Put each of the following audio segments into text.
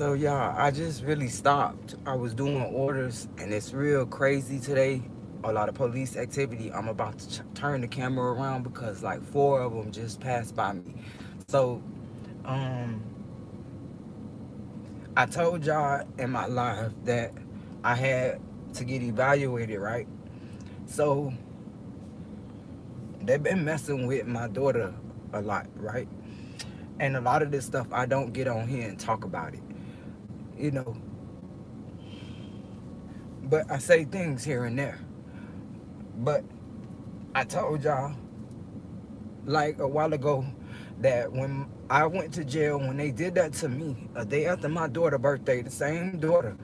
So y'all, I just really stopped. I was doing orders, and it's real crazy today. A lot of police activity. I'm about to turn the camera around because like four of them just passed by me. So, um, I told y'all in my live that I had to get evaluated, right? So they've been messing with my daughter a lot, right? And a lot of this stuff I don't get on here and talk about it, you know. But I say things here and there. But I told y'all like a while ago that when I went to jail, when they did that to me, a day after my daughter's birthday, the same daughter,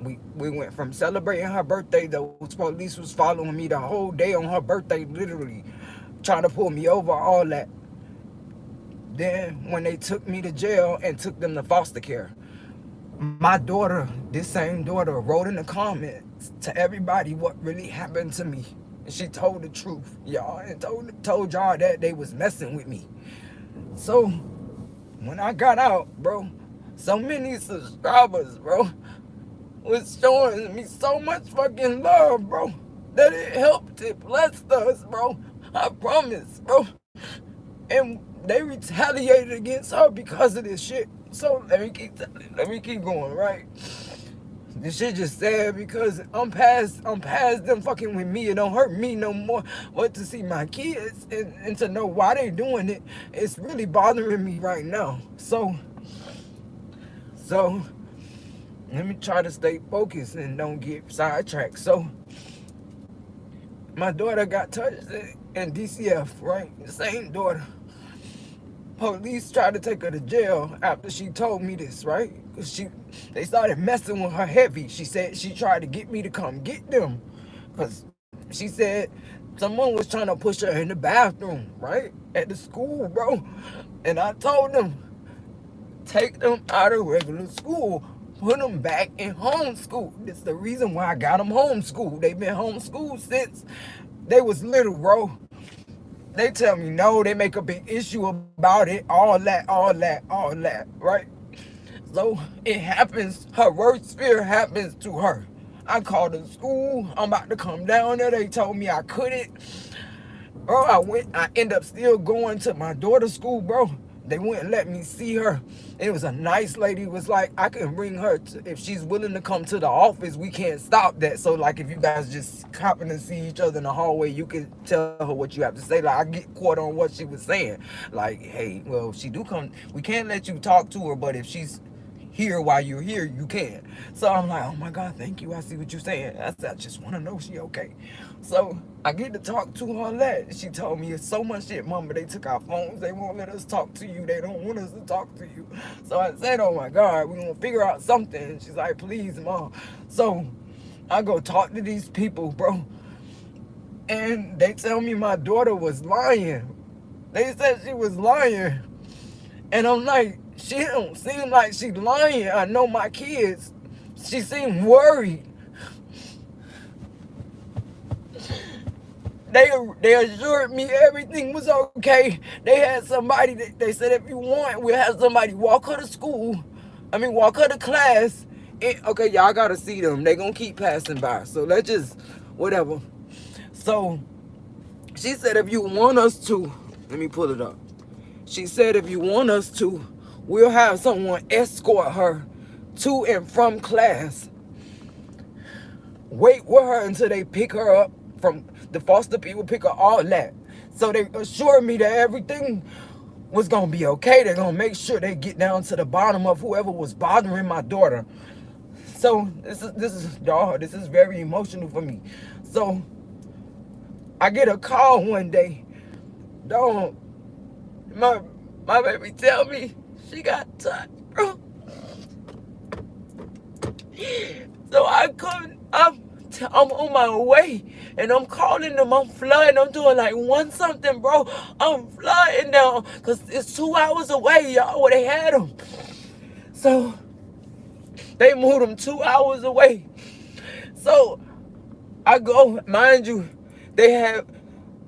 we went from celebrating her birthday. Those police was following me the whole day on her birthday, literally trying to pull me over, all that. Then when they took me to jail and took them to foster care, my daughter, this same daughter, wrote in the comments to everybody what really happened to me. And she told the truth, y'all, and told y'all that they was messing with me. So when I got out, bro, so many subscribers, bro, was showing me so much fucking love, bro, that it helped, it blessed us, bro. I promise, bro. And they retaliated against her because of this shit. So let me keep going, right? This shit just sad because I'm past them fucking with me. It don't hurt me no more. But to see my kids and to know why they doing it, it's really bothering me right now. So let me try to stay focused and don't get sidetracked. So my daughter got touched in DCF, right? The same daughter. Police tried to take her to jail after she told me this, right? Cause they started messing with her heavy. She said she tried to get me to come get them, cause she said someone was trying to push her in the bathroom, right, at the school, bro. And I told them, take them out of regular school, put them back in homeschool. That's the reason why I got them homeschooled. They've been homeschooled since they was little, bro. They tell me no, they make a big issue about it, all that, right? So it happens, her worst fear happens to her. I called the school, I'm about to come down there, they told me I couldn't. Bro, I end up still going to my daughter's school, bro. They wouldn't let me see her. It was a nice lady, was like, I can bring her if she's willing to come to the office, we can't stop that. So like if you guys just happen to see each other in the hallway, you can tell her what you have to say. Like I get caught on what she was saying. Like, hey, well, if she do come, we can't let you talk to her, but if she's here while you're here, you can. So I'm like, oh my God, thank you. I see what you're saying. I said, I just want to know she okay. So I get to talk to her on that. She told me it's so much shit, Mama. They took our phones. They won't let us talk to you. They don't want us to talk to you. So I said, oh my God, we're going to figure out something. She's like, please, Mom. So I go talk to these people, bro. And they tell me my daughter was lying. They said she was lying. And I'm like, she don't seem like she lying. I know my kids. She seemed worried. They assured me everything was okay. They had somebody, they said if you want, we'll have somebody walk her to school. Walk her to class. Okay, y'all gotta see them. They gonna keep passing by. So let's just, whatever. So she said if you want us to, let me pull it up. She said if you want us to, we'll have someone escort her to and from class. Wait with her until they pick her up from the foster people, pick her, all that. So they assured me that everything was gonna be okay. They're gonna make sure they get down to the bottom of whoever was bothering my daughter. So this is y'all, this is very emotional for me. So I get a call one day. Dog, my baby tell me she got touched, bro. So I'm on my way and I'm calling them. I'm flooding. I'm doing like one something, bro. I'm flooding down because it's 2 hours away, y'all, where they had them. So they moved them 2 hours away. So I go, mind you, they have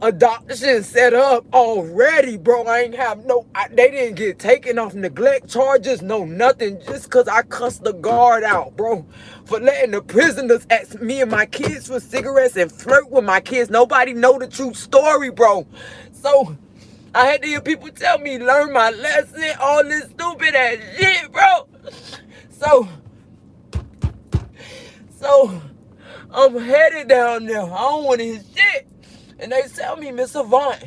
adoption set up already, bro. I ain't have they didn't get taken off neglect charges, no nothing, just because I cussed the guard out, bro, for letting the prisoners ask me and my kids for cigarettes and flirt with my kids. Nobody know the true story, bro. So I had to hear people tell me, learn my lesson, all this stupid ass shit, bro. So I'm headed down there. I don't want to hear shit. And they tell me, Miss Avant,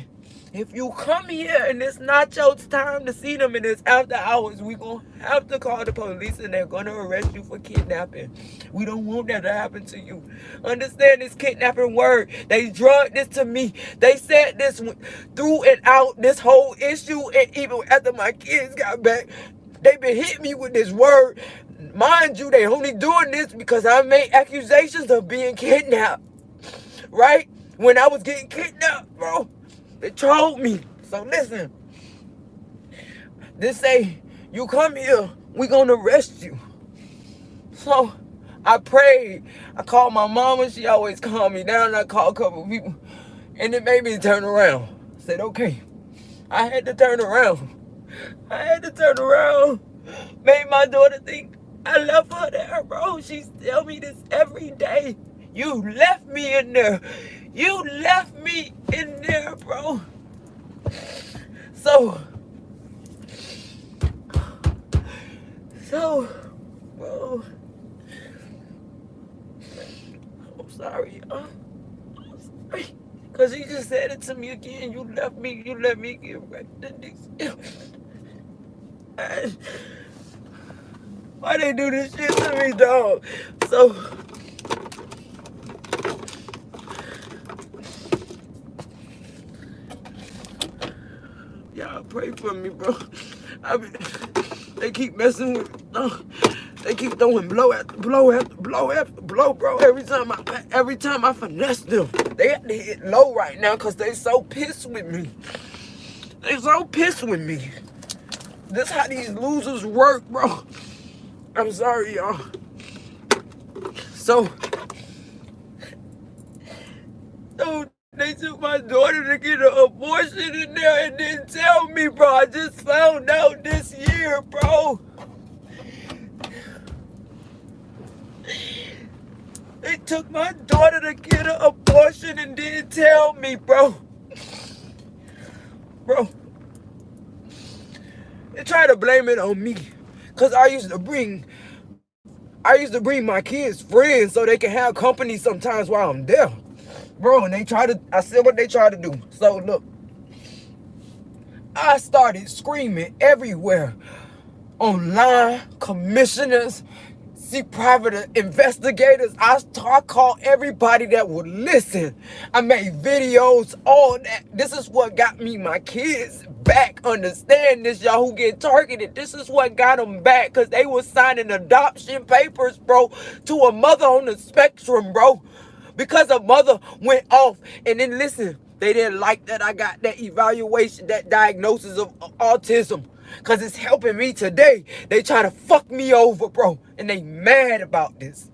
if you come here and it's not your time to see them and it's after hours, we gonna have to call the police and they're gonna arrest you for kidnapping. We don't want that to happen to you. Understand this kidnapping word. They drugged this to me. They said this through and out, this whole issue, and even after my kids got back, they been hitting me with this word. Mind you, they only doing this because I made accusations of being kidnapped. Right? When I was getting kidnapped, bro, they trolled me. So listen, they say, you come here, we gonna arrest you. So I prayed. I called my mama, she always calmed me down. I called a couple of people, and it made me turn around. I said, okay. I had to turn around. Made my daughter think I love her there, bro. She tell me this every day. You left me in there. You left me in there, bro. So, bro, I'm sorry, I'm sorry. Because he just said it to me again. You left me get right to this. Why they do this shit to me, dog? So, y'all pray for me, bro. They keep messing with, they keep throwing blow after blow after blow after blow, bro. Every time I finesse them, they have to hit low right now because they so pissed with me. This how these losers work, bro. I'm sorry, y'all. So they took my daughter to get an abortion in there and didn't tell me, bro. I just found out this year, bro. They took my daughter to get an abortion and didn't tell me, bro. Bro. They try to blame it on me. Cause I used to bring my kids' friends so they can have company sometimes while I'm there. Bro, and I said what they tried to do. So look, I started screaming everywhere. Online, commissioners, private investigators. I called everybody that would listen. I made videos, all that. This is what got me my kids back. Understand this, y'all who get targeted. This is what got them back, because they was signing adoption papers, bro, to a mother on the spectrum, bro. Because a mother went off, and then listen, they didn't like that I got that evaluation, that diagnosis of autism. Because it's helping me today. They try to fuck me over, bro. And they mad about this.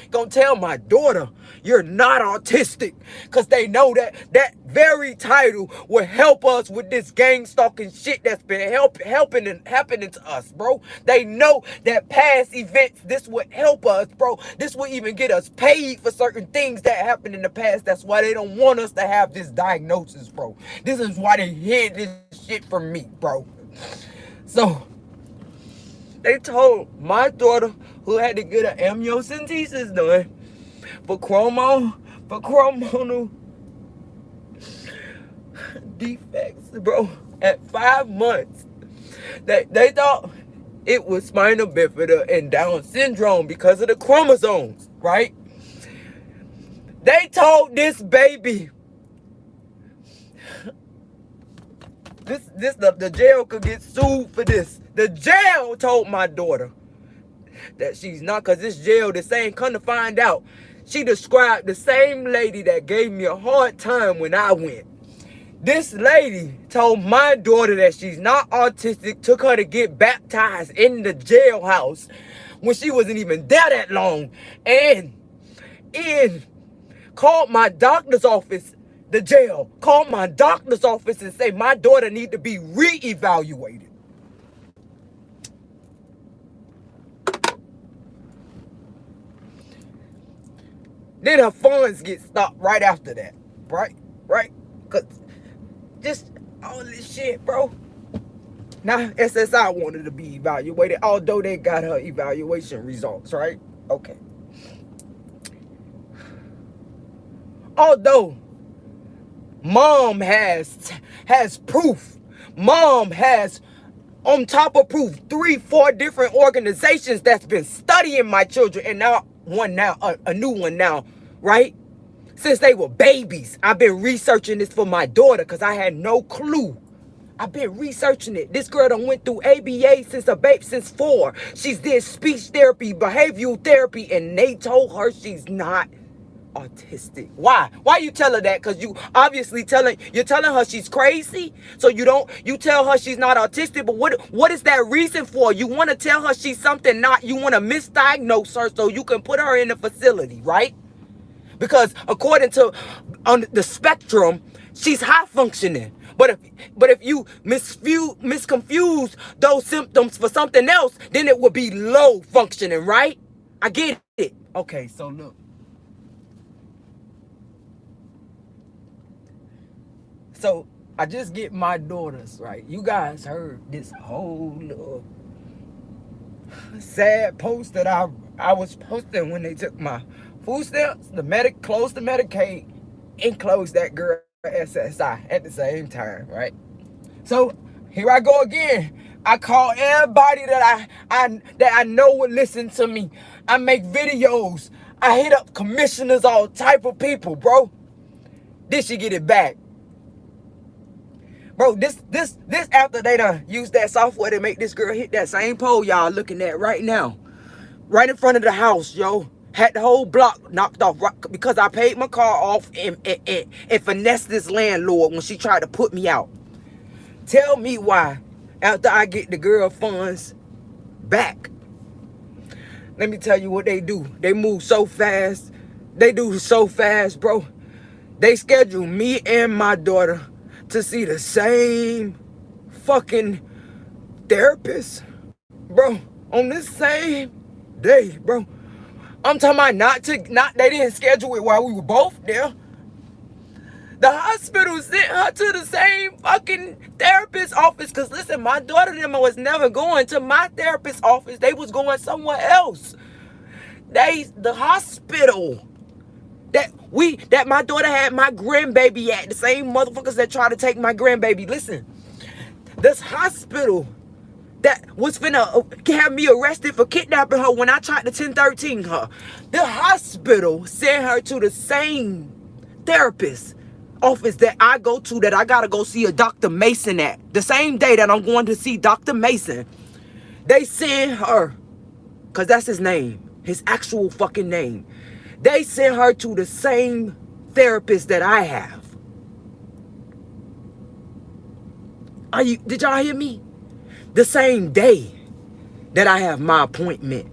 Gonna tell my daughter, you're not autistic. Because they know that very title will help us with this gang stalking shit that's been happening to us, bro. They know that past events, this would help us, bro. This would even get us paid for certain things that happened in the past. That's why they don't want us to have this diagnosis, bro. This is why they hid this shit from me, bro. So, they told my daughter, who had to get an amniocentesis done for chromosomal defects, bro, at 5 months, that they thought it was spina bifida and Down syndrome because of the chromosomes, right? They told this baby, the jail could get sued for this. The jail told my daughter that she's not, because this jail, the same, come to find out, she described the same lady that gave me a hard time when I went. This lady told my daughter that she's not autistic, took her to get baptized in the jailhouse when she wasn't even there that long, and called my doctor's office the jail, call my doctor's office and say my daughter need to be reevaluated. Then her funds get stopped right after that. Right? Cause just all this shit, bro. Now SSI wanted to be evaluated, although they got her evaluation results, right? Okay. Although mom has proof. Mom has, on top of proof, 3-4 different organizations that's been studying my children, and now a new one now, right? Since they were babies, I've been researching this for my daughter because I had no clue. I've been researching it. This girl done went through ABA since 4. She's did speech therapy, behavioral therapy, and they told her she's not autistic. Why you tell her that? Because you obviously telling her she's crazy, so you tell her she's not autistic. But what is that reason for? You want to tell her she's something not, you want to misdiagnose her so you can put her in a facility, right? Because according to on the spectrum, she's high functioning. But if you misconfuse those symptoms for something else, then it would be low functioning, right? I get it. Okay, so look. So I just get my daughters, right? You guys heard this whole little sad post that I was posting when they took my food stamps, closed the Medicaid, and closed that girl SSI at the same time, right? So here I go again. I call everybody that I know would listen to me. I make videos. I hit up commissioners, all type of people, bro. Did she get it back? Bro, this after they done used that software to make this girl hit that same pole y'all looking at right now. Right in front of the house, yo. Had the whole block knocked off right, because I paid my car off and finessed this landlord when she tried to put me out. Tell me why, after I get the girl funds back, let me tell you what they do. They move so fast. They do so fast, bro. They schedule me and my daughter to see the same fucking therapist, bro, on this same day, bro. I'm talking about they didn't schedule it while we were both there. The hospital sent her to the same fucking therapist office. Cause listen, my daughter them was never going to my therapist office. They was going somewhere else. The hospital that my daughter had my grandbaby at, the same motherfuckers that tried to take my grandbaby. Listen, this hospital that was finna have me arrested for kidnapping her when I tried to 1013 her. The hospital sent her to the same therapist office that I go to, that I gotta go see a Dr. Mason at. The same day that I'm going to see Dr. Mason, they send her, cause that's his name, his actual fucking name. They sent her to the same therapist that I have. Did y'all hear me? The same day that I have my appointment.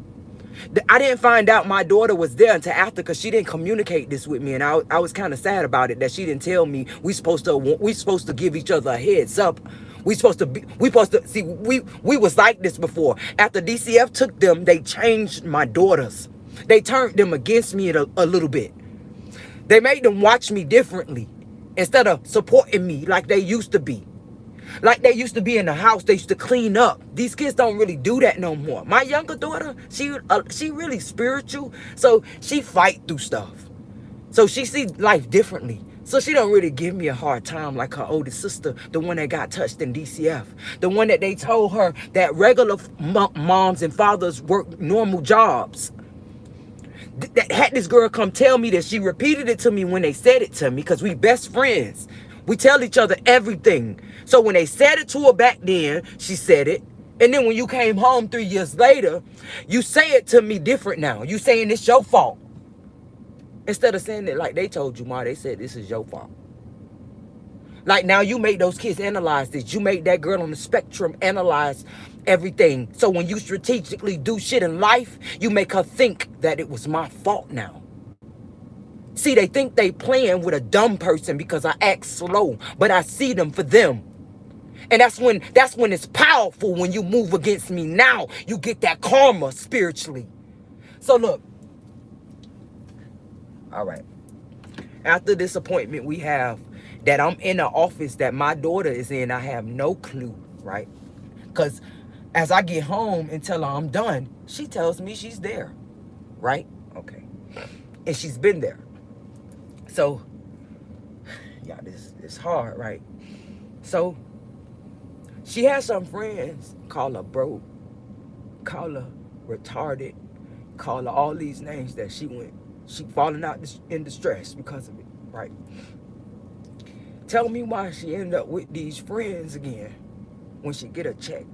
I didn't find out my daughter was there until after, because she didn't communicate this with me, and I was kind of sad about it that she didn't tell me. We supposed to give each other a heads up. We was like this before. After DCF took them, they changed my daughters. They turned them against me a little bit. They made them watch me differently instead of supporting me like they used to be. Like they used to be in the house, they used to clean up. These kids don't really do that no more. My younger daughter, she really spiritual, so she fight through stuff. So she sees life differently. So she don't really give me a hard time like her oldest sister, the one that got touched in DCF. The one that they told her that regular moms and fathers work normal jobs. That had this girl come tell me that. She repeated it to me when they said it to me, because we best friends. We tell each other everything. So when they said it to her back then, she said it. And then when you came home 3 years later, you say it to me different now. You saying it's your fault. Instead of saying it like they told you, Ma, they said this is your fault. Like now you make those kids analyze this. You make that girl on the spectrum analyze everything. So when you strategically do shit in life, you make her think that it was my fault now. See, they think they playing with a dumb person because I act slow, but I see them for them. And that's when it's powerful, when you move against me now. You get that karma spiritually. So look, all right. After this appointment we have, that I'm in the office that my daughter is in, I have no clue, right? Because as I get home and tell her I'm done, she tells me she's there, right? Okay. And she's been there. So, yeah, this is hard, right? So, she has some friends call her broke, call her retarded, call her all these names that she falling out in distress because of it, right? Tell me why she ended up with these friends again when she get a check.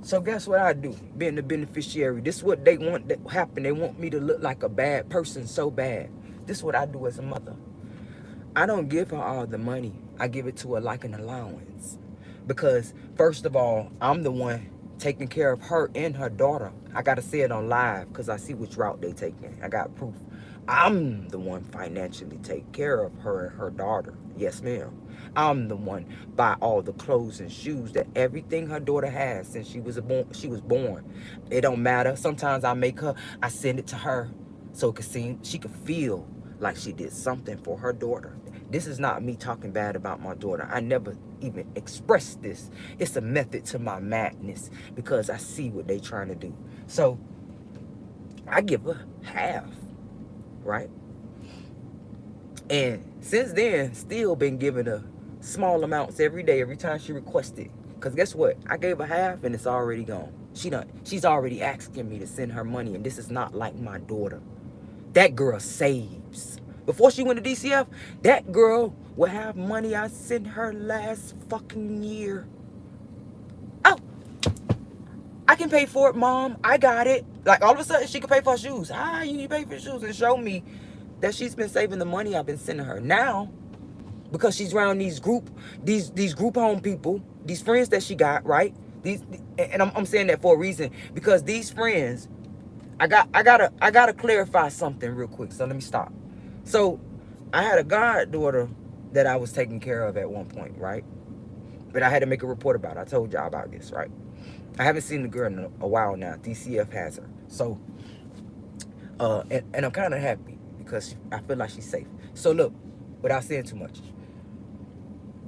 So guess what I do, being the beneficiary? This is what they want to happen. They want me to look like a bad person so bad. This is what I do as a mother. I don't give her all the money. I give it to her like an allowance. Because first of all, I'm the one taking care of her and her daughter. I got to say it on live because I see which route they taking. I got proof. I'm the one financially take care of her and her daughter. Yes, ma'am. I'm the one buy all the clothes and shoes, that everything her daughter has since she was born. It don't matter. Sometimes I send it to her so she could feel like she did something for her daughter. This is not me talking bad about my daughter. I never even expressed this. It's a method to my madness because I see what they trying to do. So I give her half, right? And since then, still been giving her small amounts every day, every time she requested. Because guess what? I gave her half and it's already gone. She's already asking me to send her money, and this is not like my daughter. That girl saves. Before she went to DCF, that girl would have money I sent her last fucking year. Oh, I can pay for it, Mom. I got it. Like, all of a sudden, she could pay for her shoes. You pay for shoes, and show me that she's been saving the money I've been sending her. Now, because she's around these group home people, these friends that she got, right? I'm saying that for a reason, because these friends, I gotta clarify something real quick. So let me stop. So I had a goddaughter that I was taking care of at one point, right? But I had to make a report about it. I told y'all about this, right? I haven't seen the girl in a while now. DCF has her. So, and I'm kind of happy because I feel like she's safe. So look, without saying too much,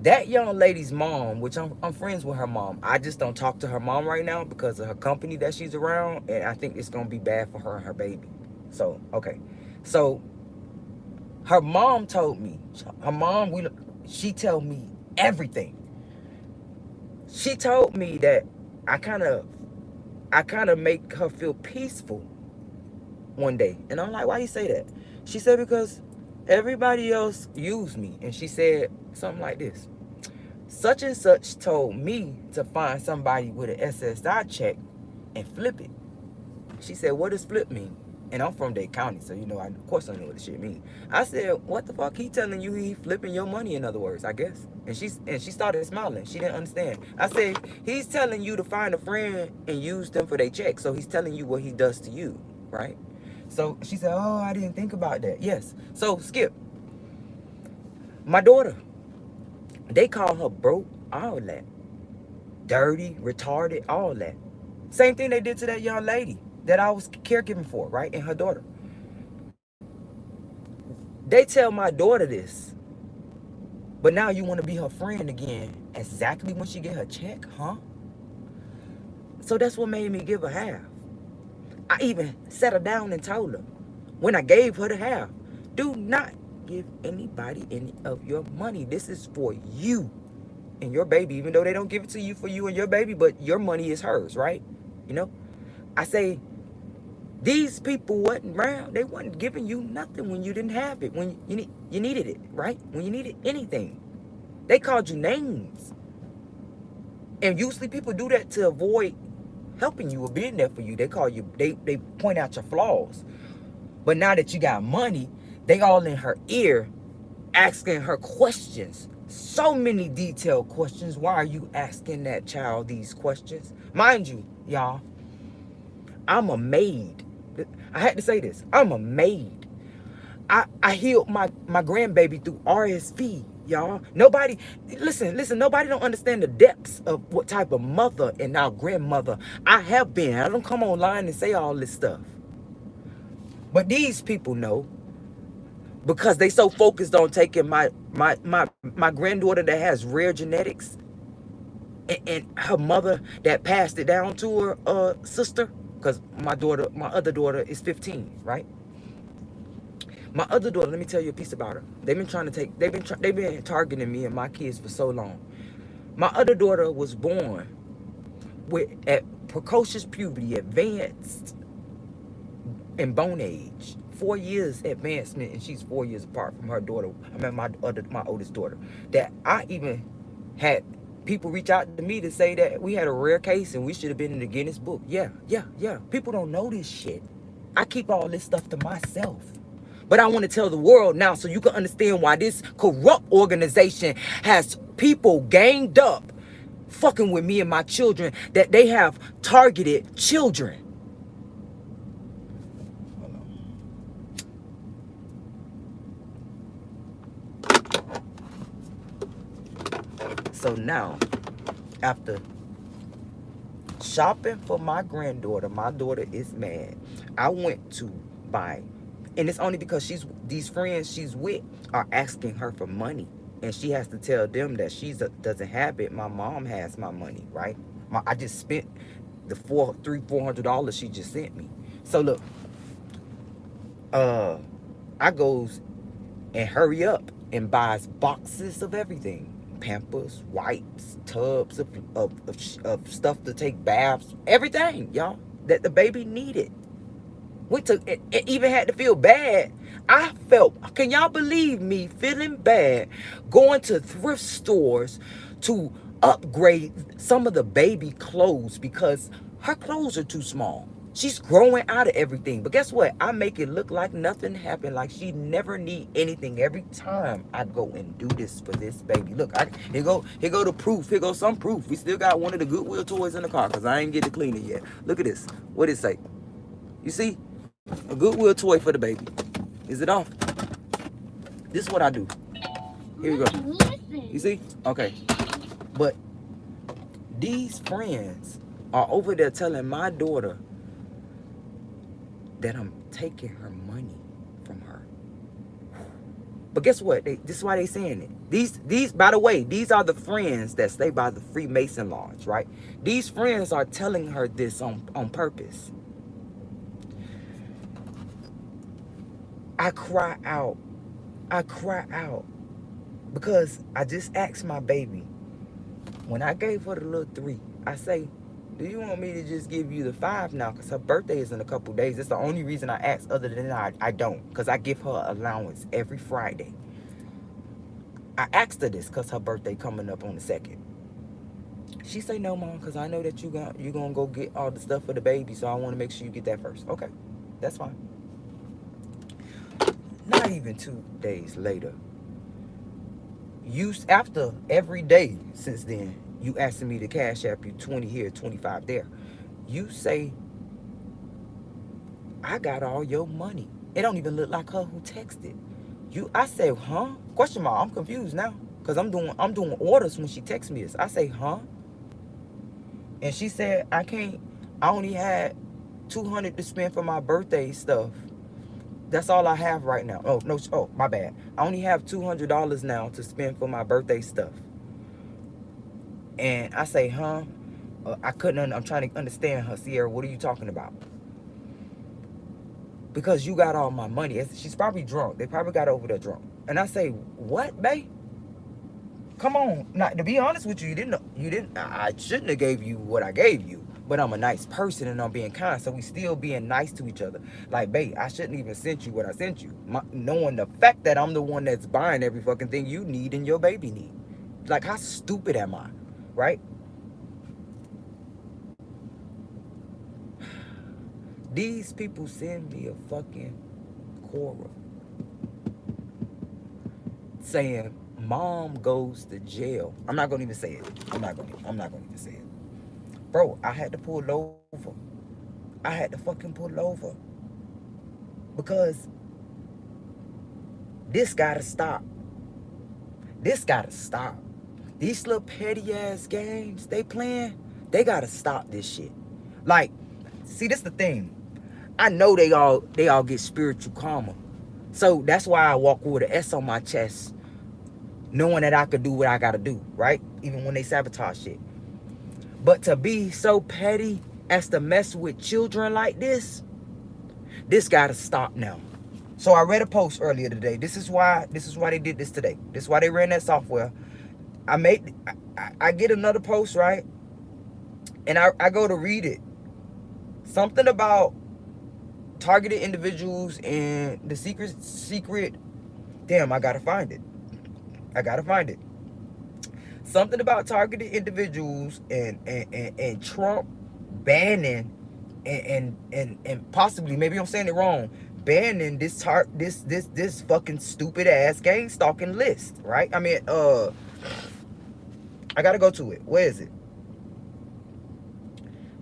that young lady's mom, which I'm friends with her mom. I just don't talk to her mom right now because of her company that she's around, and I think it's gonna be bad for her and her baby. So, okay. So her mom told me, she told me everything. She told me that I kind of make her feel peaceful one day. And I'm like, why you say that? She said, because everybody else used me. And she said something like this: such and such told me to find somebody with an SSI check and flip it. She said, what does flip mean? And I'm from Dade County, so of course I know what the shit means. I said, what the fuck? He telling you he flipping your money, in other words, I guess. And she started smiling. She didn't understand. I said, he's telling you to find a friend and use them for their check. So he's telling you what he does to you, right? So she said, oh, I didn't think about that. Yes. So Skip, my daughter, they call her broke, all that. Dirty, retarded, all that. Same thing they did to that young lady that I was caregiving for, right? And her daughter. They tell my daughter this, but now you want to be her friend again exactly when she get her check, huh? So that's what made me give her half. I even sat her down and told her, when I gave her the half, do not give anybody any of your money. This is for you and your baby, even though they don't give it to you for you and your baby, but your money is hers, right? I say, these people wasn't around. They wasn't giving you nothing when you didn't have it, when you needed it, right? When you needed anything. They called you names. And usually people do that to avoid helping you or being there for you. They call you, they point out your flaws. But now that you got money, they all in her ear asking her questions. So many detailed questions. Why are you asking that child these questions? Mind you, y'all, I'm a maid. I had to say this. I'm a maid. I healed my grandbaby through RSV, y'all. Nobody, listen, nobody don't understand the depths of what type of mother and now grandmother I have been. I don't come online and say all this stuff. But these people know because they so focused on taking my granddaughter that has rare genetics and her mother that passed it down to her sister. Because my other daughter is 15, right? My other daughter, let me tell you a piece about her. They've been targeting me and my kids for so long. My other daughter was born with at precocious puberty, advanced in bone age, 4 years advancement, and she's 4 years apart from her daughter. I mean my oldest daughter. That I even had people reach out to me to say that we had a rare case and we should have been in the Guinness book. Yeah. People don't know this shit. I keep all this stuff to myself. But I want to tell the world now so you can understand why this corrupt organization has people ganged up fucking with me and my children, that they have targeted children. So now, after shopping for my granddaughter, my daughter is mad. I went to buy, and it's only because these friends she's with are asking her for money, and she has to tell them that she doesn't have it. My mom has my money, right? I just spent the $400 she just sent me. So look, I goes and hurry up and buys boxes of everything. Pampers, wipes, tubs of stuff to take baths, everything, y'all, that the baby needed. We took it even had to feel bad. I felt, can y'all believe me feeling bad going to thrift stores to upgrade some of the baby clothes because her clothes are too small. She's growing out of everything. But guess what? I make it look like nothing happened, like she never need anything every time I go and do this for this baby. Look, here go the proof. Here goes some proof. We still got one of the Goodwill toys in the car because I ain't get to clean it yet. Look at this. What it say? You see? A Goodwill toy for the baby. Is it off? This is what I do. Here we go. You see? Okay. But these friends are over there telling my daughter that I'm taking her money from her. But guess what? This is why they saying it. These, by the way, these are the friends that stay by the Freemason Lodge, right? These friends are telling her this on purpose. I cry out because I just asked my baby, when I gave her the little 3, I say, do you want me to just give you the 5 now? Because her birthday is in a couple days. It's the only reason I asked. Other than that, I don't. Because I give her allowance every Friday. I asked her this because her birthday coming up on the 2nd. She say, no, Mom, because I know that you're going to go get all the stuff for the baby. So I want to make sure you get that first. Okay, that's fine. Not even 2 days later, after every day since then, you asking me to cash app you 20 here, 25 there. You say, I got all your money. It don't even look like her who texted. I say, huh? Question mark. I'm confused now. Because I'm doing orders when she texts me this. I say, huh? And she said, I only had $200 to spend for my birthday stuff. That's all I have right now. Oh, no. Oh, my bad. I only have $200 now to spend for my birthday stuff. And I say, huh? I'm trying to understand her. Sierra, what are you talking about? Because you got all my money. She's probably drunk. They probably got over there drunk. And I say, what, babe? Come on. Now, to be honest with you, I shouldn't have gave you what I gave you. But I'm a nice person and I'm being kind. So we still being nice to each other. Like, babe, I shouldn't even sent you what I sent you. Knowing the fact that I'm the one that's buying every fucking thing you need and your baby need. Like, how stupid am I? Right? These people send me a fucking Quora saying mom goes to jail. I'm not gonna even say it. I'm not gonna even say it. Bro, I had to pull over. I had to fucking pull over. Because This gotta stop. This gotta stop. These little petty ass games they playing, they gotta stop this shit. Like, see, this the thing. I know they all get spiritual karma. So that's why I walk with an S on my chest, knowing that I could do what I gotta do, right? Even when they sabotage shit. But to be so petty as to mess with children like this gotta stop now. So I read a post earlier today. This is why they did this today. This is why they ran that software. I get another post, right? And I go to read it. Something about targeted individuals and the secret. Damn, I gotta find it. Something about targeted individuals and Trump banning and possibly, maybe I'm saying it wrong, banning this fucking stupid ass gang stalking list, right? I mean, I gotta go to it. Where is it?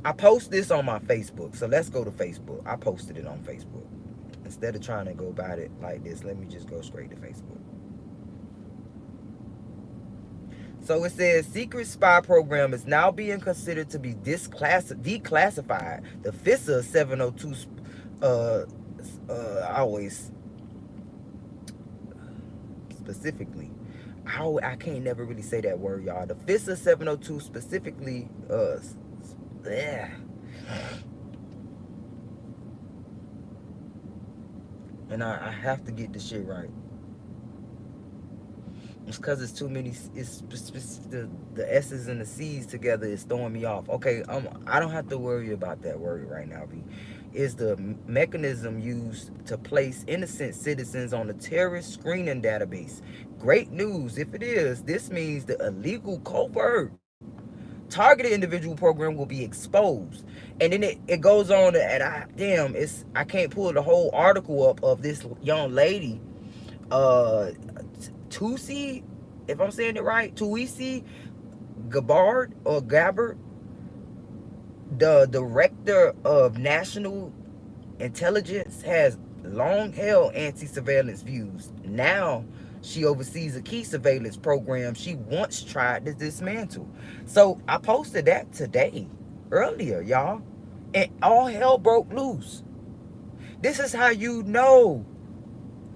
I post this on my Facebook, so let's go to Facebook. I posted it on Facebook. Instead of trying to go about it like this, let me just go straight to Facebook. So it says, secret spy program is now being considered to be declassified. The FISA 702, I always specifically, I can't never really say that word, y'all. The FISA 702 specifically, yeah. And I have to get this shit right. It's because it's too many. It's the S's and the C's together is throwing me off. Okay, I don't have to worry about that word right now. Is the mechanism used to place innocent citizens on the terrorist screening database? Great news. If it is, this means the illegal covert targeted individual program will be exposed. And then it goes on, and I can't pull the whole article up of this young lady, Tulsi, if I'm saying it right, Tulsi Gabbard, the director of national intelligence, has long held anti-surveillance views. Now she oversees a key surveillance program she once tried to dismantle. So I posted that today, earlier, y'all, and all hell broke loose. This is how you know.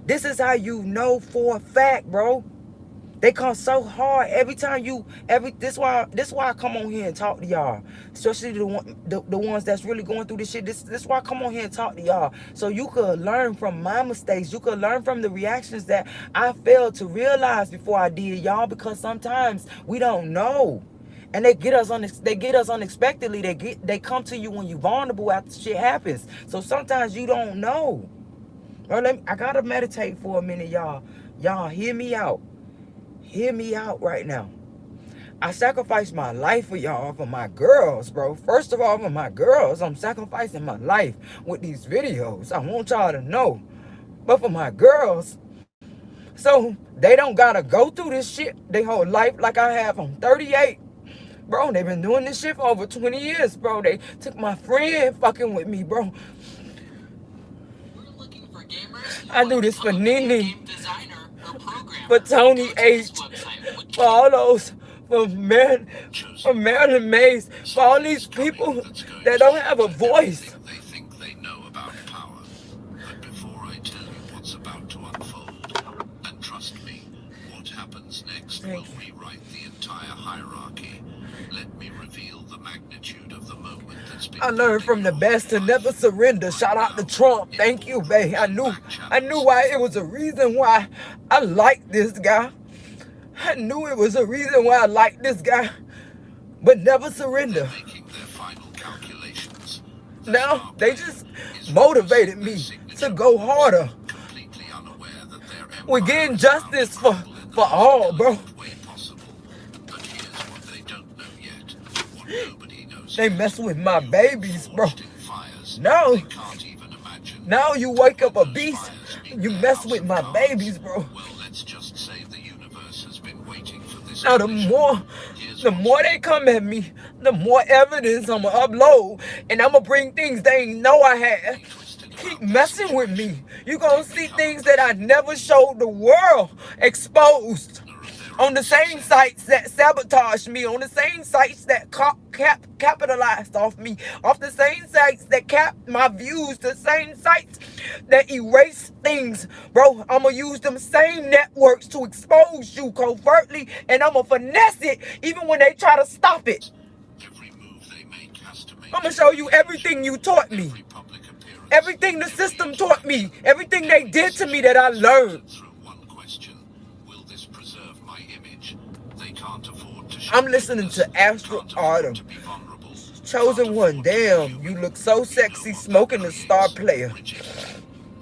This is how you know for a fact, bro. They come so hard every time this why I come on here and talk to y'all, especially the ones that's really going through this shit. This why I come on here and talk to y'all, so you could learn from my mistakes. You could learn from the reactions that I failed to realize before I did, y'all, because sometimes we don't know, and they get us unexpectedly. They come to you when you're vulnerable after shit happens. So sometimes you don't know. Well, I gotta meditate for a minute, y'all. Y'all hear me out. Hear me out right now. I sacrificed my life for y'all, for my girls, bro. First of all, for my girls, I'm sacrificing my life with these videos. I want y'all to know. But for my girls, so they don't gotta go through this shit their whole life like I have. I'm 38. Bro, they've been doing this shit for over 20 years, bro. They took my friend fucking with me, bro. I do this for Nene, for Tony H, for all those, for Marilyn Mays, for all these people that don't have a voice. They think they know about power, but before I tell you what's about to unfold, and trust me, what happens next will rewrite the entire hierarchy. Let me reveal the magnitude of the moment that's been. I learned from the best to never surrender. Shout out to Trump. Thank you, babe. I knew why. It was a reason why I liked this guy. I knew it was a reason why I liked this guy. But never surrender. Now they just motivated me to go harder. We're getting justice for all, bro. They mess with my babies, bro. Now you wake up a beast, you mess with my babies, bro. Now the more they come at me, the more evidence I'ma upload, and I'ma bring things they ain't know I had. keep messing with me, you're going to see things that I never showed the world exposed. On the same sites that sabotaged me, on the same sites that capitalized off me, off the same sites that capped my views, the same sites that erase things, bro. I'm going to use them same networks to expose you covertly, and I'm going to finesse it even when they try to stop it. Every move they make has to make I'm going to show you everything you taught me. every public appearance. Everything the system taught me. Everything they did to me that I learned. Through one question, will this preserve my image? They can't afford to I'm listening to Astro Autumn. to be vulnerable. Chosen one, damn, you look so sexy smoking the star player.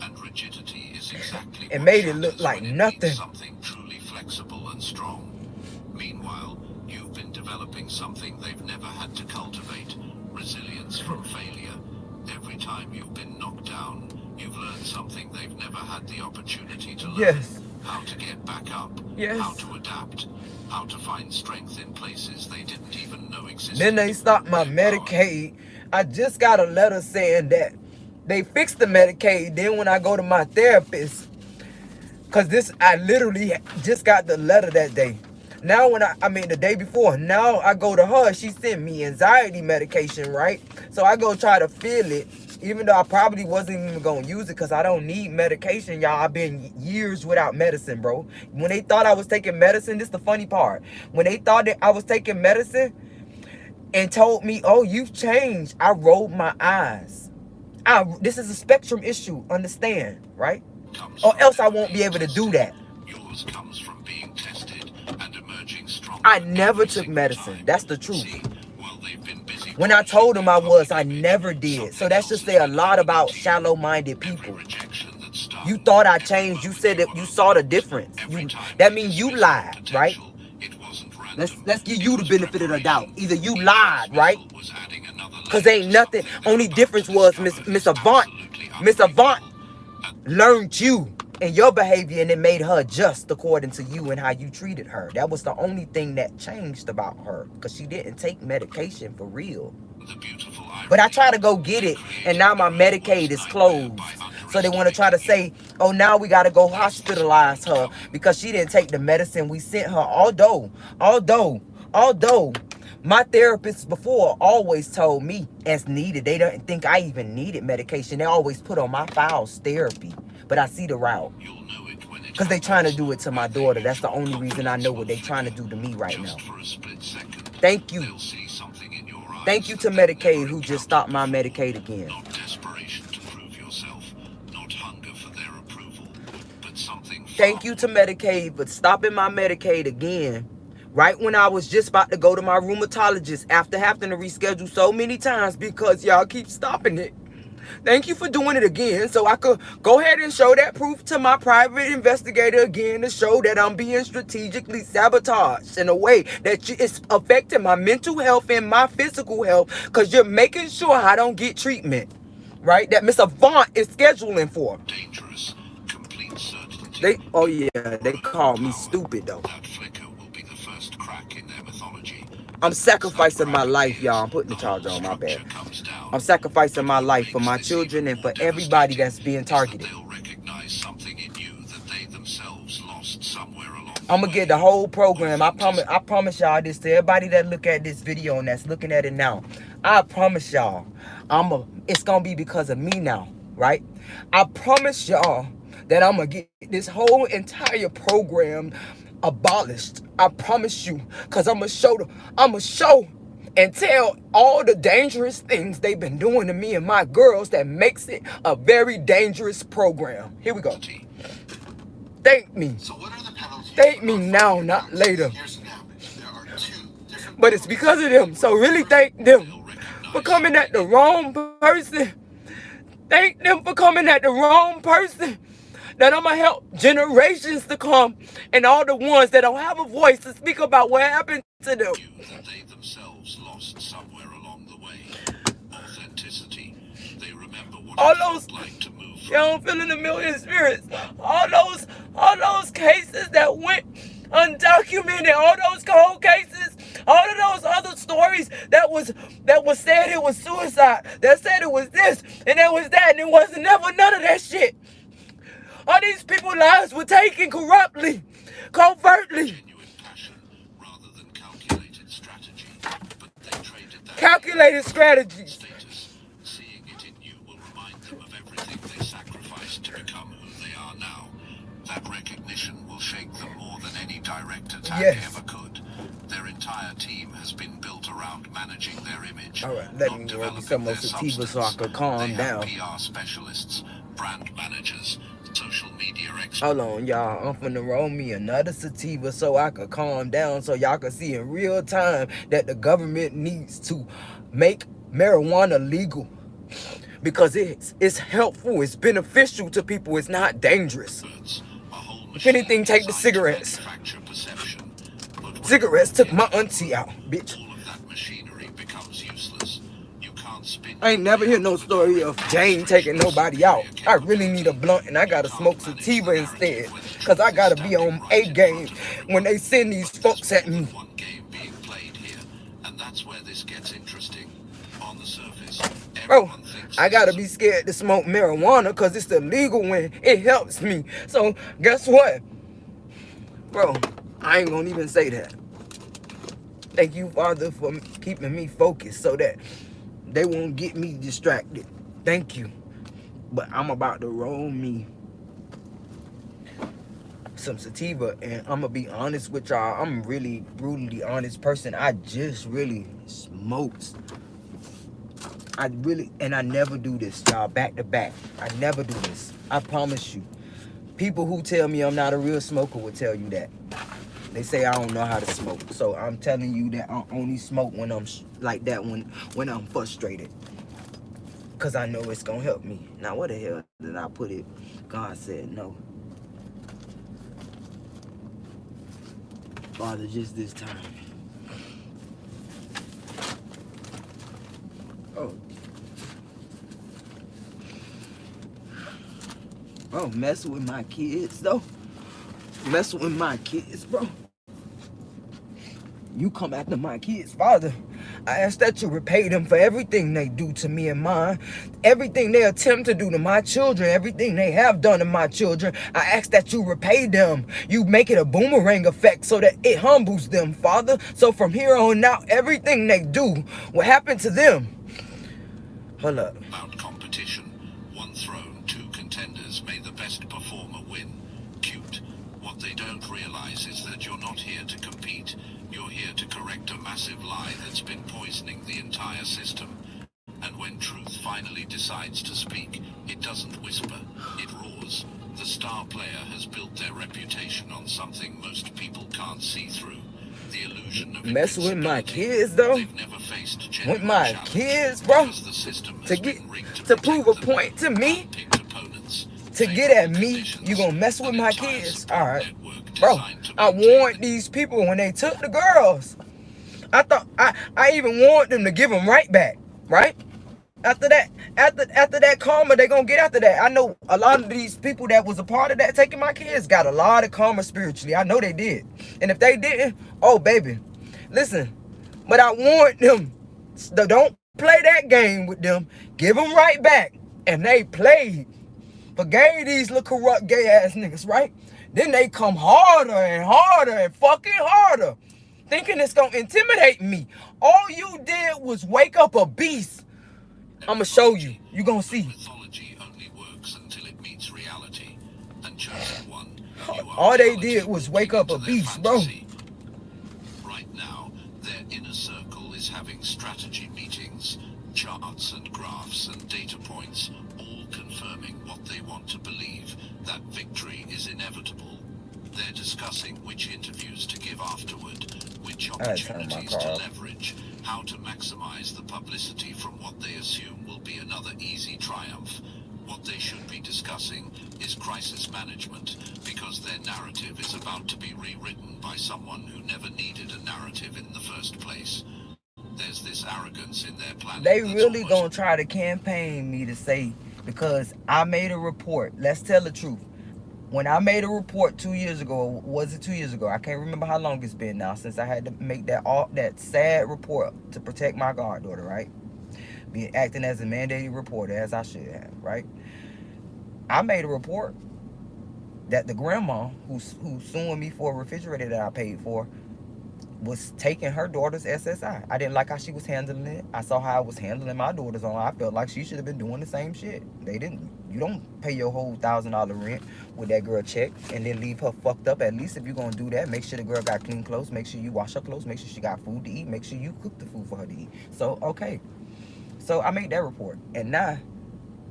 And rigidity is exactly It what made it look shatters like when it nothing. means something truly flexible and strong. Meanwhile, you've been developing something they've never had to cultivate. Resilience from failure. Every time you've been knocked down, you've learned something they've never had the opportunity to learn. Yes. How to get back up. Yes. How to adapt. How to find strength in places they didn't even know existed. Then they stopped my Medicaid. I just got a letter saying that they fixed the Medicaid. Then when I go to my therapist, because I literally just got the letter that day. Now the day before, now I go to her, she sent me anxiety medication, right? So I go try to fill it, even though I probably wasn't even going to use it because I don't need medication, y'all. I've been years without medicine, bro. When they thought I was taking medicine, this is the funny part. When they thought that I was taking medicine and told me, oh, you've changed, I rolled my eyes. This is a spectrum issue, understand, right? Or else I won't be able to do that. Yours comes from being tested and emerging stronger. I never took medicine. That's the truth. When I told them I never did. So that's just say a lot about shallow-minded people. You thought I changed. You said that you saw the difference. That means you lied, right? Let's give you the benefit of the doubt. Either you lied, right? Because ain't nothing. Only difference was Miss Avant. Miss Avant learned you and your behavior, and it made her adjust according to you and how you treated her. That was the only thing that changed about her, because she didn't take medication for real. But I try to go get it, and now my Medicaid is closed. So they want to try to say, oh, now we got to go hospitalize her because she didn't take the medicine we sent her. Although my therapist before always told me as needed. They don't think I even needed medication. They always put on my files therapy. But I see the route. Because they trying to do it to my daughter. That's the only reason I know what they trying to do to me right now. Thank you. Thank you to Medicaid who just stopped my Medicaid again. Not desperation to prove yourself, not hunger for their approval, but something. Thank you to Medicaid for stopping my Medicaid again. Right when I was just about to go to my rheumatologist after having to reschedule so many times because y'all keep stopping it. Thank you for doing it again so I could go ahead and show that proof to my private investigator again to show that I'm being strategically sabotaged in a way that it's affecting my mental health and my physical health because you're making sure I don't get treatment, right? That Miss Avant is scheduling for. Dangerous, complete certainty. They call me stupid though. That flicker will be the first crack in their mythology. I'm sacrificing my life, y'all. I'm putting the charger on, my bad. I'm sacrificing my life for my children and for everybody that's being targeted. They'll recognize something in you that they themselves lost somewhere along the I'm gonna get the whole program. I promise y'all this to everybody that look at this video and that's looking at it now. I promise y'all, it's gonna be because of me now, right? I promise y'all that I'm gonna get this whole entire program abolished. I promise you, because I'm gonna show and tell all the dangerous things they've been doing to me and my girls that makes it a very dangerous program. Here we go. Thank me. Thank me now, not later. But it's because of them. So really thank them for coming at the wrong person. Thank them for coming at the wrong person. That I'm going to help generations to come and all the ones that don't have a voice to speak about what happened to them. They themselves lost somewhere along the way. Authenticity. They remember what All it those, felt like to move from. y'all feeling a million spirits. All those cases that went undocumented, all those cold cases, All of those other stories that was said it was suicide, that said it was this and that was that, and it wasn't never none of that shit. All these people's lives were taken corruptly, covertly. Genuine passion rather than calculated strategy, but they traded that Calculated strategies. status. Seeing it in you will remind them of everything they sacrificed to become who they are now. That recognition will shake them more than any direct attack Yes. ever could. Their entire team has been built around managing their image. All right, let not me roll me developing some more their sativa so I substance. can calm They have down. PR specialists, brand managers, social media experts. Hold on, y'all. I'm finna roll me another sativa so I could calm down, so y'all can see in real time that the government needs to make marijuana legal. Because it's helpful, it's beneficial to people, it's not dangerous. If anything, take the cigarettes. Cigarettes took my auntie out, bitch. All of that machinery becomes useless. You can't spin. I ain't never hear no story of Jane taking nobody out. I really need a blunt and I gotta smoke sativa instead. Cause I gotta be on A game when they send these folks at me. One game being played here, and that's where this gets interesting. On the surface, Bro, everyone thinks I gotta be scared to smoke marijuana cause it's illegal when it helps me. So guess what? Bro, I ain't gonna even say that. Thank you, Father, for keeping me focused so that they won't get me distracted. Thank you. But I'm about to roll me some sativa, and I'm gonna be honest with y'all. I'm really brutally honest person. I just really smoked. I never do this, y'all, back to back. I never do this. I promise you. People who tell me I'm not a real smoker will tell you that. They say I don't know how to smoke. So I'm telling you that I only smoke when I'm like that, when I'm frustrated. Because I know it's going to help me. Now, where the hell did I put it? God said no. Father, just this time. Oh, messing with my kids, though. Messing with my kids, bro. You come after my kids, Father. I ask that you repay them for everything they do to me and mine. Everything they attempt to do to my children. Everything they have done to my children. I ask that you repay them. You make it a boomerang effect so that it humbles them, Father. So from here on out, everything they do will happen to them. Hold up. About competition. One throne, two contenders. May the best performer win. Cute. What they don't realize is that you're not here to compete. You're here to correct a massive lie that's been poisoning the entire system. And when truth finally decides to speak, it doesn't whisper, it roars. The star player has built their reputation on something most people can't see through. The illusion of Messing with my invincibility. kids, though. They've never faced With genuine my challenge kids, bro. because the system has To get been rigged to protect prove a them. point to me. Picked opponents, To get at me, you gonna mess with an my entire kids? support Alright. network Bro, designed to I maintain warned these people when they took the girls. I thought I even warned them to give them right back, right? After that karma, they gonna get after that. I know a lot of these people that was a part of that taking my kids got a lot of karma spiritually. I know they did. And if they didn't, oh baby, listen. But I warned them, don't play that game with them. Give them right back. And they played. Forgave these little corrupt gay ass niggas, right? Then they come harder and harder and fucking harder. Thinking it's gonna intimidate me. All you did was wake up a beast. I'ma show you. You gonna see. Mythology only works until it meets reality. And chosen one, you are All they reality did was wake walking up a into their beast, bro. fantasy. Right now, their inner circle is having strategy meetings, charts and graphs and data points, all confirming what they want to believe, that victory is inevitable. They're discussing which interviews to give afterward, which I turned my opportunities car to off. leverage, how to maximize the publicity from what they assume will be another easy triumph. What they should be discussing is crisis management, because their narrative is about to be rewritten by someone who never needed a narrative in the first place. There's this arrogance in their planning. They that's really almost gonna try to campaign me to say, because I made a report. Let's tell the truth. When I made a report 2 years ago, was it 2 years ago? I can't remember how long it's been now since I had to make that sad report to protect my goddaughter, right? Be acting as a mandated reporter as I should have, right? I made a report that the grandma who's suing me for a refrigerator that I paid for was taking her daughter's SSI. I didn't like how she was handling it. I saw how I was handling my daughter's on. I felt like she should have been doing the same shit. They didn't. You don't pay your whole $1,000 rent with that girl check and then leave her fucked up. At least if you're gonna do that, make sure the girl got clean clothes. Make sure you wash her clothes. Make sure she got food to eat. Make sure you cook the food for her to eat. So okay. So I made that report, and now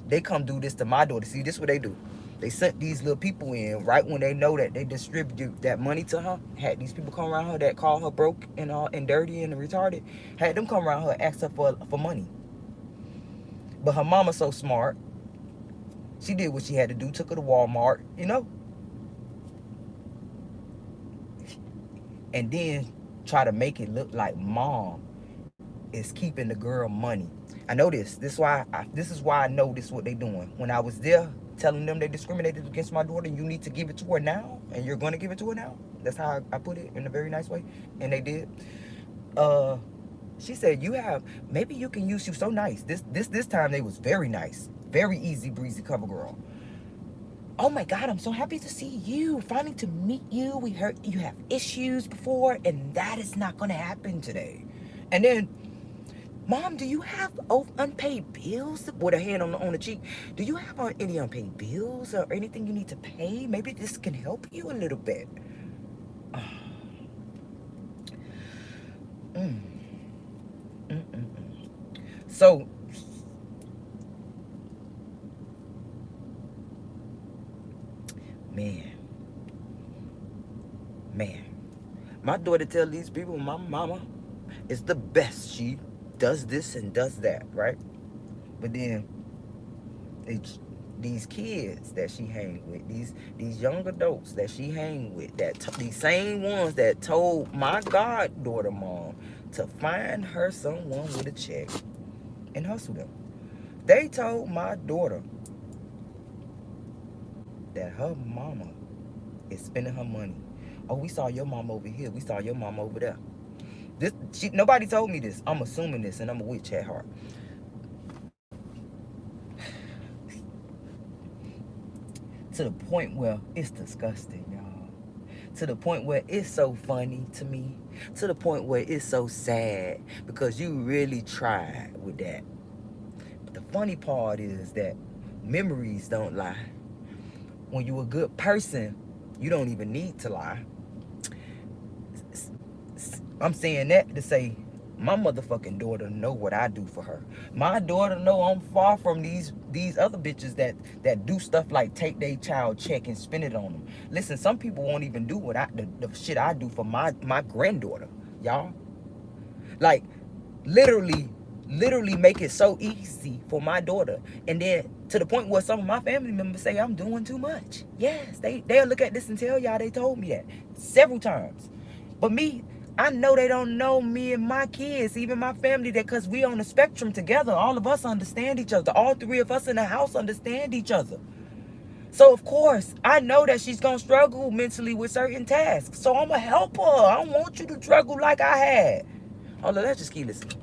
they come do this to my daughter. See, this is what they do. They sent these little people in right when they know that they distribute that money to her. Had these people come around her that call her broke and dirty and retarded. Had them come around her and ask her for money. But her mama so smart. She did what she had to do. Took her to Walmart, and then try to make it look like mom is keeping the girl money. I know this. This is why I know this is what they doing. When I was there telling them they discriminated against my daughter, you need to give it to her now, and you're gonna give it to her now. That's how I put it in a very nice way, and they did. She said, maybe you can use you so nice. This time they was very nice, very easy breezy cover girl. Oh my God, I'm so happy to see you. Finally to meet you. We heard you have issues before, and that is not gonna happen today. And then, Mom, do you have unpaid bills? With a hand on the cheek. Do you have any unpaid bills or anything you need to pay? Maybe this can help you a little bit. So, man, my daughter tell these people, my mama is the best. She does this and does that, right? But then these kids that she hang with, these young adults that she hang with, these same ones that told my goddaughter mom to find her someone with a check and hustle them. They told my daughter that her mama is spending her money. Oh, we saw your mom over here. We saw your mom over there. Nobody told me this. I'm assuming this, and I'm a witch at heart. To the point where it's disgusting, y'all. To the point where it's so funny to me. To the point where it's so sad because you really tried with that. But the funny part is that memories don't lie. When you're a good person, you don't even need to lie. I'm saying that to say my motherfucking daughter know what I do for her. My daughter know I'm far from these other bitches that do stuff like take their child check and spend it on them. Listen, some people won't even do what the shit I do for my granddaughter, y'all. Like literally make it so easy for my daughter, and then to the point where some of my family members say I'm doing too much. Yes, they'll look at this and tell y'all they told me that several times. But me, I know they don't know me and my kids, even my family, that because we on the spectrum together. All of us understand each other. All three of us in the house understand each other. So of course, I know that she's gonna struggle mentally with certain tasks. So I'm gonna help her. I don't want you to struggle like I had. Hold on, let's just keep listening.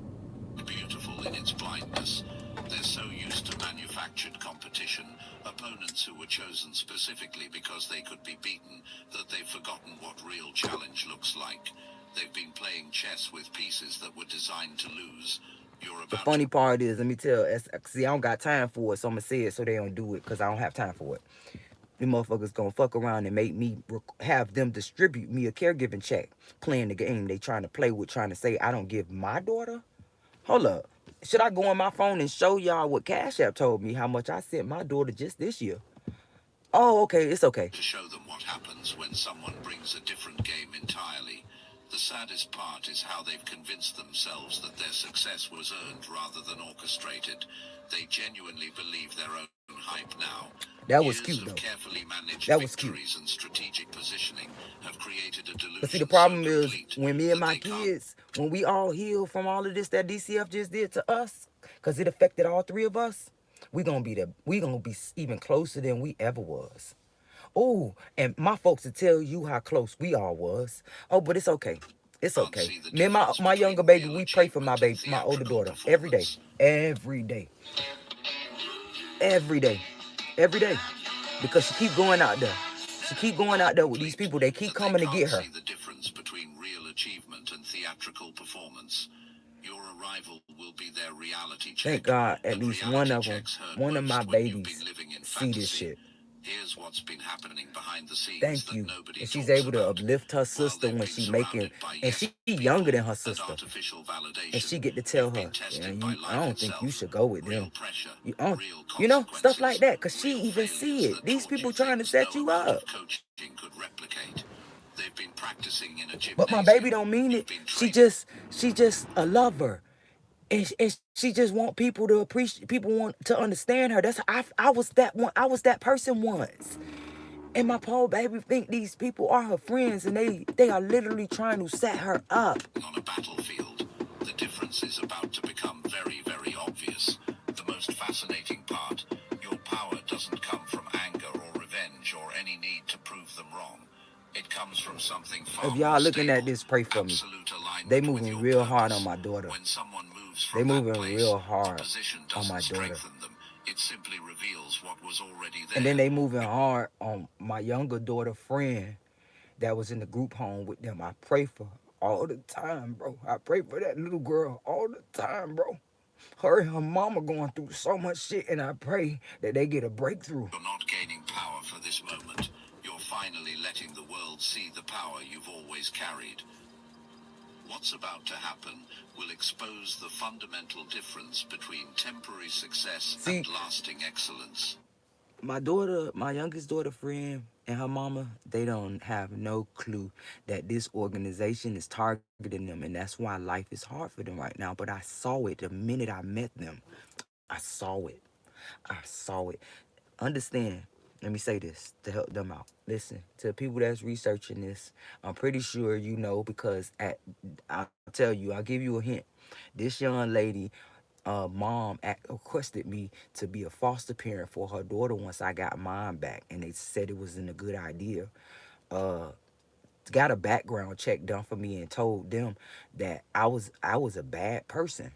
Beautiful in its blindness. They're so used to manufactured competition, opponents who were chosen specifically because they could be beaten, that they've forgotten what real challenge looks like. They've been playing chess with pieces that were designed to lose. The funny part is, let me tell, see, I don't got time for it, so I'm gonna say it so they don't do it, because I don't have time for it. These motherfuckers gonna fuck around and make me have them distribute me a caregiving check, playing the game they trying to play with, trying to say I don't give my daughter. Hold up. Should I go on my phone and show y'all what Cash App told me how much I sent my daughter just this year? Oh, okay, it's okay. To show them what happens when someone brings a different game entirely. The saddest part is how they've convinced themselves that their success was earned rather than orchestrated. They genuinely believe their own hype now. That was cute, though. Carefully managed that was cute. And strategic positioning have created a delusion. But see, the problem is when me and my kids, when we all heal from all of this that DCF just did to us, because it affected all three of us, we gonna be even closer than we ever was. Oh, and my folks will tell you how close we all was. Oh, but it's okay. It's Can't okay. see the Me and my difference my younger between baby, real we pray for my achievement and baby, my older theatrical daughter, every day. performance. Every day. Every day. Every day. Because she keep going out there. She keep going out there with these people. They keep That they coming to can't get her. see the difference between real achievement and theatrical performance. Your arrival will be their reality Thank check, God at and least one reality of them, checks hurt one of my most when you've babies been living in see this fantasy. shit. Here's what's been happening behind the scenes Thank that you. nobody And she's talks able to about. uplift her While sister they've when been she making, surrounded by and yes she people younger than her and sister. artificial And she validation, get to tell you've her, been yeah, tested by I life don't think you itself. should go with Real them. pressure, You don't, real stuff like consequences, that, cause she real even see failures it. that These taught you people trying to things set no you amount up. of coaching could replicate. They've been practicing in a But my baby gymnasium. don't mean You've it. been She training. just a lover. And she just want people to appreciate, people want to understand her. I was that one. I was that person once. And my poor baby think these people are her friends, and they are literally trying to set her up. On a battlefield, the difference is about to become very, very obvious. The most fascinating part, your power doesn't come from anger or revenge or any need to prove them wrong. It comes from something far If more y'all looking at stable, this, pray for me. absolute They alignment with moving your real hard on purpose. my daughter. When someone moves They from that moving place, real the hard position on doesn't my daughter. strengthen them. It simply reveals what was already And then there. they moving hard on my younger daughter friend that was in the group home with them. I pray for all the time, bro. I pray for that little girl all the time, bro. Her and her mama going through so much shit, and I pray that they get a breakthrough. You're not gaining power for this moment. You're finally letting the world see the power you've always carried. What's about to happen will expose the fundamental difference between temporary success See, and lasting excellence. my youngest daughter friend and her mama, they don't have no clue that this organization is targeting them, and that's why life is hard for them right now. But I saw it the minute I met them. I saw it. I saw it. Understand, let me say this to help them out. Listen, to the people that's researching this, I'm pretty sure you know, because I'll tell you, I'll give you a hint. This young lady, mom requested me to be a foster parent for her daughter once I got mine back, and they said it wasn't a good idea. Uh, got a background check done for me and told them that I was a bad person.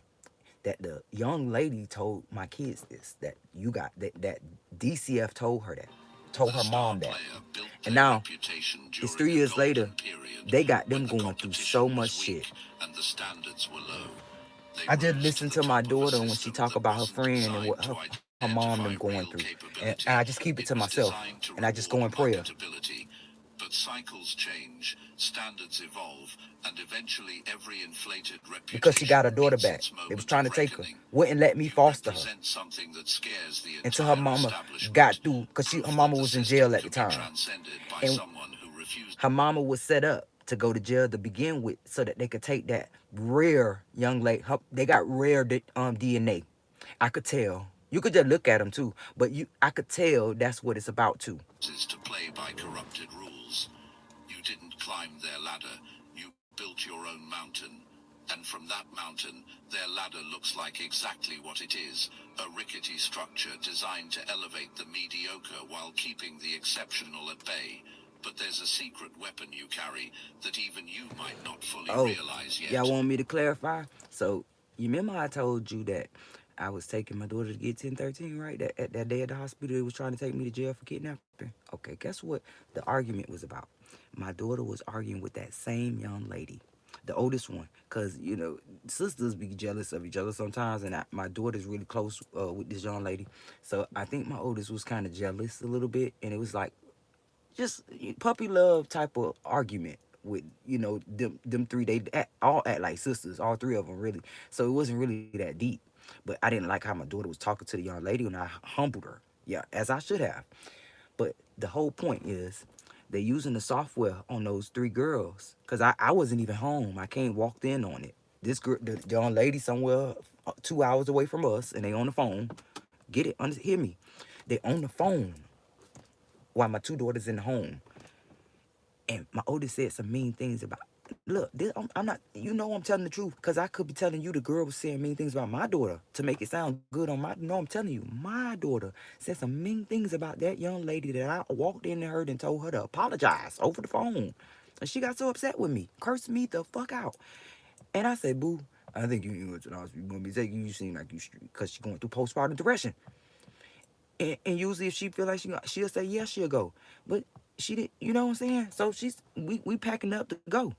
That the young lady told my kids this, that you got that DCF told her that, told The her star mom that. player built And their now reputation it's during 3 years a later, golden period they got when them the going through so competition much was shit. weak and the standards were low. They I just rose to listened the to my top of a daughter when she system talk that about her wasn't friend and what designed to her mom them identify going real through, and capability. I just keep it It to was myself, designed to and I just go in reward prayer. bucket ability. But cycles change, standards evolve, and eventually every inflated Because she got her reputation daughter meets back. its They was moment trying of to take her, reckoning. wouldn't let me You foster her represent something that scares the until her entire mama got establishment. through, because her Proof that mama the was in jail system at the can be time, transcended by and someone who refused. her mama was set up to go to jail to begin with, so that they could take that rare young lady. They got rare DNA. I could tell. You could just look at them too, but I could tell that's what it's about too. Is to play by corrupted rules. You didn't climb their ladder, you built your own mountain. And from that mountain, their ladder looks like exactly what it is, a rickety structure designed to elevate the mediocre while keeping the exceptional at bay. But there's a secret weapon you carry that even you might not fully Oh, realize y'all yet. want me to clarify? So, you remember I told you that I was taking my daughter to get 1013, right? That at that day at the hospital, they was trying to take me to jail for kidnapping. Okay, guess what the argument was about? My daughter was arguing with that same young lady, the oldest one, because, sisters be jealous of each other sometimes, and my daughter's really close with this young lady. So, I think my oldest was kind of jealous a little bit, and it was like, just puppy love type of argument with them three. They all act like sisters, all three of them, really. So it wasn't really that deep, but I didn't like how my daughter was talking to the young lady, and I humbled her, yeah, as I should have. But the whole point is they using the software on those three girls, because I wasn't even home. I came walked in on it. This girl, the young lady, somewhere 2 hours away from us, and they on the phone. Get it, hear me. They on the phone while my two daughters in the home. And my oldest said some mean things about look, I'm not, I'm telling the truth, because I could be telling you the girl was saying mean things about my daughter to make it sound good on my, no, I'm telling you, my daughter said some mean things about that young lady that I walked in and heard and told her to apologize over the phone. And she got so upset with me, cursed me the fuck out. And I said, boo, I think you need to go to the hospital. You're going to be taking, you seem like you, because she's going through postpartum depression. And usually if she feel like she'll say yes, she'll go. But she did, you know what I'm saying? So we packing up to go.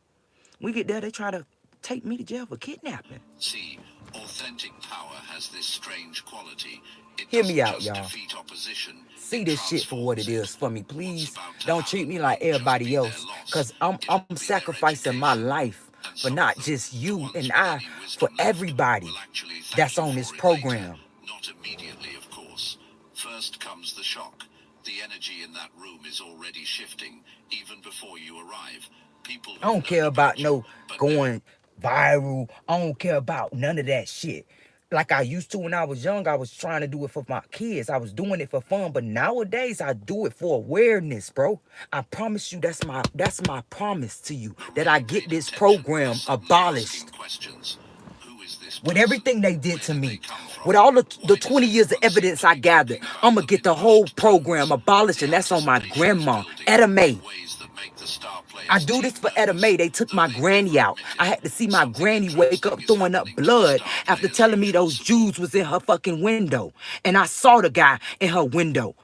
We get there, they try to take me to jail for kidnapping. See, authentic power has this strange quality. It Hear me doesn't out, just y'all. defeat opposition. See It this shit for what it transforms is it. for me, What's please. about to Don't treat happen me like won't just everybody be their else, loss. cause I'm It'll be their sacrificing my education. life And for some of not them, just the you ones and with I, any for wisdom left, everybody will actually thank that's you on for this it later. program. Not immediately, of course. First comes the shock. The energy in that room is already shifting, even before you arrive. People I who've don't care known about about you, no but never going viral. I don't care about none of that shit. Like I used to when I was young, I was trying to do it for my kids. I was doing it for fun, but nowadays I do it for awareness, bro. I promise you, that's my promise to you, the that I real get paid this attention, they're program suddenly asking abolished. questions. Who is this With person? everything they did Where to did they me, come with from? all the Why does 20 years of everyone seem evidence to I be gathered, talking about I'm gonna them get in the whole hushed program tones? abolished, The and that's on my anticipation is grandma, building Etta in Mae. ways that make the star I players do team this for Etta nervous, Mae. They took though my they never granny out. admit I it. had to see my Something granny wake interesting up is throwing up happening to the blood star after players' telling me usual those Jews support. was in her fucking window. And I saw the guy in her window.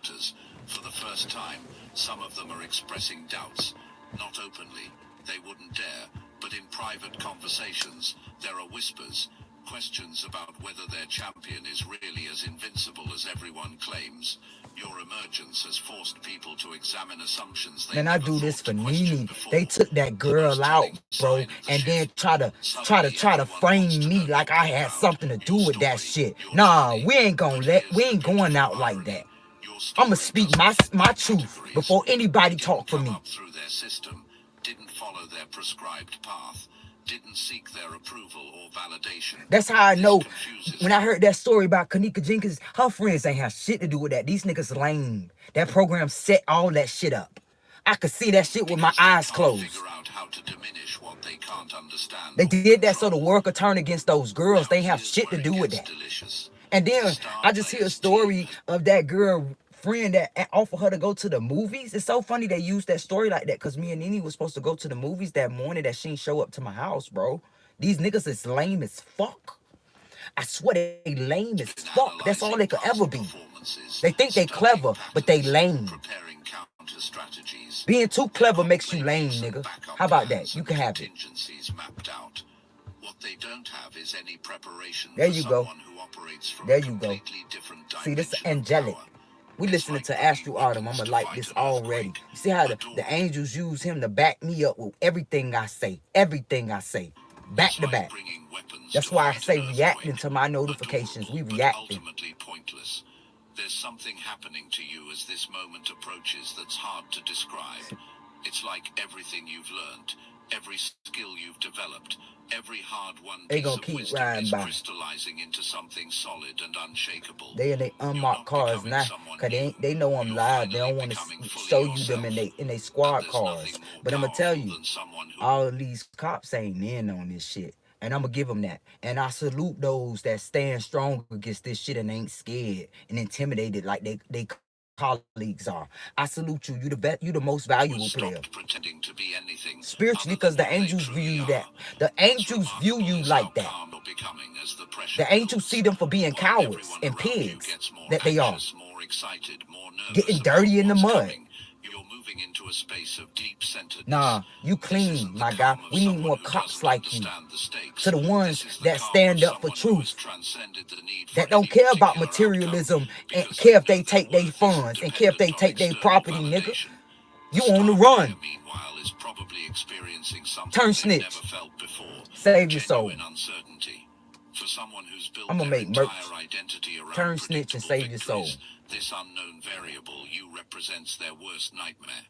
For the first time, some of them are expressing doubts. Not openly, they wouldn't dare, but in private conversations, there are whispers, questions about whether their champion is really as invincible as everyone claims. Your emergence has forced people to examine assumptions they Man, I never do this thought for to question Nene. They before. took that The girl most out, telling bro, sign of the and then shift. try to Suddenly everyone wants frame to me know your like I had background, something to do your with that story, shit. your Nah, journey. we ain't But we here's the ain't going beautiful out like that. irony. Your I'ma story speak doesn't fit my their truth categories. before You anybody didn't talk for come me. up through their system, didn't follow their prescribed path, didn't seek their approval or validation. That's how I This know. confuses When I them. heard that story about Kanika Jenkins, her friends ain't have shit to do with that. These niggas lame. That program set all that shit up. I could see that shit with my Because they eyes can't closed. figure out how to diminish what they can't understand They or did that so the control. world could turn against those girls. Now They ain't have here's shit to where it do with gets that. delicious. And The then star I just hear a players team story has of that girl friend that offered her to go to the movies. It's so funny they used that story like that, because me and Nene was supposed to go to the movies that morning that she didn't show up to my house, bro. These niggas is lame as fuck. I swear they lame as been fuck. That's all they could analyzing ever past be. performances, They think they studying clever, but they patterns, lame. preparing counter strategies. Being too They've clever got makes you lame, playbooks and nigga. backup How about that? plans You and can have it. contingencies mapped out. What they don't have is any preparation There for you go. someone who operates from There a you go. completely different See, this is dimension of angelic. power. We It's listening like to bringing Astral Autumn. weapons I'ma to like fight this an already. earthquake. You see how A the dawn. angels use him to back me up with everything I say. Everything I say. Back It's to like back. bringing weapons That's to why I fight an say reacting earthquake. to my notifications. Adorable, We but reacting. ultimately pointless. There's something happening to you as this moment approaches that's hard to describe. It's like everything you've learned, every skill you've developed, every hard-won They piece gonna of keep wisdom riding is by. crystallizing into something solid and unshakable. They in they You're unmarked not cars becoming now, someone cause new. they know I'm You're live. They finally don't want to becoming fully show you them yourself. in they And squad there's cars. nothing more But I'm gonna tell powerful you, than someone who all of these cops ain't in on this shit. And I'm gonna give them that. And I salute those that stand strong against this shit and ain't scared and intimidated like they colleagues are. I salute you. You the most valuable was player. stopped pretending to be anything Spiritually, other than because the what they angels view truly you that. are. The What's angels view remarkable you is how like that. calm you're becoming as the pressure The angels see builds, them for being while cowards everyone and around you pigs gets more that they are. anxious, more excited, more nervous Getting about dirty in the what's mud. coming. You're moving into a space of deep centeredness. Nah, you This clean, isn't the my guy. calm of We need someone more who cops doesn't like you. understand the stakes. To the ones This is the that calm of stand up for someone who has truth, transcended the need for that don't any care about particular outcome materialism and because care they if know they their take their worth isn't funds and care if they dependent on take their external property, nigga. validation. The You on the star player, run. meanwhile, is probably experiencing something Turn they've never snitch. felt before, Save your soul. genuine uncertainty. For someone who's built I'm gonna their make entire merch. identity around Turn snitch and predictable save your soul. victories, this unknown variable you represents their worst nightmare.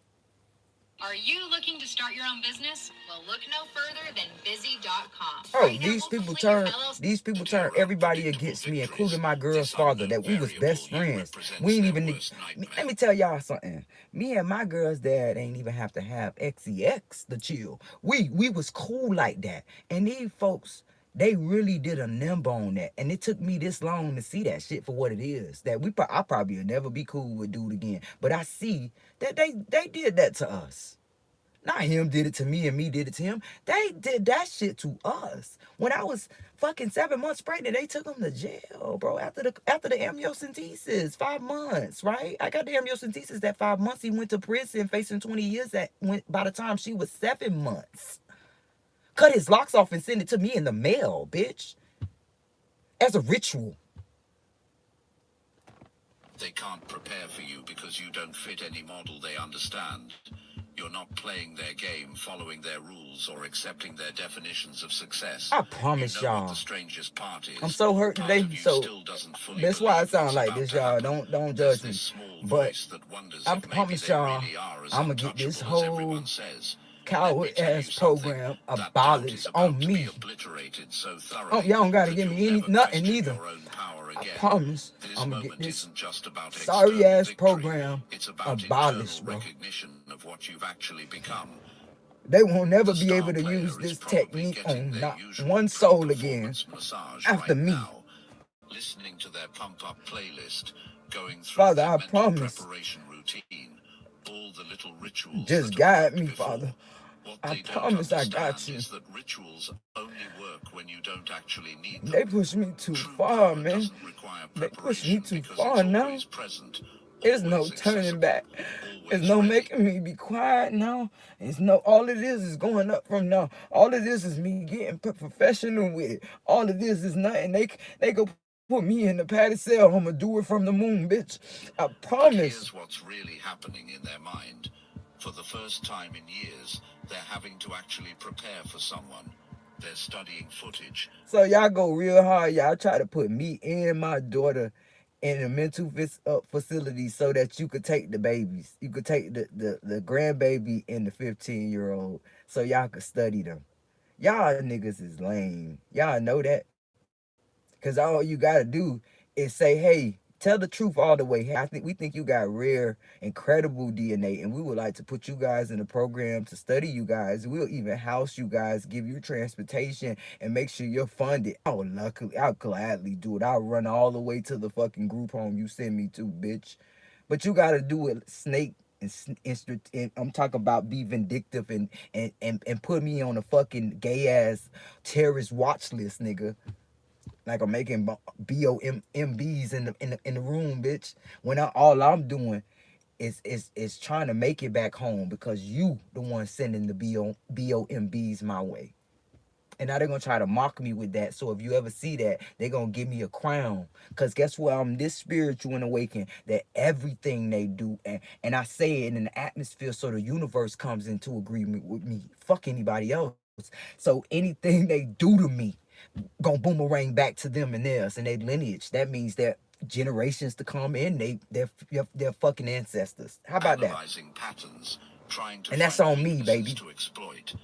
Are you looking to start your own business? Well, look no further than busy.com. Oh, Right now, these we'll people complete your turn LLC. these people turn everybody against me, including my girl's father, that we was best friends. We ain't even let me tell y'all something. Me and my girl's dad ain't even have to have XEX to chill. We was cool like that. And these folks, they really did a nimble on that. And it took me this long to see that shit for what it is. That I probably will never be cool with dude again. But I see that they did that to us. Not him did it to me and me did it to him. They did that shit to us. When I was fucking 7 months pregnant, they took him to jail, bro. After the amniocentesis, 5 months, right? I got the amniocentesis that 5 months. He went to prison facing 20 years by the time she was 7 months. Cut his locks off and send it to me in the mail, bitch. As a ritual. They can't prepare for you because you don't fit any model they understand. You're not playing their game, following their rules, or accepting their definitions of success. I promise You know what y'all. the strangest part is. I'm so hurt Part today, of you so still doesn't fully that's why I believe sound what's like about this, to y'all. happen. Don't There's judge me. this small But voice that wonders I if maybe promise they y'all, really are as I'm gonna get this untouchable as everyone whole says. coward ass program That doubt is abolished about on to me. be obliterated so Oh, thoroughly y'all don't gotta that give you'll me never nothing question either. your own power I again. promise This I'm gonna get moment this isn't just about sorry external ass victory. program It's about abolished, internal bro. recognition of what you've actually become. They won't never The be able star to player use is this probably technique getting on their not usual one soul again pre-performance massage after right me. now, listening to their pump-up playlist, going through Father, their I mental promise. preparation routine, all the little rituals Just that have guide worked me, before. Father. What I they don't promise I understand got you. is that rituals only work when you don't actually need them. They push me too True far, power man. doesn't require They push me preparation too because far it's now. always present, There's no always turning accessible, back. There's always no ready. making me be quiet now. It's no, all it is going up from now. All of this is me getting professional with it. All of this is nothing. They go put me in the patty cell. I'ma do it from the moon, bitch. I But promise. here's what's really happening in their mind. For the first time in years, they're having to actually prepare for someone. They're studying footage. So y'all go real hard. Y'all try to put me and my daughter in a mental facility so that you could take the babies. You could take the grandbaby and the 15-year-old so y'all could study them. Y'all niggas is lame. Y'all know that. Cause all you gotta do is say, hey, tell the truth all the way. Hey, we think you got rare, incredible DNA, and we would like to put you guys in a program to study you guys. We'll even house you guys, give you transportation, and make sure you're funded. I'll gladly do it. I'll run all the way to the fucking group home you send me to, bitch. But you gotta do it, snake. And I'm talking about be vindictive and put me on a fucking gay ass terrorist watch list, nigga. Like I'm making BOMBs in the room, bitch. When all I'm doing is trying to make it back home because you the one sending the BOMBs my way. And now they're gonna try to mock me with that. So if you ever see that, they're gonna give me a crown. Cause guess what? I'm this spiritual and awakened that everything they do, and I say it in the atmosphere so the universe comes into agreement with me. Fuck anybody else. So anything they do to me, gonna boomerang back to them and theirs and their lineage. That means that generations to come in, they're fucking ancestors. How about that? Patterns, trying to And that's find on me, baby. to exploit.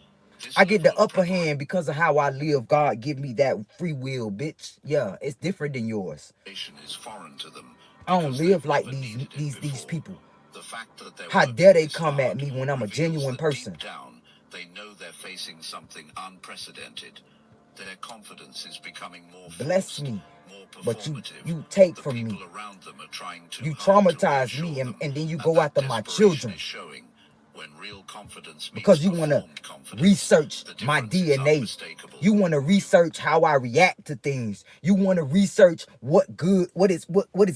I get the upper hand because of how I live. God give me that free will, bitch. Yeah, it's different than yours. Is foreign to them. I don't live like these people. How dare they come at me when I'm a genuine person? Deep down, they know they're facing something unprecedented. Their confidence is becoming more bless me, more but you take the from me. Around them are trying you traumatize me, and then you go after my children. When real confidence because you want to research my DNA. You want to research how I react to things. You want to research what is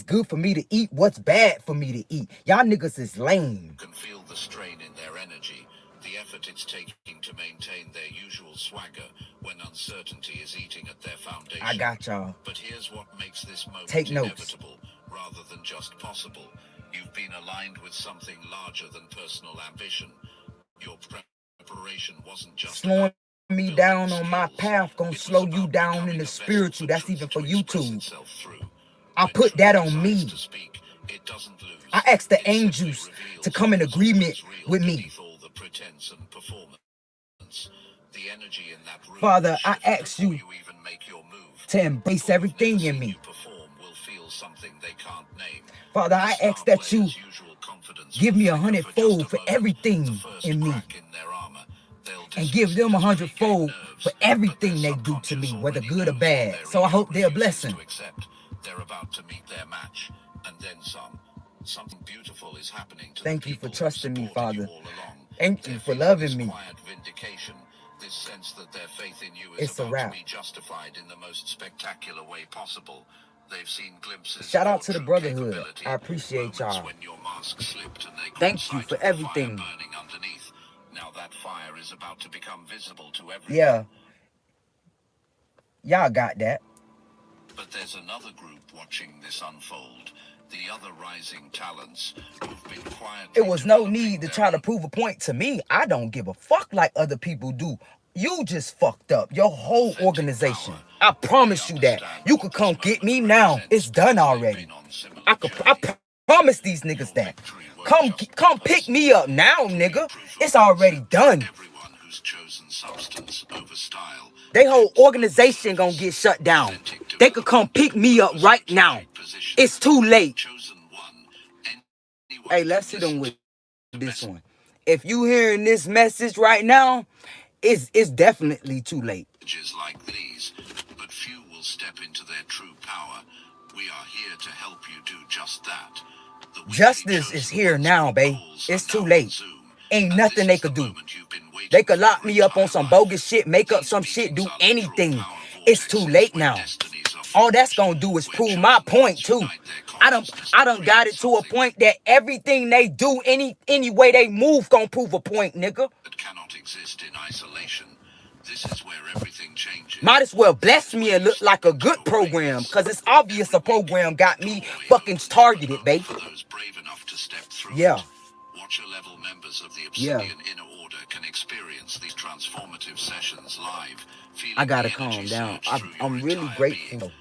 good for me to eat, what's bad for me to eat. Y'all niggas is lame. Can feel the strain in their energy, the effort it's taking to maintain their usual swagger when uncertainty is eating at their foundation. I got y'all. But here's what makes this moment take notes. Inevitable rather than just possible. You've been aligned with something larger than personal ambition. Your preparation wasn't just slowing me down on my path, gonna slow you down in the spiritual. That's even for YouTube. I put that on me. I asked the angels to come in agreement with me. pretense and performance. The energy in that room Father, I shifts ask before you even make your move. to embrace People who've everything never in seen me. you perform will feel something they can't name. Father, The I star ask that you player's usual confidence give will me flicker for just 100-fold a for moment, the everything first in me, crack in their armor. They'll and dismiss give them it as pre-game 100-fold nerves, for but everything their they do to me, subconscious whether already good or knows what bad. their So I ego hope they're a refuses blessing. to accept. They're about to meet their match, and then some. Something beautiful is happening to Thank the you for people who trusting me, supported you Father. all along. Thank They're you for feeling loving this me. quiet vindication, this sense that their faith in you is It's a about to wrap. be justified in the most spectacular way possible. They've seen glimpses Shout of out your to the true brotherhood. capability, I appreciate moments y'all. when your mask slipped and they caught Thank you sight for of the fire everything. burning underneath. Now that fire is about to become visible to everyone. Yeah, y'all got that. But there's another group watching this unfold. The other rising talents who've been quietly It was no developing need to their try to own. prove a point to me. I don't give a fuck like other people do. You just fucked up your whole Authentic organization. power. I They promise you that. understand You what could this come get moment me now. represents It's done because they've already. been on similar I journeys. promise these niggas Your that. victory won't just be Come pick personal. me up now, It'll be nigga. proof of It's already concept done. for everyone who's chosen substance over style, They whole depth over organization gonna surface, get shut down. authentic They could come development pick over me up right now. oversaturated position. It's too late. Chosen one. Anyone Hey, can let's hit them listen with to this one. If you hearing this message right now, it's definitely too late. messages like these, but few will step into their true power. We are here to help you do just that. The weekly Justice is Chosen here Ones now, group babe. calls It's are too now on late. Zoom, Ain't and nothing this they is the could do. moment you've been waiting They could for lock your me up on entire some life. bogus shit, make up These some shit, meetings do are literal anything. power It's too vortexes late where now. destinies are All that's forged, gonna do is where prove my chosen point ones too. unite their I consciousness done and got create it to a something point that everything they do, any way they move, gonna prove a point, nigga. that cannot exist in isolation. This is where everything changes. Might as well bless This is me where and you look like step a into good your program, greatness. cause it's obvious Every a program week, got the me doorway fucking opens, but targeted, only babe. for those brave enough to step through Yeah. it. Watcher-level members of the Yeah. Obsidian Inner Order can experience these transformative sessions live, feeling I gotta the calm energy down. surge through your I'm really entire being. grateful.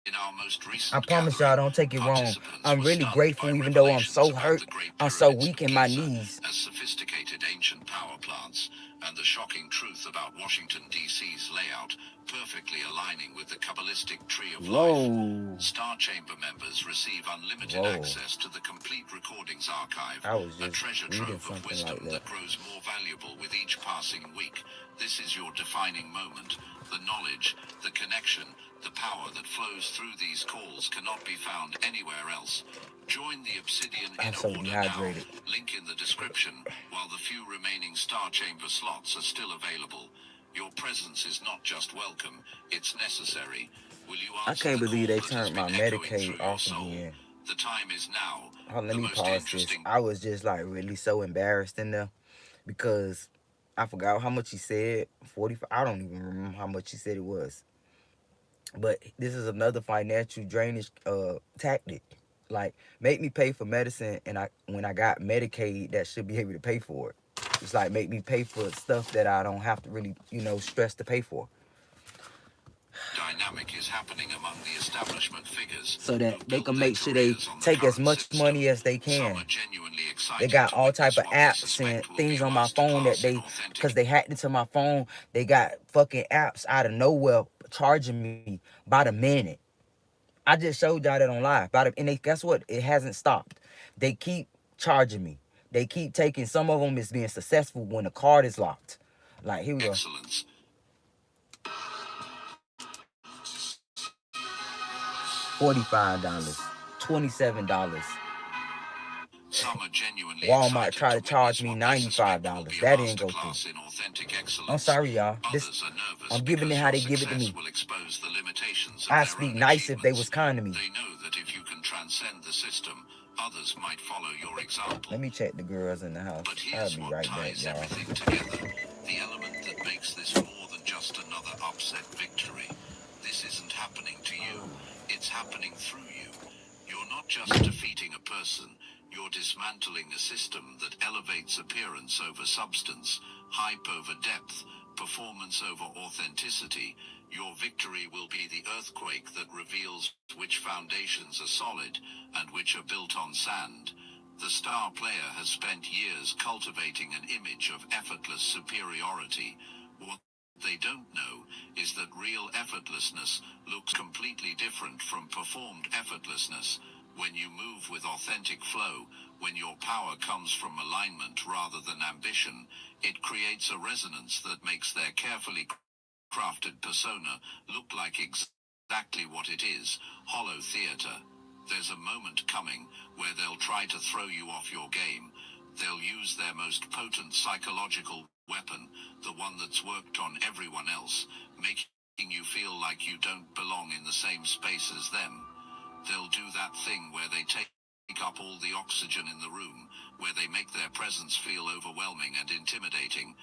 In our most I recent promise y'all, gathering, don't take it wrong. participants I'm were really stunned grateful, by even though I'm revelations so about hurt. the Great I'm so Pyramids weak of in my Giza knees. as sophisticated ancient power plants, and the shocking truth about Washington, D.C.'s layout perfectly aligning with the Kabbalistic tree of life. Whoa. Star Chamber members receive unlimited Whoa. access to the complete recordings archive, I was a just treasure reading trove of something wisdom like that that. grows more valuable with each passing week. This is your defining moment. The knowledge, the connection, the power that flows through these calls cannot be found anywhere else. Join the Obsidian I'm Inner so Order dehydrated. now. Link in the description. While the few remaining Star Chamber slots are still available, your presence is not just welcome, it's necessary. Will you I answer can't the believe call they that has turned my been echoing Medicaid through your off soul? again. The time is now. Hold on, let The me most pause this. interesting. I was just like really so embarrassed in there because I forgot how much he said. 45. I don't even remember how much he said it was. But this is another financial drainage tactic. Like, make me pay for medicine, and when I got Medicaid, that should be able to pay for it. It's like make me pay for stuff that I don't have to really, stress to pay for. Dynamic is happening among the establishment figures So who that they built can their make sure they careers on the take as current much system. money as they Some can. are genuinely They excited got to all type witness of what they apps and suspect will things be a on my phone that masterclass in they, authentic. because they hacked into my phone, they got fucking apps out of nowhere charging me by the minute. I just showed y'all that on live. And guess what? It hasn't stopped. They keep charging me. They keep taking, some of them is being successful when the card is locked. Like, here we go. Excellence. $45, $27. Some are genuinely Walmart excited tried to to charge witness me what they suspect will $95. be a That didn't go through. masterclass in authentic excellence. I'm sorry, y'all. Others are nervous I'm giving it because how your they give it to success me. will expose the limitations of I'd their speak own nice if they was achievements. kind to me. They know that if you can transcend the system, others might follow your example. Let me check the girls in the house. But I'll here's be what right back, ties y'all. everything together. The element that makes this more than just another upset victory. This isn't happening to you. It's happening through you. You're not just defeating a person. You're dismantling a system that elevates appearance over substance, hype over depth, performance over authenticity. Your victory will be the earthquake that reveals which foundations are solid and which are built on sand. The star player has spent years cultivating an image of effortless superiority. What they don't know is that real effortlessness looks completely different from performed effortlessness. When you move with authentic flow, when your power comes from alignment rather than ambition, it creates a resonance that makes their carefully crafted persona look like exactly what it is: hollow theater. There's a moment coming where they'll try to throw you off your game. They'll use their most potent psychological weapon, the one that's worked on everyone else, making you feel like you don't belong in the same space as them. They'll do that thing where they take up all the oxygen in the room, where they make their presence feel overwhelming and intimidating.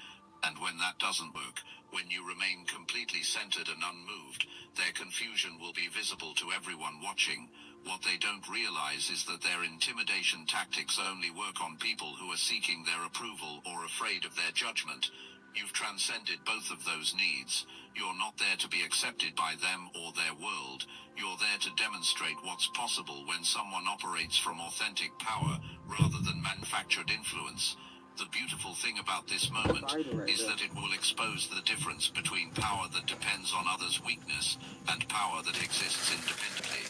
And when that doesn't work, when you remain completely centered and unmoved, their confusion will be visible to everyone watching. What they don't realize is that their intimidation tactics only work on people who are seeking their approval or afraid of their judgment. You've transcended both of those needs. You're not there to be accepted by them or their world. You're there to demonstrate what's possible when someone operates from authentic power rather than manufactured influence. The beautiful thing about this moment is that it will expose the difference between power that depends on others' weakness and power that exists independently.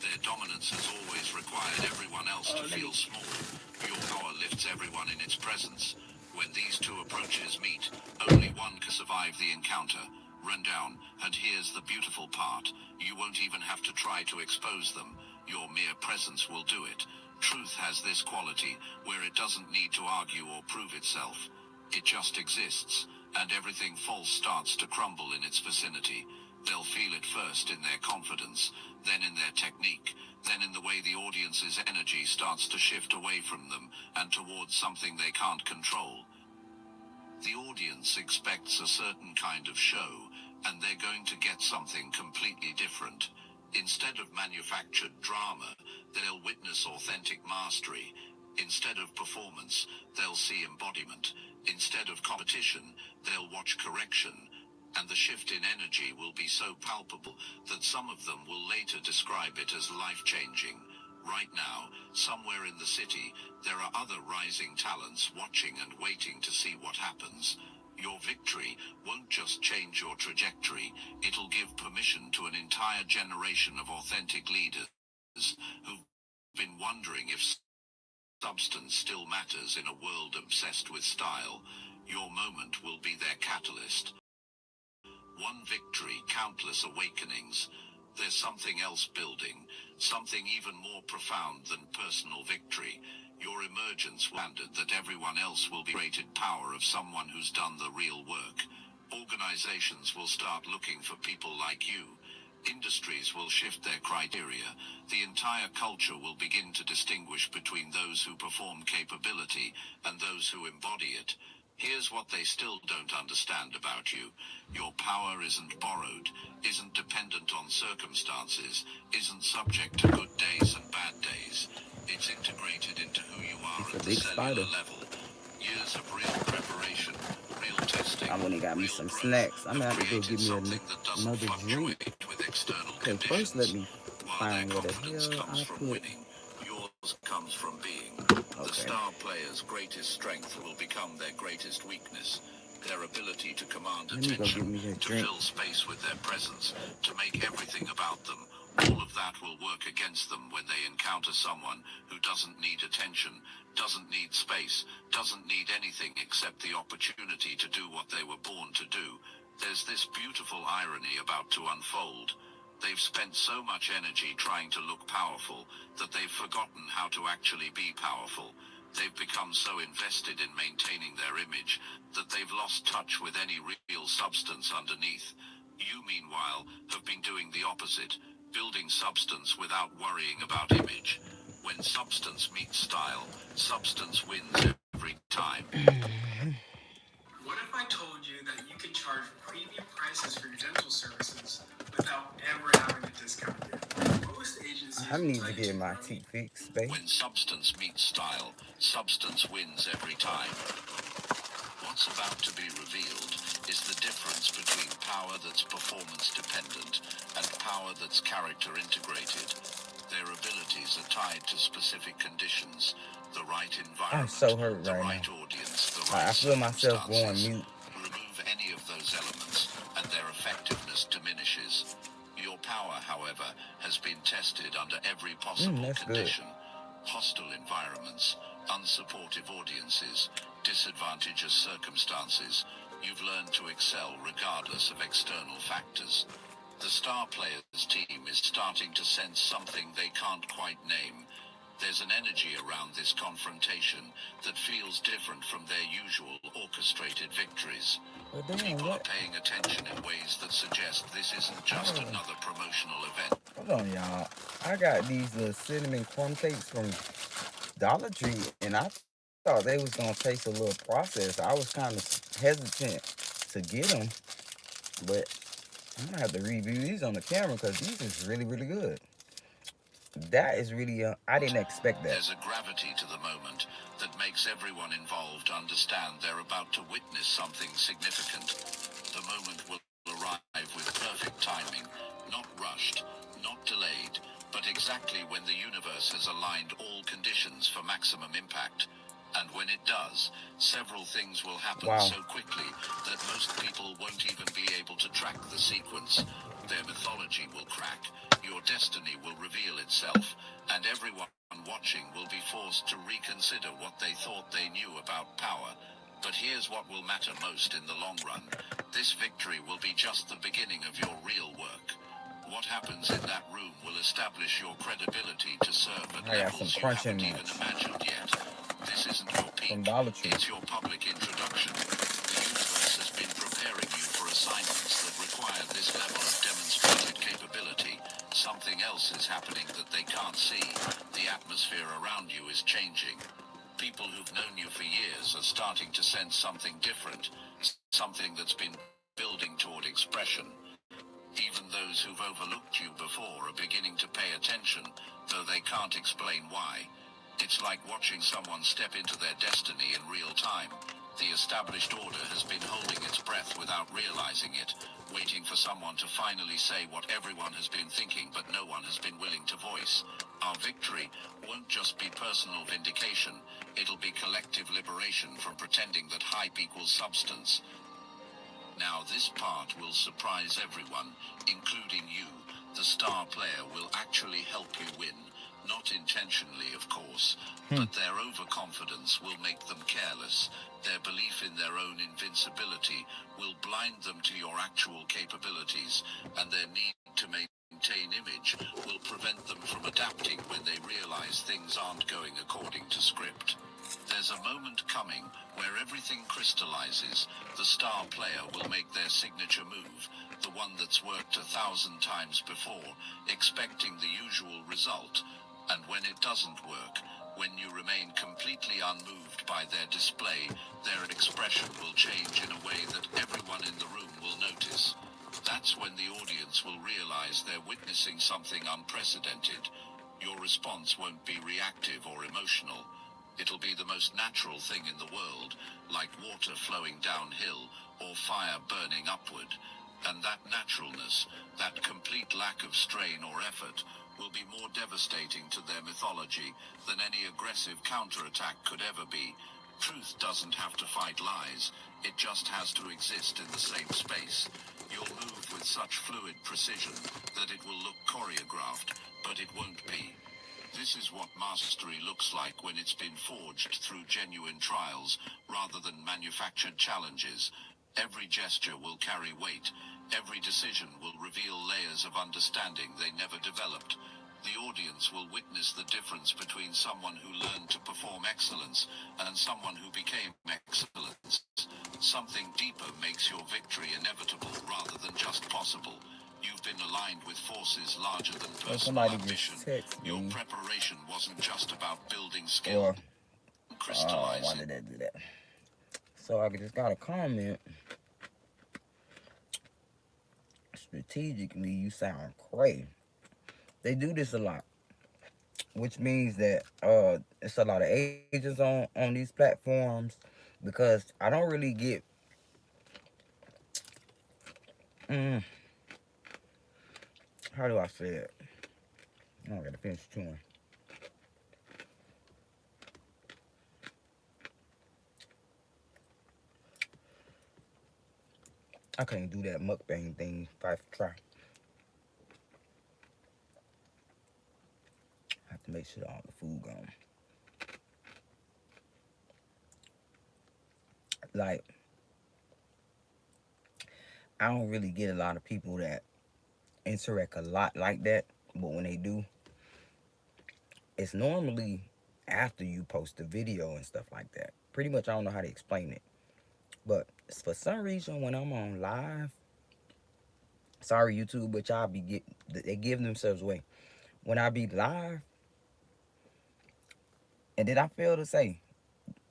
Their dominance has always required everyone else to feel small. Your power lifts everyone in its presence. When these two approaches meet, only one can survive the encounter. Run down, and here's the beautiful part. You won't even have to try to expose them. Your mere presence will do it. Truth has this quality, where it doesn't need to argue or prove itself. It just exists, and everything false starts to crumble in its vicinity. They'll feel it first in their confidence, then in their technique, then in the way the audience's energy starts to shift away from them and towards something they can't control. The audience expects a certain kind of show, and they're going to get something completely different. Instead of manufactured drama, they'll witness authentic mastery. Instead of performance, they'll see embodiment. Instead of competition, they'll watch correction. And the shift in energy will be so palpable that some of them will later describe it as life-changing. Right now, somewhere in the city, there are other rising talents watching and waiting to see what happens. Your victory won't just change your trajectory, it'll give permission to an entire generation of authentic leaders who've been wondering if substance still matters in a world obsessed with style. Your moment will be their catalyst. One victory, countless awakenings. There's something else building, something even more profound than personal victory. Your emergence landed that everyone else will be rated power of someone who's done the real work. Organizations will start looking for people like you. Industries will shift their criteria. The entire culture will begin to distinguish between those who perform capability and those who embody it. Here's what they still don't understand about you. Your power isn't borrowed, isn't dependent on circumstances, isn't subject to good days and bad days. It's integrated into who you are at the cellular level. Years of real preparation, real testing. I went and got me some snacks. I'm gonna have to go get me another drink. Okay, first let me find where the hell I put. Yours comes from being. The star player's greatest strength will become their greatest weakness. Their ability to command attention, to fill space with their presence, to make everything about them. All of that will work against them when they encounter someone who doesn't need attention, doesn't need space, doesn't need anything except the opportunity to do what they were born to do. There's this beautiful irony about to unfold. They've spent so much energy trying to look powerful that they've forgotten how to actually be powerful. They've become so invested in maintaining their image that they've lost touch with any real substance underneath. You, meanwhile, have been doing the opposite, building substance without worrying about image. When substance meets style, substance wins every time. What if I told you that you could charge premium prices for your dental services without ever having to discount it? Most agencies I need to get my teeth fixed, babe. When substance meets style, substance wins every time. What's about to be revealed is the difference between power that's performance dependent and power that's character integrated. Their abilities are tied to specific conditions, the right environment, so hurt the right right now. audience, the I right feel myself going circumstances. mute. Remove any of those elements, and their effectiveness diminishes. Your power, however, has been tested under every possible That's good. condition. Hostile environments, unsupportive audiences, disadvantageous circumstances. You've learned to excel regardless of external factors. The star players team is starting to sense something they can't quite name. There's an energy around this confrontation that feels different from their usual orchestrated victories. But damn, People are what? paying attention in ways that suggest this isn't just another promotional event. Hold on, y'all. I got these little cinnamon crumb cakes from Dollar Tree, and I thought they was gonna taste a little processed. I was kind of hesitant to get them, but I'm gonna have to review these on the camera because these is really, really good. That is really, I didn't expect that. There's a gravity to the moment that makes everyone involved understand they're about to witness something significant. The moment will arrive with perfect timing, not rushed, not delayed, but exactly when the universe has aligned all conditions for maximum impact. And when it does, several things will happen Wow. so quickly that most people won't even be able to track the sequence. Their mythology will crack, your destiny will reveal itself, and everyone watching will be forced to reconsider what they thought they knew about power. But here's what will matter most in the long run. This victory will be just the beginning of your real work. What happens in that room will establish your credibility to serve at I got levels some you crunching haven't even nuts imagined yet. This isn't your peak, from Dollar Tree. it's your public introduction. The universe has been preparing you for assignments that require this level of demonstrated capability. Something else is happening that they can't see. The atmosphere around you is changing. People who've known you for years are starting to sense something different, something that's been building toward expression. Even those who've overlooked you before are beginning to pay attention, though they can't explain why. It's like watching someone step into their destiny in real time. The established order has been holding its breath without realizing it, waiting for someone to finally say what everyone has been thinking but no one has been willing to voice. Our victory won't just be personal vindication, it'll be collective liberation from pretending that hype equals substance. Now this part will surprise everyone, including you. The star player will actually help you win. Not intentionally, of course, but their overconfidence will make them careless. Their belief in their own invincibility will blind them to your actual capabilities, and their need to maintain image will prevent them from adapting when they realize things aren't going according to script. There's a moment coming where everything crystallizes. The star player will make their signature move, the one that's worked 1,000 times before, expecting the usual result. And when it doesn't work, when you remain completely unmoved by their display, their expression will change in a way that everyone in the room will notice. That's when the audience will realize they're witnessing something unprecedented. Your response won't be reactive or emotional. It'll be the most natural thing in the world, like water flowing downhill or fire burning upward. And that naturalness, that complete lack of strain or effort, will be more devastating to their mythology than any aggressive counterattack could ever be. Truth doesn't have to fight lies, it just has to exist in the same space. You'll move with such fluid precision that it will look choreographed, but it won't be. This is what mastery looks like when it's been forged through genuine trials rather than manufactured challenges. Every gesture will carry weight. Every decision will reveal layers of understanding they never developed. The audience will witness the difference between someone who learned to perform excellence and someone who became excellence. Something deeper makes your victory inevitable rather than just possible. You've been aligned with forces larger than personal somebody ambition. just text Your me. preparation wasn't just about building skill, Or, why crystallizing. did that do that? So I just got a comment. Strategically, you sound cray. They do this a lot, which means that it's a lot of agents on these platforms, because I don't really get how do I say it? I gotta finish chewing. I can't do that mukbang thing if I try. I have to make sure all the food gone. Like, I don't really get a lot of people that interact a lot like that, but when they do, it's normally after you post the video and stuff like that. Pretty much, I don't know how to explain it, but for some reason, when I'm on live, sorry YouTube, but y'all they give themselves away. When I be live, and then I fail to say,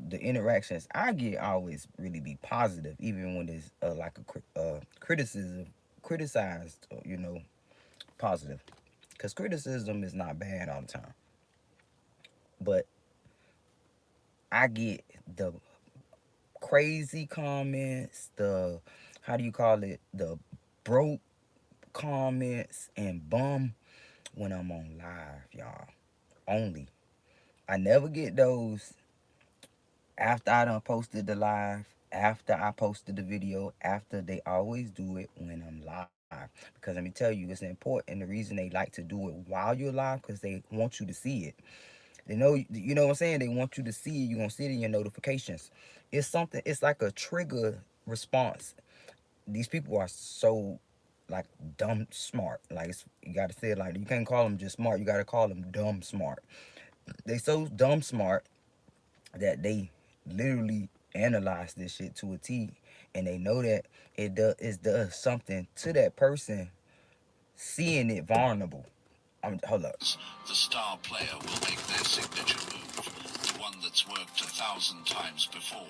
the interactions I get always really be positive, even when it's like a criticized, positive. Because criticism is not bad all the time. But I get the crazy comments, how do you call it? The broke comments and bum when I'm on live, y'all. Only. I never get those after I done posted the live, after I posted the video, after. They always do it when I'm live. Because let me tell you, it's important. The reason they like to do it while you're live, because they want you to see it. They know, you know what I'm saying? They want you to see it. You're going to see it in your notifications. It's something, it's like a trigger response. These people are so, like, dumb smart. Like, you got to say it like, you can't call them just smart. You got to call them dumb smart. They so dumb smart that they literally analyze this shit to a T, and they know that it does something to that person seeing it vulnerable. Hold up. The star player will make their signature move, one that's worked 1,000 times before,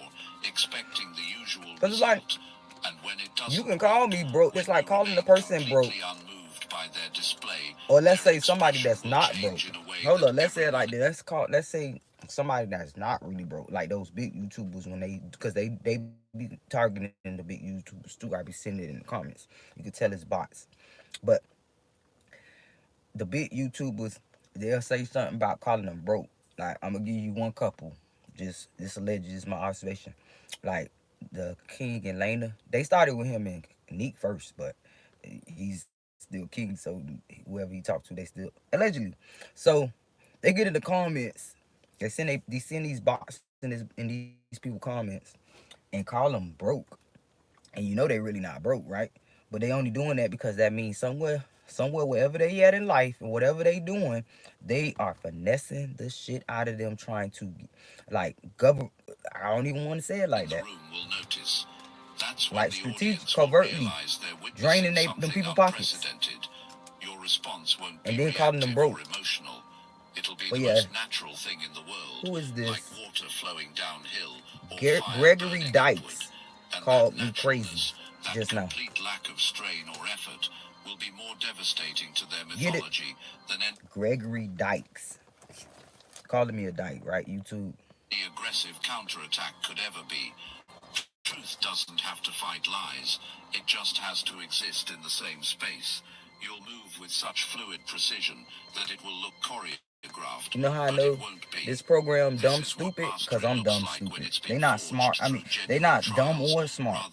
expecting the usual Cause it's like, result. And when it doesn't, you can call me broke. It's like calling the person broke. Unmoved by their display, or let's say somebody that's not broke. Hold on, let's say it like this. Let's say somebody that's not really broke, like those big YouTubers, because they be targeting the big YouTubers too. I be seeing it in the comments. You can tell it's bots, but the big YouTubers, they'll say something about calling them broke. Like, I'm gonna give you one couple. Just this alleged, is my observation. Like the King and Lena, they started with him and Neek first, but he's still King. So whoever he talked to, they still allegedly. So they get in the comments. They send these bots in these people comments and call them broke. And you know they really not broke, right? But they only doing that because that means somewhere wherever they at in life and whatever they doing, they are finessing the shit out of them, trying to like govern. I don't even want to say it like that. Like strategic, covertly draining them people pockets, your response won't and be then calling them broke. emotional. It'll be But the yeah, most natural thing in the world. who is this? Like water flowing downhill or Gregory Dykes called me crazy that just now. Complete lack of strain or effort will be more devastating to their mythology than any Gregory Dykes calling me a dyke, right? YouTube. The aggressive counterattack could ever be. Truth doesn't have to fight lies. It just has to exist in the same space. You'll move with such fluid precision that it will look choreographed. You know how I know this program dumb stupid? Because I'm dumb stupid. They not smart. I mean, they not dumb or smart.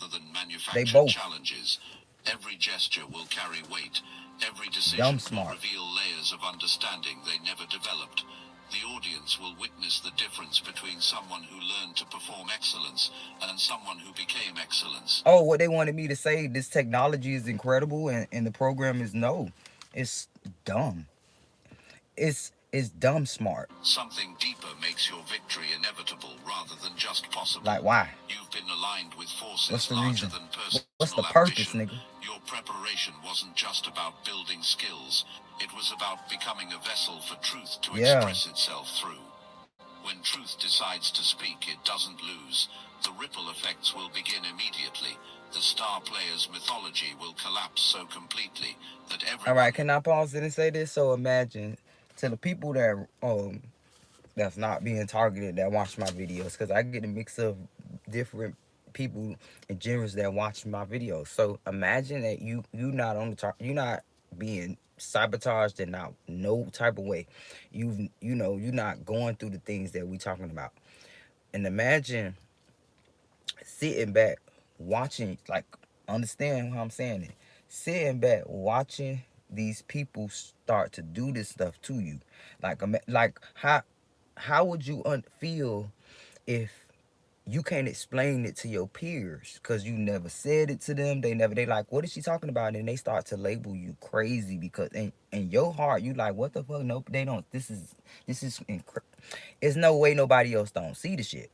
They both. Challenges. Every gesture will carry weight. Every decision Dumb will smart. reveal layers of understanding they never developed. The audience will witness the difference between someone who learned to perform excellence and someone who became excellence. Oh, what they wanted me to say, this technology is incredible, and the program is no. It's dumb. It's dumb smart. Something deeper makes your victory inevitable rather than just possible. Like, why? You've been aligned with forces What's the larger reason? than personal What's the purpose, ambition. nigga? Your preparation wasn't just about building skills. It was about becoming a vessel for truth to express itself through. When truth decides to speak, it doesn't lose. The ripple effects will begin immediately. The star player's mythology will collapse so completely that everyone... All right, can I pause it and say this? So imagine, to the people that that's not being targeted that watch my videos, because I get a mix of different people and genres that watch my videos. So imagine that you not on the you're not being sabotaged in no type of way. You're not going through the things that we talking about. And imagine sitting back watching, like, Understand how I'm saying it? Sitting back, watching these people start to do this stuff to you, like how would you feel if you can't explain it to your peers because you never said it to them. They like, what is she talking about? And they start to label you crazy because in your heart you like, what the fuck? Nope, they don't. This is it's no way nobody else don't see the shit.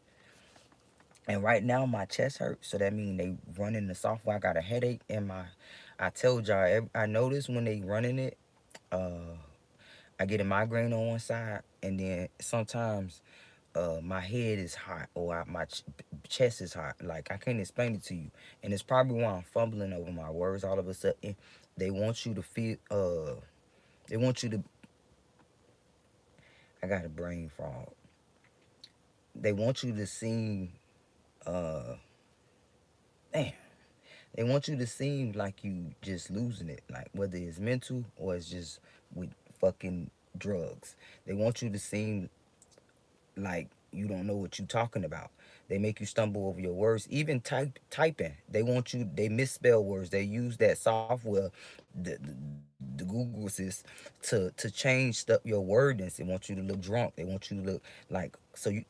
And right now my chest hurts, so that means they running the software. I got a headache in my. I told y'all, I notice when they running it, I get a migraine on one side, and then sometimes my head is hot or my chest is hot. Like I can't explain it to you, and it's probably why I'm fumbling over my words all of a sudden. They want you to feel. They want you to. I got a brain fog. They want you to seem. Damn. They want you to seem like you just losing it, like whether it's mental or it's just with fucking drugs. They want you to seem like you don't know what you're talking about. They make you stumble over your words. Even typing, they misspell words. They use that software, the Google assist, to change stuff your wordings. They want you to look drunk. They want you to look like,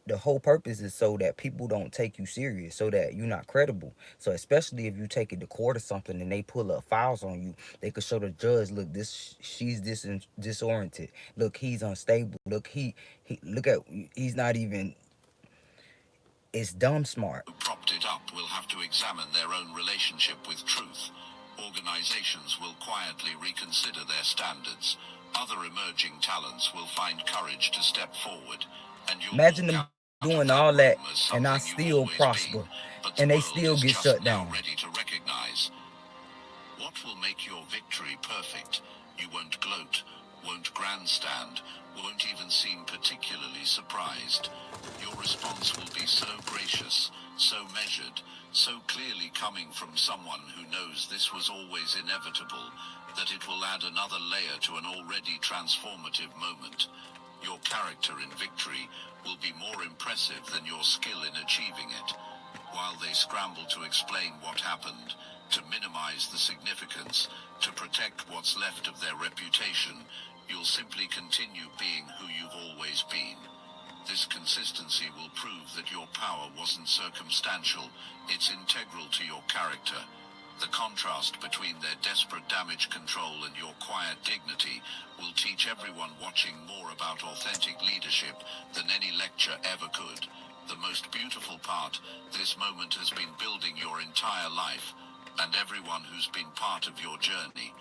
the whole purpose is so that people don't take you serious, so that you're not credible. So especially if you take it to court or something and they pull up files on you, they could show the judge, look, she's disoriented. Look, he's unstable. Look, he's not even. It's dumb smart. Who propped it up will have to examine their own relationship with truth. Organizations will quietly reconsider their standards. Other emerging talents will find courage to step forward. And you'll Imagine walk them out doing of that all that room as and I something you've still always prosper, been, but the and they world still is get just shut now down. ready to recognize. What will make your victory perfect? You won't gloat, won't grandstand, won't even seem particularly surprised. Your response will be so gracious, so measured, so clearly coming from someone who knows this was always inevitable, that it will add another layer to an already transformative moment. Your character in victory will be more impressive than your skill in achieving it. While they scramble to explain what happened, to minimize the significance, to protect what's left of their reputation, you'll simply continue being who you've always been. This consistency will prove that your power wasn't circumstantial, it's integral to your character. The contrast between their desperate damage control and your quiet dignity will teach everyone watching more about authentic leadership than any lecture ever could. The most beautiful part, this moment has been building your entire life, and everyone who's been part of your journey.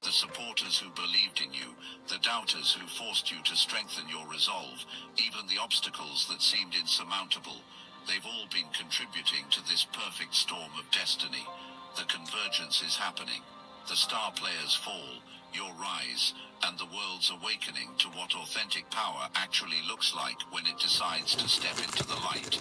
The supporters who believed in you, the doubters who forced you to strengthen your resolve, even the obstacles that seemed insurmountable, they've all been contributing to this perfect storm of destiny. The convergence is happening. The star players fall, your rise, and the world's awakening to what authentic power actually looks like when it decides to step into the light.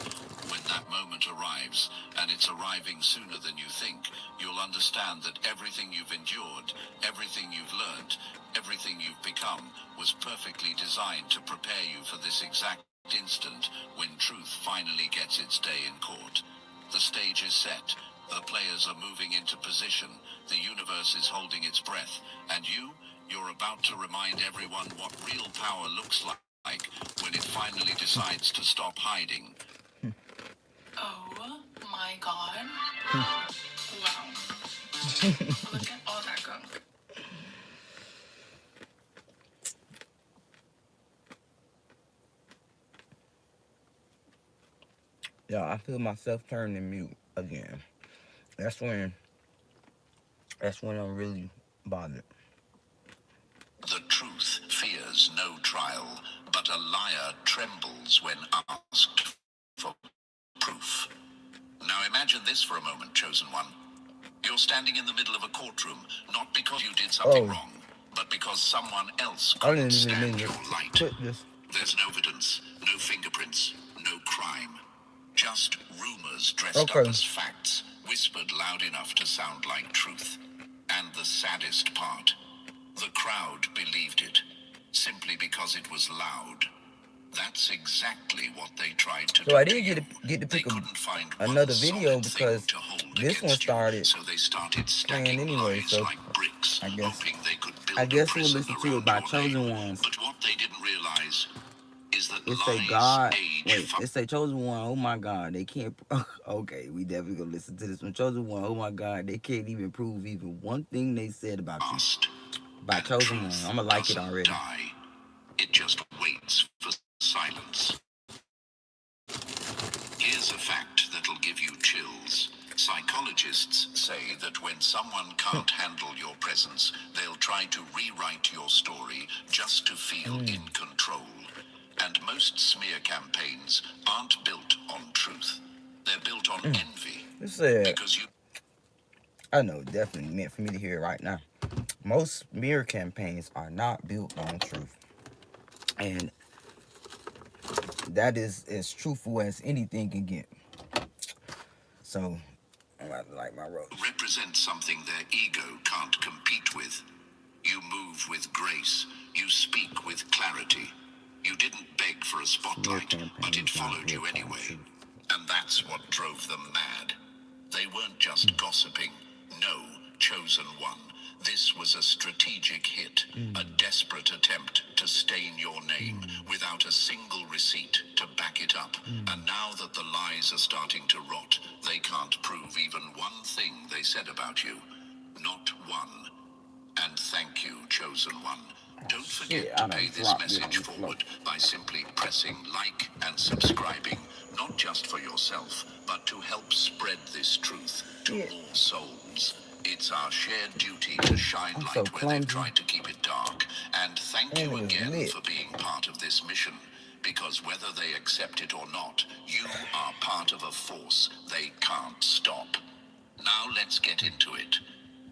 When that moment arrives, and it's arriving sooner than you think, you'll understand that everything you've endured, everything you've learned, everything you've become was perfectly designed to prepare you for this exact instant when truth finally gets its day in court. The stage is set. The players are moving into position. The universe is holding its breath. And you're about to remind everyone what real power looks like when it finally decides to stop hiding. Oh my god. Wow. Look at all that gunk. Yeah, I feel myself turning mute again. That's when I'm really bothered. The truth fears no trial, but a liar trembles when asked for proof. Now imagine this for a moment, chosen one. You're standing in the middle of a courtroom, not because you did something wrong, but because someone else couldn't stand your light. There's no evidence, no fingerprints, no crime. Just rumors dressed up as facts, whispered loud enough to sound like truth. And the saddest part, the crowd believed it, simply because it was loud. That's exactly what they tried to So do I to did you. get to They pick couldn't find another one video solid thing because to hold this one against you, started so they started playing stacking anyway. lies So like bricks, I guess hoping they could build a we'll prison listen to it around by your Chosen name. Ones. But what they didn't realize is that It say lies God. age Wait, it say Chosen One. Oh my God, they can't. Okay, we definitely gonna listen to this one. Chosen One. Oh my God, they can't even prove even one thing they said about you. fast. By And Chosen One, truth I'm gonna like it doesn't already. die. It just waits for silence. Here's a fact that'll give you chills. Psychologists say that when someone can't handle your presence, they'll try to rewrite your story just to feel in control. And most smear campaigns aren't built on truth. They're built on envy. It said, Because you I know, definitely meant for me to hear it right now. Most smear campaigns are not built on truth, and that is as truthful as anything can get. So I'm about to like my road. represent something their ego can't compete with. You move with grace. You speak with clarity. You didn't beg for a spotlight, but it followed you anyway. And that's what drove them mad. They weren't just gossiping. No, Chosen One. This was a strategic hit, a desperate attempt to stain your name without a single receipt to back it up. And now that the lies are starting to rot, they can't prove even one thing they said about you. Not one. And thank you, Chosen One. Don't forget to pay this message forward by simply pressing like and subscribing, not just for yourself, but to help spread this truth to more souls. It's our shared duty to shine light where they've tried to keep it dark. And thank you again for being part of this mission. Because whether they accept it or not, you are part of a force they can't stop. Now let's get into it.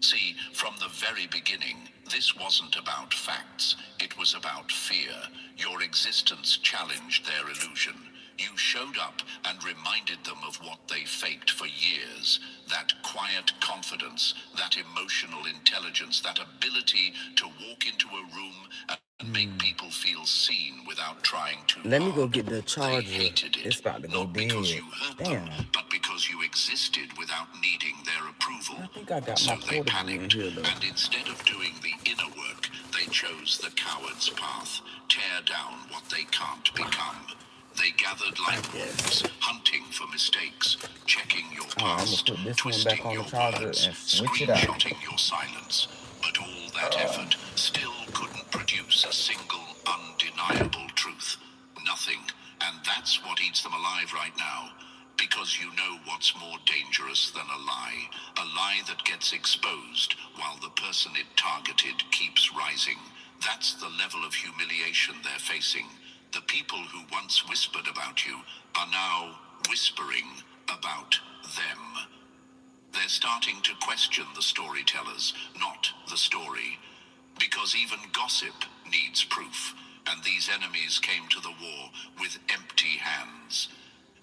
See, from the very beginning, this wasn't about facts. It was about fear. Your existence challenged their illusion. You showed up and reminded them of what they faked for years. That quiet confidence, that emotional intelligence, that ability to walk into a room and make people feel seen without trying to. Let me go get the They charger. hated it, It's about to go not because dead. you hurt Damn. them, but because you existed without needing their approval. I think I got So my they portable panicked, in here though. and instead of doing the inner work, they chose the coward's path. Tear down what they can't become. They gathered like wolves, hunting for mistakes, checking your past, I'm gonna put this one twisting back on your the charger words, and switch it out. screenshotting your silence. But all that effort still couldn't produce a single undeniable truth. Nothing. And that's what eats them alive right now. Because you know what's more dangerous than a lie. A lie that gets exposed while the person it targeted keeps rising. That's the level of humiliation they're facing. The people who once whispered about you are now whispering about them. They're starting to question the storytellers, not the story. Because even gossip needs proof, and these enemies came to the war with empty hands.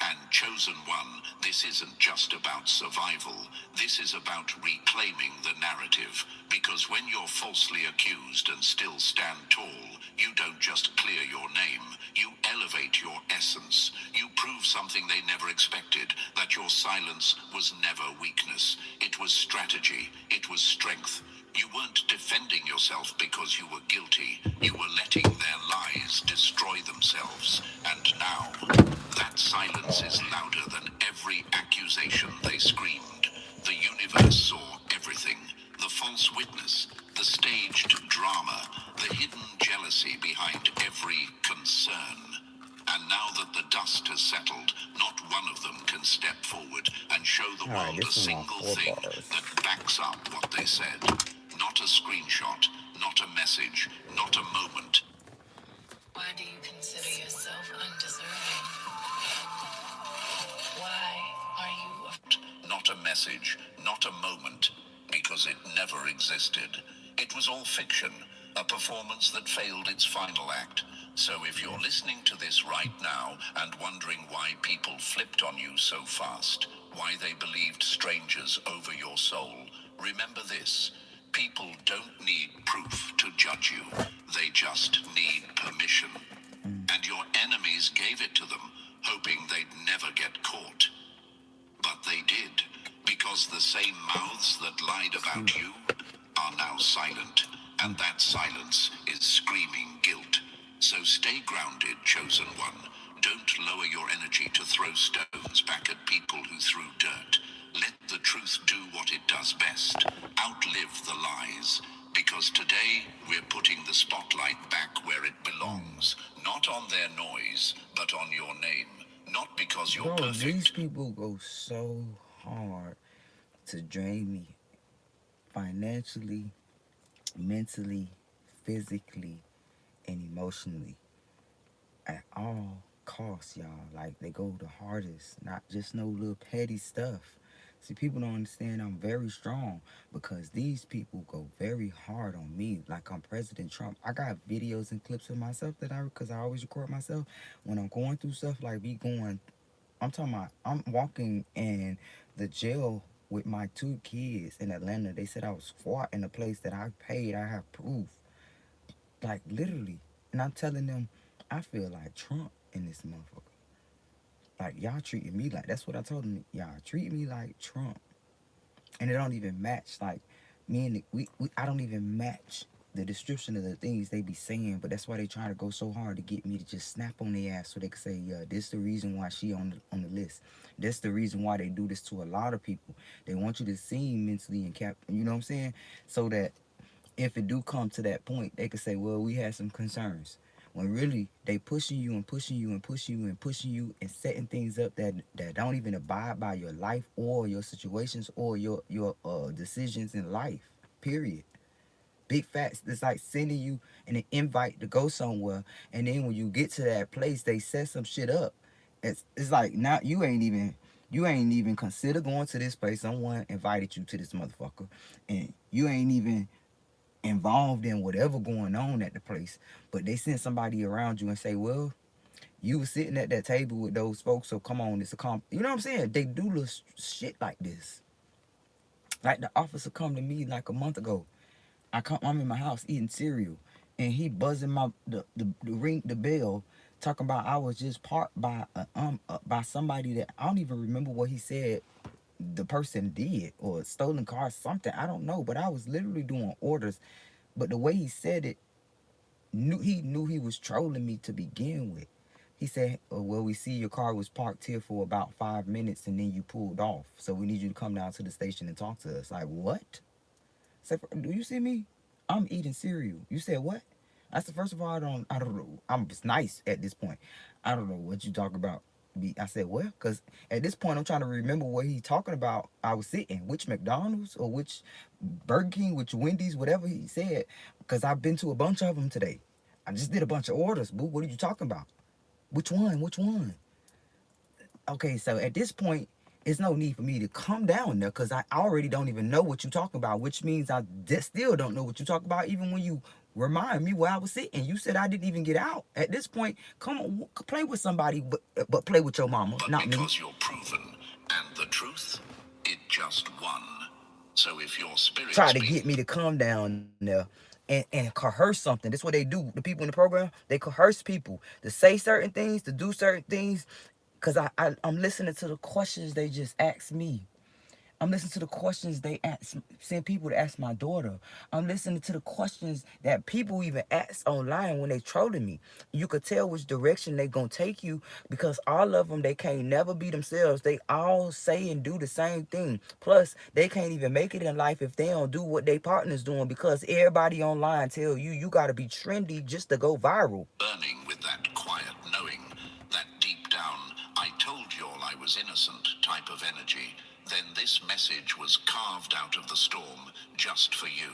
And Chosen One, this isn't just about survival. This is about reclaiming the narrative. Because when you're falsely accused and still stand tall, you don't just clear your name. You elevate your essence. You prove something they never expected, that your silence was never weakness. It was strategy. It was strength. You weren't defending yourself because you were guilty. You were letting their lies destroy themselves. And now, that silence is louder than every accusation they screamed. The universe saw everything. The false witness, the staged drama, the hidden jealousy behind every concern. And now that the dust has settled, not one of them can step forward and show the world a single thing that backs up what they said. Not a screenshot, not a message, not a moment. Why do you consider yourself undeserving? Why are you Not a message, not a moment, because it never existed. It was all fiction, a performance that failed its final act. So if you're listening to this right now and wondering why people flipped on you so fast, why they believed strangers over your soul, remember this. People don't need proof to judge you. They just need permission. and your enemies gave it to them, hoping they'd never get caught. But they did, because the same mouths that lied about you are now silent, and that silence is screaming guilt. So stay grounded, chosen one. Don't lower your energy to throw stones back at people who threw dirt. Let the truth do what it does best. Outlive the lies. Because today, we're putting the spotlight back where it belongs. Not on their noise, but on your name. Not because you're Bro, perfect. these people go so hard to drain me financially, mentally, physically, and emotionally at all costs, y'all. Like, they go the hardest, not just no little petty stuff. See, people don't understand I'm very strong because these people go very hard on me like I'm President Trump. I got videos and clips of myself because I always record myself when I'm going through stuff like I'm talking about, I'm walking in the jail with my 2 kids in Atlanta. They said I was squat in a place that I paid. I have proof. Like, literally. And I'm telling them, I feel like Trump in this motherfucker. Like, y'all treating me like, that's what I told them. Y'all treat me like Trump. And it don't even match. Like, me and I don't even match the description of the things they be saying. But that's why they try to go so hard to get me to just snap on their ass so they can say, yeah, this the reason why she on the list. That's the reason why they do this to a lot of people. They want you to seem mentally and you know what I'm saying? So that if it do come to that point, they could say, well, we had some concerns. When really they pushing you and pushing you and pushing you and pushing you and setting things up that don't even abide by your life or your situations or your decisions in life, period. Big facts. It's like sending you an invite to go somewhere, and then when you get to that place, they set some shit up. It's like, now you ain't even consider going to this place. Someone invited you to this motherfucker, and you ain't even involved in whatever going on at the place, but they send somebody around you and say, well, you were sitting at that table with those folks, so come on, it's a you know what I'm saying? They do little shit like this. Like, the officer come to me like a month ago. I'm in my house eating cereal, and he buzzing the bell, talking about I was just parked by somebody that I don't even remember what he said the person did, or stolen car, something, I don't know, but I was literally doing orders. But the way he said it, he knew he was trolling me to begin with. He said, oh, well, we see your car was parked here for about 5 minutes and then you pulled off, so we need you to come down to the station and talk to us. Like, what? Said, do you see me? I'm eating cereal. You said what? I said, first of all, I don't know. I'm just nice at this point. I don't know what you talk about. I said, well, because at this point, I'm trying to remember what he talking about. I was sitting, which McDonald's or which Burger King, which Wendy's, whatever he said, because I've been to a bunch of them today. I just did a bunch of orders, boo. What are you talking about? Which one? Okay, so at this point, it's no need for me to come down there because I already don't even know what you're talking about, which means I still don't know what you're talking about, even when you remind me where I was sitting. You said I didn't even get out. At this point, come on, play with somebody, but play with your mama, But not me. because you're proven, and the truth, it just won. So if your spirit Try to get me to come down there and coerce something. That's what they do. The people in the program, they coerce people to say certain things, to do certain things. Because I'm listening to the questions they just asked me. I'm listening to the questions they send people to ask my daughter. I'm listening to the questions that people even ask online when they trolling me. You could tell which direction they gonna take you because all of them, they can't never be themselves. They all say and do the same thing. Plus, they can't even make it in life if they don't do what they partner's doing because everybody online tell you gotta be trendy just to go viral. Burning with that quiet knowing, that deep down, I told you all I was innocent type of energy, then this message was carved out of the storm just for you.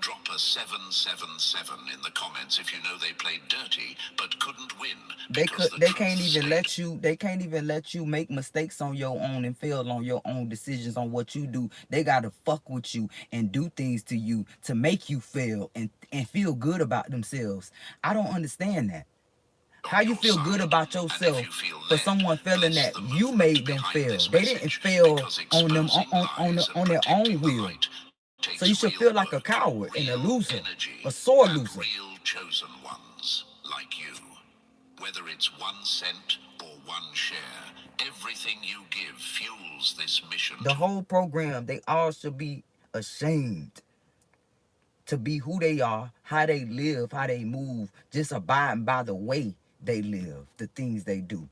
Drop a 777 in the comments if you know they played dirty but couldn't win. They can't even let you make mistakes on your own and fail on your own decisions on what you do. They gotta fuck with you and do things to you to make you fail and feel good about themselves. I don't understand that. How you feel good about yourself for someone feeling that you made them fail? They didn't fail on them on their own will. So you should feel like a coward and a loser, a sore loser. Real chosen ones like you. Whether it's 1 cent or 1 share, everything you give fuels this mission. The whole program, they all should be ashamed to be who they are, how they live, how they move, just abiding by the way they live, the things they do.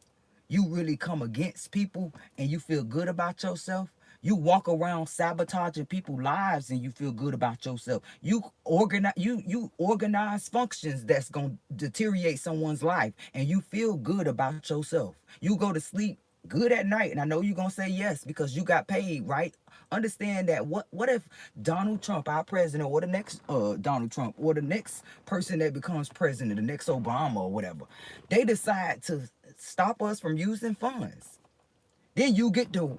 You really come against people and you feel good about yourself. You walk around sabotaging people's lives and you feel good about yourself. You organize functions that's gonna deteriorate someone's life and you feel good about yourself. You go to sleep good at night, and I know you're gonna say yes because you got paid, right? Understand that what if Donald Trump, our president, or the next Donald Trump, or the next person that becomes president, the next Obama or whatever, they decide to stop us from using funds. Then you get to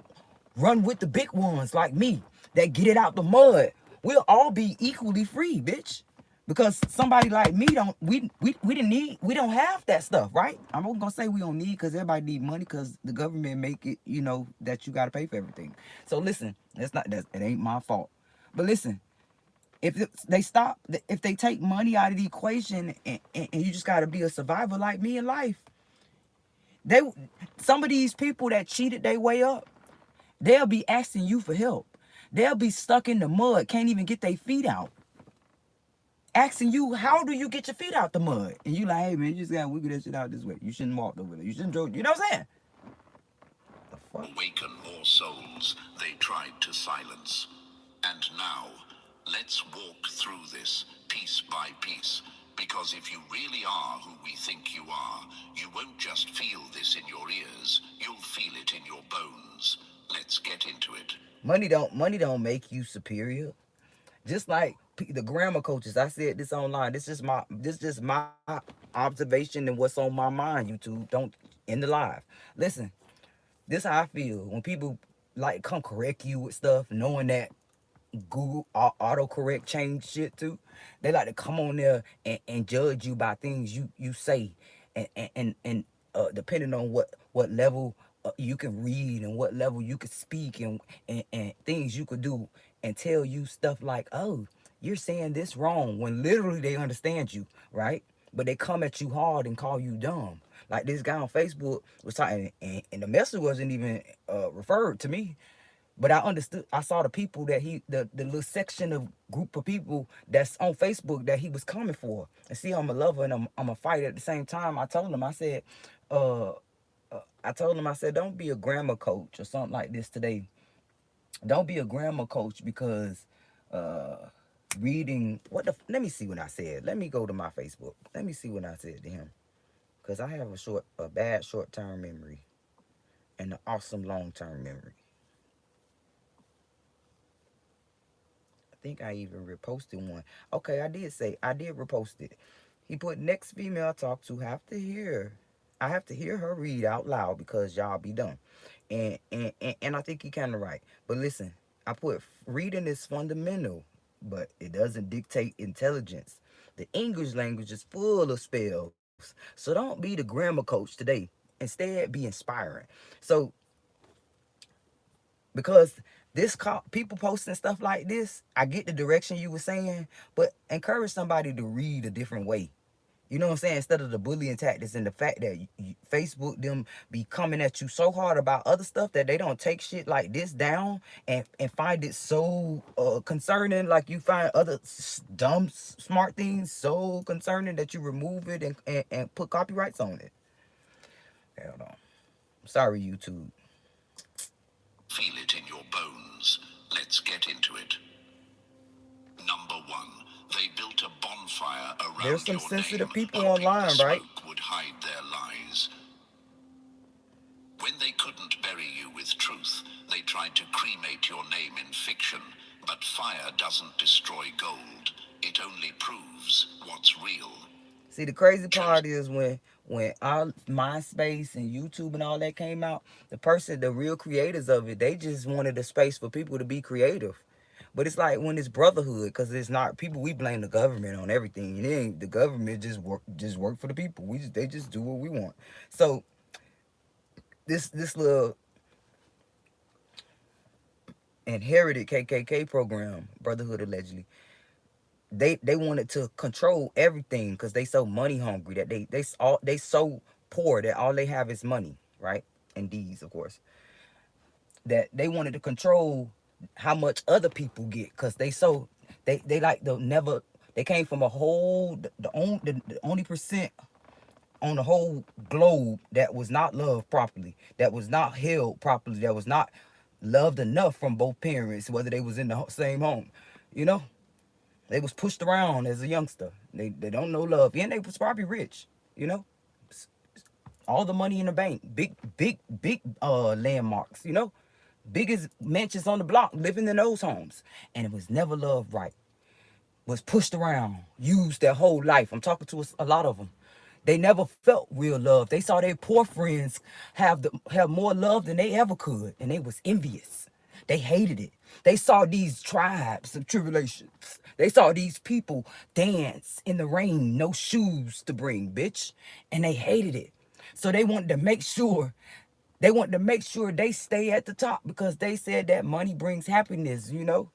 run with the big ones like me that get it out the mud. We'll all be equally free, bitch. Because somebody like me we don't have that stuff, right? I'm not gonna say we don't need, because everybody need money, because the government make it, that you gotta pay for everything. So listen, it ain't my fault. But listen, if they take money out of the equation and you just gotta be a survivor like me in life, some of these people that cheated their way up, they'll be asking you for help. They'll be stuck in the mud, can't even get their feet out, asking you, how do you get your feet out the mud? And you like, hey man, you just gotta wiggle that shit out this way. You shouldn't walk over there. You shouldn't drove. You know what I'm saying? The fuck? Awaken more souls they tried to silence. And now, let's walk through this piece by piece. Because if you really are who we think you are, you won't just feel this in your ears, you'll feel it in your bones. Let's get into it. Money don't make you superior. Just like the grammar coaches, I said this online. This is just my observation and what's on my mind. YouTube, don't end the live. Listen, this is how I feel when people like come correct you with stuff, knowing that Google autocorrect change shit too. They like to come on there and judge you by things you say, and depending on what level you can read and what level you could speak and things you could do, and tell you stuff like, oh, you're saying this wrong, when literally they understand you, right? But they come at you hard and call you dumb. Like this guy on Facebook was talking, and the message wasn't even referred to me. But I understood, I saw the people that the little section of group of people that's on Facebook that he was coming for. And see, I'm a lover and I'm a fighter at the same time. I told him, I said, don't be a grammar coach or something like this today. Don't be a grammar coach because reading, let me see what I said. Let me go to my Facebook. Let me see what I said to him. Because I have a bad short-term memory and an awesome long-term memory. I think I even reposted one. Okay, I did repost it. He put, next female I talk to I have to hear her read out loud because y'all be dumb. And I think he kind of right. But listen, I put, reading is fundamental, but it doesn't dictate intelligence. The English language is full of spells. So don't be the grammar coach today. Instead, be inspiring. So, because people posting stuff like this, I get the direction you were saying, but encourage somebody to read a different way. You know what I'm saying? Instead of the bullying tactics and the fact that Facebook, them be coming at you so hard about other stuff that they don't take shit like this down and find it so concerning. Like you find other dumb, smart things so concerning that you remove it and put copyrights on it. Hell no. Sorry, YouTube. Feel it in your bones. Let's get into it. Number 1. They built a bonfire around There's some your sensitive name, people hoping online, the right? smoke would hide their lies. When they couldn't bury you with truth, they tried to cremate your name in fiction. But fire doesn't destroy gold. It only proves what's real. See, the crazy part is when our MySpace and YouTube and all that came out, the real creators of it, they just wanted a space for people to be creative. But it's like when it's brotherhood, because it's not people. We blame the government on everything, and it ain't the government just work for the people. They just do what we want. So this little inherited KKK program, Brotherhood allegedly, they wanted to control everything because they so money hungry that they so poor, that all they have is money, right? And D's, of course. That they wanted to control how much other people get, because they like the never, they came from a whole, the only percent on the whole globe that was not loved properly, that was not held properly, that was not loved enough from both parents, whether they was in the same home. You know, they was pushed around as a youngster. They don't know love, and they was probably rich. You know, all the money in the bank, big landmarks. You know, biggest mansions on the block, living in those homes, and it was never loved right. Was pushed around, used their whole life. I'm talking to a lot of them. They never felt real love. They saw their poor friends have more love than they ever could, and they was envious. They hated it. They saw these tribes of tribulations. They saw these people dance in the rain, no shoes to bring, bitch, and they hated it. So they wanted to make sure they stay at the top, because they said that money brings happiness, you know,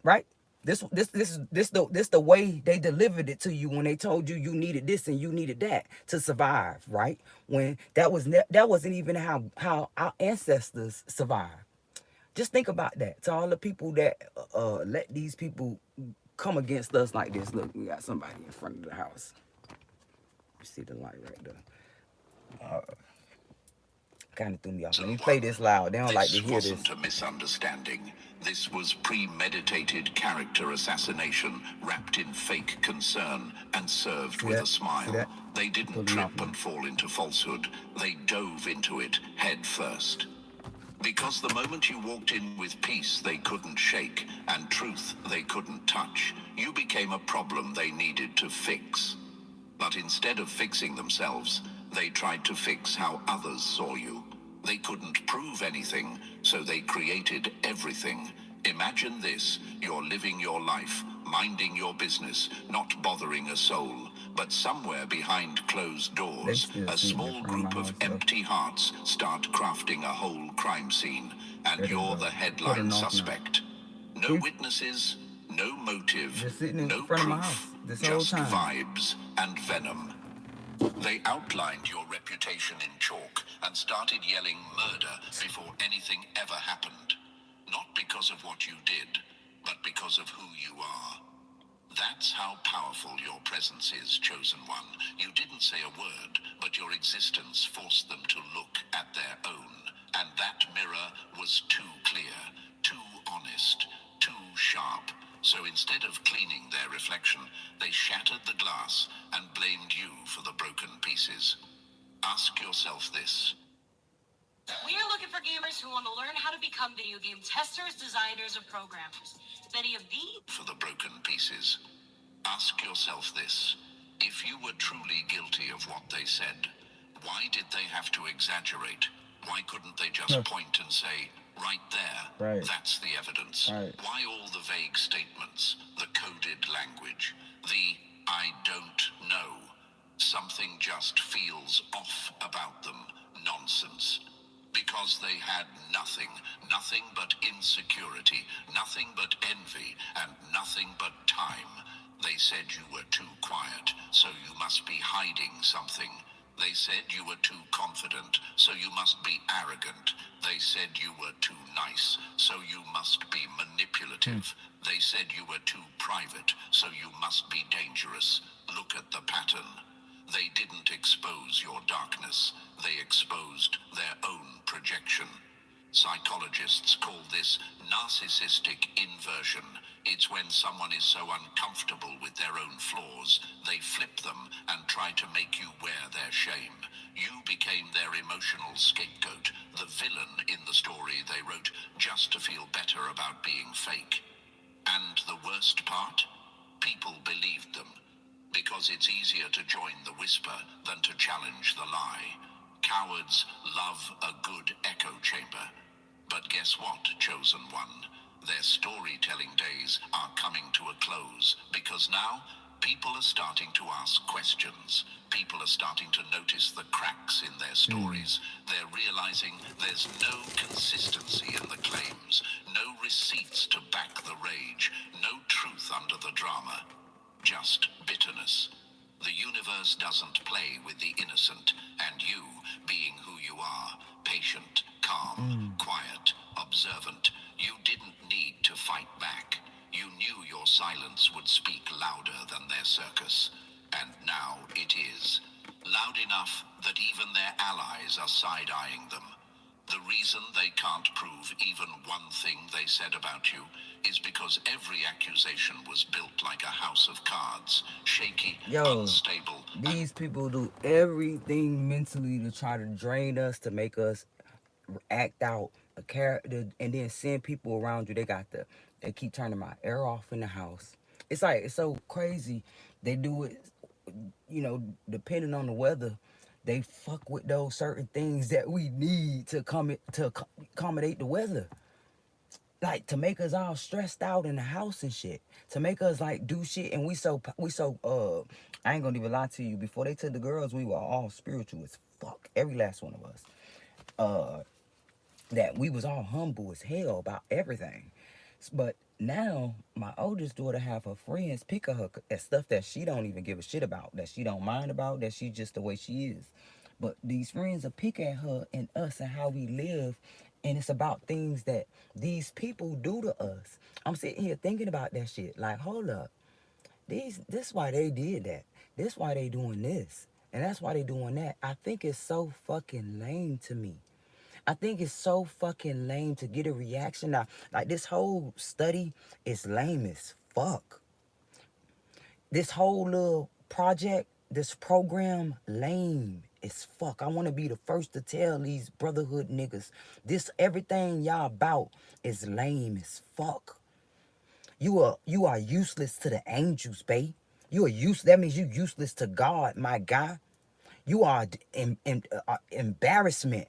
right? This the way they delivered it to you when they told you you needed this and you needed that to survive, right? When that wasn't even how our ancestors survived. Just think about that. To all the people that let these people come against us like this. Look, we got somebody in front of the house. You see the light right there. Kind of threw me off. Let me play this loud. They don't like to hear this. This wasn't a misunderstanding. This was premeditated character assassination wrapped in fake concern and served with a smile. They didn't trip and fall into falsehood. They dove into it head first. Because the moment you walked in with peace they couldn't shake, and truth they couldn't touch, you became a problem they needed to fix. But instead of fixing themselves, they tried to fix how others saw you. They couldn't prove anything, so they created everything. Imagine this: you're living your life, minding your business, not bothering a soul. But somewhere behind closed doors, a small group of empty hearts start crafting a whole crime scene, and you're the headline suspect. No witnesses, no motive, no proof, just vibes and venom. They outlined your reputation in chalk and started yelling murder before anything ever happened. Not because of what you did, but because of who you are. That's how powerful your presence is, Chosen One. You didn't say a word, but your existence forced them to look at their own. And that mirror was too clear, too honest, too sharp. So instead of cleaning their reflection, they shattered the glass and blamed you for the broken pieces. Ask yourself this. We are looking for gamers who want to learn how to become video game testers, designers, or programmers. If any of these... For the broken pieces. Ask yourself this. If you were truly guilty of what they said, why did they have to exaggerate? Why couldn't they just point and say, right there, that's the evidence? Why all the vague statements, the coded language, the I don't know? Something just feels off about them. Nonsense. Because they had nothing but insecurity, nothing but envy, and nothing but time. They said you were too quiet, so you must be hiding something. They said you were too confident, so you must be arrogant. They said you were too nice, so you must be manipulative. They said you were too private, so you must be dangerous. Look at the pattern. They didn't expose your darkness. They exposed their own projection. Psychologists call this narcissistic inversion. It's when someone is so uncomfortable with their own flaws, they flip them and try to make you wear their shame. You became their emotional scapegoat, the villain in the story they wrote just to feel better about being fake. And the worst part? People believed them. Because it's easier to join the whisper than to challenge the lie. Cowards love a good echo chamber. But guess what, Chosen One? Their storytelling days are coming to a close, because now people are starting to ask questions. People are starting to notice the cracks in their stories. They're realizing there's no consistency in the claims, no receipts to back the rage, no truth under the drama. Just bitterness. The universe doesn't play with the innocent, and you, being who you are, patient, calm, quiet, observant, you didn't need to fight back. You knew your silence would speak louder than their circus. And now it is. Loud enough that even their allies are side-eyeing them. The reason they can't prove even one thing they said about you is because every accusation was built like a house of cards, shaky, Yo, unstable, these people do everything mentally to try to drain us, to make us act out a character, and then send people around you. They keep turning my air off in the house. It's like, it's so crazy. They do it, depending on the weather. They fuck with those certain things that we need to accommodate the weather. Like, to make us all stressed out in the house and shit. To make us like do shit, and we so I ain't gonna even lie to you. Before they took the girls, we were all spiritual as fuck. Every last one of us. That we was all humble as hell about everything. But now my oldest daughter have her friends pick her at stuff that she don't even give a shit about, that she don't mind about, that she just the way she is. But these friends will pick at her and us and how we live, and it's about things that these people do to us. I'm sitting here thinking about that shit. Like, hold up. This why they did that. This why they doing this. And that's why they doing that. I think it's so fucking lame to me. I think it's so fucking lame to get a reaction. Now, like, this whole study is lame as fuck. This whole little project, this program, lame as fuck. I want to be the first to tell these brotherhood niggas, everything y'all about is lame as fuck. You are useless to the angels, babe. That means you useless to God, my guy. You are embarrassment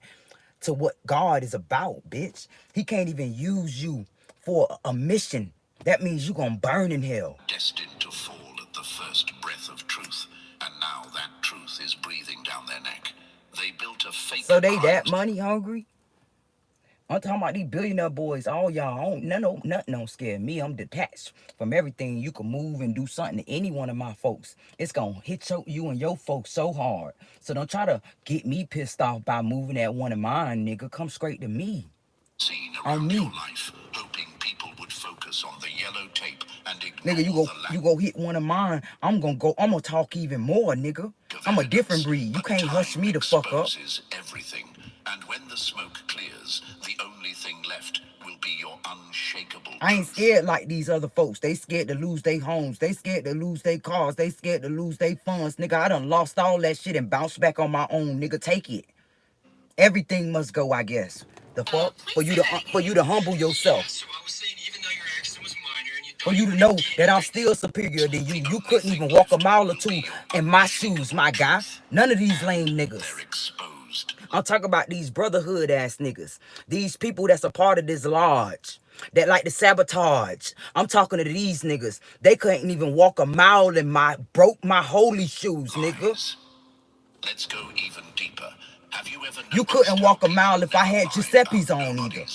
to what God is about, bitch. He can't even use you for a mission. That means you gonna burn in hell. destined to fall at the first breath of truth, and now that truth is breathing down their neck. They built a fake. So they that money hungry? I'm talking about these billionaire boys, all y'all. Nothing don't scare me. I'm detached from everything. You can move and do something to any one of my folks. It's gonna hit you and your folks so hard. So don't try to get me pissed off by moving at one of mine, nigga. Come straight to me. Seen around your life, hoping people would focus on the yellow tape and ignore Nigga, you go hit one of mine. I'm gonna talk even more, nigga. I'm a different breed. You can't hush me the fuck up. Everything. And when the smoke clears, the only thing left will be your unshakable I ain't truth. scared like these other folks. They scared to lose their homes. They scared to lose their cars. They scared to lose their funds. Nigga, I done lost all that shit and bounced back on my own. Nigga, take it. Everything must go, I guess. The fuck? For you to humble yourself. So I was saying, even though your accident was minor and you For you to know that I'm still superior than you. You couldn't even walk a mile or two in my shoes, my guy. None of these lame niggas. They're exposed. I'm talking about these brotherhood ass niggas. These people that's a part of this lodge that like to sabotage. I'm talking to these niggas. They couldn't even walk a mile in broke my holy shoes, nigga. Let's go even deeper. Have you ever You couldn't walk a mile if I had Giuseppe's on either.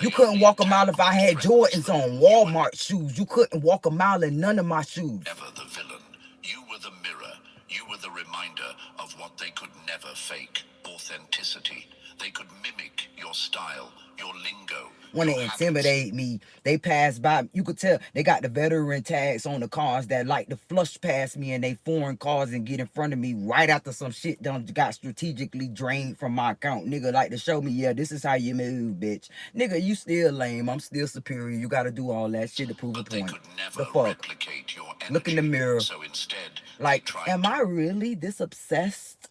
You couldn't walk a mile if I had Jordans on, Walmart shoes. You couldn't walk a mile in none of my shoes. Ever the villain. You were the mirror. You were the reminder of what they could never fake. Authenticity. They could mimic your style, your lingo. When they intimidate me, they pass by. You could tell they got the veteran tags on the cars that like to flush past me in they foreign cars and get in front of me right after some shit done got strategically drained from my account. Nigga like to show me, yeah, this is how you move, bitch. Nigga, you still lame. I'm still superior. You gotta do all that shit to prove a point. The fuck? Look in the mirror. So instead, like, am I really this obsessed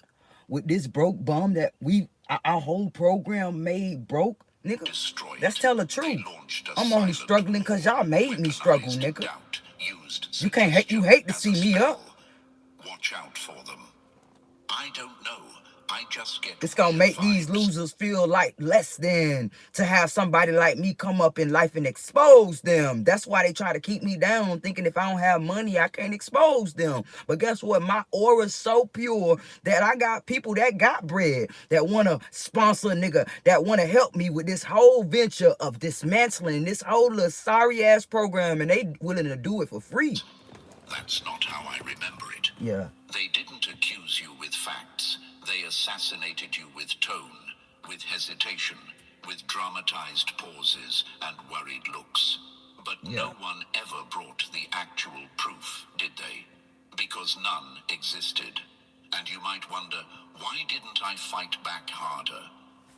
with this broke bum that our whole program made broke? Nigga, let's tell the truth. I'm only struggling because y'all made me struggle, nigga. You hate to see me up. Watch out for them. I don't know. I just get It's gonna make these losers feel like less than to have somebody like me come up in life and expose them. That's why they try to keep me down, thinking if I don't have money, I can't expose them. But guess what? My aura's so pure that I got people that got bread, that want to sponsor a nigga, that want to help me with this whole venture of dismantling this whole little sorry ass program, and they willing to do it for free. That's not how I remember it. Yeah. They didn't accuse you with facts. They assassinated you with tone, with hesitation, with dramatized pauses and worried looks. But no one ever brought the actual proof, did they? Because none existed. And you might wonder, why didn't I fight back harder?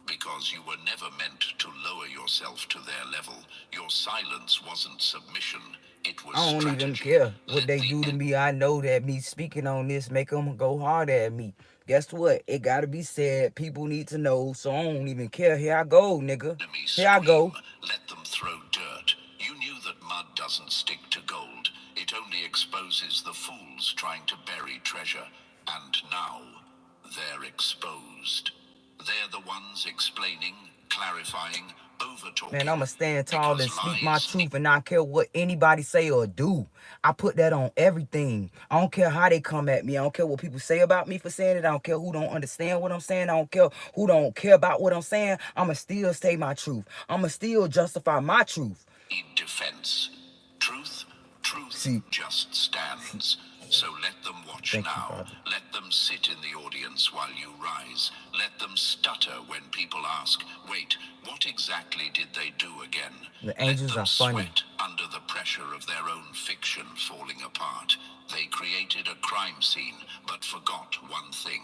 Because you were never meant to lower yourself to their level. Your silence wasn't submission. It was I don't strategy. even care what Let they the do to me. I know that me speaking on this make them go hard at me. Guess what? It gotta be said. People need to know, so I don't even care. Here I go, nigga. enemy Here I go. scream, let them throw dirt. You knew that mud doesn't stick to gold. It only exposes the fools trying to bury treasure. And now, they're exposed. They're the ones explaining, clarifying, over-talking. Man, I'ma stand tall and Because speak my lies truth and not care what anybody say or do. I put that on everything. I don't care how they come at me. I don't care what people say about me for saying it. I don't care who don't understand what I'm saying. I don't care who don't care about what I'm saying. I'ma still say my truth. I'ma still justify my truth. need defense. Truth See. just stands. So let them watch Thank you, now. Father. Let them sit in the audience while you rise. Let them stutter when people ask, wait, what exactly did they do again? The angels Let them are funny. sweat under the pressure of their own fiction falling apart. They created a crime scene, but forgot one thing.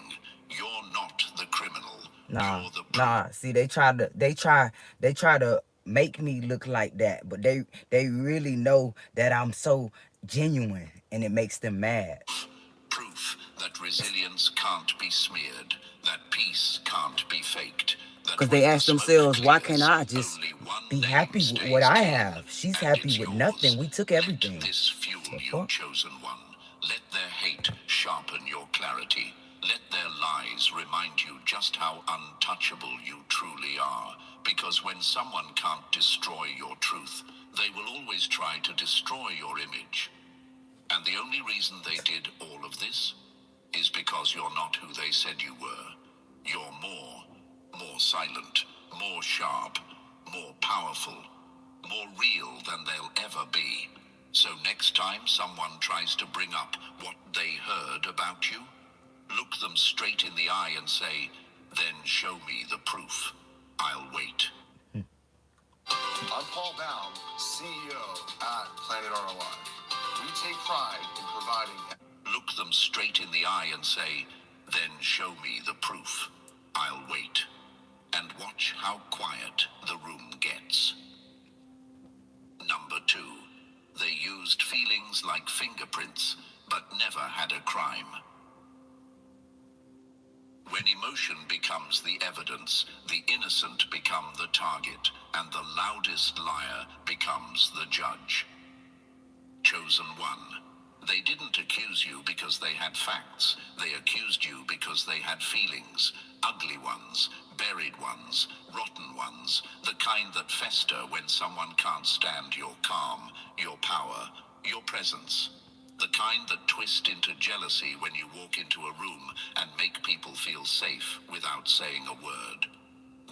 You're not the criminal. Nah, You're the nah. See, they try to make me look like that, but they really know that I'm so genuine, and it makes them mad. proof that resilience can't be smeared, that peace can't be faked. Because they ask themselves, why can't I just be happy with what I have? She's happy with nothing. We took everything. Let this fuel The your fuck? chosen one. Let their hate sharpen your clarity. Let their lies remind you just how untouchable you truly are. Because when someone can't destroy your truth, they will always try to destroy your image. And the only reason they did all of this is because you're not who they said you were. You're more silent, more sharp, more powerful, more real than they'll ever be. So next time someone tries to bring up what they heard about you, look them straight in the eye and say, then show me the proof. I'll wait. I'm Paul Baum, CEO at Planet ROI. We take pride in providing. Look them straight in the eye and say, then show me the proof. I'll wait. And watch how quiet the room gets. Number 2, they used feelings like fingerprints, but never had a crime. When emotion becomes the evidence, the innocent become the target, and the loudest liar becomes the judge. Chosen one. They didn't accuse you because they had facts. They accused you because they had feelings. Ugly ones, buried ones, rotten ones, the kind that fester when someone can't stand your calm, your power, your presence. The kind that twist into jealousy when you walk into a room and make people feel safe without saying a word.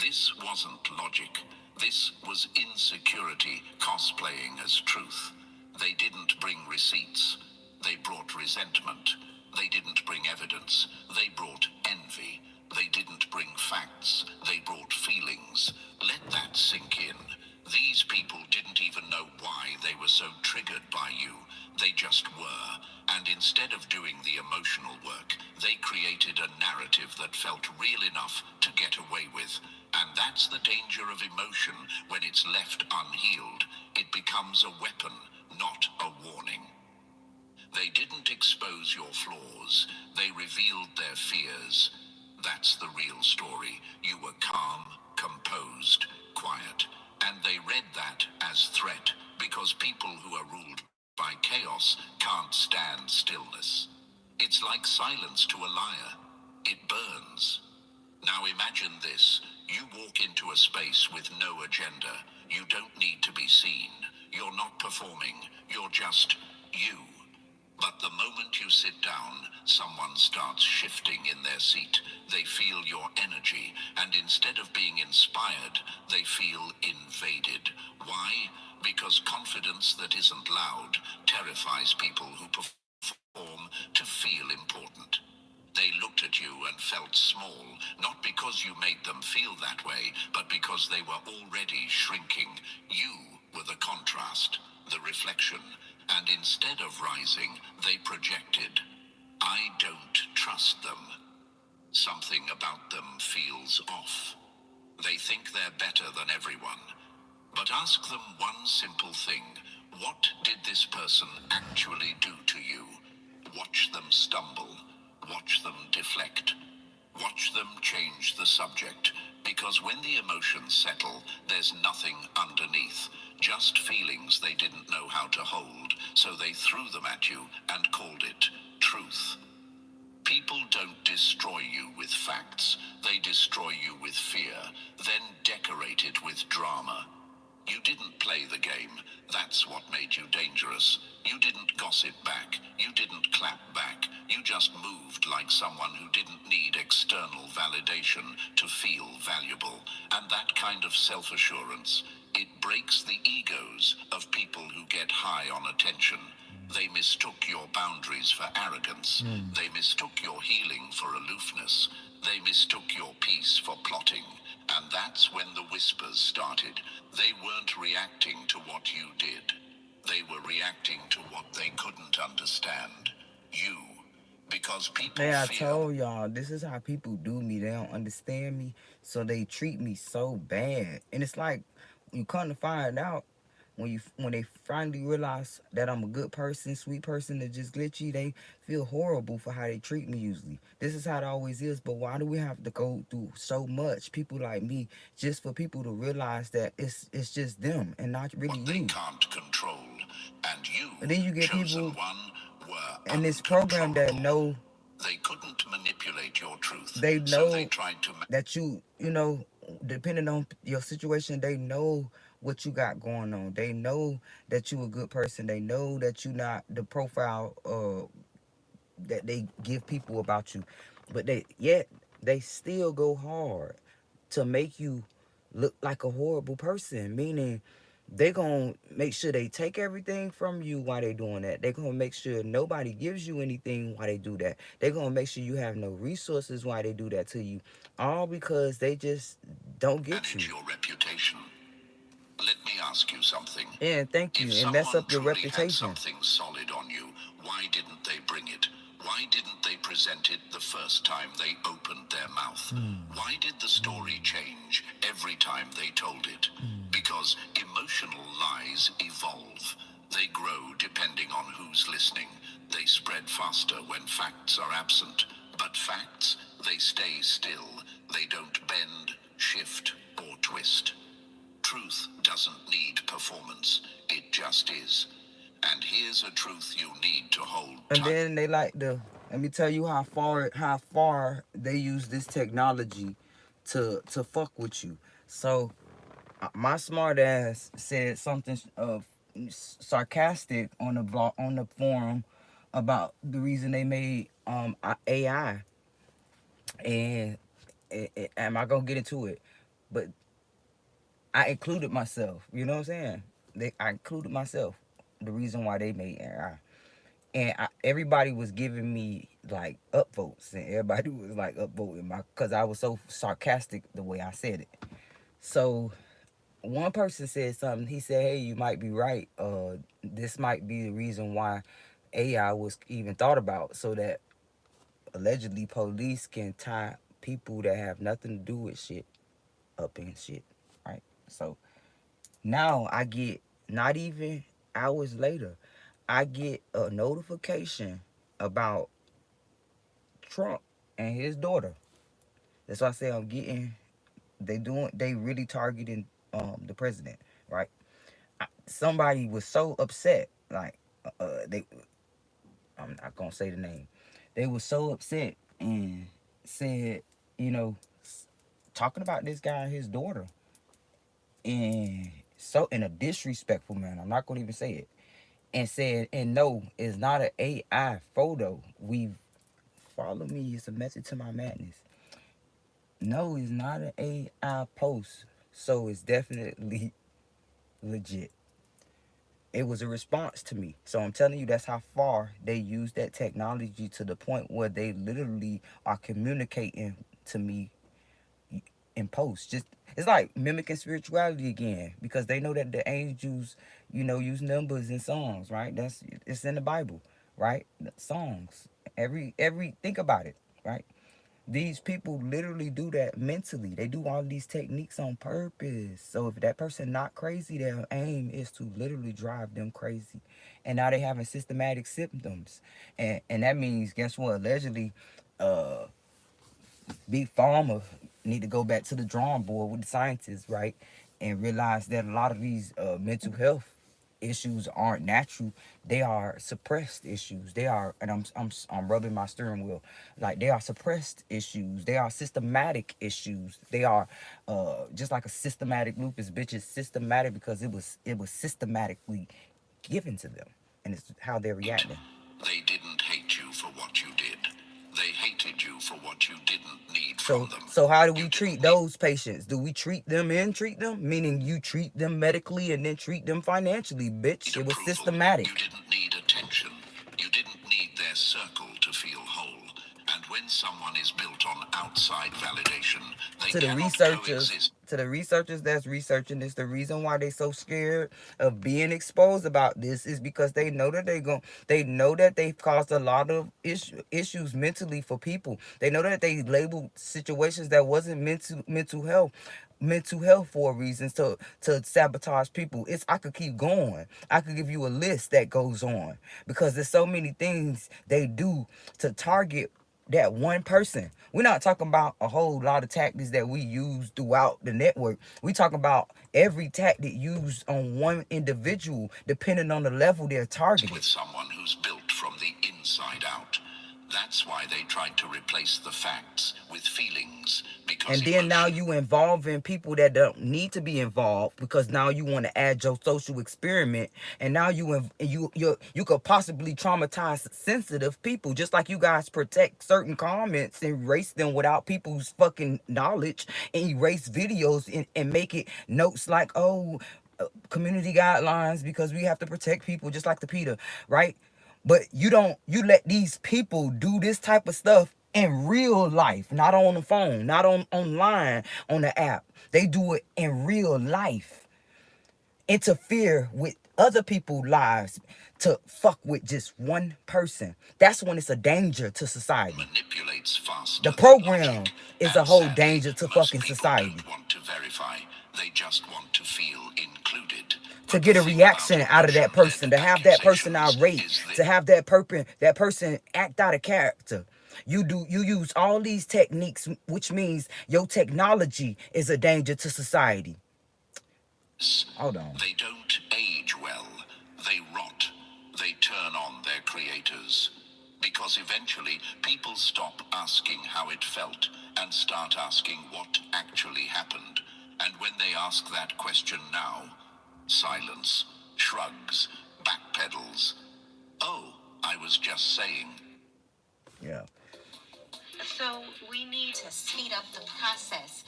This wasn't logic. This was insecurity cosplaying as truth. They didn't bring receipts. They brought resentment. They didn't bring evidence. They brought envy. They didn't bring facts. They brought feelings. Let that sink in. These people didn't even know why they were so triggered by you. They just were. And instead of doing the emotional work, they created a narrative that felt real enough to get away with. And that's the danger of emotion when it's left unhealed. It becomes a weapon, not a warning. They didn't expose your flaws. They revealed their fears. That's the real story. You were calm, composed, quiet. And they read that as threat because people who are ruled by chaos can't stand stillness. It's like silence to a liar. It burns. Now imagine this. You walk into a space with no agenda. You don't need to be seen. You're not performing. You're just you. But the moment you sit down, someone starts shifting in their seat. They feel your energy, and instead of being inspired, they feel invaded. Why? Because confidence that isn't loud terrifies people who perform. to feel important. They looked at you and felt small, not because you made them feel that way, but because they were already shrinking. You were the contrast, the reflection, and instead of rising, they projected. I don't trust them. Something about them feels off. They think they're better than everyone. But ask them one simple thing. What did this person actually do to you? Watch them stumble. Watch them deflect. Watch them change the subject. Because when the emotions settle, there's nothing underneath. Just feelings they didn't know how to hold. So they threw them at you and called it truth. People don't destroy you with facts. They destroy you with fear, then decorate it with drama. You didn't play the game. That's what made you dangerous. You didn't gossip back. You didn't clap back. You just moved like someone who didn't need external validation to feel valuable. And that kind of self-assurance, it breaks the egos of people who get high on attention. They mistook your boundaries for arrogance. They mistook your healing for aloofness. They mistook your peace for plotting. And that's when the whispers started. They weren't reacting to what you did. They were reacting to what they couldn't understand. You. Because people Man, I fear. told y'all, this is how people do me. They don't understand me, so they treat me so bad. And it's like, you come to find out, when they finally realize that I'm a good person, sweet person, that just glitchy, they feel horrible for how they treat me usually. This is how it always is, but why do we have to go through so much, people like me, just for people to realize that it's just them and not really What they you? can't control. And you, And then you get chosen people one, were in this program that know, They couldn't manipulate your truth. they So they know tried to that you know, depending on your situation, they know what you got going on. They know that you a good person. They know that you not the profile that they give people about you. But they still go hard to make you look like a horrible person, meaning they gonna make sure they take everything from you while they doing that. They gonna make sure nobody gives you anything while they do that. They gonna make sure you have no resources while they do that to you, all because they just don't get you. manage your reputation. Let me ask you something. And thank you, If and mess someone up your truly had reputation. something solid on you, why didn't they bring it? Why didn't they present it the first time they opened their mouth? Why did the story change every time they told it? Because emotional lies evolve. They grow depending on who's listening. They spread faster when facts are absent. But facts, they stay still. They don't bend, shift, or twist. Truth doesn't need performance. It just is. And here's a truth you need to hold And tight. then they like to let me tell you how far they use this technology to fuck with you. So my smart ass said something sarcastic on the forum about the reason they made AI, and am I gonna get into it? But I included myself. You know what I'm saying? I included myself. The reason why they made AI. And everybody was giving me like upvotes, and everybody was like upvoting because I was so sarcastic the way I said it. So one person said something. He said, "Hey, you might be right. This might be the reason why AI was even thought about, so that allegedly police can tie people that have nothing to do with shit up in shit, right?" So now I get, not even hours later, I get a notification about Trump and his daughter. That's why I say I'm getting, they really targeting the president, right? Somebody was so upset, like they, I'm not gonna say the name. They were so upset and said, you know, talking about this guy and his daughter, and so in a disrespectful manner. I'm not gonna even say it. And said, and no, it's not an AI photo. Follow me. It's a method to my madness. No, it's not an AI post. So it's definitely legit. It was a response to me. So I'm telling you, that's how far they use that technology, to the point where they literally are communicating to me in post. Just, it's like mimicking spirituality again, because they know that the angels, use numbers in songs, right? It's in the Bible, right? Songs. Think about it, right? These people literally do that mentally. They do all these techniques on purpose. So if that person not crazy, their aim is to literally drive them crazy. And now they having systematic symptoms. And that means, guess what? Allegedly, Big Pharma need to go back to the drawing board with the scientists, right? And realize that a lot of these mental health issues aren't natural. They are suppressed issues. They are, and I'm rubbing my steering wheel, like, they are suppressed issues. They are systematic issues. They are just like a systematic lupus, bitch. Is systematic because it was systematically given to them, and it's how they're reacting. They didn't hate you for what you did. They hated you for what you didn't need from them. So how do we treat those patients? Do we treat them and treat them? Meaning you treat them medically and then treat them financially, bitch. It was systematic. You didn't need attention. You didn't need their circle to feel whole. And when someone is built on outside validation, they To the cannot researchers, coexist. that's researching this, the reason why they so scared of being exposed about this is because they know that they've caused a lot of issues mentally for people. They know that they labeled situations that wasn't mental health for a reason, to sabotage people. I could keep going. I could give you a list that goes on, because there's so many things they do to target that one person. We're not talking about a whole lot of tactics that we use throughout the network. We talking about every tactic used on one individual, depending on the level they're targeted. With someone who's built from the inside out. That's why they tried to replace the facts with feelings. And then now you involving people that don't need to be involved, because now you want to add your social experiment, and now you could possibly traumatize sensitive people, just like you guys protect certain comments and erase them without people's fucking knowledge, and erase videos and make it notes like, community guidelines, because we have to protect people, just like the PETA, right? But you let these people do this type of stuff in real life, not on the phone, not online, on the app. They do it in real life. Interfere with other people's lives to fuck with just one person. That's when it's a danger to society. Manipulates faster. The program is a whole danger to fucking society. Don't want to verify. They just want to feel included. To get a reaction out of that person, to have that person irate, to have that person act out of character. You use all these techniques, which means your technology is a danger to society. Hold on. They don't age well. They rot. They turn on their creators. Because eventually people stop asking how it felt and start asking what actually happened. And when they ask that question now, silence, shrugs, backpedals. Oh, I was just saying. Yeah. So we need to speed up the process.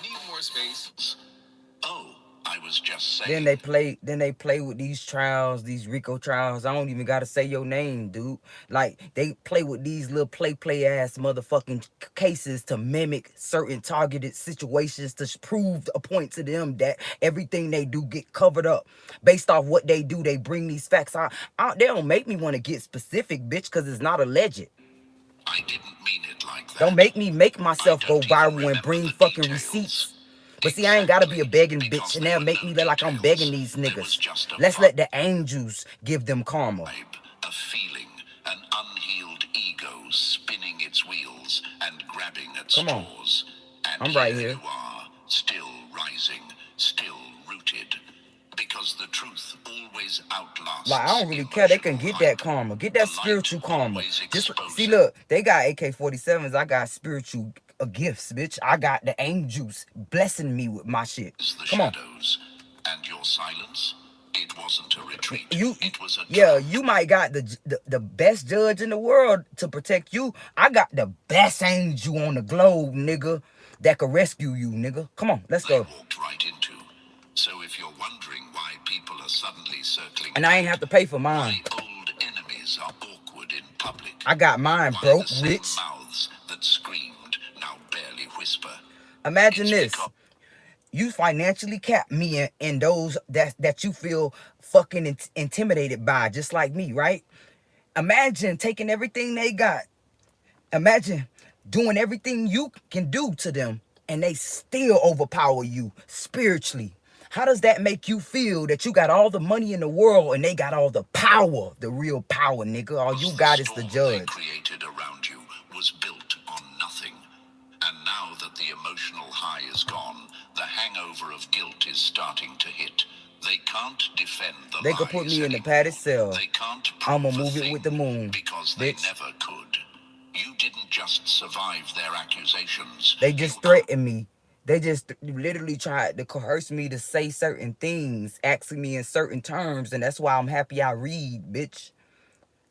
Need more space. Oh, I was just saying. Then they play with these trials, these RICO trials. I don't even gotta say your name, dude. Like, they play with these little play ass motherfucking cases to mimic certain targeted situations, to prove a point to them that everything they do get covered up. Based off what they do, they bring these facts out. They don't make me want to get specific, bitch, because it's not alleged. I didn't mean it like that. Don't make me make myself go viral and bring fucking receipts. But see, I ain't gotta be a begging bitch, and they'll make me look like I'm begging these niggas. Let's let the angels give them karma. A feeling, an unhealed ego spinning its wheels and grabbing at straws. And I'm right here. You are, still rising, still rooted. Because the truth always outlasts. Like, I don't really care. They can get that karma. Get that spiritual karma. Just see, look, they got AK-47s. I got spiritual gifts, bitch. I got the angels blessing me with my shit. Come on. And your silence, it wasn't a retreat. It was a you might got the best judge in the world to protect you. I got the best angel on the globe, nigga, that could rescue you, nigga. Come on, let's go. Walked right into. So if you're wondering why people are suddenly circling And I ain't have to pay for mine. why old enemies are awkward in public, I got mine, why bro, the same rich. mouths that screamed now barely whisper. Imagine It's this. because You financially cap me and those that you feel fucking intimidated by, just like me, right? Imagine taking everything they got. Imagine doing everything you can do to them and they still overpower you spiritually. How does that make you feel that you got all the money in the world and they got all the power, the real power, nigga? All you got is the storm they judge. created around you was built on nothing. And now that the emotional high is gone, the hangover of guilt is starting to hit. They can't defend the They could put lies me in the anymore. padded cell. They can't I'ma prove a move it thing with the moon, because they bitch. never could. You didn't just survive their accusations. They just you threatened me. They just literally tried to coerce me to say certain things, asking me in certain terms, and that's why I'm happy I read, bitch.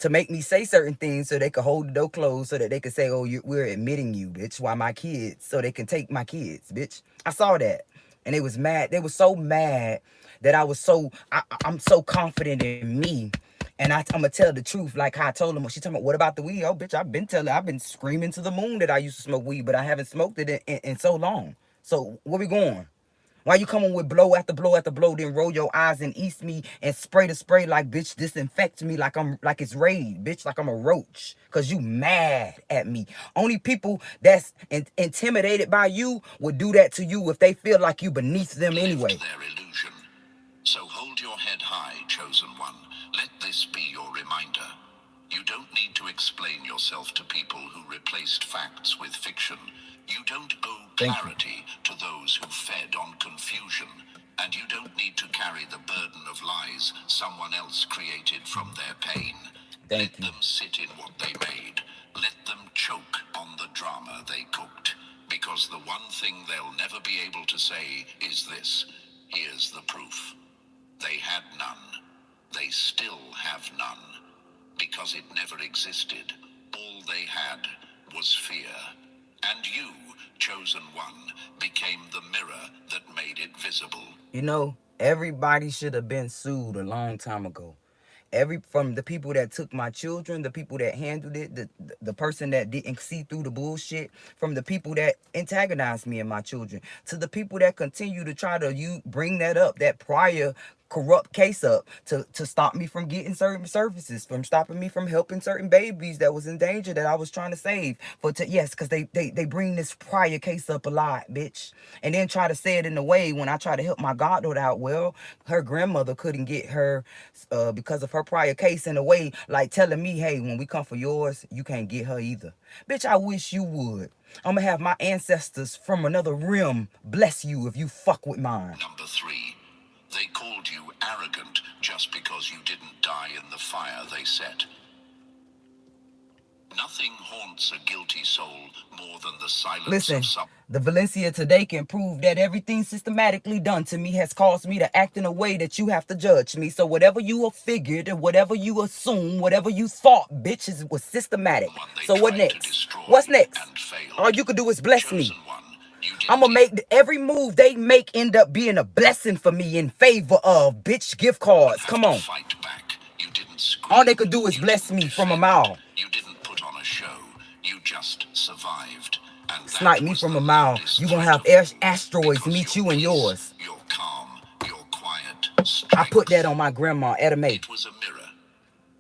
To make me say certain things so they could hold the door closed so that they could say, oh, we're admitting you, bitch. Why my kids? So they can take my kids, bitch. I saw that. And they was mad. They were so mad that I'm so confident in me. And I'm going to tell the truth like how I told them. She told me, what about the weed? Oh, bitch, I've been screaming to the moon that I used to smoke weed, but I haven't smoked it in so long. So where we going? Why you coming with blow after blow after blow, then roll your eyes and east me and spray the spray like, bitch, disinfect me like it's Raid, bitch, like I'm a roach. Cause you mad at me. Only people that's intimidated by you would do that to you if they feel like you beneath them anyway. their illusion. So hold your head high, chosen one. Let this be your reminder. You don't need to explain yourself to people who replaced facts with fiction. You don't owe clarity to those who fed on confusion. And you don't need to carry the burden of lies someone else created from their pain. Let them sit in what they made. Let them choke on the drama they cooked. Because the one thing they'll never be able to say is this. Here's the proof. They had none. They still have none. Because it never existed. All they had was fear. And you, chosen one, became the mirror that made it visible. You know, everybody should have been sued a long time ago. From the people that took my children, the people that handled it, the person that didn't see through the bullshit, from the people that antagonized me and my children, to the people that continue to try to bring that up, that prior corrupt case up to stop me from getting certain services, from stopping me from helping certain babies that was in danger that I was trying to save. Yes, because they bring this prior case up a lot, bitch. And then try to say it in a way when I try to help my goddaughter out. Well, her grandmother couldn't get her because of her prior case, in a way like telling me, hey, when we come for yours, you can't get her either. Bitch, I wish you would. I'm gonna have my ancestors from another realm bless you if you fuck with mine. Number 3. They called you arrogant just because you didn't die in the fire they set. Nothing haunts a guilty soul more than the silence Listen, of some. the Valencia today can prove that everything systematically done to me has caused me to act in a way that you have to judge me. So whatever you have figured, whatever you assume, whatever you thought, bitches, was systematic. So what next? What's next? All you could do is bless me. I'm gonna make every move they make end up being a blessing for me in favor of, bitch, gift cards. Come on. All they could do is bless me from a mile. You didn't put on a show. You just survived. And snipe me from a mile. You gonna have asteroids meet you and yours. You're calm. You're quiet. I put that on my grandma, Etta Mae. It was a mirror.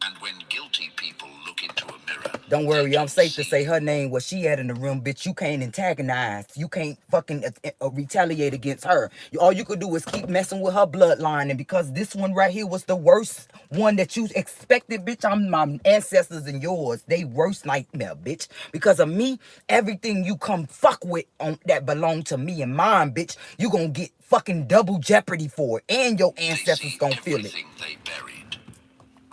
And when guilty people look into a mirror, don't worry, I'm safe to say her name, what she had in the room, bitch. You can't antagonize. You can't fucking retaliate against her. All you could do is keep messing with her bloodline. And because this one right here was the worst one that you expected, bitch, I'm my ancestors and yours. They worst nightmare, bitch. Because of me, everything you come fuck with that belong to me and mine, bitch, you gonna get fucking double jeopardy for it. And your ancestors gonna feel it. They buried.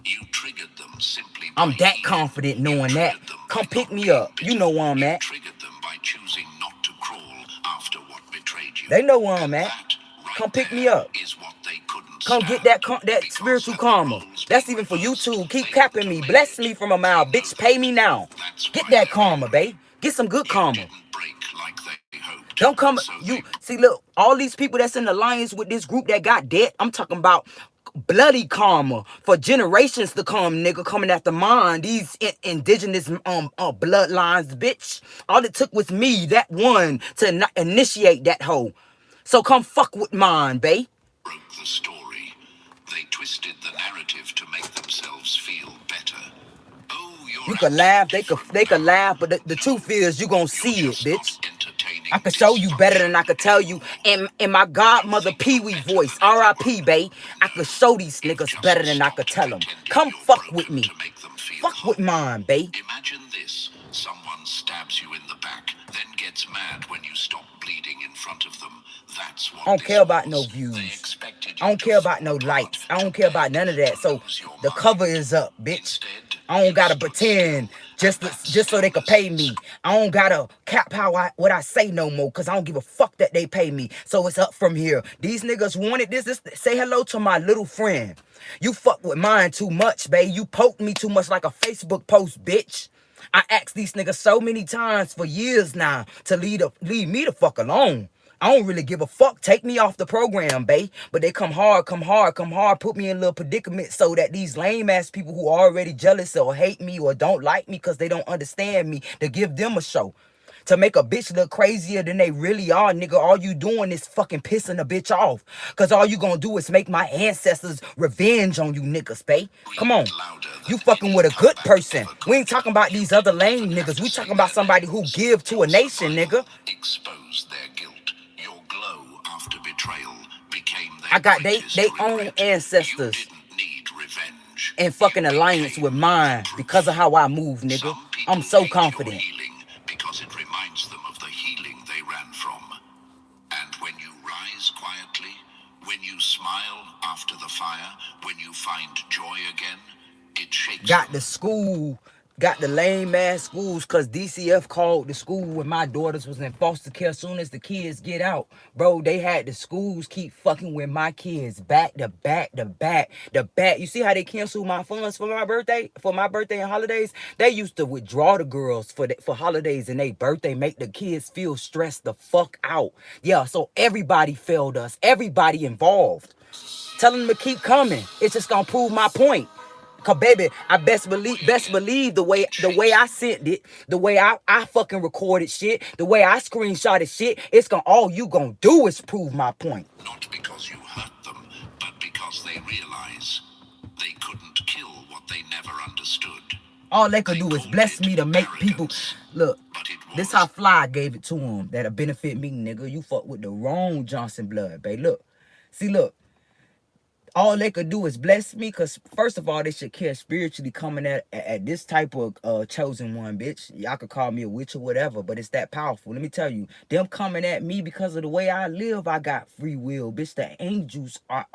You triggered them simply. I'm that confident knowing that. Come pick me up. You know where I'm at. Triggered them by choosing not to crawl after what betrayed you. They know where I'm at. Come pick me up. Come get that spiritual karma. That's even for you too. Keep capping me. Bless me from a mile. Bitch, pay me now. Get that karma, babe. Get some good karma. Break like they hoped. Don't come. So You they see, look, all these people that's in alliance with this group that got dead. I'm talking about bloody karma for generations to come, nigga, coming after mine. These indigenous bloodlines, bitch. All it took was me, that one, to initiate that hoe. So come fuck with mine, bae. broke the story. They twisted the narrative to make themselves feel better. Oh, you're You could acting laugh, different they could now. laugh, but the No, truth is you gonna you're see it, just not bitch. entertaining I could show you better than I dysfunction could tell you anymore. in my godmother You think Pee you're Wee better voice, than R.I.P. everyone. bae. I could show these You've niggas just better than I could stopped tell them. pretending Come you're fuck with broken me. to make them feel Fuck with whole. mine, bae. Imagine this. Someone stabs you in the back, then gets mad when you stop bleeding in front of them. That's what I don't this care about no was. They views. expected I you don't to care about no fall apart, likes. I to don't care about beg, none of to that. So lose your the cover mind. is up, bitch. Instead, I don't you gotta stood pretend still, just and that so they could pay stillness me. I don't gotta cap what I say no more, cause I don't give a fuck that they pay me. So it's up from here. These niggas wanted this. Say hello to my little friend. You fuck with mine too much, babe. You poked me too much like a Facebook post, bitch. I asked these niggas so many times for years now to leave me the fuck alone. I don't really give a fuck. Take me off the program, bae. But they come hard, put me in a little predicament so that these lame ass people who are already jealous or hate me or don't like me because they don't understand me, to give them a show. To make a bitch look crazier than they really are, nigga. All you doing is fucking pissing a bitch off. Cause all you gonna do is make my ancestors revenge on you niggas, bae. Come on. You fucking with a good person. We ain't talking about these other lame niggas. We talking about somebody who give to a nation, nigga. Expose their guilt. Your glow after betrayal became their I got they greatest own regret. ancestors You didn't need revenge. in fucking You alliance became with mine the proof. because of how I move, nigga. Some people I'm so hate confident. your healing because it reminds them of the healing they ran from. And when you rise quietly, when you smile after the fire, when you find joy again, it shakes Got them. the school, got the lame ass schools, cause DCF called the school when my daughters was in foster care. As soon as the kids get out, bro, they had the schools keep fucking with my kids back to back to back to back. You see how they canceled my funds for my birthday and holidays? They used to withdraw the girls for holidays and they birthday, make the kids feel stressed the fuck out. Yeah, so everybody failed us, everybody involved. Tell them to keep coming. It's just gonna prove my point. Cause baby, I best believe the way I sent it, the way I fucking recorded shit, the way I screenshotted shit, it's gonna, all you gonna do is prove my point. Not because you hurt them, but because they realize they couldn't kill what they never understood. All they could They do is called bless it me to make people arrogance, look. but it This was. how Fly gave it to him that'll benefit me, nigga. You fuck with the wrong Johnson blood, babe. Look, see, look. All they could do is bless me, because first of all, they should care spiritually coming at this type of chosen one, bitch. Y'all could call me a witch or whatever, but it's that powerful. Let me tell you, them coming at me because of the way I live, I got free will, bitch. The angels are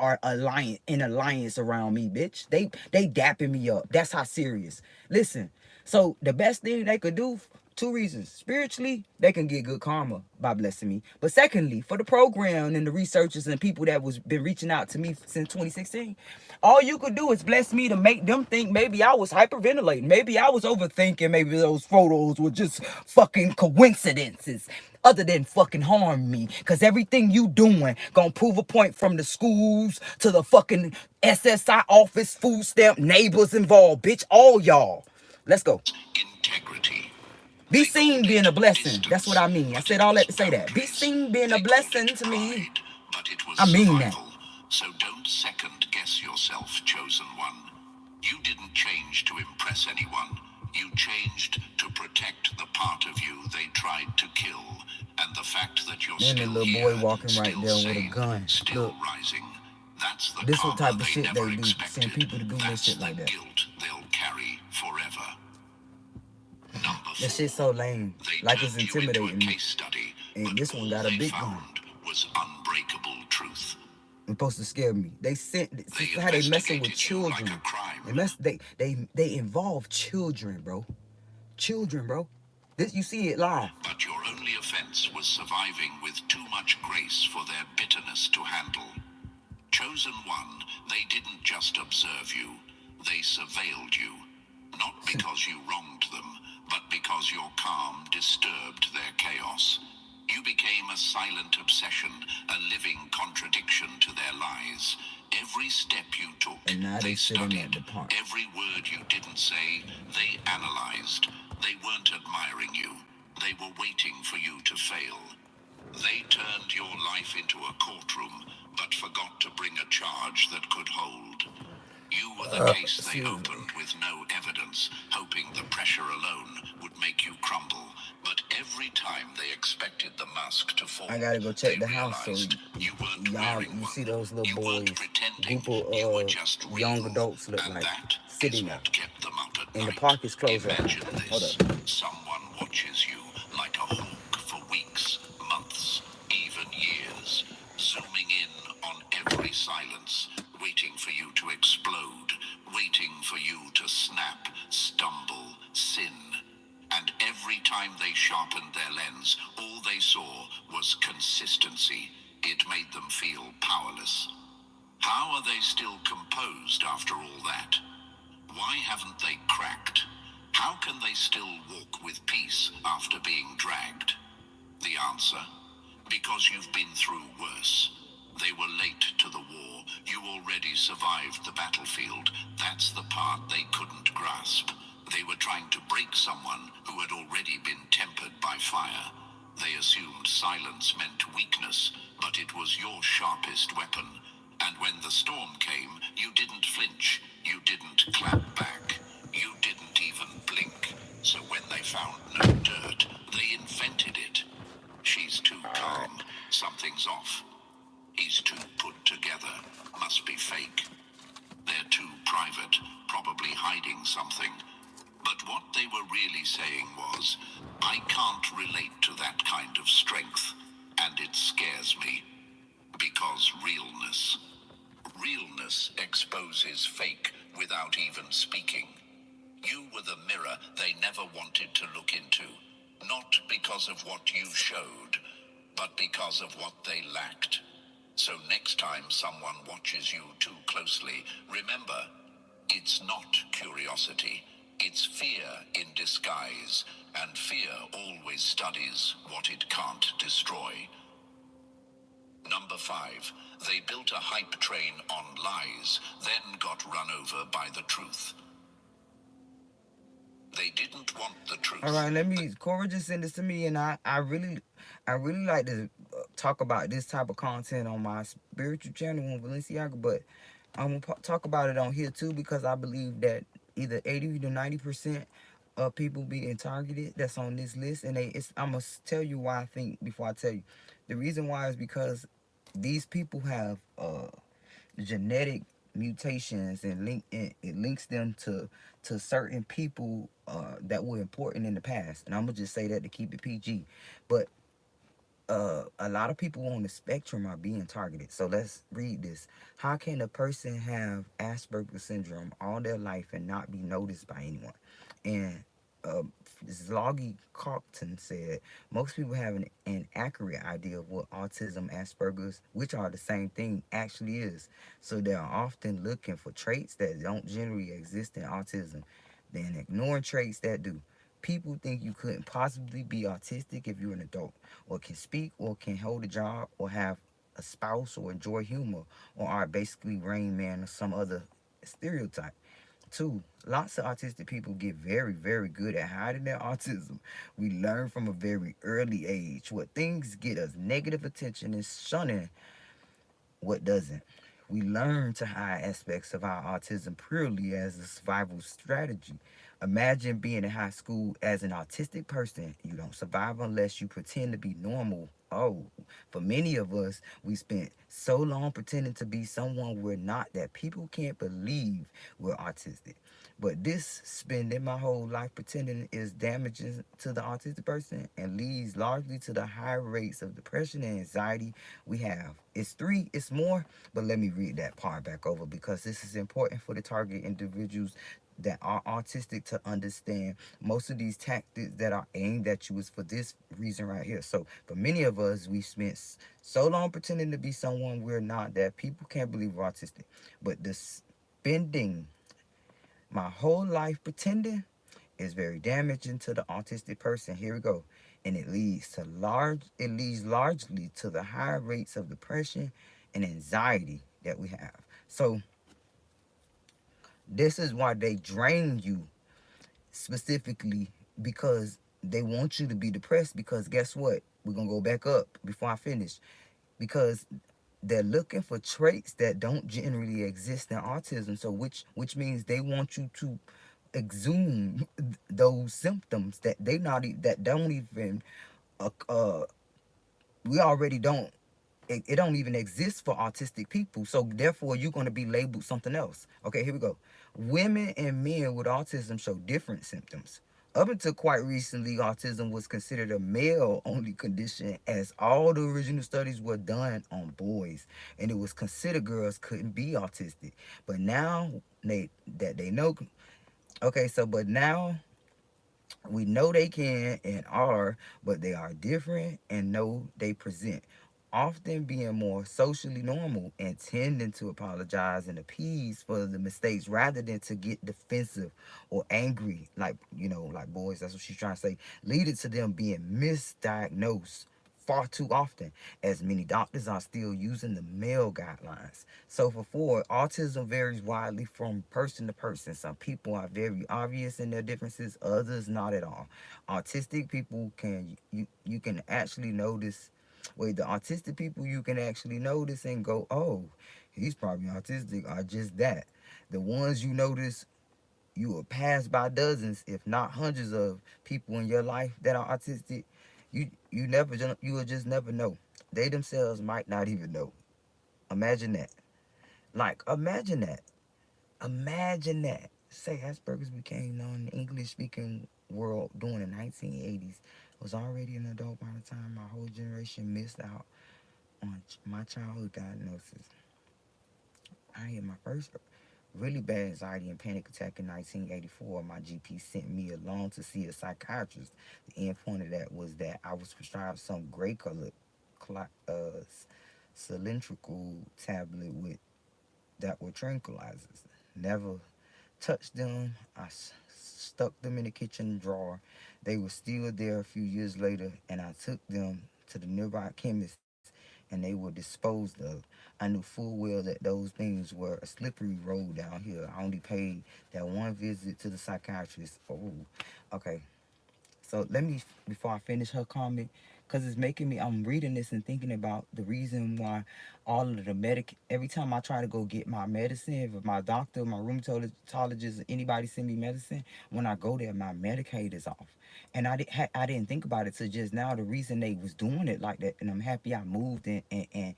in alliance around me, bitch. They dapping me up. That's how serious. Listen, so the best thing they could do, two reasons. Spiritually, they can get good karma by blessing me. But secondly, for the program and the researchers and people that was been reaching out to me since 2016, all you could do is bless me to make them think maybe I was hyperventilating. Maybe I was overthinking. Maybe those photos were just fucking coincidences. Other than fucking harm me. Cause everything you doing gonna prove a point, from the schools to the fucking SSI office, food stamp, neighbors involved, bitch. All y'all. Let's go. Integrity. Be seen being a blessing. That's what I mean. I said all that to say that. Be seen being a blessing to me. But it was I mean that. survival. So don't second guess yourself, chosen one. You didn't change to impress anyone. You changed to protect the part of you they tried to kill. And the fact that you're And the still little here, boy walking right still there with a sane, gun. still Look, rising. That's the this what karma type of they shit never they do. expected. Send people to do that That's shit the like that. guilt they'll carry forever. Number That shit so lame. they Like it's turned you into a intimidating me. case study, And but this one all got a they big gun. found was unbreakable truth. It's supposed to scare me. They sent, They see how they messing with investigated you like children. a crime. They involve children, bro. Children, bro. This, you see it live. But your only offense was surviving with too much grace for their bitterness to handle. Chosen one, they didn't just observe you, they surveilled you. Not because you wronged them, but because your calm disturbed their chaos. You became a silent obsession, a living contradiction to their lies. Every step you took, And now they sitting at studied. the park. Every word you didn't say, they analyzed. They weren't admiring you. They were waiting for you to fail. They turned your life into a courtroom, but forgot to bring a charge that could hold. You were the case they excuse me. opened with no evidence, hoping the pressure alone would make you crumble. But every time they expected the mask to fall, I gotta go check they the house so realized you weren't y'all, wearing you one. see those little You boys, weren't pretending. group You were of just young real. adults look And like that sitting is there. what kept them up at And the night. park is closed right Imagine now. Hold this. up. Someone watches you like a hawk for weeks, months, even years, zooming in on every silence, waiting for you to explode, waiting for you to snap, stumble, sin. And every time they sharpened their lens, all they saw was consistency. It made them feel powerless. How are they still composed after all that? Why haven't they cracked? How can they still walk with peace after being dragged? The answer? Because you've been through worse. They were late to the war. You already survived the battlefield. That's the part they couldn't grasp. They were trying to break someone who had already been tempered by fire. They assumed silence meant weakness, but it was your sharpest weapon. And when the storm came, you didn't flinch. You didn't clap back. You didn't even blink. So when they found no dirt, they invented it. She's too calm. Something's off. He's too put together. Must be fake. They're too private, probably hiding something. But what they were really saying was, I can't relate to that kind of strength, and it scares me. Because realness exposes fake without even speaking. You were the mirror they never wanted to look into, not because of what you showed, but because of what they lacked. So next time someone watches you too closely, remember, it's not curiosity, it's fear in disguise, and fear always studies what it can't destroy. Number 5, they built a hype train on lies, then got run over by the truth. They didn't want the truth. All right, Cora just sent this to me, and I really like to talk about this type of content on my spiritual channel on Valenciaga, but I'm gonna talk about it on here too, because I believe that either 80 to 90% of people being targeted that's on this list, and I'm gonna tell you why I think before I tell you. The reason why is because these people have genetic mutations, and it links them to certain people that were important in the past, and I'm gonna just say that to keep it PG. But a lot of people on the spectrum are being targeted. So let's read this. How can a person have Asperger's syndrome all their life and not be noticed by anyone? And Zloggy Compton said most people have an accurate idea of what autism, Asperger's, which are the same thing, actually is. So they are often looking for traits that don't generally exist in autism, then ignoring traits that do. People think you couldn't possibly be autistic if you're an adult, or can speak, or can hold a job, or have a spouse, or enjoy humor, or are basically Rain Man or some other stereotype. 2, lots of autistic people get very, very good at hiding their autism. We learn from a very early age what things get us negative attention and shunning what doesn't. We learn to hide aspects of our autism purely as a survival strategy. Imagine being in high school as an autistic person. You don't survive unless you pretend to be normal. Oh, for many of us, we spent so long pretending to be someone we're not that people can't believe we're autistic. But this spending my whole life pretending is damaging to the autistic person and leads largely to the high rates of depression and anxiety we have. It's more, but let me read that part back over, because this is important for the target individuals that are autistic to understand. Most of these tactics that are aimed at you is for this reason right here. So for many of us, we spent so long pretending to be someone we're not that people can't believe we're autistic. But the spending my whole life pretending is very damaging to the autistic person. Here we go. and it leads largely to the high rates of depression and anxiety that we have. So this is why they drain you, specifically because they want you to be depressed, because guess what? We're gonna go back up before I finish. Because they're looking for traits that don't generally exist in autism. So which means they want you to exhume those symptoms that that don't even we already don't, it don't even exist for autistic people. So therefore you're going to be labeled something else. Okay, here we go. Women and men with autism show different symptoms. Up until quite recently, autism was considered a male-only condition, as all the original studies were done on boys, and it was considered girls couldn't be autistic. But now they know. Okay, so but now we know they can and are, but they are different and know they present, often being more socially normal and tending to apologize and appease for the mistakes rather than to get defensive or angry, like, like boys. That's what she's trying to say. Leading to them being misdiagnosed far too often, as many doctors are still using the male guidelines. So for Ford, autism varies widely from person to person. Some people are very obvious in their differences, others not at all. Autistic people you can actually notice. Wait, the autistic people you can actually notice and go, oh, he's probably autistic, or just that. The ones you notice, you will pass by dozens, if not hundreds, of people in your life that are autistic. You will just never know. They themselves might not even know. Imagine that. Like, imagine that. Imagine that. Say Asperger's became known in the English-speaking world during the 1980s. Was already an adult by the time my whole generation missed out on my childhood diagnosis. I had my first really bad anxiety and panic attack in 1984. My GP sent me along to see a psychiatrist. The end point of that was that I was prescribed some gray colored cylindrical tablet that were tranquilizers. Never touched them. I stuck them in the kitchen drawer. They were still there a few years later, and I took them to the nearby chemist, and they were disposed of. I knew full well that those things were a slippery road down here. I only paid that one visit to the psychiatrist. Oh, okay. So let me, before I finish her comment, because it's making me, I'm reading this and thinking about the reason why all of the every time I try to go get my medicine, if my doctor, my rheumatologist, anybody send me medicine, when I go there, my Medicaid is off. And I didn't think about it till just now, the reason they was doing it like that. And I'm happy I moved and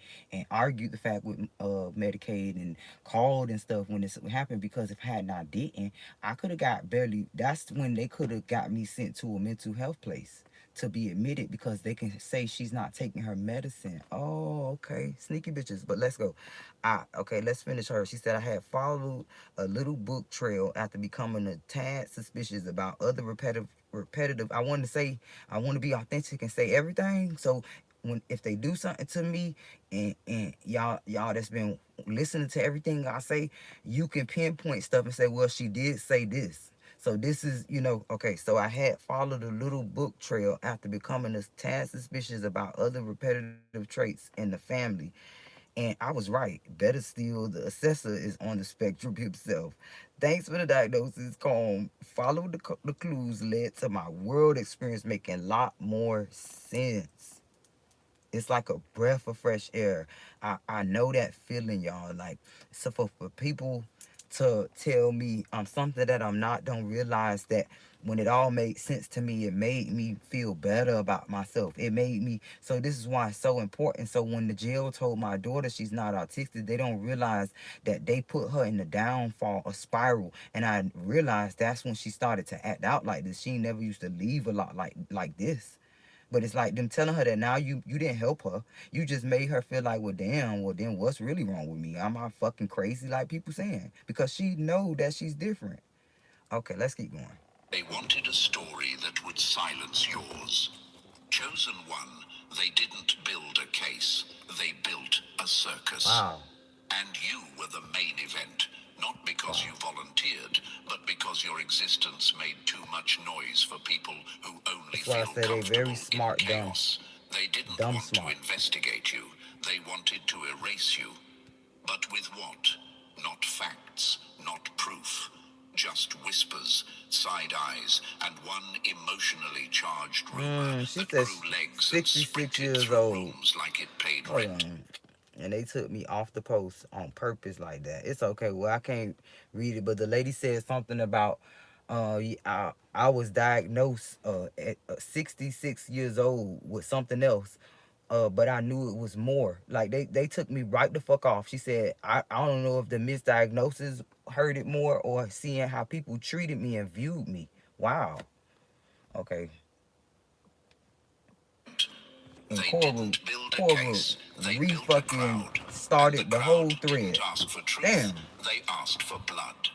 argued the fact with Medicaid and called and stuff when this happened, because if I had not didn't, I could have got barely, that's when they could have got me sent to a mental health place to be admitted, because they can say she's not taking her medicine. Oh, okay. Sneaky bitches. But let's go. Okay, let's finish her. She said, I had followed a little book trail after becoming a tad suspicious about other repetitive. I want to be authentic and say everything. So if they do something to me, and y'all that's been listening to everything I say, you can pinpoint stuff and say, well, she did say this. So this is, okay, so I had followed a little book trail after becoming a tad suspicious about other repetitive traits in the family. And I was right. Better still, the assessor is on the spectrum himself. Thanks for the diagnosis, Calm. Follow the clues led to my world experience making a lot more sense. It's like a breath of fresh air. I know that feeling, y'all. Like, so for people to tell me I'm something that I'm not, don't realize that when it all made sense to me, it made me feel better about myself. It made me, so this is why it's so important. So when the jail told my daughter she's not autistic, they don't realize that they put her in the downfall, a spiral. And I realized that's when she started to act out like this. She never used to leave a lot like this. But it's like them telling her that now you didn't help her. You just made her feel like, well, damn, well, then what's really wrong with me? Am I fucking crazy like people saying? Because she know that she's different. Okay, let's keep going. They wanted a story that would silence yours. Chosen one, they didn't build a case. They built a circus. Wow. And you were the main event. Not because you volunteered, but because your existence made too much noise for people who only That's why I feel say they very comfortable smart, in chaos. They didn't dumb want to smart. investigate you. They wanted to erase you. But with what? Not facts, not proof. Just whispers, side eyes, and one emotionally charged rumor She that said grew legs and 66 sprinted years through old. rooms like it paid Hold rent. on. And they took me off the post on purpose like that. It's okay. Well, I can't read it, but the lady said something about I was diagnosed at 66 years old with something else. But I knew it was more. Like they took me right the fuck off. She said, I don't know if the misdiagnosis hurt it more or seeing how people treated me and viewed me. Wow. Okay. And They Cora didn't build a Cora case. They built a fucking crowd. started And the whole crowd thread. didn't ask for truth. Damn. They asked for blood.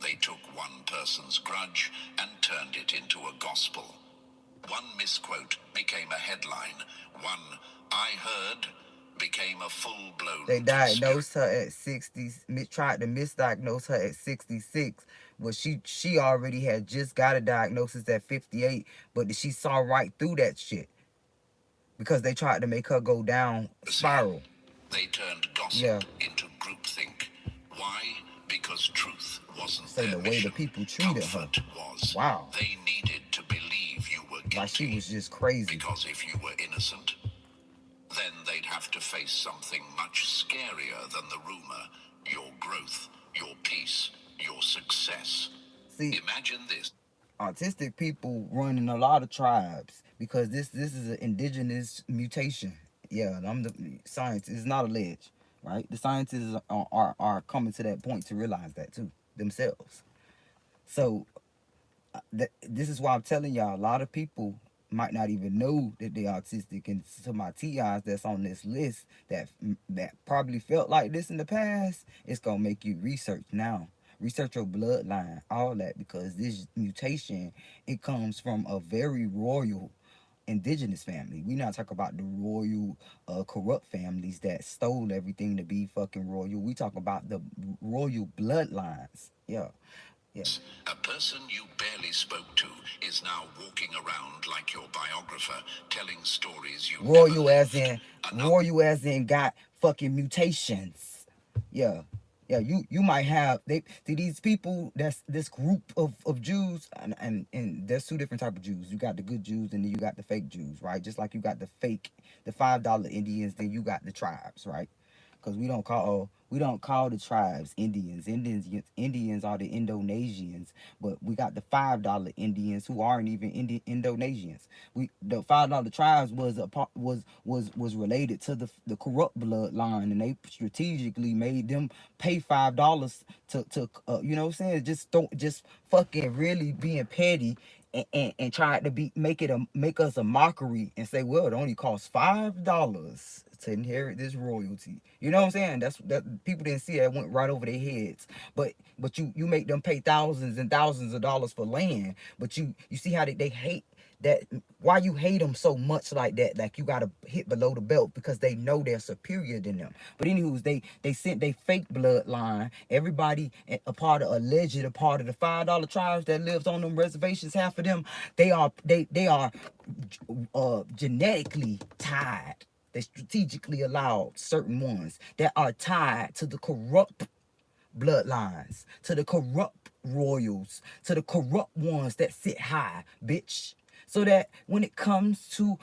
They took one person's grudge and turned it into a gospel. One misquote became a headline. One I heard became a full-blown They diagnosed her at 60, tried to misdiagnose her at 66, but she already had just got a diagnosis at 58, but she saw right through that shit because they tried to make her go down spiral. They turned gossip Yeah. into groupthink. Why? Because truth wasn't Say their the way the mission. people treated her. Comfort was. Wow. They needed to believe you were guilty. Like she was just crazy. Because if you were innocent, then they'd have to face something much scarier than the rumor. Your growth, your peace, your success. See, Imagine this. autistic people run in a lot of tribes because this is an indigenous mutation. Yeah, I'm the science is not alleged, right? The scientists are coming to that point to realize that too themselves. So this is why I'm telling y'all, a lot of people might not even know that they're autistic, and to my TIs that's on this list that probably felt like this in the past, it's gonna make you research now. Research your bloodline, all that, because this mutation, it comes from a very royal indigenous family. We not talk about the royal corrupt families that stole everything to be fucking royal. We talk about the royal bloodlines. Yeah. Yeah. A person you barely spoke to is now walking around like your biographer, telling stories you never Royal lived. royal as in got fucking mutations. Yeah. Yeah, you might have these people, that's this group of Jews, and there's two different type of Jews. You got the good Jews and then you got the fake Jews, right? Just like you got the $5 Indians, then you got the tribes, right? Because we don't call the tribes Indians. Indians are the Indonesians, but we got the $5 Indians who aren't even Indonesians. The $5 tribes was related to the corrupt bloodline, and they strategically made them pay $5 to you know what I'm saying? Just fucking really being petty. And tried to make us a mockery and say, well, it only costs $5 to inherit this royalty. You know what I'm saying? That people didn't see that, went right over their heads. But you make them pay thousands and thousands of dollars for land. But you see how they hate that. Why you hate them so much like that? Like you gotta hit below the belt because they know they're superior than them. But anywho, they sent their fake bloodline. Everybody a part of the $5 tribes that lives on them reservations. Half of them, they are genetically tied. They strategically allowed certain ones that are tied to the corrupt bloodlines, to the corrupt royals, to the corrupt ones that sit high, bitch. So that when it comes to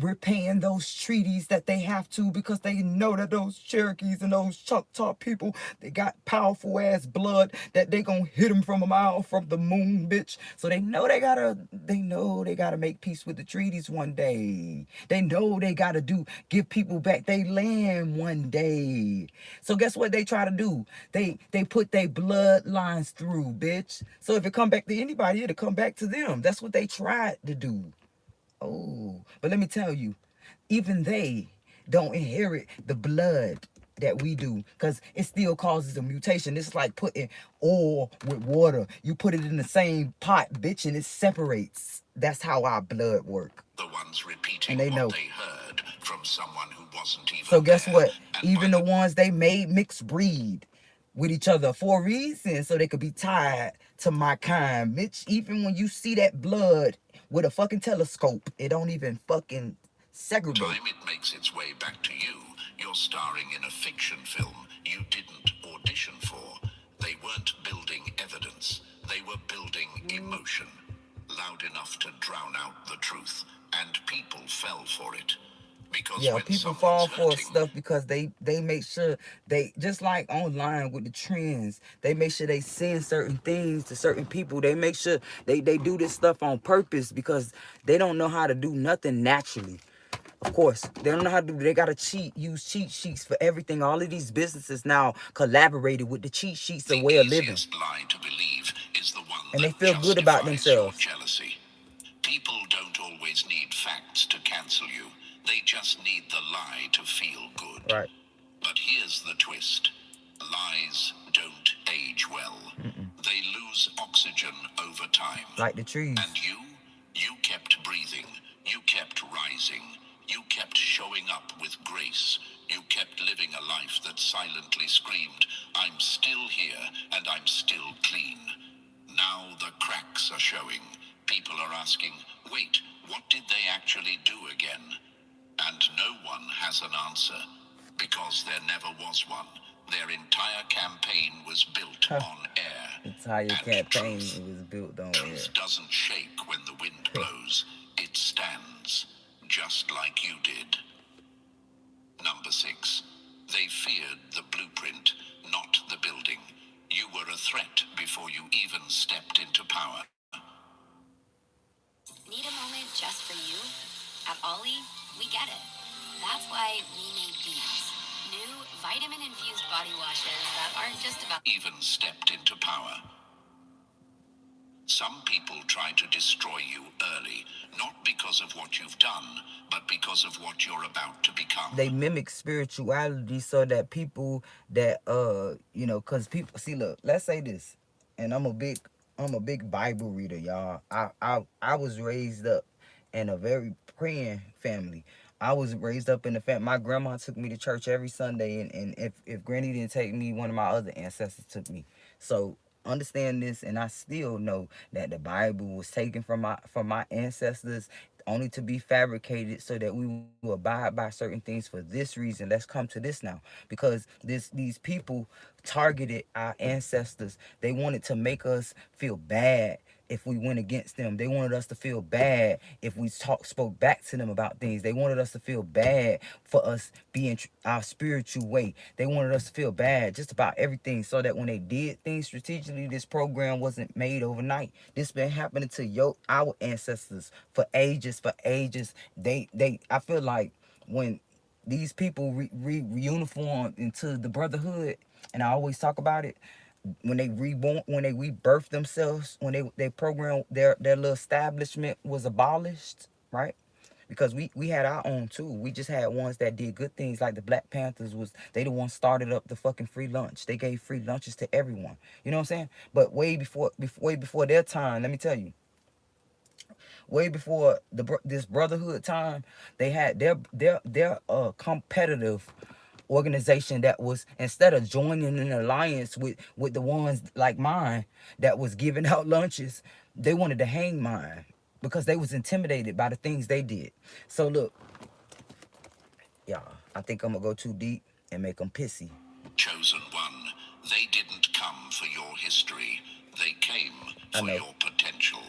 repaying those treaties that they have to, because they know that those Cherokees and those Choctaw people, they got powerful ass blood that they gonna hit them from a mile from the moon, bitch. So they know they gotta make peace with the treaties one day. They know they gotta give people back their land one day. So guess what they try to do? They put their bloodlines through, bitch. So if it come back to anybody, it'll come back to them. That's what they tried to do. Oh, but let me tell you, even they don't inherit the blood that we do, because it still causes a mutation. It's like putting oil with water. You put it in the same pot, bitch, and it separates. That's how our blood work. The ones repeating And they know. what they heard from someone who wasn't even So guess there. what? And Even by the ones they made mixed breed with each other for a reason, so they could be tied to my kind. Bitch, even when you see that blood with a fucking telescope, it don't even fucking segregate. Time it makes its way back to you. You're starring in a fiction film you didn't audition for. They weren't building evidence. They were building emotion. Loud enough to drown out the truth. And people fell for it. Because Yeah, when people someone's fall for hurting, stuff because they make sure they, just like online with the trends, they make sure they send certain things to certain people. They make sure they do this stuff on purpose because they don't know how to do nothing naturally. Of course, they don't know how to do. They gotta use cheat sheets for everything. All of these businesses now collaborated with the cheat sheets the of way of living, easiest lie to believe is the one and they that feel good about justifies your themselves. jealousy. People don't always need facts to cancel you. They just need the lie to feel good. Right. But here's the twist. Lies don't age well. They lose oxygen over time. Like the trees. And you kept breathing. You kept rising. You kept showing up with grace. You kept living a life that silently screamed, I'm still here and I'm still clean. Now the cracks are showing. People are asking, wait, what did they actually do again? And no one has an answer, because there never was one. Their entire campaign was built on air. Entire And campaign truth, was built on air. truth doesn't shake when the wind blows. It stands, just like you did. Number 6. They feared the blueprint, not the building. You were a threat before you even stepped into power. Need a moment just for you? At Ollie, we get it. That's why we made these. New vitamin-infused body washes that aren't just about... Even stepped into power. Some people try to destroy you early, not because of what you've done, but because of what you're about to become. They mimic spirituality so that people that you know, cause people see, look, let's say this, and I'm a big Bible reader, y'all. I was raised up in a very praying family. I was raised up in the family. My grandma took me to church every Sunday, and if Granny didn't take me, one of my other ancestors took me. So understand this, and I still know that the Bible was taken from my ancestors, only to be fabricated so that we will abide by certain things for this reason. Let's come to this now, because these people targeted our ancestors. They wanted to make us feel bad if we went against them. They wanted us to feel bad if we spoke back to them about things. They wanted us to feel bad for us being our spiritual way. They wanted us to feel bad just about everything, so that when they did things strategically, this program wasn't made overnight. This been happening to our ancestors for ages. I feel like when these people reuniform into the brotherhood, and I always talk about it, when they rebirth themselves, when they program, their little establishment was abolished, right? Because we had our own too. We just had ones that did good things, like the Black Panthers. They the ones started up the fucking free lunch. They gave free lunches to everyone. You know what I'm saying? But way before their time, let me tell you, way before this brotherhood time, they had their competitive organization that was, instead of joining an alliance with the ones like mine that was giving out lunches, they wanted to hang mine because they was intimidated by the things they did. So look, y'all, I think I'm gonna go too deep and make them pissy. Chosen one, they didn't come for your history. They came for your potential.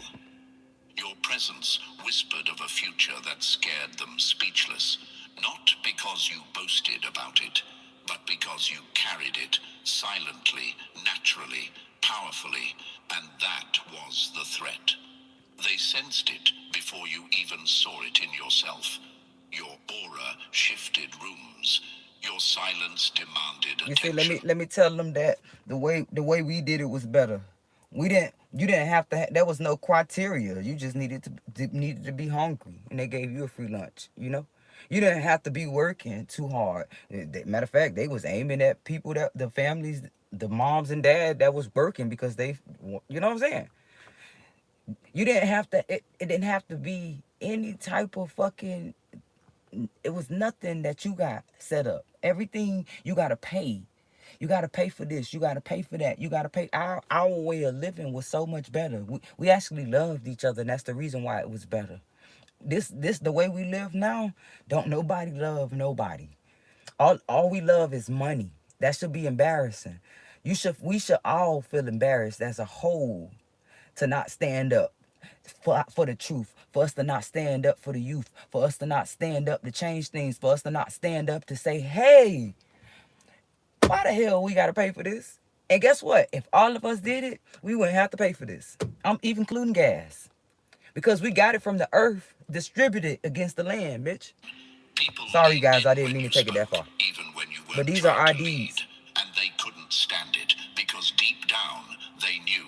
Your presence whispered of a future that scared them speechless. Not because you boasted about it, but because you carried it silently, naturally, powerfully, and that was the threat. They sensed it before you even saw it in yourself. Your aura shifted rooms. Your silence demanded attention. You see, let me tell them that the way we did it was better. You didn't have to. There was no criteria. You just needed to be hungry, and they gave you a free lunch. You know. You didn't have to be working too hard. Matter of fact, they was aiming at people, that the families, the moms and dad that was working, because they, you know what I'm saying? You didn't have to, it didn't have to be any type of fucking, it was nothing that you got set up. Everything you got to pay. You got to pay for this. You got to pay for that. You got to pay. Our way of living was so much better. We actually loved each other, and that's the reason why it was better. This the way we live now, don't nobody love nobody. All we love is money. That should be embarrassing. We should all feel embarrassed as a whole to not stand up for the truth, for us to not stand up for the youth, for us to not stand up to change things, for us to not stand up to say, hey, why the hell we gotta pay for this? And guess what? If all of us did it, we wouldn't have to pay for this. I'm even including gas. Because we got it from the earth, distributed against the land, bitch. People Sorry guys, I leaned in didn't when mean to you take it that spoke, far. even when you But weren't these are trying our to lead, deeds. and they couldn't stand it because deep down they knew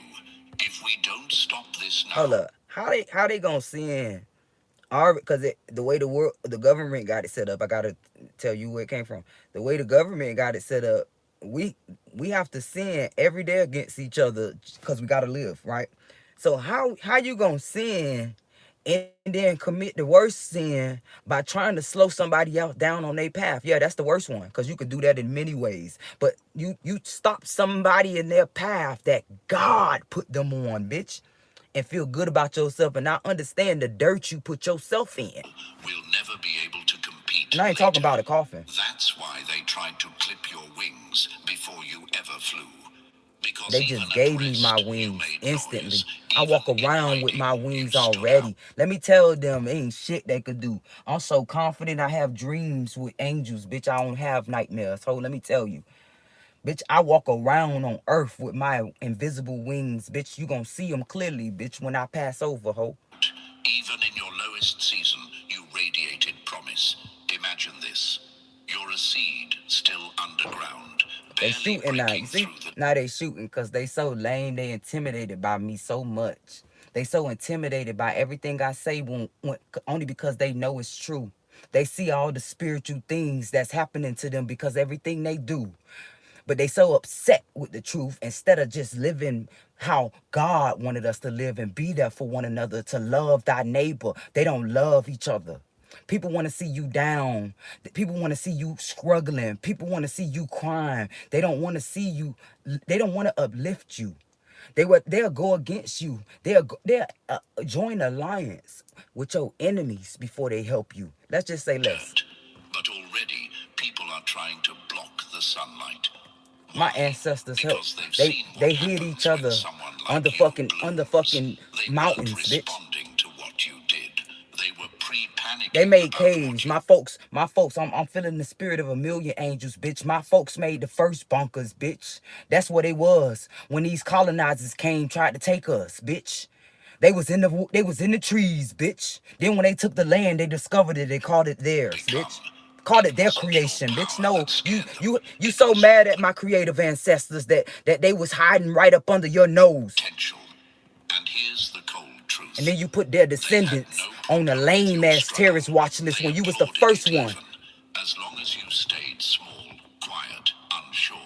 if we don't stop this now. Hold up. How they gonna send our, because the way the government got it set up, I gotta tell you where it came from. The way the government got it set up, we have to sin every day against each other because we gotta live, right? So how you gonna sin and then commit the worst sin by trying to slow somebody else down on their path? Yeah, that's the worst one, because you could do that in many ways. But you stop somebody in their path that God put them on, bitch, and feel good about yourself and not understand the dirt you put yourself in. We'll never be able to compete. And I ain't later. talking about a coffin. That's why they tried to clip your wings before you ever flew. Because They even just at gave me rest, my you wings made instantly. noise. I walk Even in around with hiding, my you wings stood already. out. Let me tell them, ain't shit they could do. I'm so confident. I have dreams with angels, bitch. I don't have nightmares. So let me tell you, bitch, I walk around on earth with my invisible wings, bitch. You gonna see them clearly, bitch, when I pass over, ho. Even in your lowest season, you radiated promise. Imagine this. You're a seed still underground, They barely shooting now, you breaking see? through the Now they shooting because they so lame. They intimidated by me so much. They so intimidated by everything I say only because they know it's true. They see all the spiritual things that's happening to them because everything they do. But they so upset with the truth instead of just living how God wanted us to live and be there for one another, to love thy neighbor. They don't love each other. People want to see you down. People want to see you struggling. People want to see you crying. They don't want to see you. They don't want to uplift you. They'll go against you. They'll join alliance with your enemies before they help you. Let's just say less. But already, people are trying to block the sunlight. My Why? ancestors helped. Because they've seen what They hid happens each when other someone like under you fucking blooms. They mountains, weren't bitch. responding to what you did. They were pre-panicking. They made about caves. what My folks, I'm feeling the spirit of a million angels, bitch. My folks made the first bunkers, bitch. That's what it was when these colonizers came, tried to take us, bitch. They was in the trees, bitch. Then when they took the land, they discovered it. They called it theirs, bitch. Called it their creation, bitch. No, you so mad at my creative ancestors that they was hiding right up under your nose. potential. And here's the cold truth. And then you put their descendants on a lame ass terrorist watch list when you was the first one. As long as you stayed small, quiet, unsure,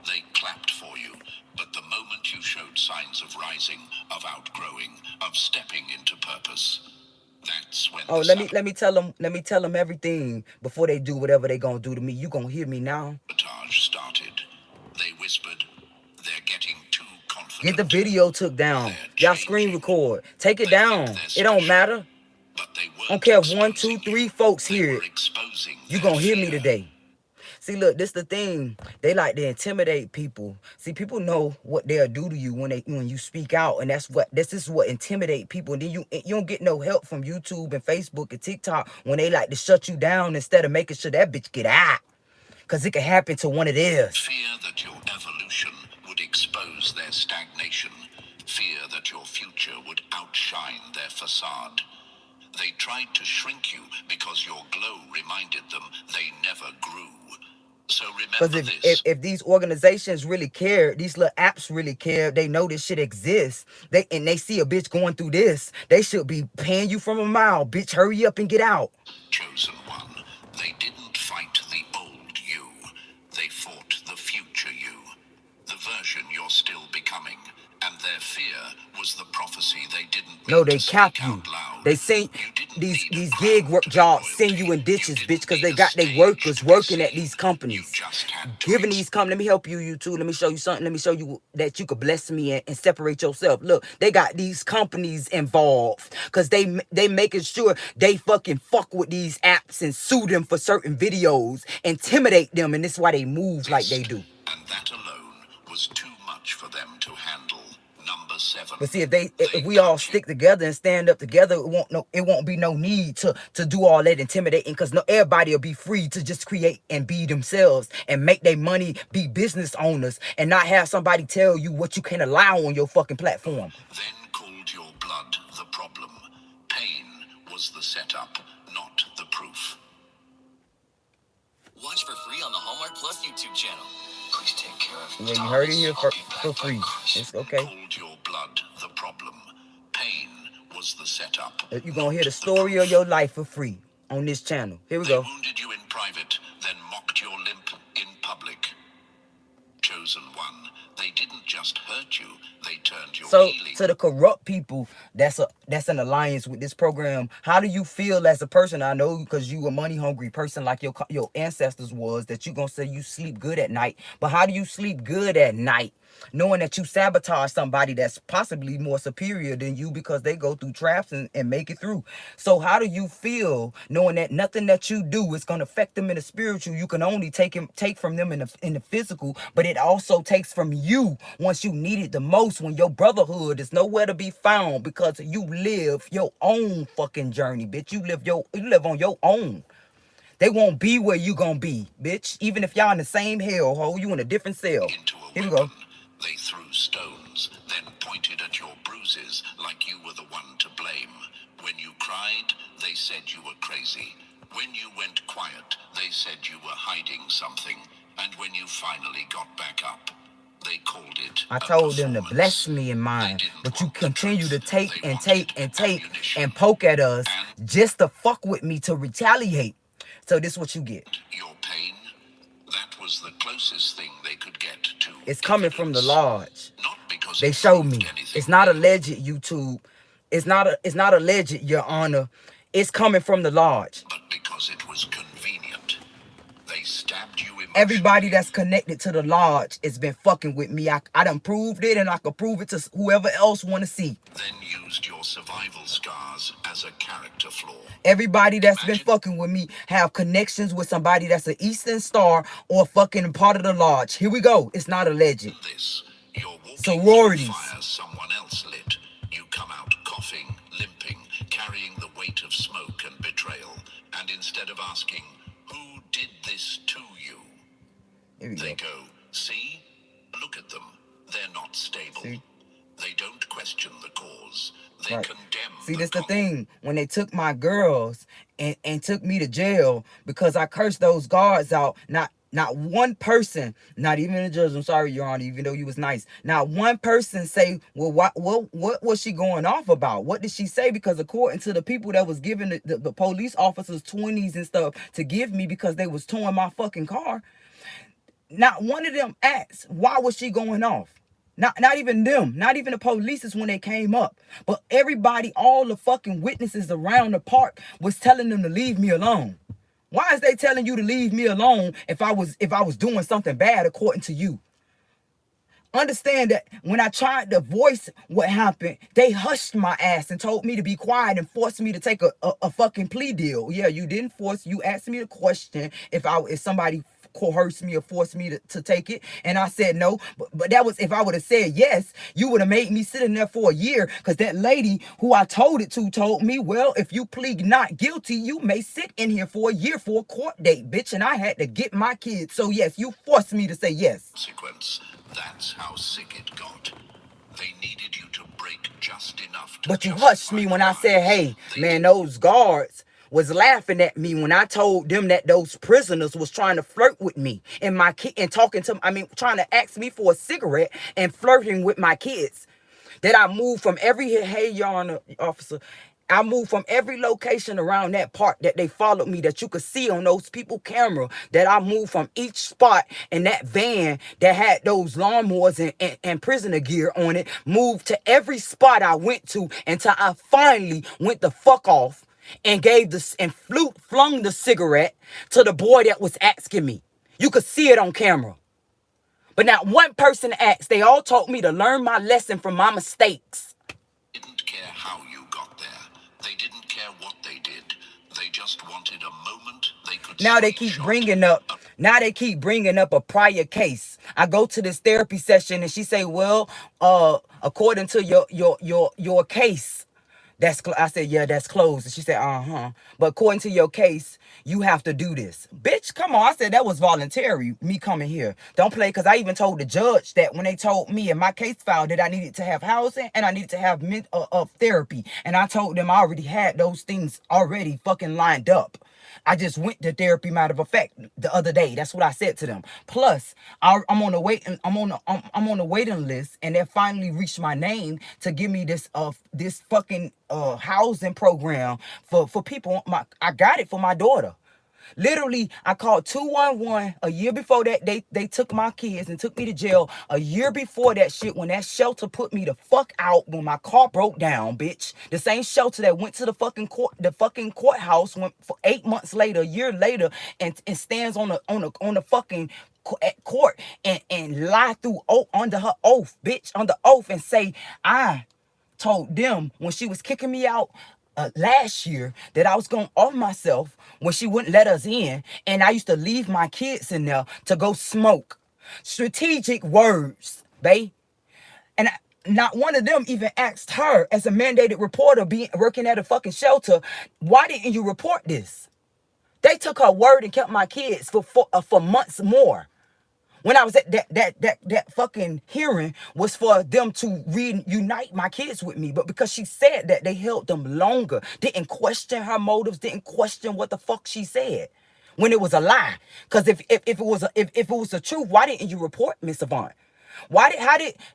they clapped for you. But the moment you showed signs of rising, of outgrowing, of stepping into purpose, that's when let me tell them everything before they do whatever they gonna do to me. You gonna hear me now. sabotage started. They whispered, they're getting too confident. Get the video took down. Y'all screen record. Take it down. It don't matter. But they I don't care if 1, 2, 3 folks hear it. You gonna hear me today. See, look, this the thing. They like to intimidate people. See, people know what they'll do to you when you speak out, and this is what intimidate people. And then you don't get no help from YouTube and Facebook and TikTok when they like to shut you down instead of making sure that bitch get out. Cause it can happen to one of theirs. Fear that your evolution would expose their stagnation. Fear that your future would outshine their facade. They tried to shrink you because your glow reminded them they never grew. So remember Because if these organizations really care, these little apps really care, they know this shit exists, they see a bitch going through this, they should be paying you from a mile. Bitch, hurry up and get out. Chosen one, they didn't fight the old you. They fought the future you. The version you're still becoming. And their fear was the prophecy they didn't. No, they cap you. They send these gig work jobs, send you in ditches, bitch, because they got their workers working at these companies. giving these let me help you, YouTube. Let me show you something. Let me show you that you could bless me and separate yourself. Look, they got these companies involved because they making sure they fucking fuck with these apps and sue them for certain videos, intimidate them, and this is why they move like they do. And that alone was too much for them to handle. Number 7. But see, if we all stick together and stand up together, it won't be no need to do all that intimidating, because everybody will be free to just create and be themselves and make their money, be business owners, and not have somebody tell you what you can allow on your fucking platform. Then called your blood the problem. Pain was the setup, not the proof. Watch for free on the Hallmark Plus YouTube channel. Please take care of Yeah, you heard it here for free. It's okay. Called your blood the problem. Pain was the setup. You're gonna hear the story of your life for free on this channel. Here we They go. wounded you in private, then mocked your limp in public. Chosen one. They didn't just hurt you, they turned your So healing. to the corrupt people that's an alliance with this program, how do you feel as a person? I know because you a money hungry person like your ancestors was, that you gonna say you sleep good at night. But how do you sleep good at night knowing that you sabotage somebody that's possibly more superior than you because they go through traps and make it through? So how do you feel knowing that nothing that you do is going to affect them in the spiritual? You can only take from them in the physical, but it also takes from you once you need it the most, when your brotherhood is nowhere to be found because you live your own fucking journey, bitch. You live on your own. They won't be where you gonna be, bitch. Even if y'all in the same hellhole, you in a different cell. Into a Here we weapon. go. They threw stones, then pointed at your bruises like you were the one to blame. When you cried, they said you were crazy. When you went quiet, they said you were hiding something. And when you finally got back up, they called it I a told them to performance. bless me in They mine, didn't but you want the continue to truth. take They and wanted take and take ammunition. and poke at us And just to fuck with me, to retaliate. So this is what you get. your pain, that was the closest thing they could get to It's coming from the evidence. lodge. Not because They it showed proved me. anything It's not real. alleged, YouTube. It's not alleged, Your Honor. It's coming from the lodge. But because it was convenient. They stabbed you emotionally. Everybody that's connected to the lodge has been fucking with me. I done proved it, and I could prove it to whoever else want to see. Then used your survival scars as a character flaw. Everybody that's been Imagine- fucking with me have connections with somebody that's an Eastern Star or fucking part of the lodge. Here we go. It's not alleged. This, you're walking Sororities. through fire someone else lit. You come out coughing, limping, carrying the weight of smoke and betrayal. And instead of asking, who did this to you? Here we They go. go, see? Look at them. They're not stable. See? They don't question the cause. They Right. condemn See, the that's the cause. thing. When they took my girls and took me to jail because I cursed those guards out, not one person, not even the judge, I'm sorry, Your Honor, even though you was nice, not one person say, well, what was she going off about? What did she say? Because according to the people that was giving the police officers 20s and stuff to give me because they was towing my fucking car, not one of them asked, why was she going off? Not even them, not even the police when they came up. But everybody, all the fucking witnesses around the park was telling them to leave me alone. Why is they telling you to leave me alone if I was doing something bad according to you? Understand that when I tried to voice what happened, they hushed my ass and told me to be quiet and forced me to take a fucking plea deal. Yeah, you didn't force, you asked me a question if somebody coerced me or forced me to take it, and I said no. But that was if I would have said yes, you would have made me sit in there for a year, because that lady who I told it to told me, well, if you plead not guilty, you may sit in here for a year for a court date, bitch. And I had to get my kids. So yes, you forced me to say yes. Consequence. That's how sick it got. They needed you to break just enough to But you justify hushed me when I said, crimes. hey, They man, those guards was laughing at me when I told them that those prisoners was trying to flirt with me and my kid and trying to ask me for a cigarette and flirting with my kids. That I moved from hey, Your Honor, officer, I moved from every location around that park that they followed me, that you could see on those people camera, that I moved from each spot in that van that had those lawnmowers and prisoner gear on it, moved to every spot I went to until I finally went the fuck off and flung the cigarette to the boy that was asking me. You could see it on camera. But not one person asked. They all told me to learn my lesson from my mistakes. Didn't care how you got there. They didn't care what they did. They just wanted a moment they could Now they keep bringing up. Now they keep bringing up a prior case. I go to this therapy session and she say, "Well, according to your case, I said, yeah, that's closed." And she said, "But according to your case, you have to do this." Bitch, come on. I said that was voluntary, me coming here. Don't play, because I even told the judge that when they told me in my case file that I needed to have housing and I needed to have therapy. And I told them I already had those things already fucking lined up. I just went to therapy, matter of fact, the other day. That's what I said to them. Plus, I'm on the waiting list, and they finally reached my name to give me this fucking housing program for people. I got it for my daughter. Literally, I called 211 a year before that. They took my kids and took me to jail. A year before that shit, when that shelter put me the fuck out when my car broke down, bitch. The same shelter that went to the fucking courthouse went for 8 months later, a year later, and stands on the fucking court and lie through under her oath, bitch, under oath, and say I told them when she was kicking me out last year that I was going to off myself when she wouldn't let us in, and I used to leave my kids in there to go smoke. Strategic words, babe. And not one of them even asked her, as a mandated reporter working at a fucking shelter, why didn't you report this? They took her word and kept my kids for months more. When I was at that fucking hearing was for them to reunite my kids with me. But because she said that, they held them longer. Didn't question her motives, didn't question what the fuck she said when it was a lie. Because if it was the truth, why didn't you report Miss Avant?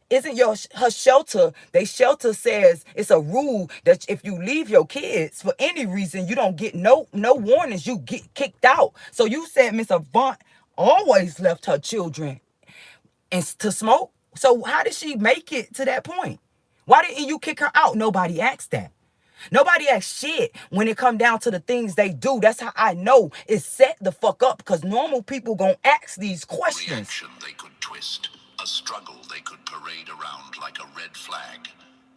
Isn't her shelter, they shelter says it's a rule that if you leave your kids for any reason, you don't get no warnings, you get kicked out. So you said Miss Avant always left her children to smoke. So how did she make it to that point? Why didn't you kick her out? Nobody asked that. Nobody asked shit when it come down to the things they do. That's how I know it's set the fuck up, because normal people gonna ask these questions. Reaction they could twist, a struggle they could parade around like a red flag.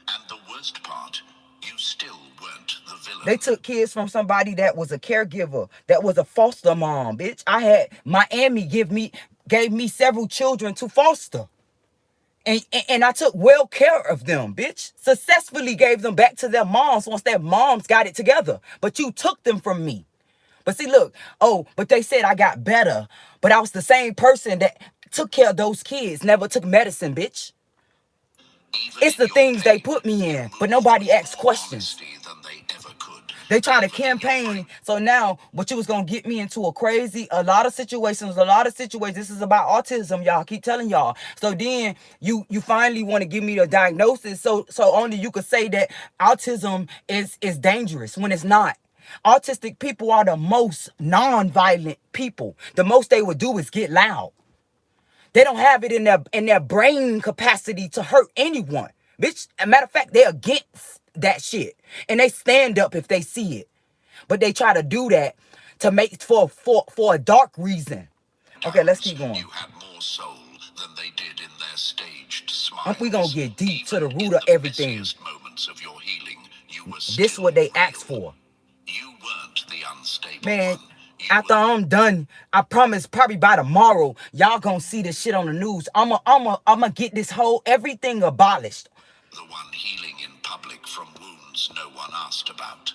And the worst part, you still weren't the villain. They took kids from somebody that was a caregiver, that was a foster mom, bitch. I had Miami gave me several children to foster. And I took well care of them, bitch. Successfully gave them back to their moms once their moms got it together. But you took them from me. But see, look, but they said I got better. But I was the same person that took care of those kids, never took medicine, bitch. It's the things they put me in, but nobody asked questions. They try to campaign. So now, but you was going to get me into a lot of situations. This is about autism, y'all. I keep telling y'all. So then you finally want to give me a diagnosis. So only you could say that autism is dangerous when it's not. Autistic people are the most non-violent people. The most they would do is get loud. They don't have it in their brain capacity to hurt anyone. Bitch, as a matter of fact, they're against that shit. And they stand up if they see it. But they try to do that to make for a dark reason. Okay, let's keep going. You had more soul than they did in their staged smiles. We gonna get deep to the root of everything. Moments of your healing, you were this is what they asked for. You weren't the unstable man. one. After I'm done, I promise probably by tomorrow, y'all gonna see this shit on the news. I'ma get this whole everything abolished. The one healing in public from wounds no one asked about.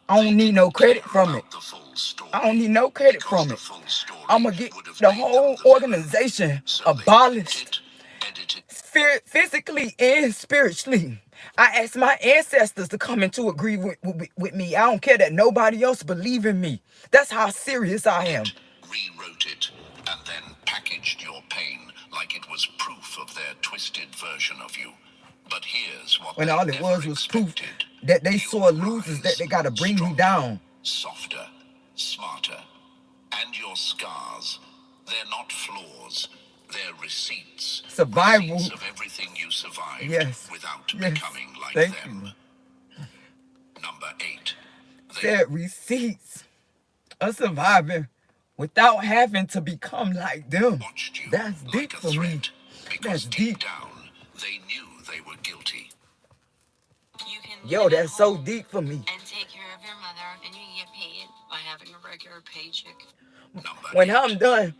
I don't need no credit from it. I don't need no credit from it. I'ma get the whole organization abolished, physically and spiritually. I asked my ancestors to come into agreement with me. I don't care that nobody else believe in me. That's how serious I am. Rewrote it and then packaged your pain like it was proof of their twisted version of you. But here's what when all it was proof that they saw losers, that they gotta bring me down. Softer, smarter, and your scars, they're not flaws. They're receipts. Survival. Receipts of everything you survived without becoming like them. Number 8. Said receipts of surviving without having to become like them. Watched you That's like deep a for me. threat, because That's deep deep. down, they knew they were guilty. You can Yo, live at that's so home deep for me. and take care of your mother, and you can get paid by having a regular paycheck. Number When 8. I'm done,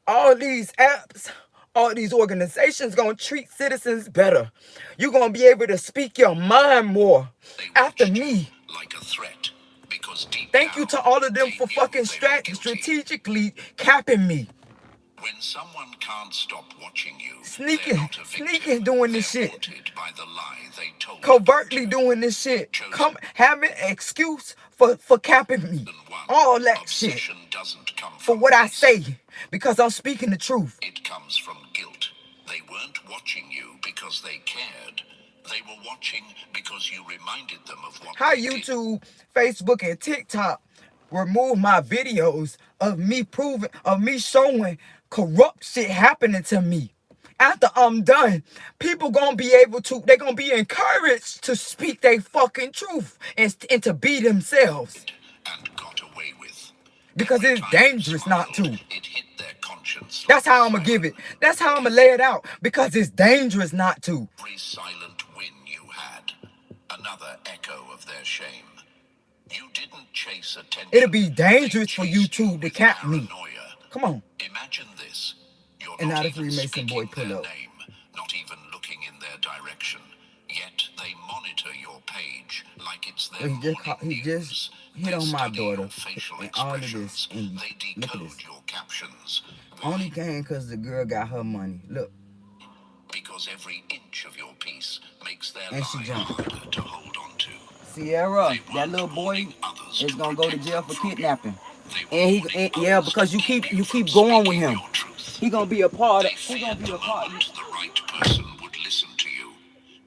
all these apps, all these organizations gonna treat citizens better. You're gonna be able to speak your mind more They after watched you me. like a threat, because deep Thank you down, to all of them they for knew fucking they were guilty. strategically capping me. When someone can't stop watching you, Sneaking, they're not a victim. sneaking doing this They're shit. haunted by the lie they told Covertly you. doing this shit. Chosen Come having an excuse for capping me. one. All that shit. Obsession doesn't come For from what I peace. say. Because I'm speaking the truth. It comes from guilt. They weren't watching you because they cared. They were watching because you reminded them of what How they did. YouTube, Facebook, and TikTok remove my videos of me showing corrupt shit happening to me. After I'm done, people gonna be able to, they gonna be encouraged to speak their fucking truth and to be themselves. And got away with. Because Every it's time you dangerous not smiled, to. It hit their conscience. That's like how a I'm gonna give it. siren. That's how I'm gonna lay it out. Because it's dangerous not to. Every silent win you had, another echo of their shame. You didn't chase attention. It'll be dangerous They for chased YouTube to with cap me. paranoia. Come on. Imagine this. You're And not now the even Freemason boy speaking pull their up. name, not even looking in their direction. Yet they monitor your page like it's their He just morning he just news. hit They on my study your daughter facial and all of expressions. this. And They look at decode this. your captions. Only came because the girl got her money. Look. Because every inch of your piece makes their And she lie jumped. harder to hold on to. Sierra, that little boy is gonna go to jail for kidnapping. And yeah, because you keep going with him. He gonna be a part of. He gonna be a part. The right person would listen to you.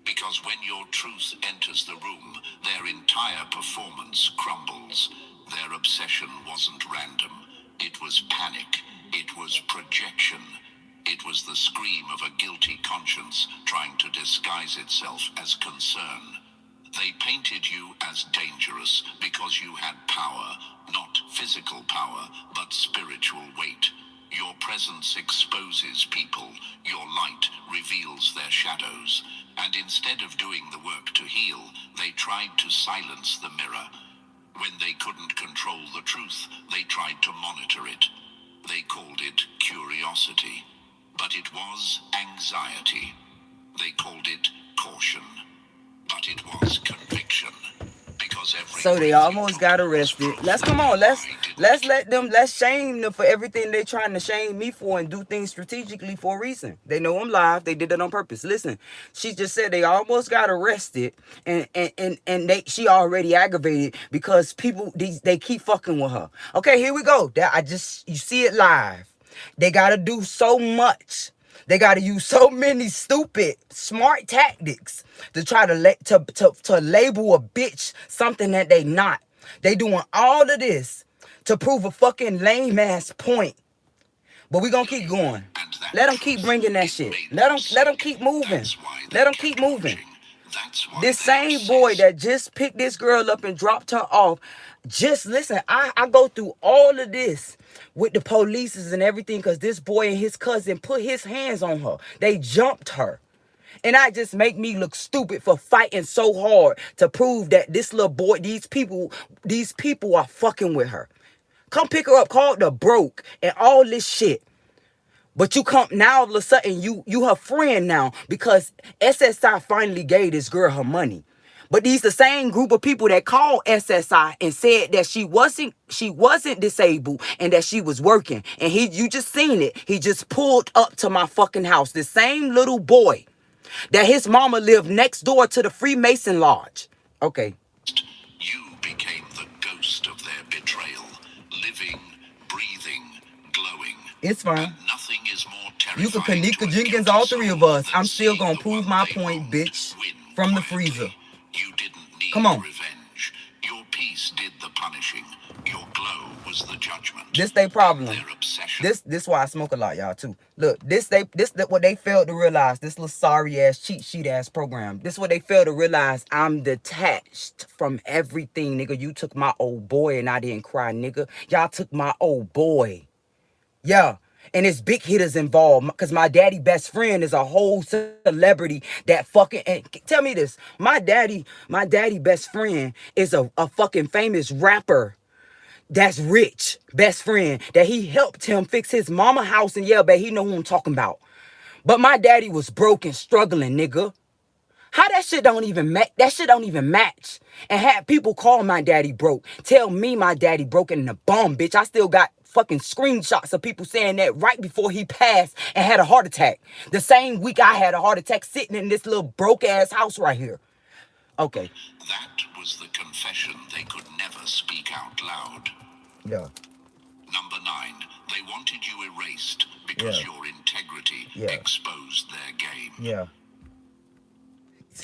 Because when your truth enters the room, their entire performance crumbles. Their obsession wasn't random. It was panic. It was projection. It was the scream of a guilty conscience trying to disguise itself as concern. They painted you as dangerous because you had power, not physical power, but spiritual weight. Your presence exposes people, your light reveals their shadows, and instead of doing the work to heal, they tried to silence the mirror. When they couldn't control the truth, they tried to monitor it. They called it curiosity, but it was anxiety. They called it caution, but it was conviction. Because every So they almost got arrested. Let's let's shame them for everything they trying to shame me for and do things strategically for a reason. They know I'm live. They did that on purpose. Listen, she just said they almost got arrested and she already aggravated because people they keep fucking with her. Okay, here we go. You see it live. They gotta do so much. They got to use so many stupid, smart tactics to try to label a bitch something that they not. They doing all of this to prove a fucking lame ass point. But we gonna keep going. Let them keep bringing that shit. Let them keep moving. Let them keep moving. This same boy that just picked this girl up and dropped her off. Just listen, I go through all of this with the polices and everything because this boy and his cousin put his hands on her. They jumped her. And that just make me look stupid for fighting so hard to prove that this little boy, these people are fucking with her. Come pick her up, called the broke and all this shit. But you come now all of a sudden you her friend now because SSI finally gave this girl her money. But these the same group of people that called SSI and said that she wasn't disabled and that she was working. And you just seen it. He just pulled up to my fucking house. The same little boy that his mama lived next door to the Freemason Lodge. Okay. You became the ghost of their betrayal, living, breathing, glowing. It's fine. And nothing is more terrifying. You can Kanika Jenkins, all three of us. I'm still gonna prove my point, bitch. From the freezer. You didn't need Come on. revenge. Your peace did the punishing. Your glow was the judgment. This they problem. Their obsession. This why I smoke a lot, y'all, too. Look, this what they failed to realize. This little sorry ass cheat sheet ass program. This what they failed to realize. I'm detached from everything, nigga. You took my old boy and I didn't cry, nigga. Y'all took my old boy. Yeah. And it's big hitters involved because my daddy best friend is a whole celebrity that fucking, and tell me this, my daddy best friend is a fucking famous rapper that's rich best friend that he helped him fix his mama house, and yeah, babe, he know who I'm talking about. But my daddy was broke and struggling, nigga. How that shit don't even match? That shit don't even match. And had people call my daddy broke, tell me my daddy broke in the bum, bitch. I still got fucking screenshots of people saying that right before he passed and had a heart attack. The same week I had a heart attack sitting in this little broke ass house right here. Okay. That was the confession they could never speak out loud. Yeah. Number 9, they wanted you erased because your integrity exposed their game. Yeah.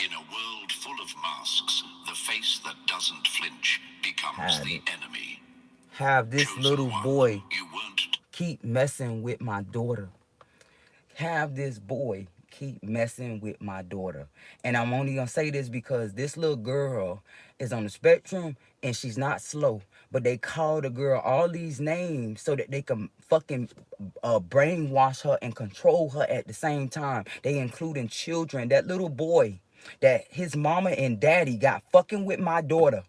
In a world full of masks, the face that doesn't flinch becomes the enemy. Have this Chosen little one, boy you weren't keep messing with my daughter. Have this boy keep messing with my daughter. And I'm only gonna say this because this little girl is on the spectrum and she's not slow. But they call the girl all these names so that they can fucking brainwash her and control her at the same time. They including children. That little boy that his mama and daddy got fucking with my daughter.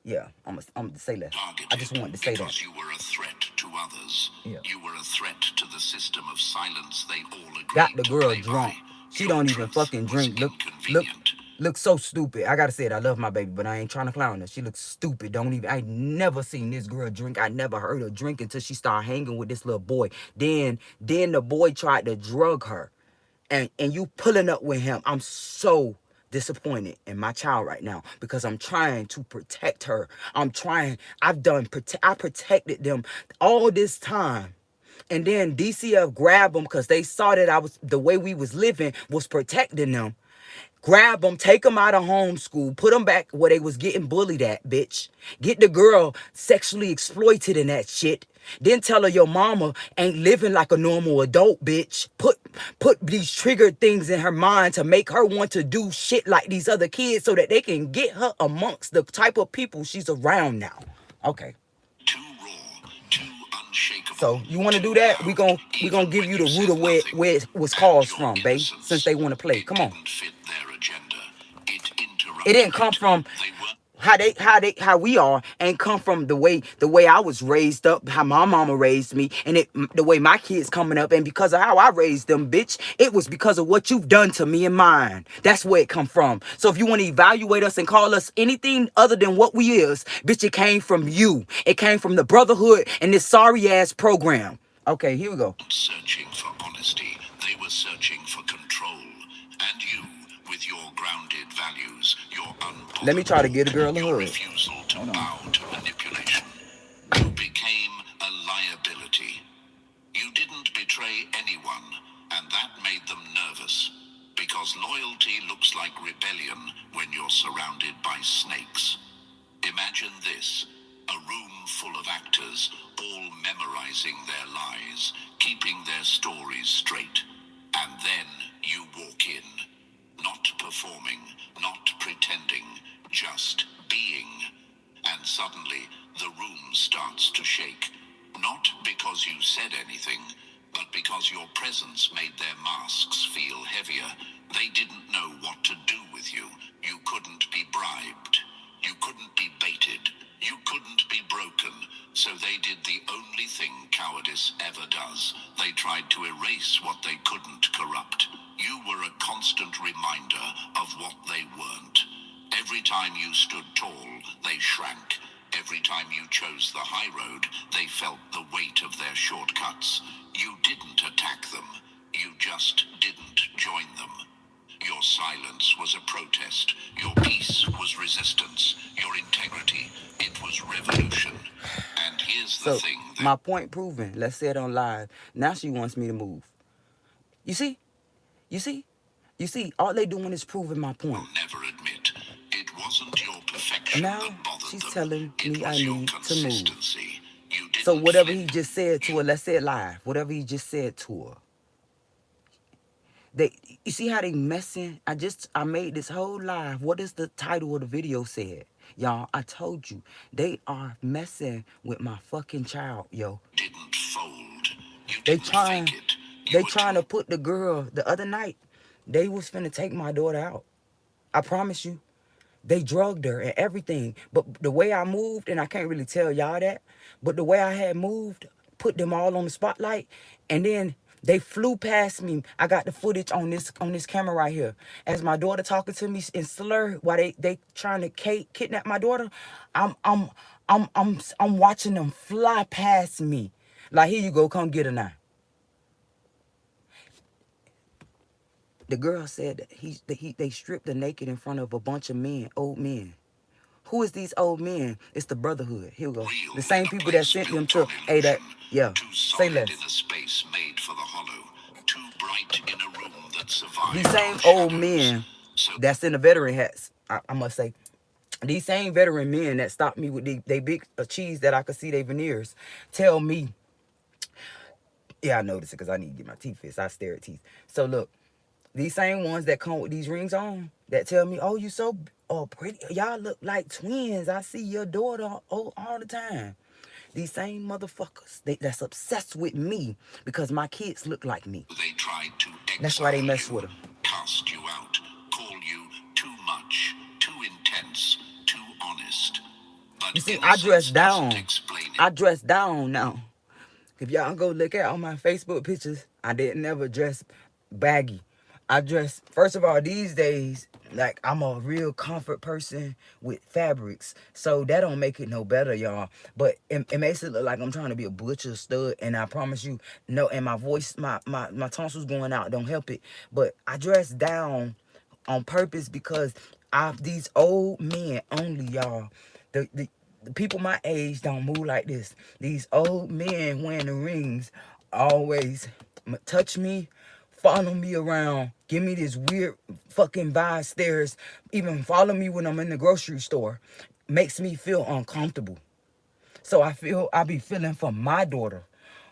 Yeah, I'm gonna say that. I just wanted to say that. Because you were a threat to others. Yeah. You were a threat to the system of silence they all agreed Got the to girl play drunk. by. She Your don't even truth fucking was drink. inconvenient. Look so stupid. I gotta say it. I love my baby, but I ain't trying to clown her. She looks stupid. Don't even. I never seen this girl drink. I never heard her drink until she started hanging with this little boy. Then the boy tried to drug her, and you pulling up with him. I'm so disappointed in my child right now because I'm trying to protect her. I'm trying. I protected them all this time. And then DCF grabbed them because they saw that the way we was living was protecting them. Grab them, take them out of homeschool, put them back where they was getting bullied at, bitch. Get the girl sexually exploited in that shit. Then tell her your mama ain't living like a normal adult, bitch. Put these triggered things in her mind to make her want to do shit like these other kids so that they can get her amongst the type of people she's around now. Okay. Too raw, too unshakable. So you want to do that? We gonna give you the root of where it was caused from, babe. Since they want to play, come on. It didn't come from how we are, and come from the way I was raised up, how my mama raised me, and the way my kids coming up, and because of how I raised them, bitch, it was because of what you've done to me and mine. That's where it come from. So if you want to evaluate us and call us anything other than what we is, bitch, it came from you. It came from the brotherhood and this sorry ass program. Okay, here we go. Searching for honesty, they were searching for control, and you, with your grounded values, your let me try to get a girl a hug. refusal to bow to manipulation, you became a liability. You didn't betray anyone, and that made them nervous, because loyalty looks like rebellion when you're surrounded by snakes. Imagine this, a room full of actors, all memorizing their lies, keeping their stories straight, and then you walk in. Not performing, not pretending, just being. And suddenly, the room starts to shake. Not because you said anything, but because your presence made their masks feel heavier. They didn't know what to do with you. You couldn't be bribed. You couldn't be baited. You couldn't be broken. So they did the only thing cowardice ever does. They tried to erase what they couldn't corrupt. You were a constant reminder of what they weren't. Every time you stood tall, they shrank. Every time you chose the high road, they felt the weight of their shortcuts. You didn't attack them. You just didn't join them. Your silence was a protest. Your peace was resistance. Your integrity, it was revolution. And here's the thing. My point proven. Let's say it on live. Now she wants me to move. You see? All they doing is proving my point. Will never admit it wasn't your perfection now that bothered she's them. telling me It I was your need to move. consistency. You didn't So whatever flip. he just said to her, let's say it live. Whatever he just said to her. You see how they messing? I made this whole live. What is the title of the video said? Y'all, I told you. They are messing with my fucking child, yo. Didn't fold. They didn't trying, fake it. You they were trying to put the girl the other night. They was finna take my daughter out. I promise you. They drugged her and everything. But the way I moved, and I can't really tell y'all that, but the way I had moved, put them all on the spotlight, and then they flew past me. I got the footage on this camera right here. As my daughter talking to me in slur while they trying to kidnap my daughter, I'm watching them fly past me. Like, here you go, come get her now. The girl said that they stripped her naked in front of a bunch of men, old men. Who is these old men? It's the Brotherhood. Here we go. real The same in a people that place sent them built to, on hey, that, illusion, yeah, too say solid less. in a space made for the hollow, too bright in a room that survived These same all old shadows. men So that's in the veteran hats, I must say, these same veteran men that stopped me with they big cheese that I could see their veneers, tell me, yeah, I noticed it because I need to get my teeth fixed. I stare at teeth. So look, these same ones that come with these rings on that tell me, oh, you so pretty. Y'all look like twins. I see your daughter all the time. These same motherfuckers that's obsessed with me because my kids look like me. they tried to That's why they exile mess you, with them. cast you out, call you too much, too intense, too honest. But You see, innocence I dress doesn't down. explain it. I dress down now. If y'all go look at all my Facebook pictures, I didn't never dress baggy. I dress, first of all, these days, like, I'm a real comfort person with fabrics. So that don't make it no better, y'all. But it makes it look like I'm trying to be a butcher stud. And I promise you, no, and my voice, my tonsils going out, don't help it. But I dress down on purpose because these old men only, y'all. The people my age don't move like this. These old men wearing the rings always touch me, follow me around, give me this weird fucking vibe stares, even follow me when I'm in the grocery store. Makes me feel uncomfortable. So I be feeling for my daughter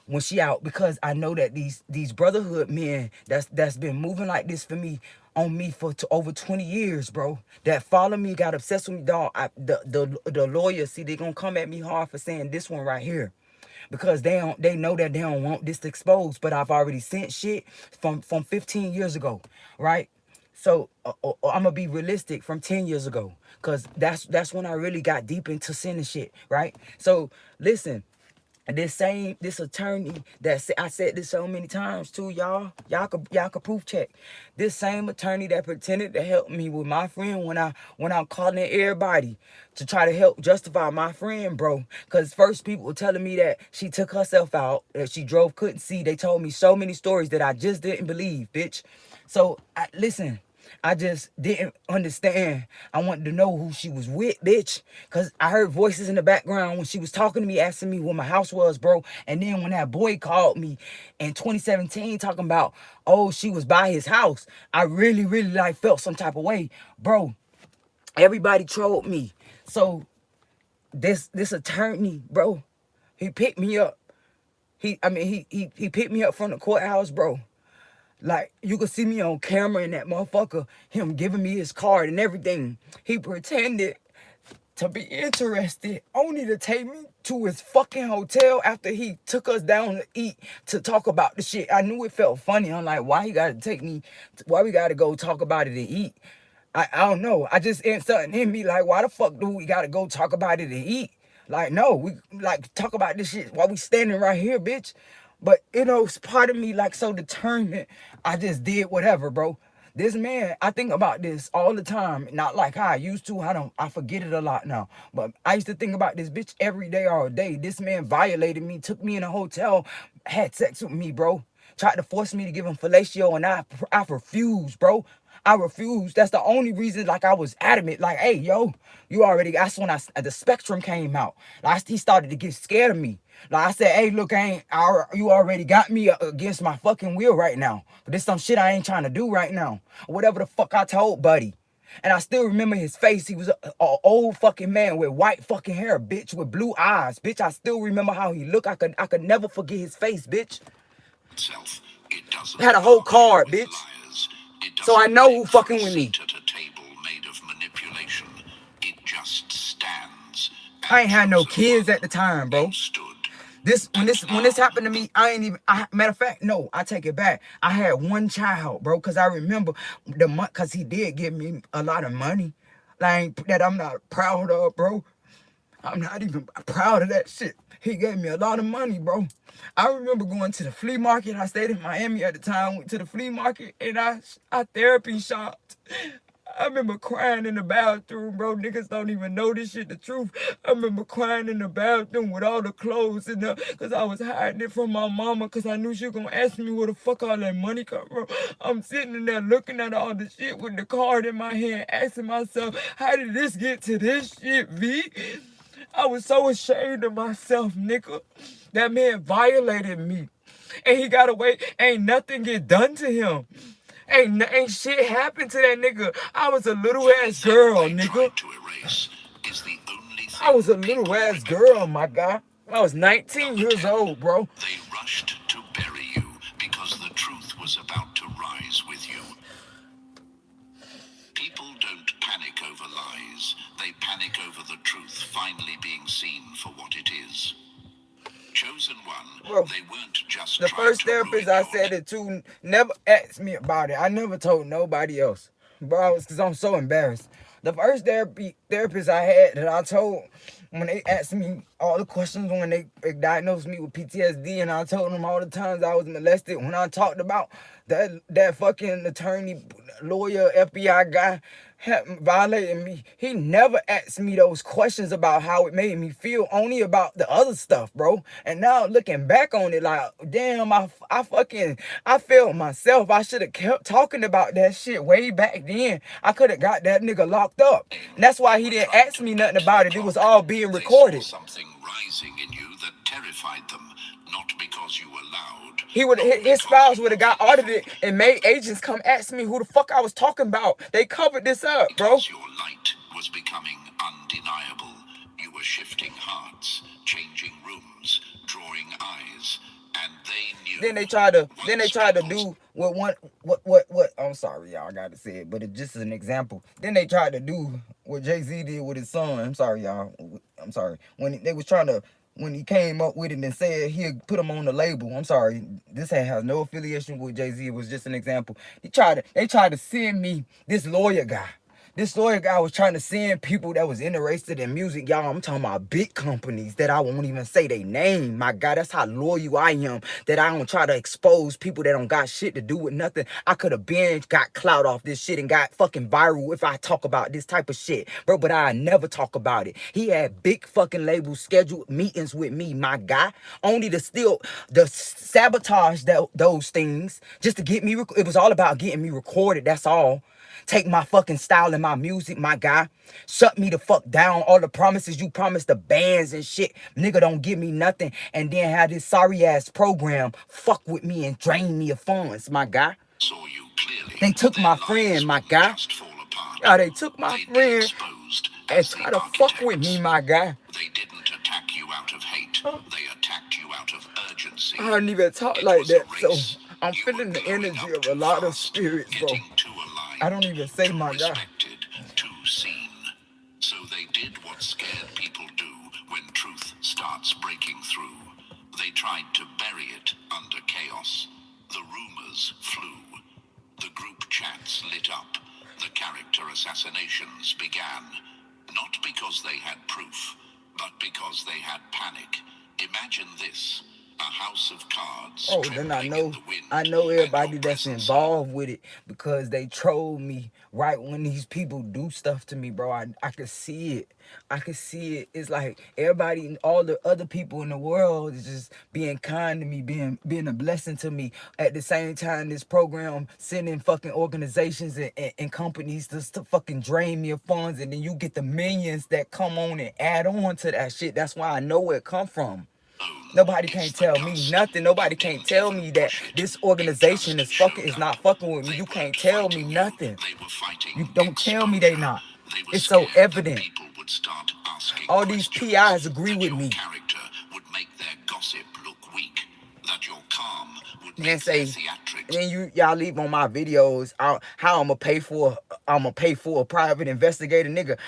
when she out, because I know that these brotherhood men that's been moving like this for me on me for over 20 years, bro, that follow me, got obsessed with me, dog. The lawyers, see, they gonna come at me hard for saying this one right here, because they know that they don't want this exposed, but I've already sent shit from 15 years ago, right? So I'm gonna be realistic from 10 years ago, because that's when I really got deep into sending shit, right? So listen, this attorney I said this so many times too, y'all could proof check. This same attorney that pretended to help me with my friend when I'm calling everybody to try to help justify my friend, bro. Because first people were telling me that she took herself out, that she drove, couldn't see. They told me so many stories that I just didn't believe, bitch. So listen, I just didn't understand. I wanted to know who she was with, bitch. Because I heard voices in the background when she was talking to me, asking me where my house was, bro. And then when that boy called me in 2017 talking about, oh, she was by his house, I really, really like felt some type of way. Bro, everybody trolled me. So this attorney, bro, he picked me up. He picked me up from the courthouse, bro. Like, you could see me on camera and that motherfucker, him giving me his card and everything. He pretended to be interested, only to take me to his fucking hotel after he took us down to eat to talk about the shit. I knew it felt funny. I'm like, why he gotta take me, why we gotta go talk about it and eat? I don't know. I just ain't something in me like, why the fuck do we gotta go talk about it and eat? Like, no, we like talk about this shit while we standing right here, bitch. But, you know, it's part of me like so determined. I just did whatever, bro. This man, I think about this all the time. Not like how I used to. I forget it a lot now. But I used to think about this bitch every day, all day. This man violated me, took me in a hotel, had sex with me, bro. Tried to force me to give him fellatio, and I refused, bro. I refused. That's the only reason, like, I was adamant. Like, hey, yo, you already, that's when the spectrum came out. Like, he started to get scared of me. Like, I said, hey, look, you already got me against my fucking will right now. But there's some shit I ain't trying to do right now. Whatever the fuck I told Buddy. And I still remember his face. He was an old fucking man with white fucking hair, bitch, with blue eyes. Bitch, I still remember how he looked. I could never forget his face, bitch. It doesn't Had a whole card, with bitch. liars. It So I doesn't know beg who for fucking a with me. seat at a table made of manipulation. It just stands. I ain't had no chosen kids one at the time, bro. stood. When this happened to me, matter of fact, no, I take it back. I had one child, bro, because I remember the month, because he did give me a lot of money, like that I'm not proud of, bro. I'm not even proud of that shit. He gave me a lot of money, bro. I remember going to the flea market. I stayed in Miami at the time. Went to the flea market and I therapy shopped. I remember crying in the bathroom, bro. Niggas don't even know this shit, the truth. I remember crying in the bathroom with all the clothes in there because I was hiding it from my mama because I knew she was going to ask me where the fuck all that money come from. I'm sitting in there looking at all the shit with the card in my hand, asking myself, how did this get to this shit, V? I was so ashamed of myself, nigga. That man violated me. And he got away. Ain't nothing get done to him. Ain't shit happened to that nigga. I was a little ass girl, nigga. I was a little ass girl, my guy. I was 19 years old, bro. They rushed to bury you because the truth was about to rise with you. People don't panic over lies. They panic over the truth finally being seen for what it is. Chosen one, Bro, they weren't just the trying first to therapist ruin I your said it to never asked me about it. I never told nobody else, bro, because I'm so embarrassed. The first therapist I had that I told when they asked me all the questions when they diagnosed me with PTSD, and I told them all the times I was molested. When I talked about that fucking attorney, lawyer, FBI guy violating me, he never asked me those questions about how it made me feel, only about the other stuff, bro. And now looking back on it, like, damn, I failed myself. I should have kept talking about that shit way back then. I could have got that nigga locked up. And that's why he didn't ask me nothing about it. It was all being recorded. They saw something rising in you that terrified them, not because you were loud. His spouse would have got audited and made agents come ask me who the fuck I was talking about. They covered this up, bro. Because your light was becoming undeniable. You were shifting hearts, changing rooms, drawing eyes, and they knew. Then they tried to do what I'm sorry, y'all, I gotta say it, but it's just an example. Then they tried to do what Jay-Z did with his son. I'm sorry, y'all. I'm sorry. When he came up with it and said he'd put him on the label. I'm sorry. This has no affiliation with Jay-Z. It was just an example. They tried to send me this lawyer guy. This lawyer guy was trying to send people that was interested in music. Y'all, I'm talking about big companies that I won't even say their name. My God, that's how loyal I am. That I don't try to expose people that don't got shit to do with nothing. I could have been got clout off this shit and got fucking viral if I talk about this type of shit. Bro, but I never talk about it. He had big fucking labels scheduled meetings with me, my guy. Only to sabotage those things just to get me. It was all about getting me recorded. That's all. Take my fucking style and my music, my guy. Shut me the fuck down. All the promises you promised the bands and shit. Nigga, don't give me nothing. And then have this sorry ass program fuck with me and drain me of funds, my guy. Saw you clearly. They took my friend, my guy. Yeah, they took my friend and tried to fuck with me, my guy. They didn't attack you out of hate. They attacked you out of urgency. I don't even talk like that, so I'm feeling the energy of a lot of spirits, bro. I don't even say my God. Too seen. So they did what scared people do when truth starts breaking through. They tried to bury it under chaos. The rumors flew. The group chats lit up. The character assassinations began. Not because they had proof, but because they had panic. Imagine this. A house of cards. Oh, then I know everybody that's involved with it because they troll me right when these people do stuff to me, bro. I could see it. I could see it. It's like everybody, all the other people in the world is just being kind to me, being a blessing to me. At the same time, this program sending fucking organizations and companies to fucking drain me of funds, and then you get the millions that come on and add on to that shit. That's why I know where it come from. Nobody can't tell me nothing. Nobody can't tell me that this organization is not fucking with me. You can't tell me nothing. You don't tell me they not. It's so evident. All these PIs agree with me. And say, y'all leave on my videos how I'm gonna pay for a private investigator, nigga.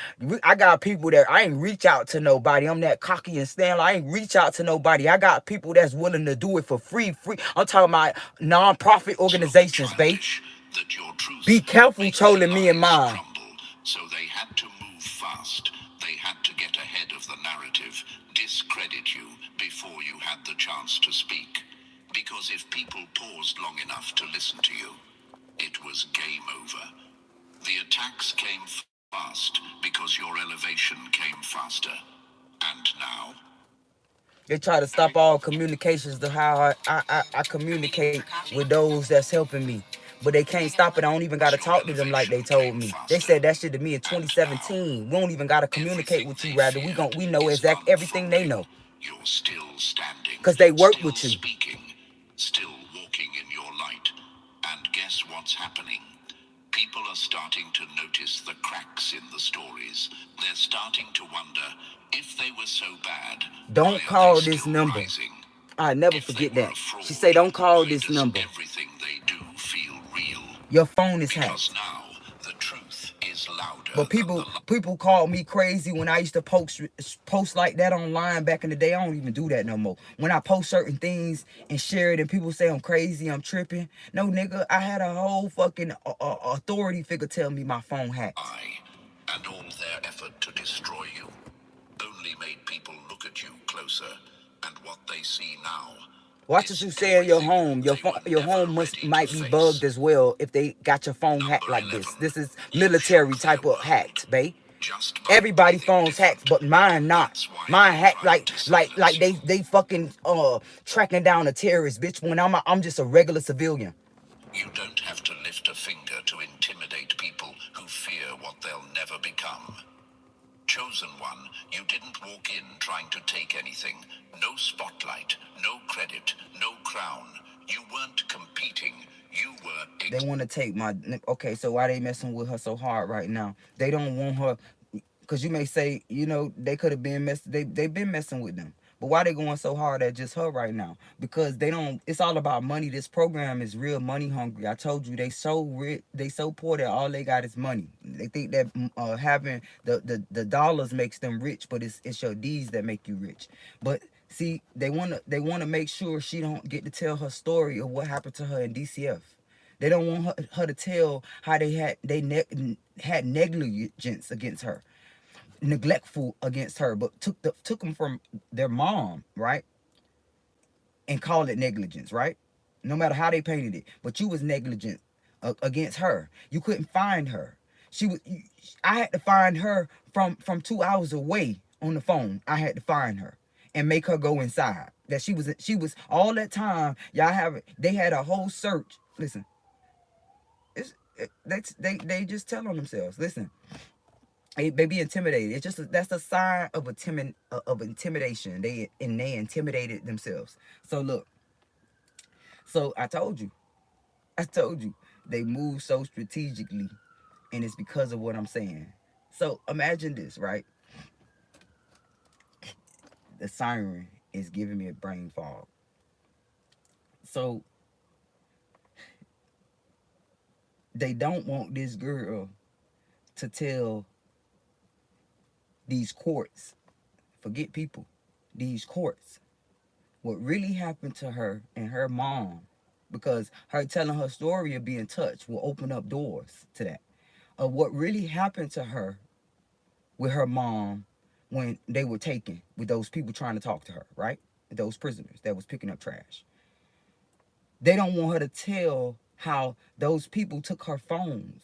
I got people that I ain't reach out to nobody. I'm that cocky and Stanley. I ain't reach out to nobody. I got people that's willing to do it for free. I'm talking about non-profit organizations, babe. Be careful trolling me and mine. So they had to move fast. They had to get ahead of the narrative, discredit you before you had the chance to speak. Because if people paused long enough to listen to you, it was game over. The attacks came fast because your elevation came faster. And now? They try to stop all communications to how I communicate with those that's helping me. But they can't stop it. I don't even got to talk to them like they told me. They said that shit to me in 2017. We don't even got to communicate with you, rather. We know exact everything they know. You're still standing. Because they work with you. Speaking, still walking in your light. And guess what's happening? People are starting to notice the cracks in the stories. They're starting to wonder if they were so bad. Don't call this number. I never forget that. She say, don't call this number. Everything they do feel real. Your phone is hacked. Because now the truth is louder. But people called me crazy when I used to post like that online back in the day. I don't even do that no more. When I post certain things and share it and people say I'm crazy, I'm tripping. No, nigga, I had a whole fucking authority figure tell me my phone hacked. And all their effort to destroy you only made people look at you closer. And what they see now. Watch what you say in your home. Your home might be bugged as well if they got your phone hacked like this. This is military type of hacked, babe. Everybody's phone's hacked, but mine not. Mine hacked like they fucking tracking down a terrorist, bitch. When I'm just a regular civilian. You don't have to lift a finger to intimidate people who fear what they'll never become. Chosen one, you didn't walk in trying to take anything. No spotlight, no credit, no crown. You weren't competing. You were... They want to take my... Okay, so why they messing with her so hard right now? They don't want her... Because you may say, you know, they could have been they've been messing with them. But why they going so hard at just her right now? Because they don't... It's all about money. This program is real money hungry. I told you, they so rich, they so poor that all they got is money. They think that having the dollars makes them rich, but it's your deeds that make you rich. But see, they wanna make sure she don't get to tell her story of what happened to her in DCF. They don't want her to tell how they had negligence against her. Neglectful against her, but took them from their mom, right? And called it negligence, right? No matter how they painted it, but you was negligent against her. You couldn't find her. I had to find her from 2 hours away on the phone. I had to find her and make her go inside. That she was all that time. They had a whole search. Listen, they just tell on themselves. Listen. They be intimidated. That's a sign of intimidation. They intimidated themselves. So look. So I told you, they move so strategically, and it's because of what I'm saying. So imagine this, right? The siren is giving me a brain fog. So they don't want this girl to tell these courts, forget people, these courts, what really happened to her and her mom, because her telling her story of being touched will open up doors to that, of what really happened to her with her mom when they were taken with those people trying to talk to her, right? Those prisoners that was picking up trash. They don't want her to tell how those people took her phones,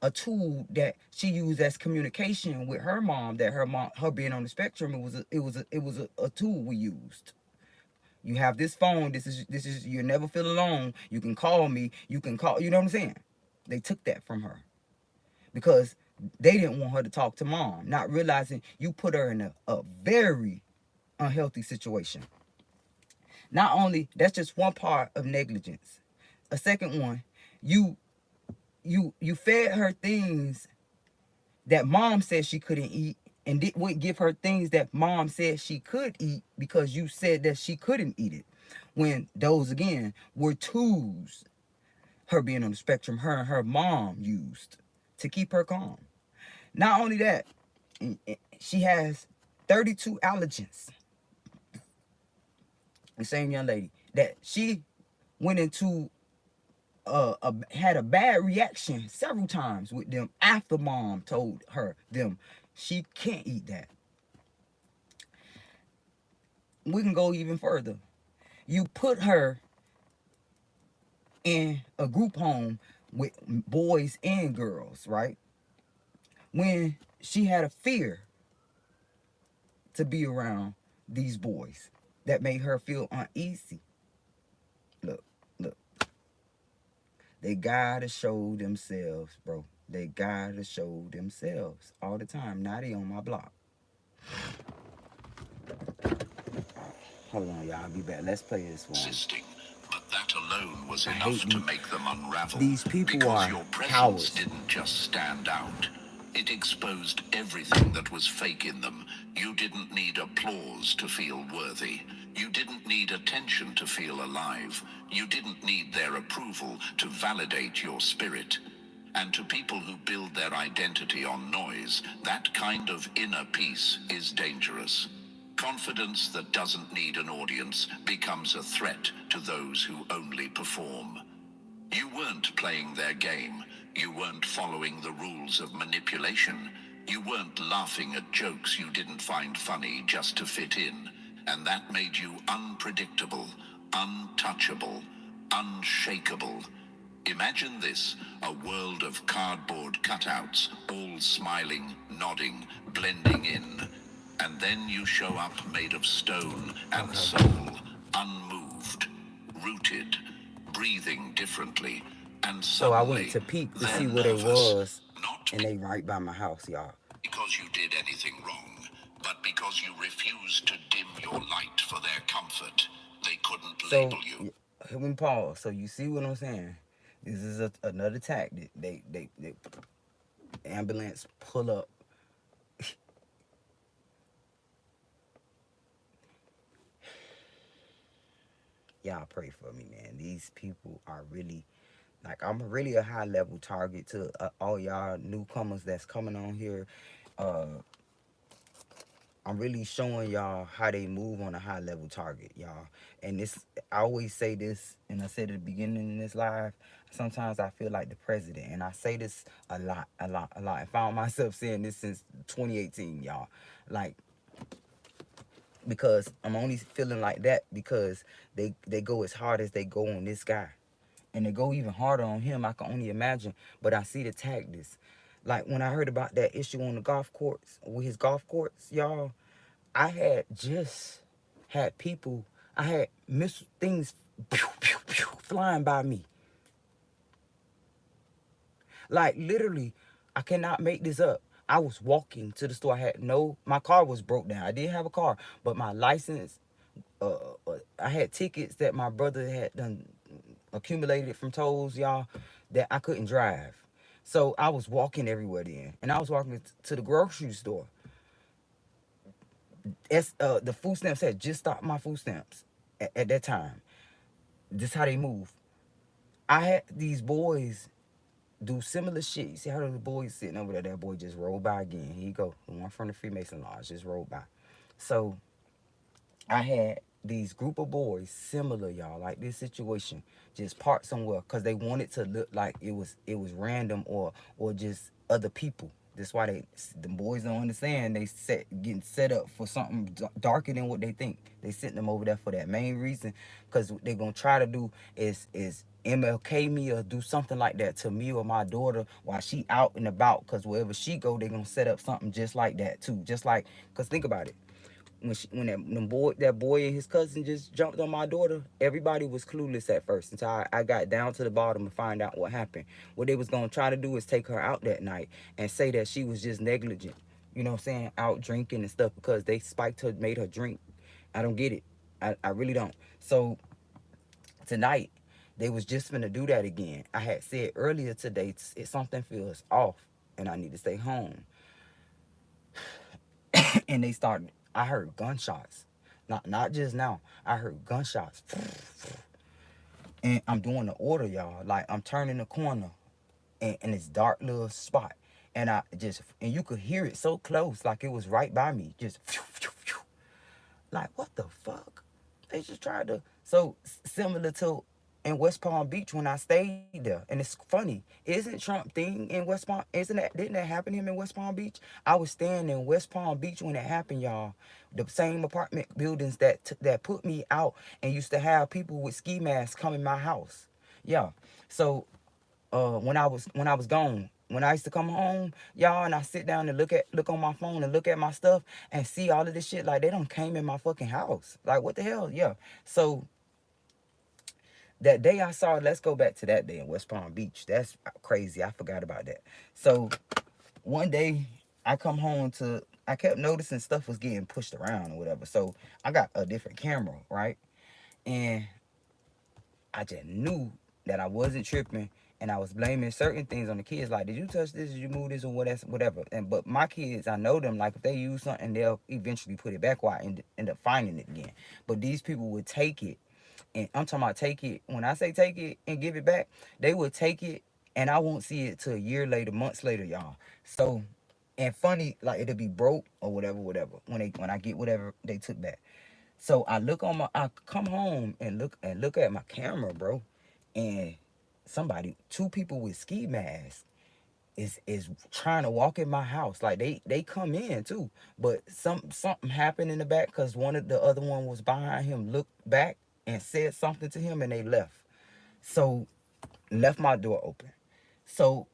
a tool that she used as communication with her mom, that her being on the spectrum, it was a tool we used. You have this phone, this is you'll never feel alone. You can call me, you know what I'm saying? They took that from her because they didn't want her to talk to mom, not realizing you put her in a very unhealthy situation. Not only, that's just one part of negligence. A second one, you fed her things that mom said she couldn't eat, and wouldn't give her things that mom said she could eat because you said that she couldn't eat it. When those again were tools, her being on the spectrum, her and her mom used to keep her calm. Not only that, she has 32 allergens. The same young lady that she went into had a bad reaction several times with them after mom told her them she can't eat that. We can go even further. You put her in a group home with boys and girls, right? When she had a fear to be around these boys that made her feel uneasy. Look. They gotta show themselves, bro. They gotta show themselves all the time. Now they on my block. Hold on, y'all. I'll be back. Let's play this one. Existing, but that alone was enough to make them unravel. These people because are your presence cowards. didn't just stand out. It exposed everything that was fake in them. You didn't need applause to feel worthy. You didn't need attention to feel alive. You didn't need their approval to validate your spirit. And to people who build their identity on noise, that kind of inner peace is dangerous. Confidence that doesn't need an audience becomes a threat to those who only perform. You weren't playing their game. You weren't following the rules of manipulation. You weren't laughing at jokes you didn't find funny just to fit in. And that made you unpredictable, untouchable, unshakable. Imagine this, a world of cardboard cutouts, all smiling, nodding, blending in. And then you show up made of stone and soul, unmoved, rooted, breathing differently. And So I suddenly, went to peek to they're see what it nervous, was, not and they right by my house, y'all. because you did anything wrong, but because you refused to dim your light for their comfort. They couldn't So label you. let me pause. So you see what I'm saying? This is another tactic. They ambulance pull up. Y'all pray for me, man. These people are really, like, I'm really a high level target to all y'all newcomers that's coming on here. I'm really showing y'all how they move on a high level target, y'all. And this, I always say this, and I said at the beginning in this live, sometimes I feel like the president. And I say this a lot. I found myself saying this since 2018, y'all. Like, because I'm only feeling like that because they go as hard as they go on this guy. And they go even harder on him, I can only imagine. But I see the tactics. Like when I heard about that issue on the golf courts, with his golf courts, y'all, I had people, I had missed things pew, pew, pew, flying by me. Like literally, I cannot make this up. I was walking to the store. My car was broke down. I didn't have a car, but my license, I had tickets that my brother had done accumulated from tolls, y'all, that I couldn't drive. So I was walking everywhere then. And I was walking to the grocery store. The food stamps had just stopped my food stamps at that time. This how they move. I had these boys do similar shit. You see how those boys sitting over there? That boy just rolled by again. Here you go. The one from the Freemason Lodge just rolled by. So I had these group of boys similar, y'all, like this situation, just parked somewhere because they wanted to look like it was random or just other people. That's why the boys don't understand. They getting set up for something darker than what they think. They sent them over there for that main reason, because they're gonna try to do is MLK me or do something like that to me or my daughter while she out and about. Because wherever she go, they're gonna set up something just like that too. Just like, because think about it. When that boy and his cousin just jumped on my daughter, everybody was clueless at first until I got down to the bottom and find out what happened. What they was gonna try to do is take her out that night and say that she was just negligent, you know what I'm saying, out drinking and stuff, because they spiked her, made her drink. I don't get it. I really don't. So tonight they was just gonna do that again. I had said earlier today, something feels off and I need to stay home. And they started, I heard gunshots. Not just now. I heard gunshots. And I'm doing the order, y'all. Like, I'm turning the corner in this dark little spot. And and you could hear it so close, like it was right by me. Just, like, what the fuck? They just tried to. So, similar to in West Palm Beach when I stayed there. And it's funny. Isn't Trump thing in West Palm? Didn't that happen to him in West Palm Beach? I was staying in West Palm Beach when it happened, y'all. The same apartment buildings that put me out and used to have people with ski masks come in my house. Yeah. So when I was gone, when I used to come home, y'all, and I sit down and look on my phone and look at my stuff and see all of this shit, like they done came in my fucking house. Like, what the hell? Yeah. So that day I saw, let's go back to that day in West Palm Beach. That's crazy. I forgot about that. So one day I come home I kept noticing stuff was getting pushed around or whatever. So I got a different camera, right? And I just knew that I wasn't tripping, and I was blaming certain things on the kids. Like, did you touch this? Did you move this or whatever? But my kids, I know them. Like, if they use something, they'll eventually put it back, or I end up finding it again. But these people would take it, and I'm talking about take it. When I say take it and give it back, they would take it, and I won't see it till a year later, months later, y'all. So, and funny, like it'll be broke or whatever, when I get whatever they took back. So I come home and look at my camera, bro, and two people with ski masks is trying to walk in my house. Like they come in too, but something happened in the back because the other one was behind him, looked back and said something to him, and they left. So left my door open. So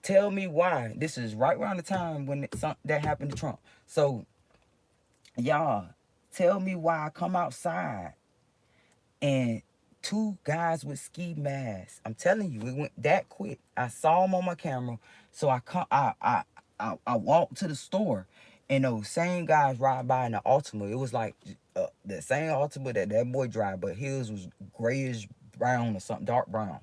tell me why. This is right around the time when that happened to Trump. So y'all, tell me why I come outside and two guys with ski masks. I'm telling you, it went that quick. I saw them on my camera. So I walked to the store, and those same guys ride by in the Altima. It was like the same Altima that boy drive, but his was grayish brown or something, dark brown.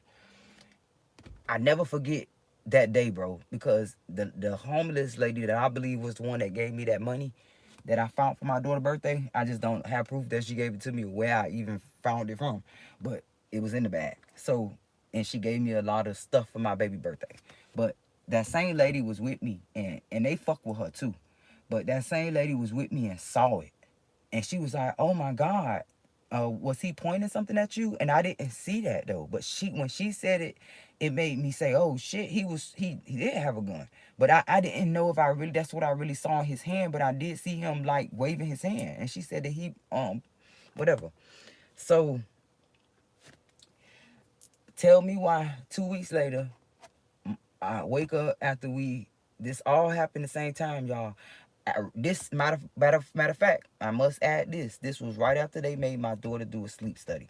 I never forget that day, bro, because the homeless lady that I believe was the one that gave me that money that I found for my daughter's birthday. I just don't have proof that she gave it to me or where I even found it from, but it was in the bag. So, and she gave me a lot of stuff for my baby birthday. But that same lady was with me, and they fuck with her too. But that same lady was with me and saw it, and she was like, "Oh my God, was he pointing something at you?" And I didn't see that though. But when she said it, it made me say, "Oh shit, he did have a gun." But I didn't know if that's what I really saw in his hand. But I did see him like waving his hand, and she said that he whatever. So tell me why 2 weeks later I wake up after this all happened the same time, y'all. This matter of fact, I must add this. This was right after they made my daughter do a sleep study.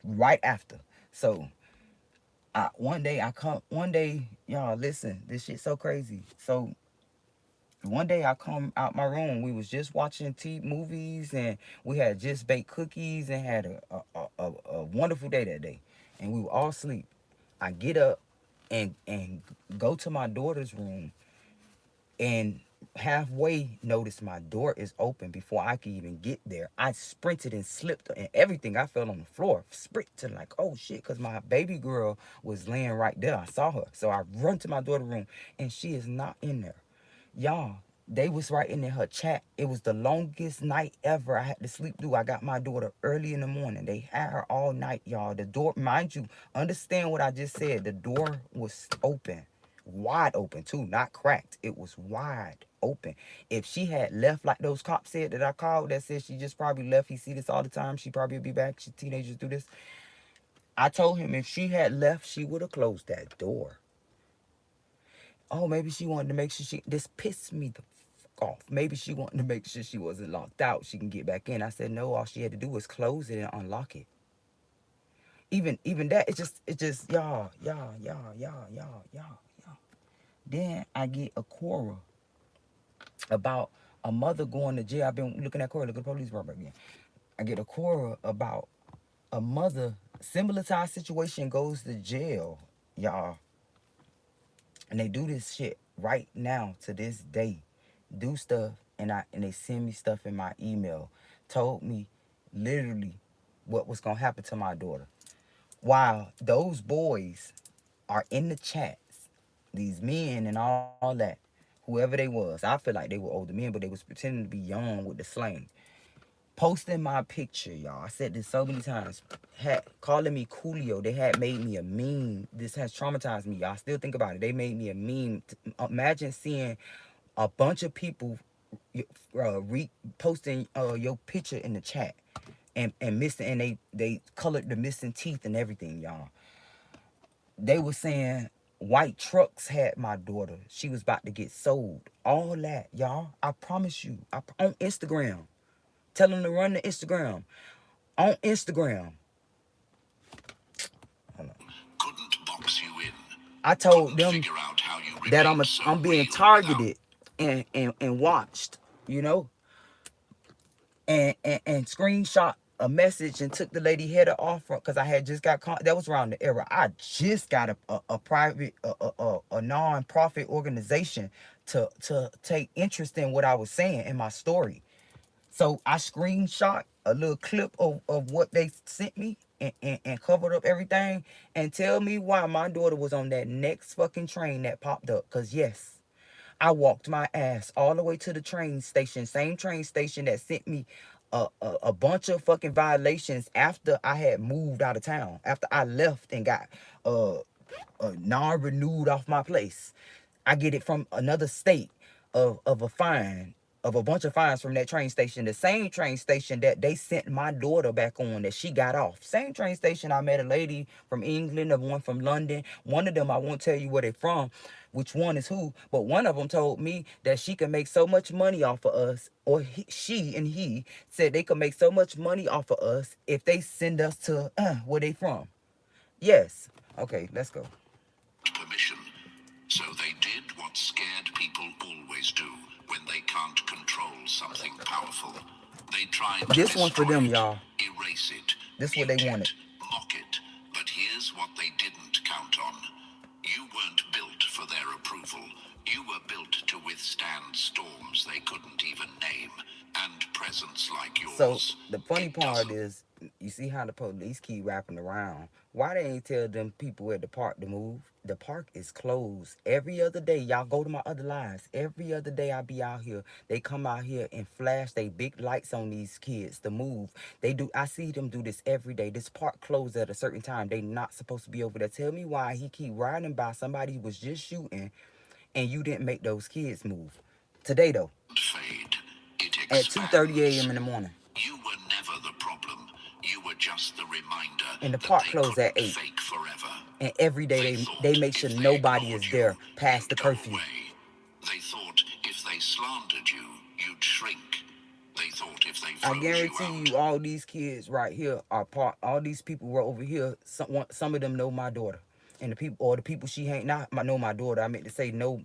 Right after. So one day, y'all, listen, this shit's so crazy. So one day I come out my room. We was just watching movies, and we had just baked cookies and had a wonderful day that day. And we were all asleep. I get up and go to my daughter's room, and halfway notice my door is open before I could even get there. I sprinted and slipped and everything. I fell on the floor, sprinting like, oh shit, because my baby girl was laying right there. I saw her. So I run to my daughter's room, and she is not in there. Y'all, they was writing in her chat. It was the longest night ever I had to sleep through. I got my daughter early in the morning. They had her all night, y'all. The door, mind you, understand what I just said. The door was open. Wide open too, not cracked. It was wide open. If she had left like those cops said that I called, that said she just probably left. He see this all the time. She probably would be back. Teenagers do this. I told him if she had left, she would have closed that door. Oh, maybe she wanted to make sure this pissed me the fuck off. Maybe she wanted to make sure she wasn't locked out. She can get back in. I said, no, all she had to do was close it and unlock it. Even that, it's just, y'all. Then I get a Quora about a mother going to jail. I've been looking at Quora, look at the police report again. I get a Quora about a mother, similar to our situation, goes to jail, y'all. And they do this shit right now to this day. Do stuff, and they send me stuff in my email told me literally what was gonna happen to my daughter. While those boys are in the chats, these men and all that, whoever they was, I feel like they were older men, but they was pretending to be young with the slang. Posting my picture, y'all. I said this so many times. Calling me Coolio. They had made me a meme. This has traumatized me, y'all. Still think about it. They made me a meme. Imagine seeing a bunch of people posting your picture in the chat and missing, and they colored the missing teeth and everything, y'all. They were saying white trucks had my daughter. She was about to get sold. All that, y'all. I promise you. On Instagram. Tell them to run the Instagram. On Instagram. Couldn't box you in. I told Couldn't them figure out how you that remained so I'm being real targeted and watched, you know, and screenshot a message and took the lady header off because I had just got that was around the era. I just got a private a non-profit organization to take interest in what I was saying in my story. So I screenshot a little clip of what they sent me and covered up everything and tell me why my daughter was on that next fucking train that popped up. Because yes, I walked my ass all the way to the train station, same train station that sent me a bunch of fucking violations after I had moved out of town, after I left and got non-renewed off my place. I get it from another state of a fine, of a bunch of fines from that train station. The same train station that they sent my daughter back on that she got off. Same train station I met a lady from England, and one from London. One of them, I won't tell you where they're from, which one is who, but one of them told me that she can make so much money off of us, or he said they could make so much money off of us if they send us to where they from. Yes. Okay, let's go. permission. So they did what scared people always do when they can't control something powerful. They tried to This one for them, destroy it, y'all. erase it, This what they mute wanted. it, mock it. But here's what they didn't count on. You weren't built for their approval. You were built to withstand storms they couldn't even name, and presence like yours. So the funny It part doesn't is, you see how the police keep wrapping around. Why they ain't tell them people at the park to move? The park is closed every other day. Y'all go to my other lives. Every other day I be out here. They come out here and flash they big lights on these kids to move. They do. I see them do this every day. This park closed at a certain time. They not supposed to be over there. Tell me why he keep riding by somebody who was just shooting, and you didn't make those kids move. Today though, fade. It at expands. 2:30 a.m. in the morning. You were never the problem. You were just the reminder And the that park they closed at couldn't 8. fake forever. And every day thought they make sure if they nobody ignored is you, there past the you'd go curfew. away. They thought if they slandered you, you'd shrink. They thought if they I froze guarantee you, all these kids right here are part. All these people were over here. Some of them know my daughter, and the people she ain't not know my daughter. I meant to say no,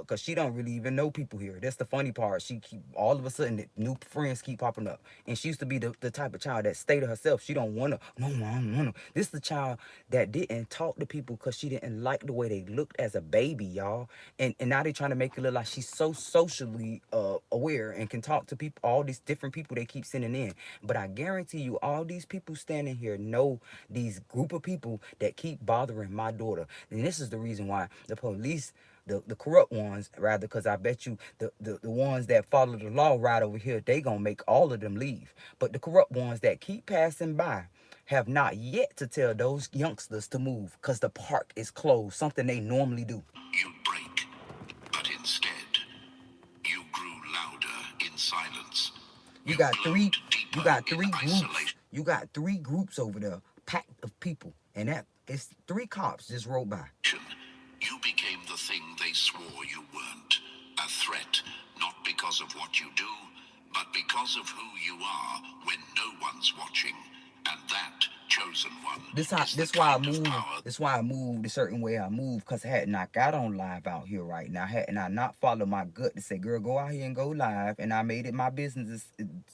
cause she don't really even know people here. That's the funny part. She keep all of a sudden new friends keep popping up, and she used to be the type of child that stay to herself. She don't wanna. No, I don't wanna. This is the child that didn't talk to people cause she didn't like the way they looked as a baby, y'all. And now they trying to make it look like she's so socially aware and can talk to people, all these different people they keep sending in. But I guarantee you, all these people standing here know these group of people that keep bothering my daughter. And this is the reason why the police, the corrupt ones, rather, because I bet you the ones that follow the law right over here, they gonna make all of them leave. But the corrupt ones that keep passing by have not yet to tell those youngsters to move because the park is closed, something they normally do. you'd break. But instead, you grew louder in silence. You got three in groups. isolation. You got 3 groups over there, packed of people. And that it's 3 cops just rolled by. You became the thing they swore you weren't. A threat, not because of what you do, but because of who you are when no one's watching. And that chosen one. This why I moved a certain way I moved, because I had not got on live out here right now. Had I not followed my gut to say, girl, go out here and go live, and I made it my business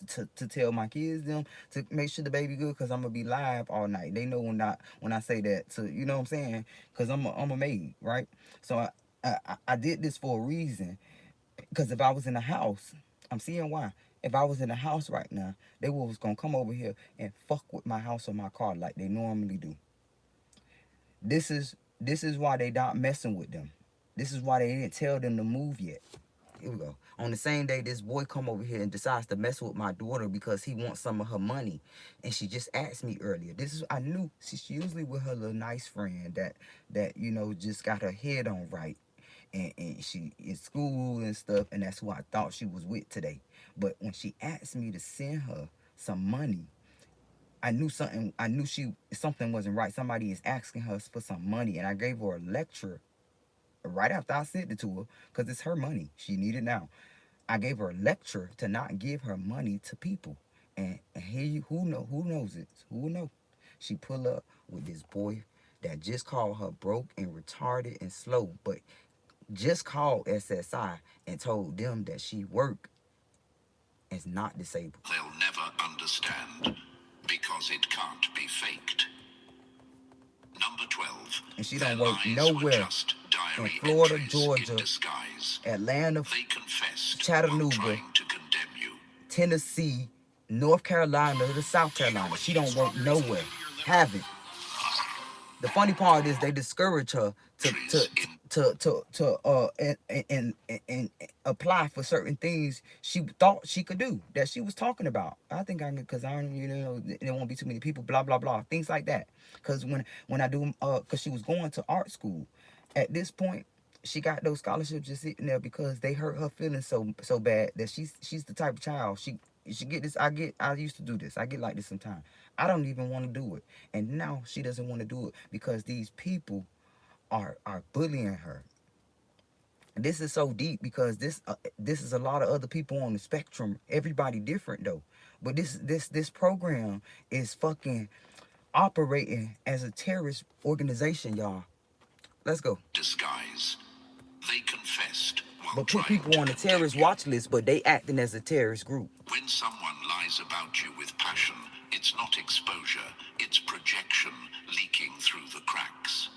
to tell my kids them to make sure the baby good, because I'm gonna be live all night. They know when I say that, so you know what I'm saying, because I'm a maid, right? So I did this for a reason, because if I was in the house, I'm seeing why. if I was in the house right now, they was gonna come over here and fuck with my house or my car like they normally do. This is why they not messing with them. This is why they didn't tell them to move yet. Here we go. On the same day, this boy come over here and decides to mess with my daughter because he wants some of her money. And she just asked me earlier. I knew she usually with her little nice friend that you know, just got her head on right. And she in school and stuff, and that's who I thought she was with today. But when she asked me to send her some money, I knew something wasn't right. Somebody is asking her for some money, and I gave her a lecture right after I sent it to her, because it's her money. She needed it now. I gave her a lecture to not give her money to people. And here, who knows it? Who will know? She pull up with this boy that just called her broke and retarded and slow, but just called SSI and told them that she work is not disabled. They'll never understand because it can't be faked. Number 12. And she Their don't work lies were nowhere just diary in Florida, entries Georgia, in disguise. Atlanta, They confessed Chattanooga, while trying to condemn you. Tennessee, North Carolina, or South Carolina. She don't work nowhere. Haven't. The funny part is they discourage her and apply for certain things she thought she could do that she was talking about. I think I can, because I don't, you know, there won't be too many people, blah blah blah, things like that. Because when I do, because she was going to art school, at this point she got those scholarships just sitting there because they hurt her feelings so bad that she's the type of child she get this. I used to do this. I get like this sometimes. I don't even want to do it, and now she doesn't want to do it because these people are bullying her. This is so deep because this is a lot of other people on the spectrum. Everybody different though, but this program is fucking operating as a terrorist organization, y'all. Let's go. Disguise. They confessed while But put trying people to on the condemn terrorist you. watch list, but they acting as a terrorist group. When someone lies about you with passion, it's not exposure, it's projection leaking through the cracks.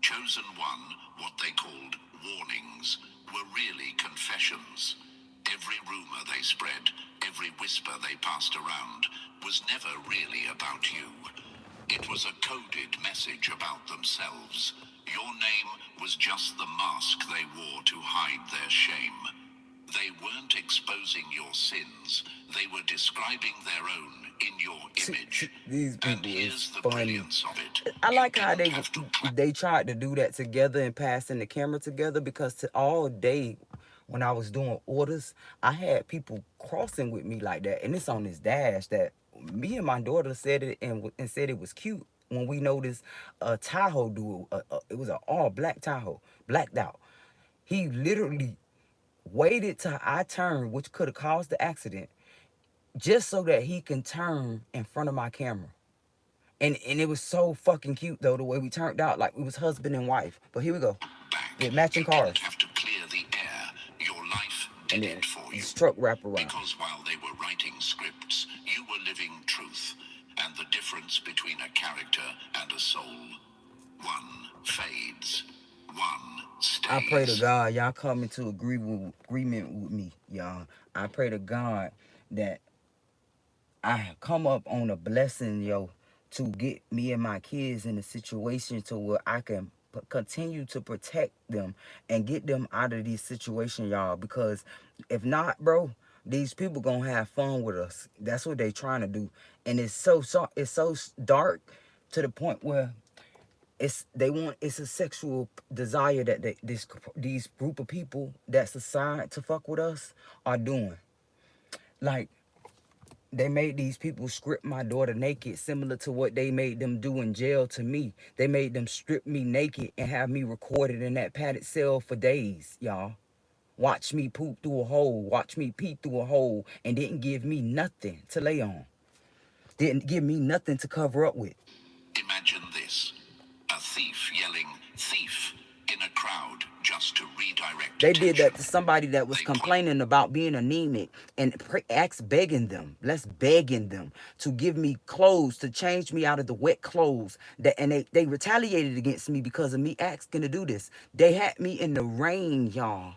Chosen One, what they called warnings, were really confessions. Every rumor they spread, every whisper they passed around, was never really about you. It was a coded message about themselves. Your name was just the mask they wore to hide their shame. They weren't exposing your sins, they were describing their own in your image. These And people here's is the funny. brilliance of it. I You like how didn't have to they tried to do that together and passing the camera together, because all day when I was doing orders, I had people crossing with me like that, and it's on this dash that me and my daughter said it and said it was cute when we noticed a Tahoe dude. It was an all black Tahoe, blacked out. He literally waited till I turned, which could have caused the accident, just so that he can turn in front of my camera. And it was so fucking cute though, the way we turned out, like we was husband and wife. But here we go. back. With matching You cars. didn't have to clear the air. Your life And did then it for you. this truck wrap around. Because while they were writing scripts, you were living truth. And the difference between a character and a soul. One fades. One stays. I pray to God y'all come into agreement with me, y'all. I pray to God that I come up on a blessing, yo, to get me and my kids in a situation to where I can continue to protect them and get them out of these situations, y'all. Because if not, bro, these people gonna have fun with us. That's what they trying to do, and it's so dark to the point where it's a sexual desire that these group of people that's assigned to fuck with us are doing. Like, they made these people script my daughter naked, similar to what they made them do in jail to me. They made them strip me naked and have me recorded in that padded cell for days, y'all. Watch me poop through a hole, watch me pee through a hole, and didn't give me nothing to lay on. Didn't give me nothing to cover up with. Imagine this. A thief yelling, "Thief!" in a crowd just to redirect They attention. did that to somebody that was complaining about being anemic and begging them to give me clothes, to change me out of the wet clothes. And they retaliated against me because of me asking to do this. They had me in the rain, y'all.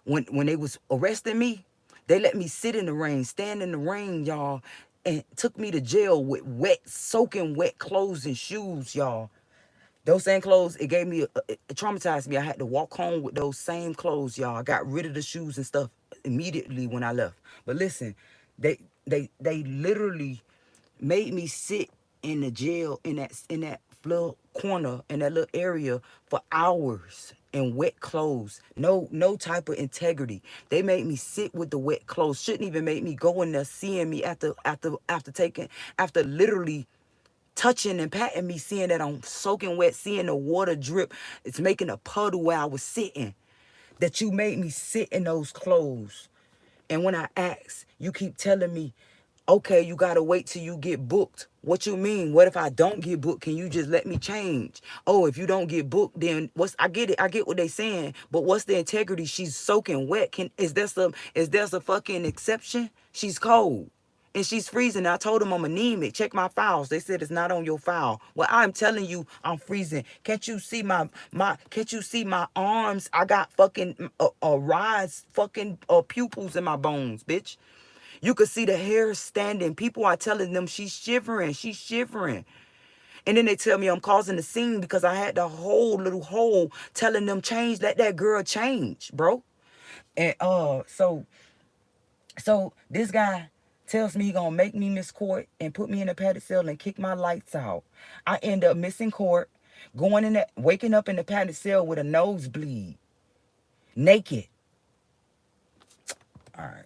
When they was arresting me, They let me sit in the rain, stand in the rain, y'all, and took me to jail with soaking wet clothes and shoes, y'all. Those same clothes, it gave me, it traumatized me. I had to walk home with those same clothes, y'all. I got rid of the shoes and stuff immediately when I left. But listen, they literally made me sit in the jail in that little corner, in that little area for hours in wet clothes. No type of integrity. They made me sit with the wet clothes. Shouldn't even make me go in there seeing me after literally touching and patting me, seeing that I'm soaking wet, seeing the water drip. It's making a puddle where I was sitting. That you made me sit in those clothes. And when I ask, you keep telling me, okay, you gotta wait till you get booked. What you mean? What if I don't get booked? Can you just let me change? Oh, if you don't get booked, then I get it. I get what they saying, but what's the integrity? She's soaking wet. Is there some fucking exception? She's cold. And she's freezing. I told them I'm anemic. Check my files. They said it's not on your file. Well, I'm telling you, I'm freezing. Can't you see can't you see my arms? I got fucking rise fucking pupils in my bones, bitch. You could see the hair standing. People are telling them she's shivering. She's shivering. And then they tell me I'm causing the scene because I had the whole little hole telling them change, let that girl change, bro. And so this guy tells me he gonna make me miss court and put me in a padded cell and kick my lights out. I end up missing court, waking up in the padded cell with a nosebleed, naked. All right.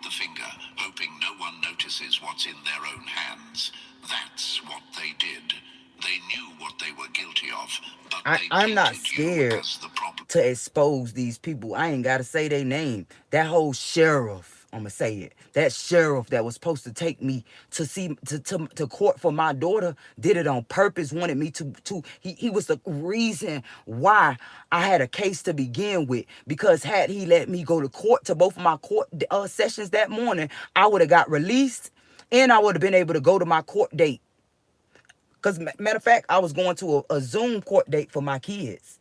The finger, hoping no one notices what's in their own hands. That's what they did. They knew what they were guilty of, but I'm not scared to expose these people. I ain't gotta say their name. That whole sheriff, I'ma say it. That sheriff that was supposed to take me to court for my daughter did it on purpose, wanted me to he was the reason why I had a case to begin with. Because had he let me go to court to both of my court sessions that morning, I would have got released and I would have been able to go to my court date. Because, matter of fact, I was going to a Zoom court date for my kids.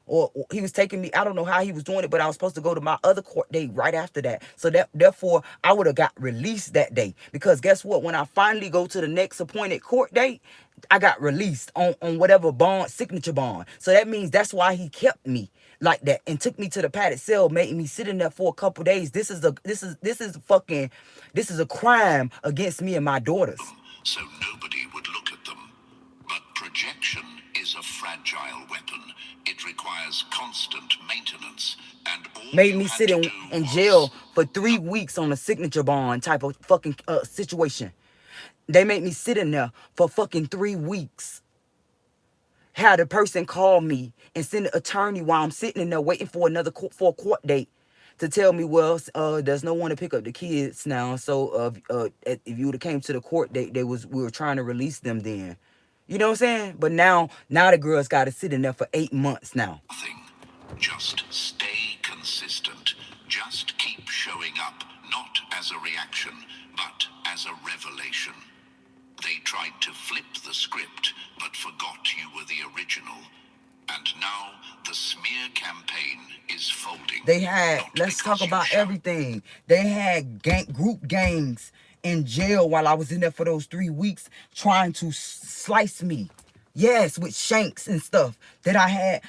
Or he was taking me, I don't know how he was doing it, but I was supposed to go to my other court date right after that. So therefore, I would have got released that day. Because guess what? When I finally go to the next appointed court date, I got released on whatever bond, signature bond. So that means that's why he kept me like that and took me to the padded cell, made me sit in there for a couple days. This is a crime against me and my daughters. So nobody would look at them. But projection is a fragile weapon. It requires constant maintenance, and all made me sit in jail for 3 weeks on a signature bond type of fucking situation. They made me sit in there for fucking 3 weeks. Had a person call me and send an attorney while I'm sitting in there waiting for a court date to tell me, well, there's no one to pick up the kids now. So if you would have came to the court date, we were trying to release them then. You know what I'm saying? But now the girl's got to sit in there for 8 months now. Nothing. Just stay consistent. Just keep showing up, not as a reaction, but as a revelation. They tried to flip the script, but forgot you were the original. And now the smear campaign is folding. They had, let's talk about everything. They had group gangs in jail while I was in there for those 3 weeks trying to slice me. Yes, with shanks and stuff that I had.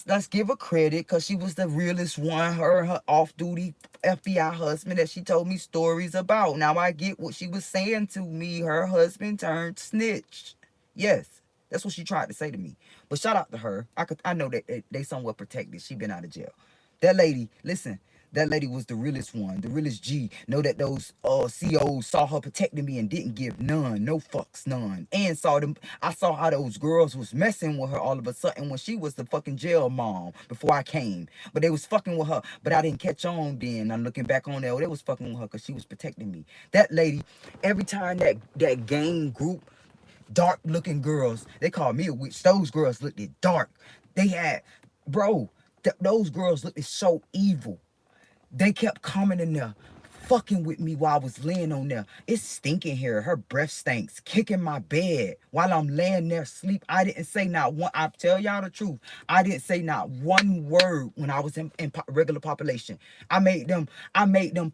Let's give her credit because she was the realest one. Her off-duty FBI husband that she told me stories about. Now I get what she was saying to me. Her husband turned snitch. Yes, that's what she tried to say to me. But shout out to her. I know that they somewhat protected. She been out of jail. That lady, listen. That lady was the realest one, the realest G. Know that those COs saw her protecting me and didn't give none, no fucks, none. And I saw how those girls was messing with her all of a sudden when she was the fucking jail mom before I came. But they was fucking with her, but I didn't catch on then. I'm looking back on that, they was fucking with her because she was protecting me. That lady, every time that gang group, dark looking girls, they called me a witch. Those girls looked dark. They had, bro, those girls looked so evil. They kept coming in there, fucking with me while I was laying on there. It's stinking here. Her breath stinks, kicking my bed while I'm laying there asleep. I didn't say not one. I tell y'all the truth. I didn't say not one word when I was in regular population. I made them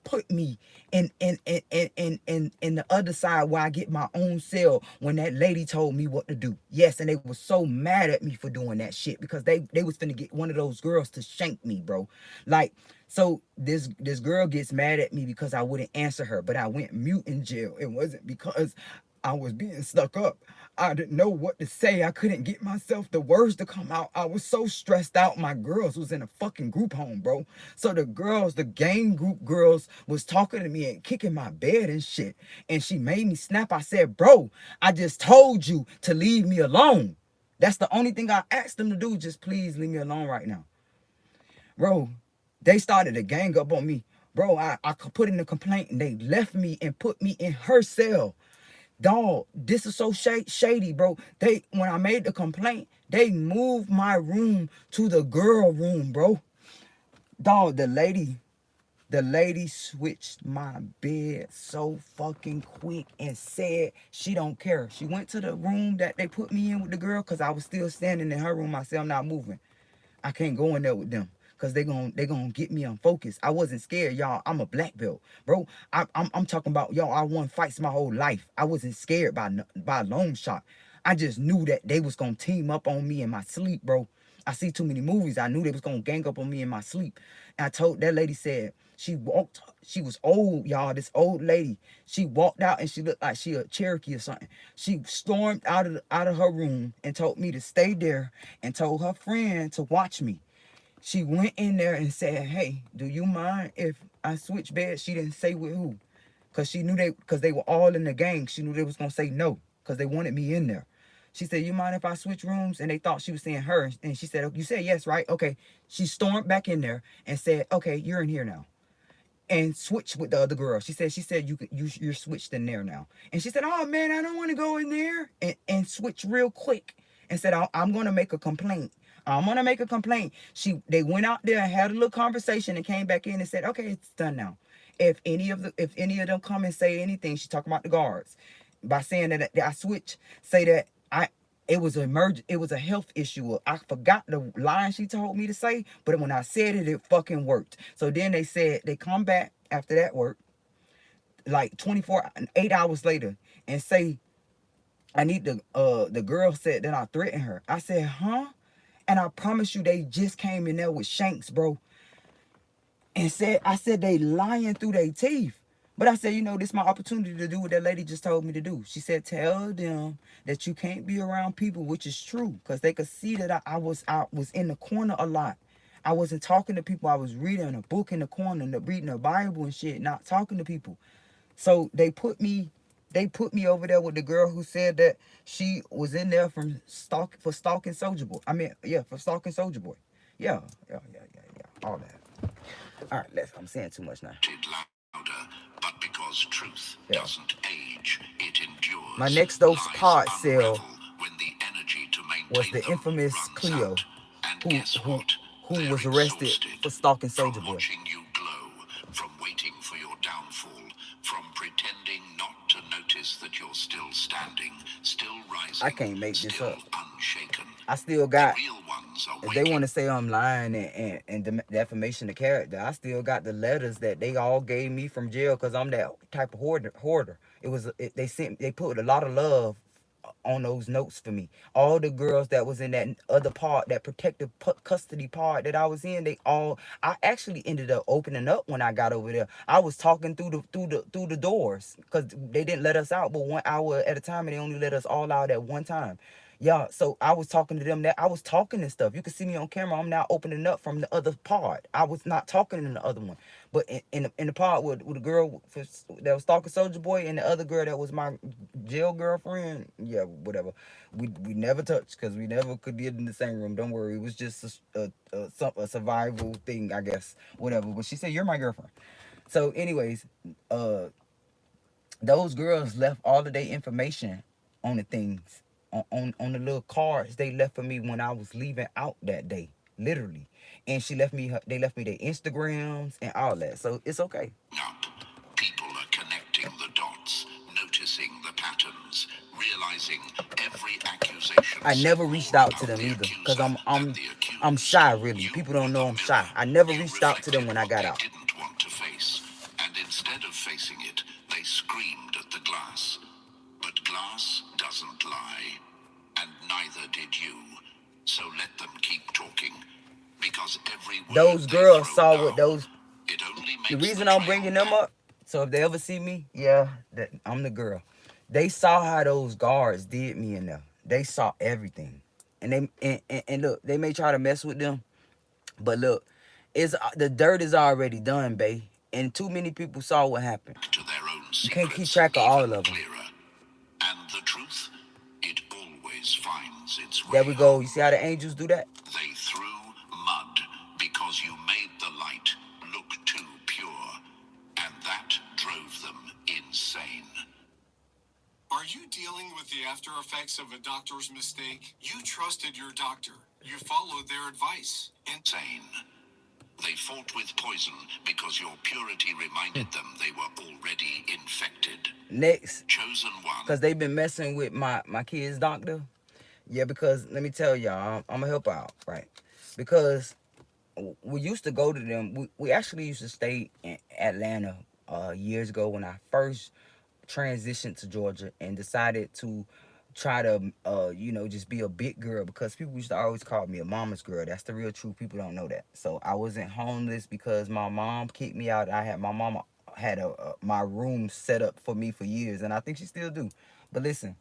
put me in the other side where I get my own cell when that lady told me what to do. Yes, and they were so mad at me for doing that shit because they was finna get one of those girls to shank me, bro. Like, so this girl gets mad at me because I wouldn't answer her, but I went mute in jail. It wasn't because I was being stuck up. I didn't know what to say. I couldn't get myself the words to come out. I was so stressed out. My girls was in a fucking group home, bro. So the girls, the gang group girls, was talking to me and kicking my bed and shit. And she made me snap. I said, bro, I just told you to leave me alone. That's the only thing I asked them to do. Just please leave me alone right now. Bro, they started to gang up on me. Bro, I put in a complaint and they left me and put me in her cell. Dog, this is so shady, bro. When I made the complaint, they moved my room to the girl room, bro. Dog, the lady switched my bed so fucking quick and said she don't care. She went to the room that they put me in with the girl because I was still standing in her room. I said, I'm not moving. I can't go in there with them because they gonna get me unfocused. I wasn't scared, y'all. I'm a black belt, bro. I'm talking about, y'all, I won fights my whole life. I wasn't scared by a long shot. I just knew that they was gonna team up on me in my sleep, bro. I see too many movies. I knew they was gonna gang up on me in my sleep. And I told that lady, said she was old, y'all. This old lady. She walked out and she looked like she a Cherokee or something. She stormed out of her room and told me to stay there and told her friend to watch me. She went in there and said, hey, do you mind if I switch beds? She didn't say with who. Because she knew because they were all in the gang. She knew they was going to say no because they wanted me in there. She said, you mind if I switch rooms? And they thought she was saying her. And she said, you said yes, right? Okay. She stormed back in there and said, okay, you're in here now. And switched with the other girl. She said you're switched in there now. And she said, oh man, I don't want to go in there. And switched real quick and said, I'm going to make a complaint. I'm gonna make a complaint. They went out there and had a little conversation and came back in and said, okay, it's done now. If any of them come and say anything, she's talking about the guards, by saying that I switch, say that it was a health issue. I forgot the line she told me to say, but when I said it, it fucking worked. So then they said they come back after that work, like 8 hours later, and say I need the girl said that I threatened her. I said, huh? And I promise you, they just came in there with shanks, bro. And I said they lying through their teeth. But I said, this is my opportunity to do what that lady just told me to do. She said, tell them that you can't be around people, which is true. Because they could see that I was in the corner a lot. I wasn't talking to people. I was reading a book in the corner, reading the Bible and shit, not talking to people. So they put me over there with the girl who said that she was in there for stalking Soulja Boy. For stalking Soulja Boy. Yeah. All that. All right, I'm saying too much now. Louder, but because truth doesn't age, it endures. My next dose pod sale when the energy to was the infamous Cleo, who was arrested for stalking Soulja Boy. Watching you glow, from waiting for your downfall, from pretending not to notice that you're still standing, still rising. I can't make this up. Unshaken. I still got. The real ones are if they want to say I'm lying and defamation of character, I still got the letters that they all gave me from jail because I'm that type of hoarder. They put a lot of love on those notes for me. All the girls that was in that other part, that protective custody part that I was in, I actually ended up opening up when I got over there. I was talking through the doors because they didn't let us out but 1 hour at a time, and they only let us all out at one time. Yeah, so I was talking to them. I was talking and stuff. You can see me on camera. I'm now opening up from the other part. I was not talking in the other one. But in the part with the girl that was stalking Soulja Boy and the other girl that was my jail girlfriend, yeah, whatever. We never touched because we never could get in the same room. Don't worry. It was just a survival thing, I guess. Whatever. But she said, you're my girlfriend. So anyways, those girls left all of their information on the things. On the little cards they left for me when I was leaving out that day, literally. And they left me their Instagrams and all that. So it's okay. Up I never reached out to them either, cause I'm shy really. People don't know I'm shy. I never reached out to them when I got out. They didn't want to face, and instead of facing it, they screamed at the glass. But glass doesn't lie, and neither did you. So let them keep talking, because every word Those they girls throw saw down, what those. it only The makes reason the I'm trail bringing them back. up, so if they ever see me, yeah, that I'm the girl. They saw how those guards did me in there. They saw everything, and and look, they may try to mess with them, but look, it's the dirt is already done, bae. And too many people saw what happened. To their own You can't keep secrets track of all even of them. clearer. And the truth, it always finds its way There we go. home. You see how the angels do that? They threw mud because you made the light look too pure, and that drove them insane. Are you dealing with the after effects of a doctor's mistake? You trusted your doctor. You followed their advice. Insane. They fought with poison because your purity reminded them they were already infected. Next, Chosen one. because they've been messing with my kid's doctor. Yeah, because let me tell y'all, I'm gonna help out, right? Because we used to go to them. We actually used to stay in Atlanta years ago when I first transitioned to Georgia and decided to try to just be a big girl, because people used to always call me a mama's girl. That's the real truth. People don't know that. So I wasn't homeless because my mom kicked me out. My mama had my room set up for me for years, and I think she still do. But listen,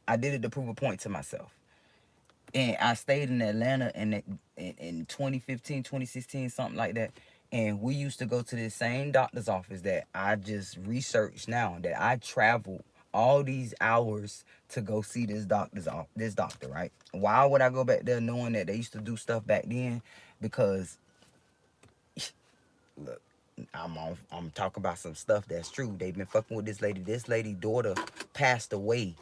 I did it to prove a point to myself. And I stayed in Atlanta in 2015, 2016, something like that. And we used to go to this same doctor's office that I just researched now, that I traveled all these hours to go see this doctor, right? Why would I go back there knowing that they used to do stuff back then? Because look, I'm talking about some stuff that's true. They've been fucking with this lady. This lady's daughter passed away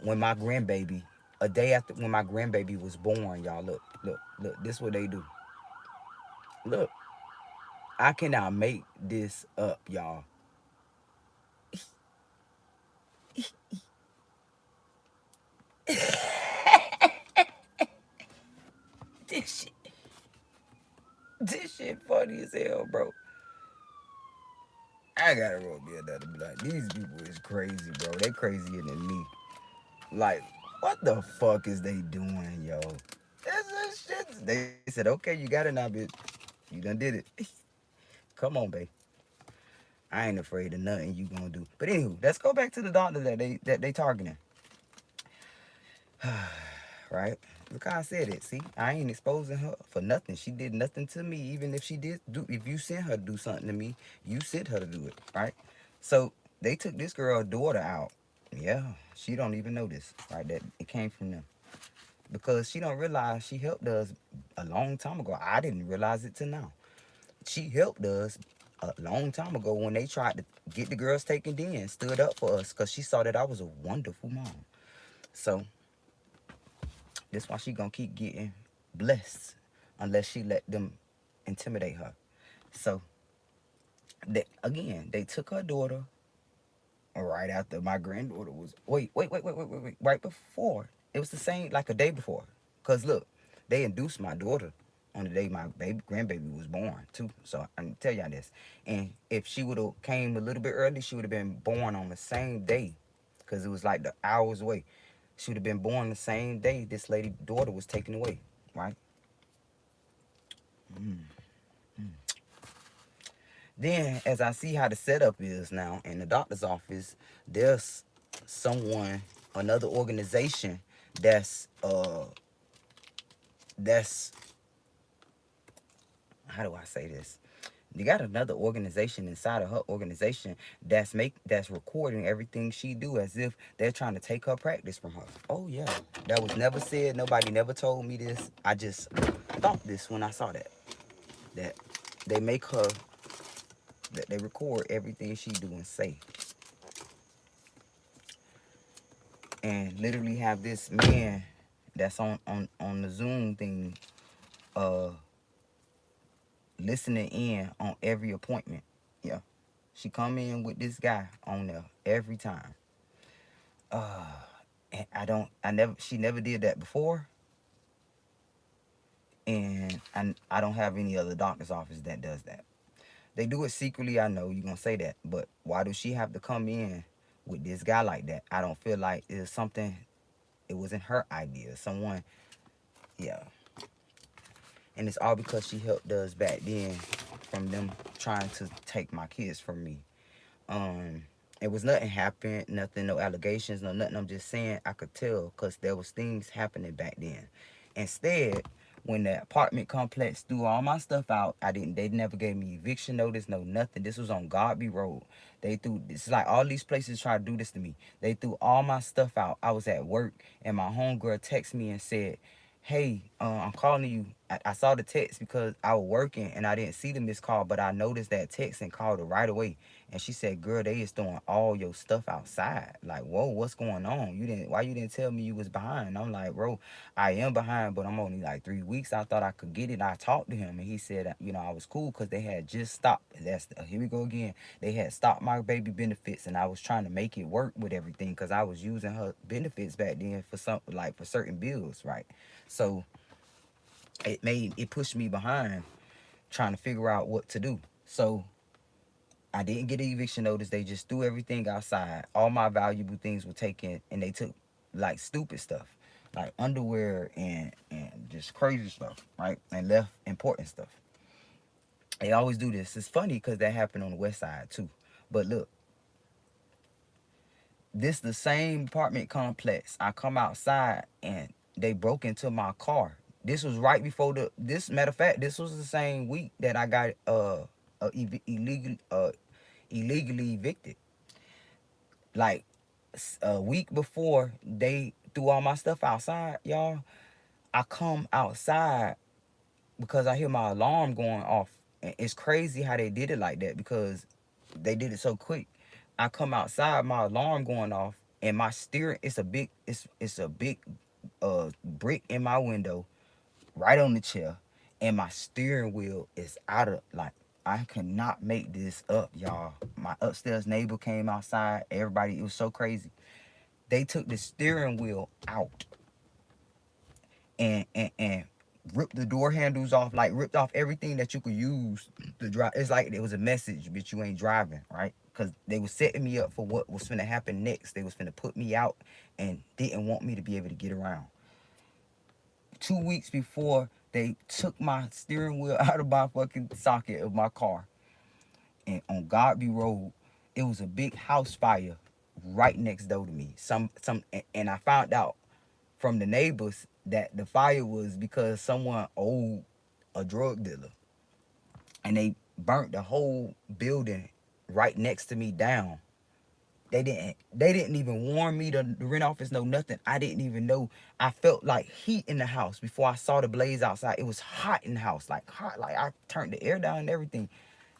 when my grandbaby, a day after when my grandbaby was born, y'all. Look, this is what they do. Look, I cannot make this up, y'all. This shit funny as hell, bro. I gotta roll me another blunt. These people is crazy, bro. They crazier than me. Like, what the fuck is they doing, yo? That's shit. They said, okay, you got it now, bitch. You done did it. Come on, babe. I ain't afraid of nothing you gonna do. But anywho, let's go back to the doctor that they targeting. Right? Look how I said it. See, I ain't exposing her for nothing. She did nothing to me. Even if she did do, if you sent her to do something to me, you sent her to do it, right? So they took this girl's daughter out. Yeah, she don't even know this, right? That it came from them, because she don't realize she helped us a long time ago. I didn't realize it till now. She helped us a long time ago when they tried to get the girls taken in, stood up for us, because she saw that I was a wonderful mom. So that's why she gonna keep getting blessed unless she let them intimidate her. So they took her daughter right after my granddaughter was wait. Right before. It was the same, like a day before. Cause look, they induced my daughter on the day my grandbaby was born too. So I can tell y'all this. And if she would have came a little bit early, she would have been born on the same day. Cause it was like the hours away. She would have been born the same day this lady's daughter was taken away, right? Then, as I see how the setup is now in the doctor's office, there's another organization that's how do I say this? You got another organization inside of her organization that's recording everything she do, as if they're trying to take her practice from her. Oh yeah, that was never said. Nobody never told me this. I just thought this when I saw that they make her, that they record everything she do and say, and literally have this man that's on the Zoom thing listening in on every appointment. Yeah, she come in with this guy on there every time. And she never did that before. And I don't have any other doctor's office that does that. They do it secretly, I know you're gonna say that, but why does she have to come in with this guy like that? I don't feel like it's something, it wasn't her idea. Someone, yeah. And it's all because she helped us back then from them trying to take my kids from me. It was nothing happened, nothing, no allegations, no nothing. I'm just saying I could tell because there was things happening back then. Instead, when the apartment complex threw all my stuff out, they never gave me eviction notice, no nothing. This was on Godby Road. It's like all these places try to do this to me. They threw all my stuff out. I was at work and my homegirl texted me and said, hey, I'm calling you. I saw the text because I was working and I didn't see the missed call, but I noticed that text and called her right away. And she said, girl, they is throwing all your stuff outside. Like, whoa, what's going on? Why you didn't tell me you was behind? I'm like, bro, I am behind, but I'm only like 3 weeks. I thought I could get it. I talked to him and he said, I was cool because they had just stopped. Here we go again. They had stopped my baby benefits and I was trying to make it work with everything because I was using her benefits back then for for certain bills, right? So it pushed me behind trying to figure out what to do. So I didn't get an eviction notice. They just threw everything outside. All my valuable things were taken, and they took like stupid stuff, like underwear and just crazy stuff, right? And left important stuff. They always do this. It's funny because that happened on the west side too. But look, this the same apartment complex. I come outside and they broke into my car. This was right before matter of fact, this was the same week that I got illegally evicted. Like a week before they threw all my stuff outside, y'all, I come outside because I hear my alarm going off. And it's crazy how they did it like that because they did it so quick. I come outside, my alarm going off, and my steering, it's a big brick in my window, right on the chair, and my steering wheel is out of, like, I cannot make this up, y'all. My upstairs neighbor came outside, everybody, it was so crazy. They took the steering wheel out and ripped the door handles off, like ripped off everything that you could use to drive. It's like it was a message, but you ain't driving, right? Because they was setting me up for what was finna happen next. They was finna put me out and didn't want me to be able to get around. 2 weeks before, they took my steering wheel out of my fucking socket of my car. And on Godby Road, it was a big house fire right next door to me. And I found out from the neighbors that the fire was because someone owed a drug dealer. And they burnt the whole building right next to me down. They didn't even warn me to rent office, no nothing. I didn't even know. I felt like heat in the house before I saw the blaze outside. It was hot in the house, like hot. Like I turned the air down and everything.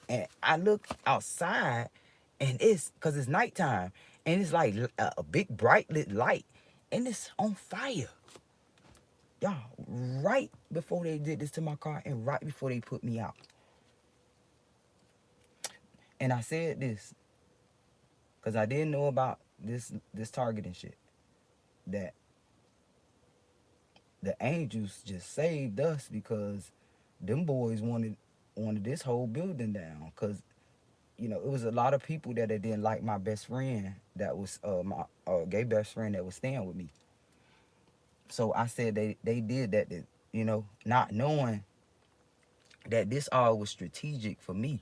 And I look outside and it's, cause it's nighttime and it's like a big bright lit light and it's on fire. Y'all, right before they did this to my car and right before they put me out. And I said this, because I didn't know about this targeting shit. That the angels just saved us because them boys wanted this whole building down. Because, it was a lot of people that didn't like my best friend that was my gay best friend that was staying with me. So I said they did that, not knowing that this all was strategic for me.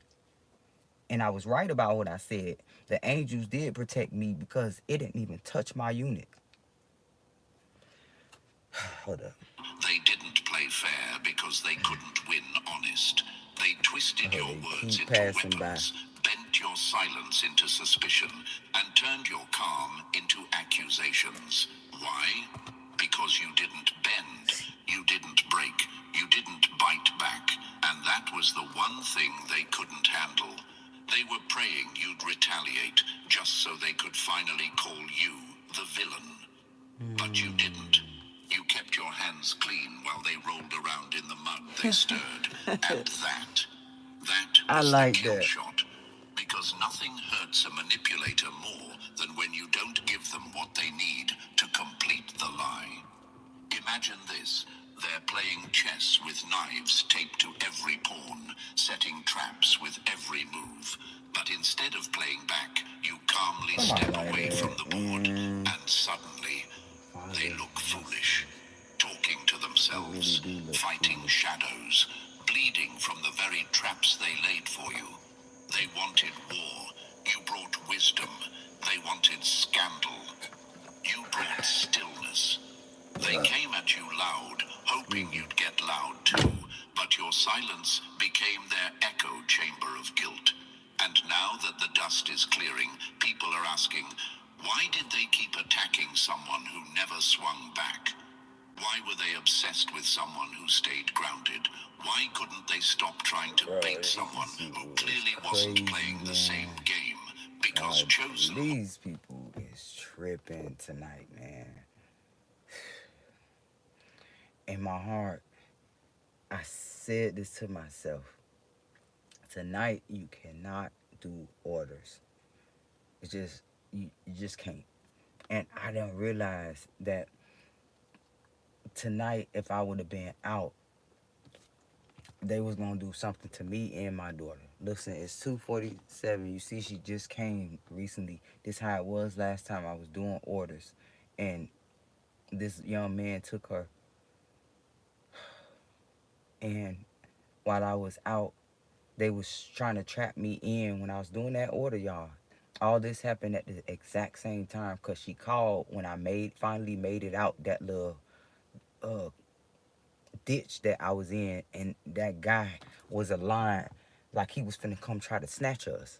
And I was right about what I said. The angels did protect me because it didn't even touch my unit. Hold up. They didn't play fair because they couldn't win honest. They twisted your words into weapons, bent your silence into suspicion, and turned your calm into accusations. Why? Because you didn't bend, you didn't break, you didn't bite back, and that was the one thing they couldn't handle. They were praying you'd retaliate, just so they could finally call you the villain. But you didn't. You kept your hands clean while they rolled around in the mud they stirred. And that was the kill shot. Because nothing hurts a manipulator more than when you don't give them what they need to comply. the lie. Imagine this. They're playing chess with knives taped to every pawn, setting traps with every move. But instead of playing back, you calmly step away from the board, and suddenly they look foolish, talking to themselves, fighting shadows, bleeding from the very traps they laid for you. They wanted war. You brought wisdom. They wanted scandal. You brought stillness. They came at you loud, hoping you'd get loud too, but your silence became their echo chamber of guilt. And now that the dust is clearing, people are asking, why did they keep attacking someone who never swung back? Why were they obsessed with someone who stayed grounded? Why couldn't they stop trying to bait someone who clearly wasn't playing the same game? Because chosen... These people is tripping tonight, man. In my heart, I said this to myself. Tonight, you cannot do orders. It's just, you just can't. And I didn't realize that tonight, if I would have been out, they was going to do something to me and my daughter. Listen, it's 2:47. You see, she just came recently. This how it was last time I was doing orders. And this young man took her. And while I was out, they was trying to trap me in when I was doing that order, y'all. All this happened at the exact same time because she called when I finally made it out that little ditch that I was in, and that guy was a line like he was finna come try to snatch us.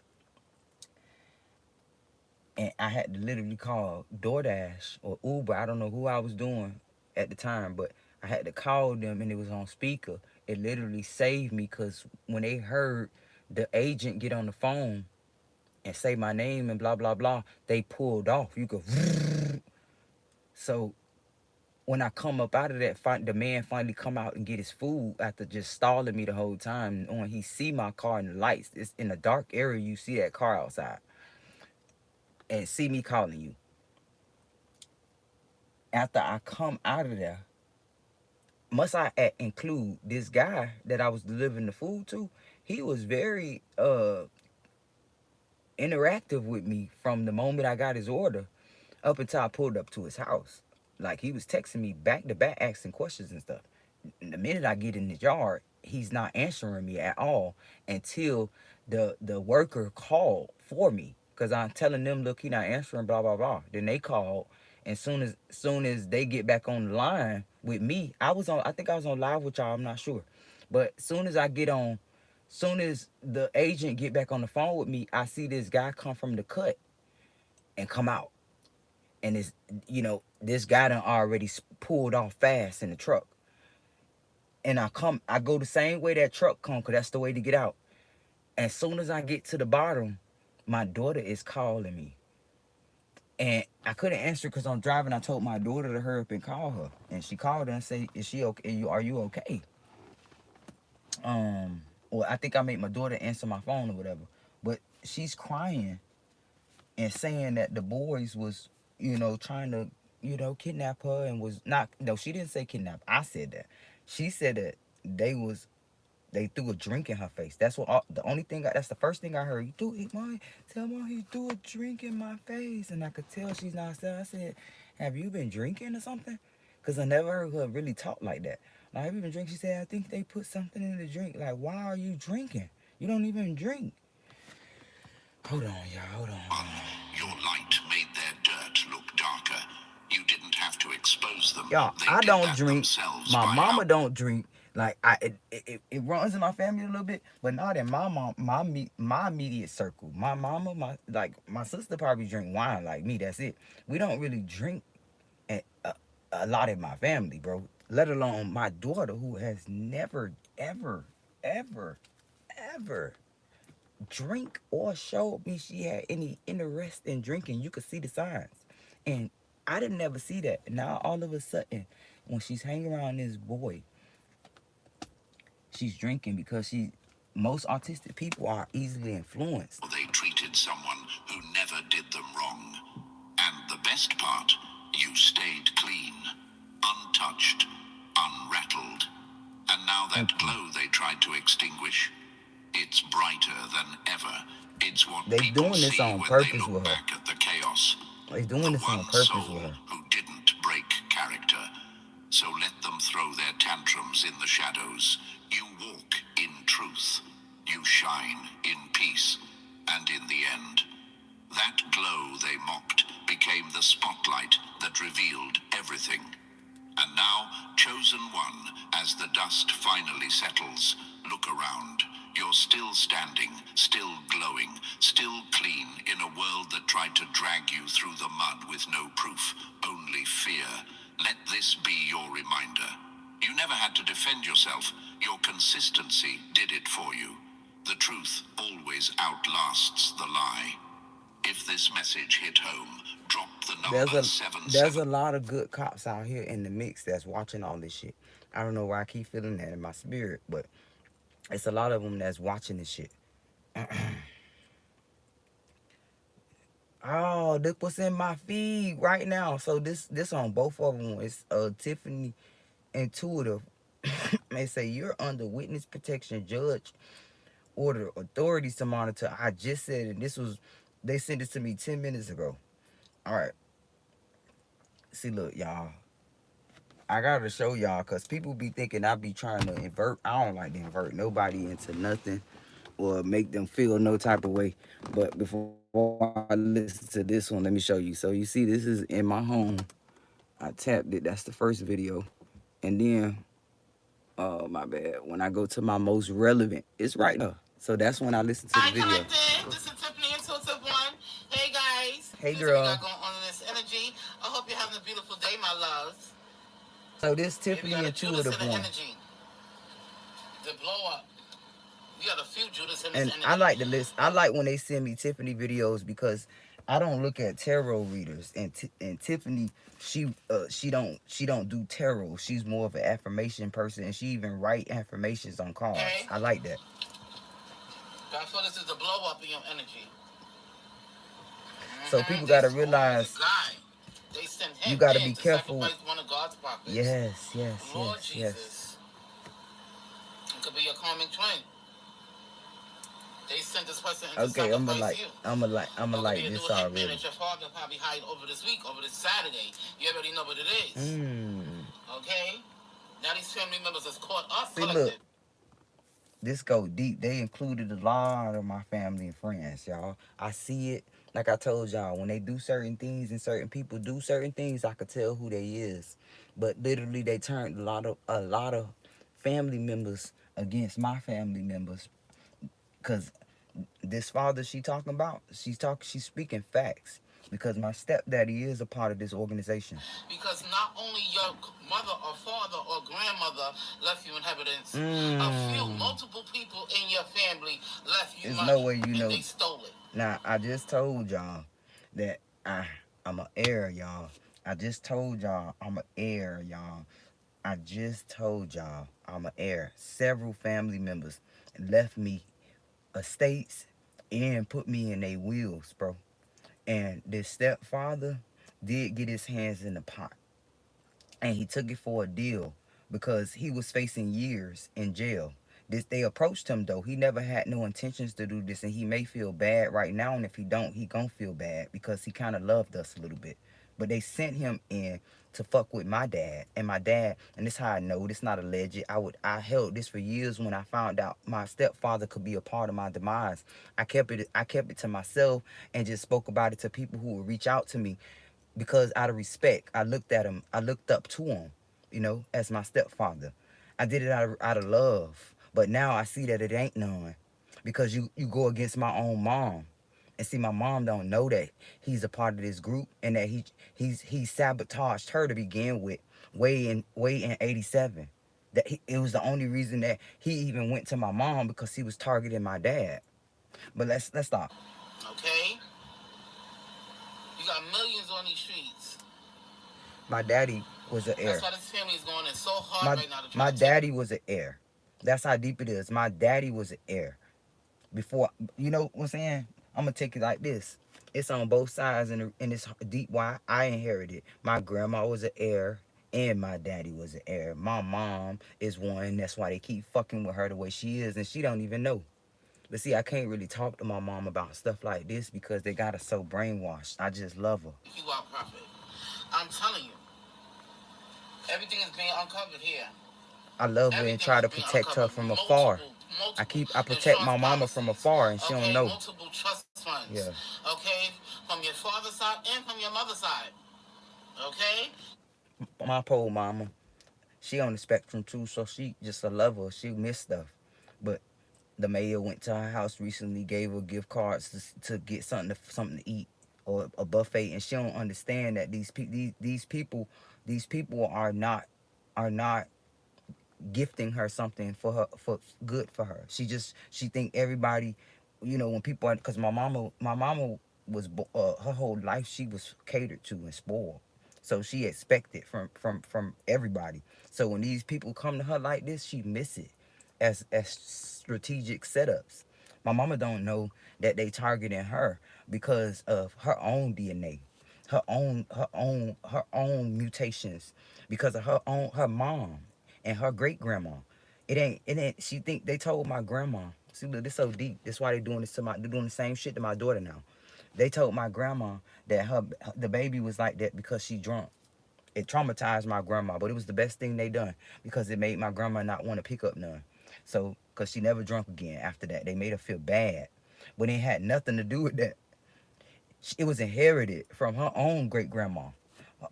And I had to literally call DoorDash or Uber. I don't know who I was doing at the time, but I had to call them, and it was on speaker. It literally saved me because when they heard the agent get on the phone and say my name and blah, blah, blah, they pulled off. You could... So when I come up out of that, the man finally come out and get his food after just stalling me the whole time. And when he see my car in the lights, it's in a dark area, you see that car outside. And see me calling you. After I come out of there, must I include this guy that I was delivering the food to? He was very interactive with me from the moment I got his order up until I pulled up to his house. Like, he was texting me back to back, asking questions and stuff. The minute I get in the yard, he's not answering me at all until the worker called for me. Because I'm telling them, look, he not answering, blah, blah, blah. Then they called. And soon as they get back on the line with me, I think I was on live with y'all, I'm not sure. But soon as the agent get back on the phone with me, I see this guy come from the cut and come out. And it's, this guy done already pulled off fast in the truck. And I go the same way that truck come, because that's the way to get out. As soon as I get to the bottom, my daughter is calling me. And I couldn't answer because I'm driving. I told my daughter to hurry up and call her. And she called her and said, is she okay? Are you okay? Well, I think I made my daughter answer my phone or whatever. But she's crying and saying that the boys was, trying to, kidnap her and was not. No, she didn't say kidnap. I said that. She said that they threw a drink in her face. That's the first thing I heard. Tell Mom he threw a drink in my face. And I could tell she's not sad. I said, have you been drinking or something? Because I never heard her really talk like that. Like, have you been drinking? She said, I think they put something in the drink. Like, why are you drinking? You don't even drink. Hold on, y'all. Hold on. Your light made their dirt look darker. You didn't have to expose them. Y'all, I don't drink. My mama don't drink. Like, it runs in my family a little bit, but not in my immediate circle. My mama, my sister probably drink wine like me. That's it. We don't really drink a lot in my family, bro. Let alone my daughter, who has never, ever, ever, ever drink or showed me she had any interest in drinking. You could see the signs, and I didn't ever see that. Now all of a sudden, when she's hanging around this boy, she's drinking because most autistic people are easily influenced. They treated someone who never did them wrong. And the best part, you stayed clean. now that glow they tried to extinguish, it's brighter than ever. It's what They people doing this see on when they purpose look with her. back at the chaos. They doing The this on one purpose soul with her. who didn't break character. So let them throw their tantrums in the shadows. You walk in truth. You shine in peace. And in the end, that glow they mocked became the spotlight that revealed everything. And now, chosen one, as the dust finally settles, look around. You're still standing, still glowing, still clean in a world that tried to drag you through the mud with no proof, only fear. Let this be your reminder. You never had to defend yourself. Your consistency did it for you. The truth always outlasts the lie. If this message hit home, drop the number 77. There's a lot of good cops out here in the mix that's watching all this shit. I don't know why I keep feeling that in my spirit, but it's a lot of them that's watching this shit. Oh, look what's in my feed right now. So this on both of them. It's Tiffany Intuitive. They say you're under witness protection. Judge order authorities to monitor. I just said it. They sent it to me 10 minutes ago. All right. See, look, y'all. I gotta show y'all, cause people be thinking I be trying to invert. I don't like to invert nobody into nothing or make them feel no type of way. But before I listen to this one, let me show you. So you see, this is in my home. I tapped it. That's the first video, and then, oh my bad. When I go to my most relevant, it's right there. So that's when I listen to the video. Collective. This is Tiffany Intuitive One. Hey guys. Hey This girl. is what we got going on in this energy. I hope you're having a beautiful day, my loves. So this Tiffany Intuitive One. Energy. The blow up. You got a few Judas in this And energy. I like the list. I like when they send me Tiffany videos because I don't look at tarot readers. And Tiffany, she don't do tarot. She's more of an affirmation person, and she even write affirmations on cards. Okay. I like that. I feel this is the blow up in your energy. So people gotta realize They send him you gotta in be to careful. sacrifice one of God's prophets. Yes. Lord Jesus. It could be your karmic twin. They sent this person in to Okay, sacrifice you. I'm a like this already. That your father probably hide over this week, over this Saturday. You already know what it is. Okay? Now these family members is caught up. See, look. This go deep. They included a lot of my family and friends, y'all. I see it. Like I told y'all, when they do certain things and certain people do certain things, I could tell who they is. But literally, they turned a lot of family members against my family members. Cause this father she talking about, she's speaking facts. Because my stepdaddy is a part of this organization. Because not only your mother or father or grandmother left you inheritance, a few, multiple people in your family left you money. There's no way you know. They stole it. Now, I just told y'all that I'm an heir, y'all. I just told y'all I'm an heir, y'all. I just told y'all I'm an heir. Several family members left me estates and put me in their wills, bro. And this stepfather did get his hands in the pot. And he took it for a deal because he was facing years in jail. They approached him, though. He never had no intentions to do this, and he may feel bad right now. And if he don't, he gonna feel bad because he kind of loved us a little bit. But they sent him in to fuck with my dad. And my dad, and this how I know, this not alleged. I held this for years when I found out my stepfather could be a part of my demise. I kept it to myself and just spoke about it to people who would reach out to me because out of respect, I looked at him, I looked up to him, you know, as my stepfather. I did it out of love. But now I see that it ain't none because you go against my own mom. And see, my mom don't know that he's a part of this group and that he sabotaged her to begin with way in 87. It was the only reason that he even went to my mom because he was targeting my dad. But let's stop. Okay? You got millions on these streets. My daddy was an heir. That's why this family is going in so hard right now. My daddy was an heir. That's how deep it is. My daddy was an heir. Before, you know what I'm saying? I'm going to take it like this. It's on both sides in this deep why I inherited. My grandma was an heir And my daddy was an heir. My mom is one. That's why they keep fucking with her the way she is, and she don't even know. But see, I can't really talk to my mom about stuff like this because they got her so brainwashed. I just love her. You are prophet. I'm telling you, everything is being uncovered here. I love her and try to protect her from afar. I protect my mama from afar, and she don't know. Multiple trust funds. Yeah. Okay, from your father's side and from your mother's side. Okay. My poor mama, she on the spectrum too, so she just a lover. She miss stuff, but the mayor went to her house recently, gave her gift cards to get something to eat or a buffet, and she don't understand that these people are not gifting her something for good for her. She think everybody, when people are, because my mama was her whole life she was catered to and spoiled, so she expected from everybody. So when these people come to her like this, she miss it as strategic setups. My mama don't know that they targeting her because of her own DNA, her own mutations, because of her mom and her great grandma. It ain't. She think they told my grandma. See, look, this so deep. That's why they doing this to they're doing the same shit to my daughter now. They told my grandma that the baby was like that because she drunk. It traumatized my grandma, but it was the best thing they done because it made my grandma not want to pick up none. So, because she never drunk again after that. They made her feel bad. But it had nothing to do with that. It was inherited from her own great grandma.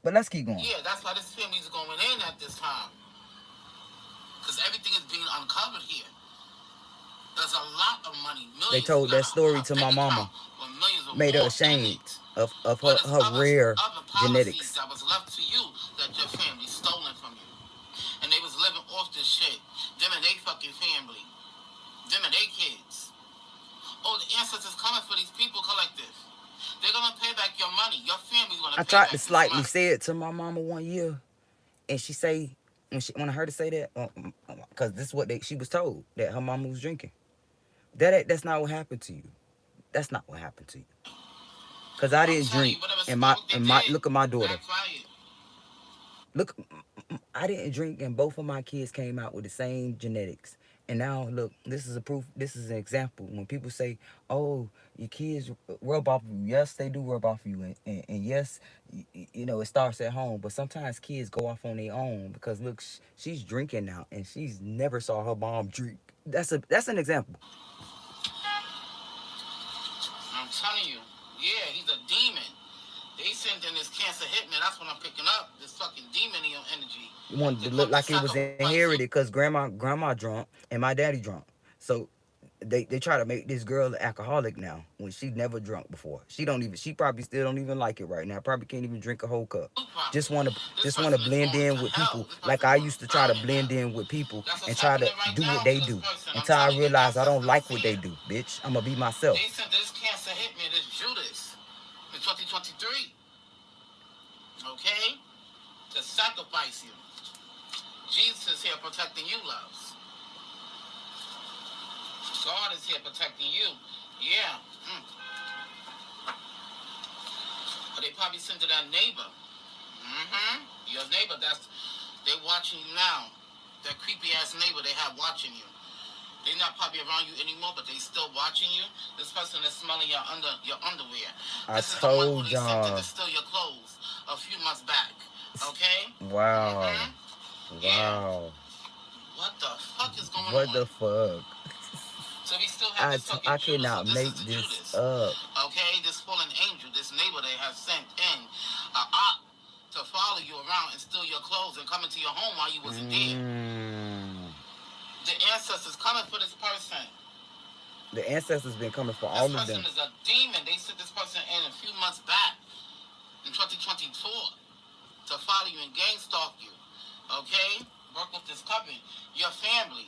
But let's keep going. Yeah, that's why this family's going in at this time. Because everything is being uncovered here. There's a lot of money. They told that story to my mama. Made her ashamed of her rare genetics. That was left to you that your family stolen from you. And they was living off this shit. Them and they fucking family. Them and they kids. Oh, the ancestors coming for these people collective. They're gonna pay back your money. Your family's gonna pay back. I tried to slightly say it to my mama one year, and she say when I heard her say that, because this is what she was told, that her mama was drinking. That's not what happened to you. That's not what happened to you. Cause I didn't drink, and look at my daughter. Look, I didn't drink, and both of my kids came out with the same genetics. And now, look, this is a proof. This is an example. When people say, "Oh, your kids rub off of you," yes, they do rub off of you, and yes, it starts at home. But sometimes kids go off on their own because look, she's drinking now, and she's never saw her mom drink. That's an example. I'm telling you, yeah, he's a demon. They sent in this cancer hitman. That's what I'm picking up. This fucking demon in your energy. You wanted to look like it was inherited because grandma drunk and my daddy drunk. So they try to make this girl an alcoholic now when she never drunk before. She probably still don't even like it right now. Probably can't even drink a whole cup. Just wanna blend in with people like I used to try to blend in with people and try to do what they do until I realize I don't like what they do, bitch. I'm gonna be myself. They sent this cancer hitman, this Judas, in 2023. Okay? To sacrifice you. Jesus is here protecting you, loves. God is here protecting you. Yeah. But they probably sent to that neighbor. Your neighbor, they're watching you now. That creepy ass neighbor they have watching you. They're not probably around you anymore, but they still watching you. This person is smelling your underwear. This is the one who they sent to steal your clothes a few months back. Okay? Wow. Yeah. What the fuck is going on? What the fuck? So we still have this fucking I cannot make this up. Okay, this fallen angel, this neighbor they have sent in op to follow you around and steal your clothes and come into your home while you wasn't there. The ancestors coming for this person. The ancestors been coming for all of them. This person is a demon. They sent this person in a few months back in 2024 to follow you and gang stalk you. Okay? Work with this coven. Your family.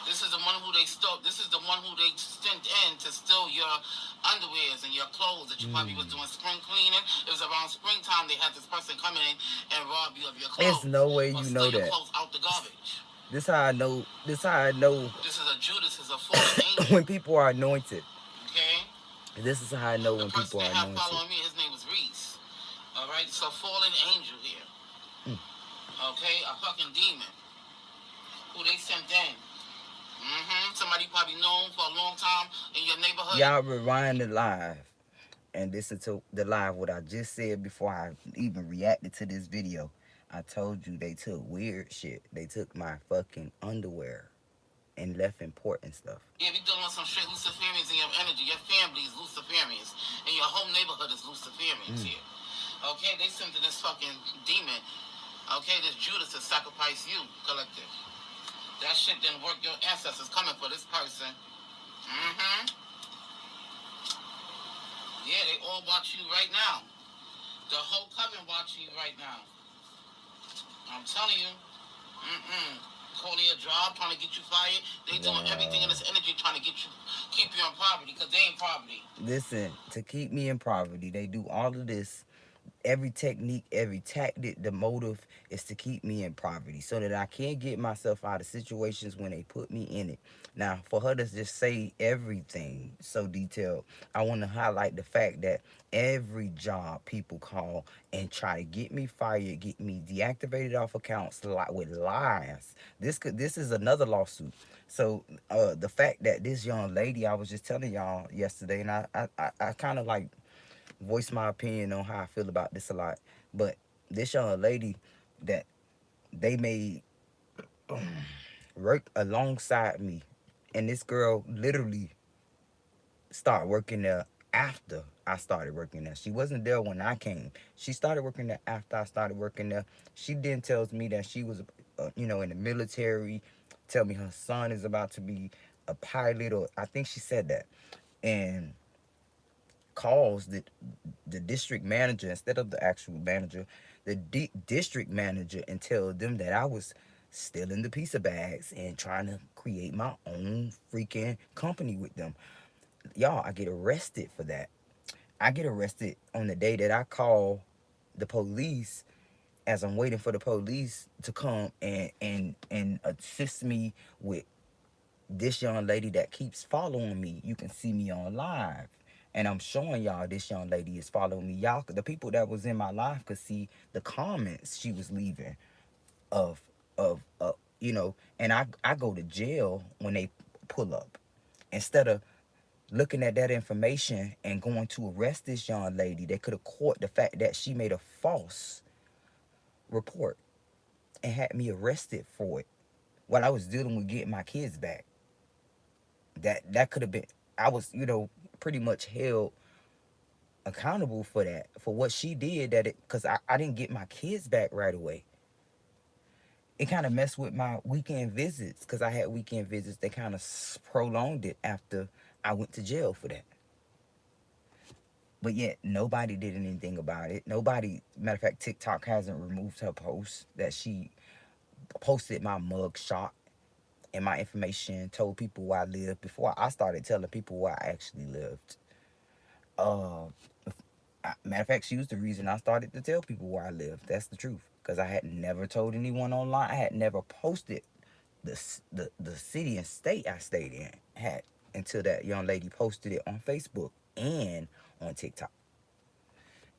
This is the one who they stole. This is the one who they sent in to steal your underwears and your clothes that you probably was doing spring cleaning. It was around springtime they had this person coming in and rob you of your clothes. There's no way you know that. Clothes out the garbage. This how I know. This is a Judas, is a fallen angel. When people are anointed. Okay. This is how I know The when person people they are have anointed. following me, his name was Reese. All right, so fallen angel here. Mm. Okay, a fucking demon who they sent in. Somebody probably known for a long time in your neighborhood. Y'all rewind the live and listen to the live what I just said before I even reacted to this video. I told you they took weird shit. They took my fucking underwear and left important stuff. Yeah, we dealing with some straight Luciferians in your energy. Your family is Luciferians, and your whole neighborhood is Luciferians here. Okay, they sent to this fucking demon. Okay, this Judas to sacrifice you, collective. That shit didn't work. Your ancestors coming for this person. Yeah, they all watching you right now. The whole coven watching you right now. I'm telling you. Calling your job, trying to get you fired. They doing everything in this energy trying to get you, keep you in poverty, because they ain't poverty. Listen, to keep me in poverty, they do all of this. Every technique, every tactic, the motive is to keep me in poverty so that I can't get myself out of situations when they put me in it. Now, for her to just say everything so detailed, I want to highlight the fact that every job people call and try to get me fired, get me deactivated off accounts with lies. This is another lawsuit. So the fact that this young lady, I was just telling y'all yesterday, and I kind of like voice my opinion on how I feel about this a lot. But this young lady that they made work alongside me, and this girl literally started working there after I started working there. She wasn't there when I came. She started working there after I started working there. She then tells me that she was, in the military. Tell me her son is about to be a pilot, or I think she said that, and calls the district manager instead of the actual manager, the district manager, and tell them that I was stealing the pizza bags and trying to create my own freaking company with them. Y'all, I get arrested for that. I get arrested on the day that I call the police, as I'm waiting for the police to come and assist me with this young lady that keeps following me. You can see me on live. And I'm showing y'all this young lady is following me. Y'all, the people that was in my live could see the comments she was leaving of and I go to jail when they pull up. Instead of looking at that information and going to arrest this young lady, they could have caught the fact that she made a false report and had me arrested for it while I was dealing with getting my kids back. That could have been, I was, pretty much held accountable for that, for what she did, because I didn't get my kids back right away. It kind of messed with my weekend visits, because I had weekend visits. They kind of prolonged it after I went to jail for that. But yet, nobody did anything about it. Nobody, matter of fact, TikTok hasn't removed her post that she posted my mug shot and my information, told people where I lived before I started telling people where I actually lived. Matter of fact, she was the reason I started to tell people where I lived. That's the truth. Because I had never told anyone online. I had never posted the city and state I stayed in. Until that young lady posted it on Facebook and on TikTok.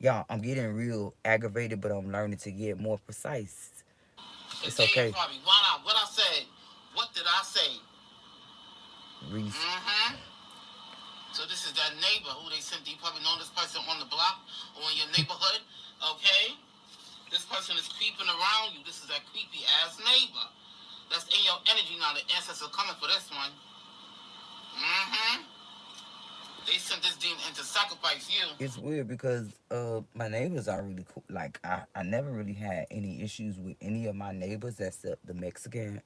Y'all, I'm getting real aggravated, but I'm learning to get more precise. It's okay. What I said? What did I say? Reese. So this is that neighbor who they sent. You probably know this person on the block or in your neighborhood. Okay, this person is creeping around you. This is that creepy ass neighbor that's in your energy now. The ancestors are coming for this one. They sent this demon in to sacrifice you. It's weird because my neighbors are really cool. Like I never really had any issues with any of my neighbors except the Mexican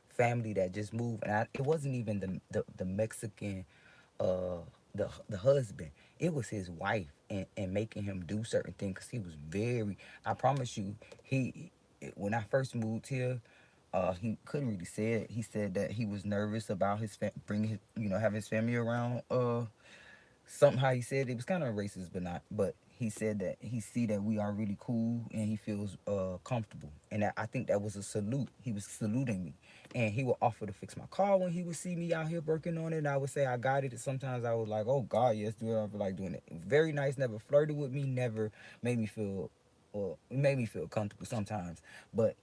family that just moved, and it wasn't even the Mexican the husband. It was his wife and making him do certain things, because he was very, I promise you, when I first moved here, he couldn't really say it. He said that he was nervous about bringing his, having his family around. Somehow he said it was kind of racist, but not. But he said that he see that we are really cool and he feels comfortable, and I think that was a salute. He was saluting me, and he would offer to fix my car when he would see me out here working on it. And I would say I got it. Sometimes I was like, oh God, yes, do it. I feel like doing it. Very nice. Never flirted with me. Never made me feel, well, it made me feel comfortable sometimes. But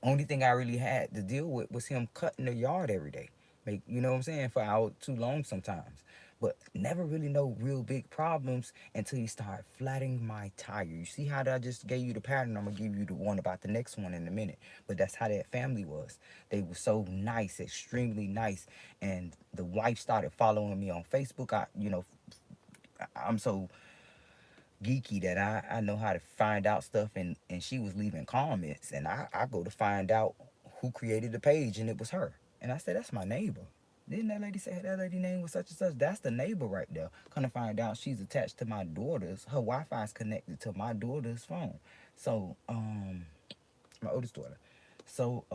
only thing I really had to deal with was him cutting the yard every day. Make, you know what I'm saying, for hours too long sometimes. But never really no real big problems until he started flattening my tire. You see how I just gave you the pattern? I'm gonna give you the one about the next one in a minute. But that's how that family was. They were so nice, extremely nice. And the wife started following me on Facebook. I'm so geeky that I know how to find out stuff, and she was leaving comments, and I go to find out who created the page, and it was her. And I said, that's my neighbor. Didn't that lady say that lady name was such and such? That's the neighbor right there. Kind of find out she's attached to my daughter's, her Wi-Fi is connected to my daughter's phone. So my oldest daughter. So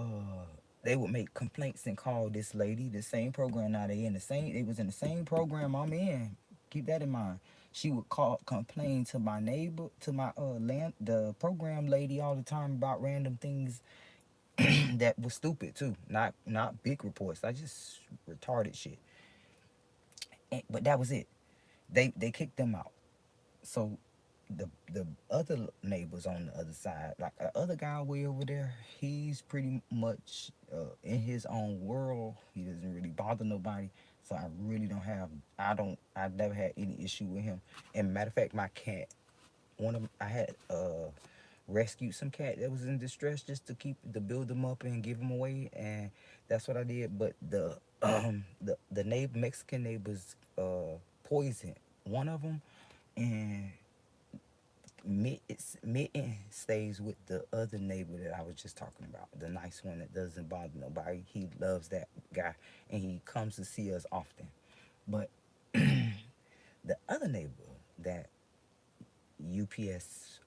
they would make complaints and call this lady, the same program. Now it was in the same program I'm in. Keep that in mind. She would complain to my neighbor, to my the program lady all the time about random things that was stupid too. Not big reports. I just retarded shit. But that was it. They kicked them out. So the other neighbors on the other side, like the other guy way over there, he's pretty much in his own world. He doesn't really bother nobody. So I really I've never had any issue with him. And matter of fact, my cat, I had rescued some cat that was in distress just to build them up and give them away, and that's what I did. But the Mexican neighbors poisoned one of them, and Mitten stays with the other neighbor that I was just talking about, the nice one that doesn't bother nobody. He loves that guy, and he comes to see us often. But the other neighbor that UPS,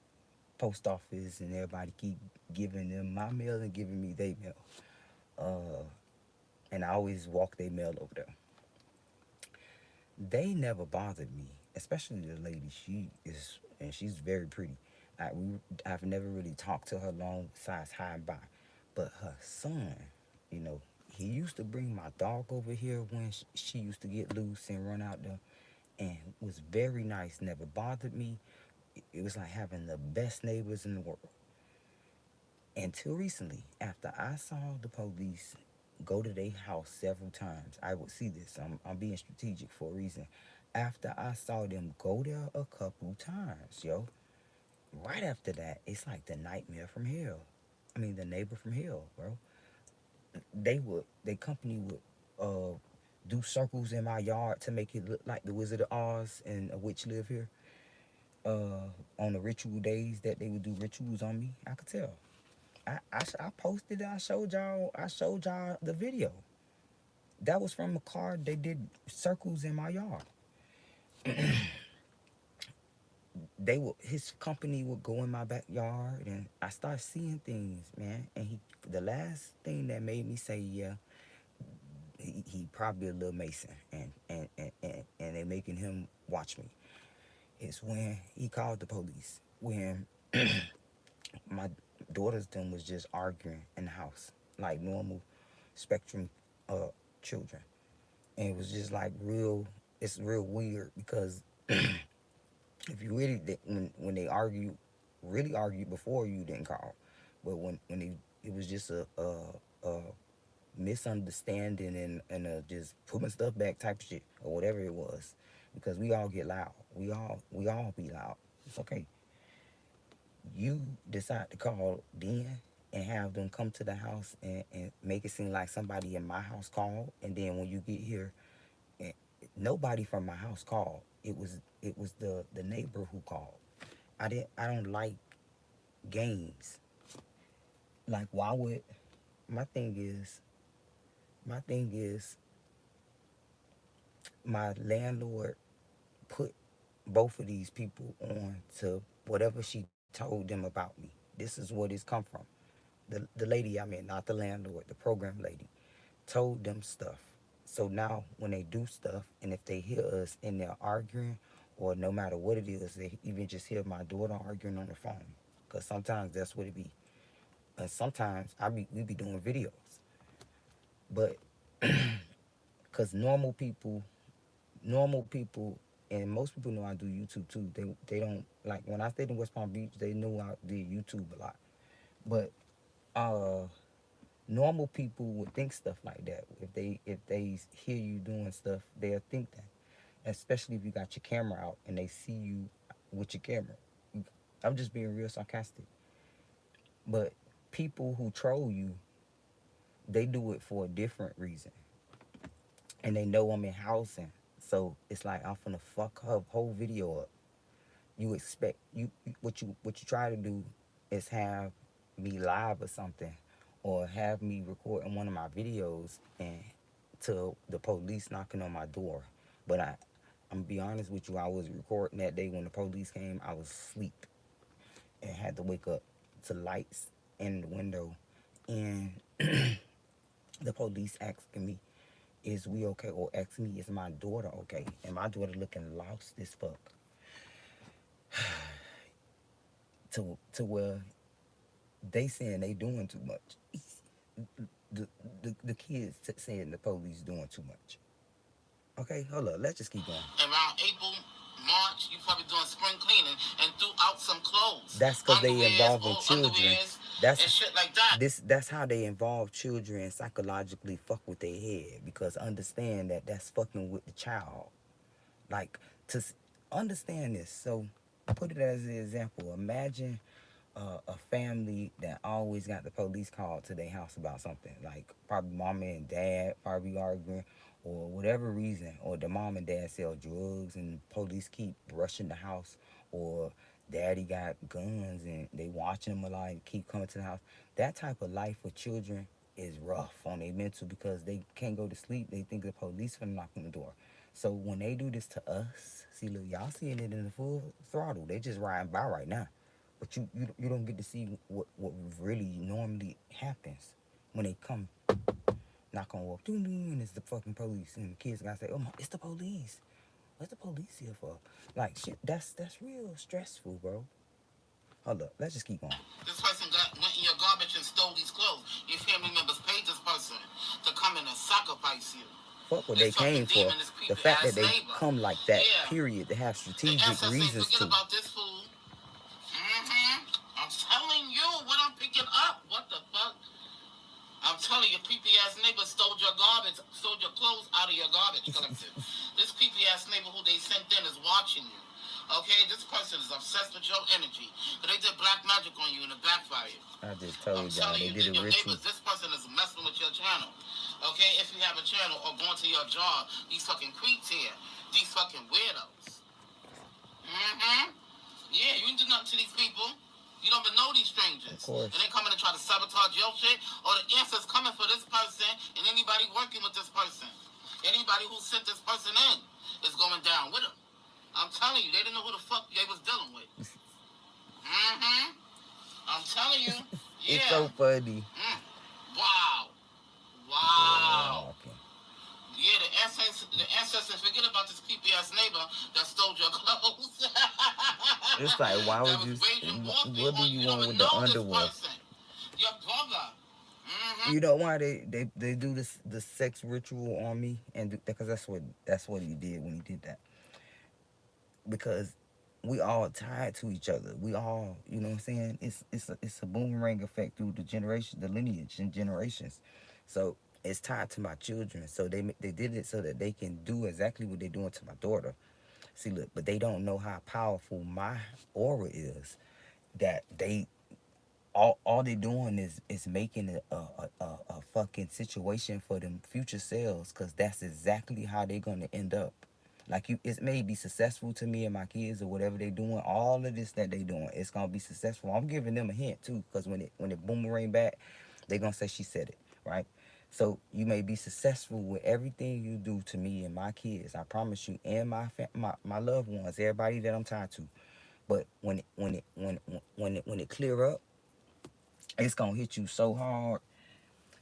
post office, and everybody keep giving them my mail and giving me their mail, and I always walk their mail over there. They never bothered me, especially the lady. She's very pretty. I've never really talked to her long besides hi and bye. But her son, he used to bring my dog over here when she used to get loose and run out there, and was very nice, never bothered me. It was like having the best neighbors in the world. Until recently, after I saw the police go to their house several times, I would see this. I'm being strategic for a reason. After I saw them go there a couple times, right after that, it's like the nightmare from hell. I mean, the neighbor from hell, bro. Their company would do circles in my yard to make it look like the Wizard of Oz and a witch live here. On the ritual days that they would do rituals on me, I could tell. I posted it. I showed y'all the video. That was from a car. They did circles in my yard. His company would go in my backyard, and I started seeing things, man. And the last thing that made me say, yeah, he probably a little Mason, and they making him watch me. It's when he called the police when my daughter's them was just arguing in the house like normal spectrum children, and it was just like it's real weird because if you really when they really argue before, you didn't call, but when it was just a misunderstanding and just putting stuff back type of shit or whatever it was, because we all get loud. We all be loud. It's okay. You decide to call then and have them come to the house and make it seem like somebody in my house called, and then when you get here, nobody from my house called. It was the neighbor who called. I don't like games. Like, why would my thing is my landlord put both of these people on to whatever she told them about me. This is where this come from. The lady, I mean, not the landlord, the program lady, told them stuff. So now when they do stuff, and if they hear us and they're arguing or no matter what it is, they even just hear my daughter arguing on the phone. Cause sometimes that's what it be. And sometimes we be doing videos. But cause normal people, and most people know I do YouTube too. They don't like when I stayed in West Palm Beach. They knew I did YouTube a lot, but normal people would think stuff like that. If they hear you doing stuff, they'll think that. Especially if you got your camera out and they see you with your camera. I'm just being real sarcastic. But people who troll you, they do it for a different reason. And they know I'm in housing. So it's like I'm finna fuck her whole video up. You expect what you try to do is have me live or something, or have me recording one of my videos and to the police knocking on my door. But I'm gonna be honest with you, I was recording that day when the police came. I was asleep and had to wake up to lights in the window, and the police asking me, is we okay? Or asking me, is my daughter okay? And my daughter looking lost as fuck. to where they saying they doing too much. The kids saying the police doing too much. Okay, hold up. Let's just keep going. Around April, March, you probably doing spring cleaning and threw out some clothes. That's because they involving children. That's and shit like that. That's how they involve children and psychologically fuck with their head. Because understand that that's fucking with the child. Like, to understand this. So, put it as an example. Imagine a family that always got the police called to their house about something. Like, probably mama and dad probably arguing, or whatever reason. Or the mom and dad sell drugs and police keep rushing the house. Or daddy got guns and they watching them a lot and keep coming to the house. That type of life for children is rough on their mental, because they can't go to sleep. They think the police finna knock on the door. So when they do this to us, see, look, y'all seeing it in the full throttle. They just riding by right now. But you don't get to see what really normally happens when they come knock on walk, and it's the fucking police, and the kids gotta say, oh, it's the police. What's the police here for? Like, shit, that's real stressful, bro. Hold up, let's just keep going. This person went in your garbage and stole these clothes. Your family members paid this person to come in and sacrifice you. Fuck what they came for. The fact that they come like that, period, they have strategic reasons to. About this food. I'm telling you what I'm picking up. What the fuck? I'm telling you, creepy ass neighbor stole your garbage, stole your clothes out of your garbage collective. This creepy ass neighbor who they sent in is watching you. Okay, this person is obsessed with your energy. But they did black magic on you and it backfired. I just told y'all they did a ritual. This person is messing with your channel. Okay, if you have a channel or going to your job, these fucking creeps here, these fucking weirdos. Yeah, you didn't do nothing to these people. You don't even know these strangers. And they coming to try to sabotage your shit, or the answer's coming for this person and anybody working with this person. Anybody who sent this person in is going down with them. I'm telling you, they didn't know who the fuck they was dealing with. I'm telling you. Yeah. It's so funny. Wow. Oh, okay. Yeah, the ancestors forget about this creepy ass neighbor that stole your clothes. It's like, why would you? What do you want with the underwear? Your brother. You know why they do the sex ritual on me, and because that's what he did when he did that. Because we all tied to each other. We all, you know what I'm saying? It's a boomerang effect through the lineage and generations. So it's tied to my children. So they did it so that they can do exactly what they're doing to my daughter. See, look, but they don't know how powerful my aura is. That they all they doing is making a fucking situation for them future selves, because that's exactly how they're gonna end up. Like, it may be successful to me and my kids or whatever they doing. All of this that they doing, it's gonna be successful. I'm giving them a hint too, because when it boomerang back, they gonna say she said it, right? So you may be successful with everything you do to me and my kids. I promise you, and my loved ones, everybody that I'm tied to. But when it clear up, it's gonna hit you so hard.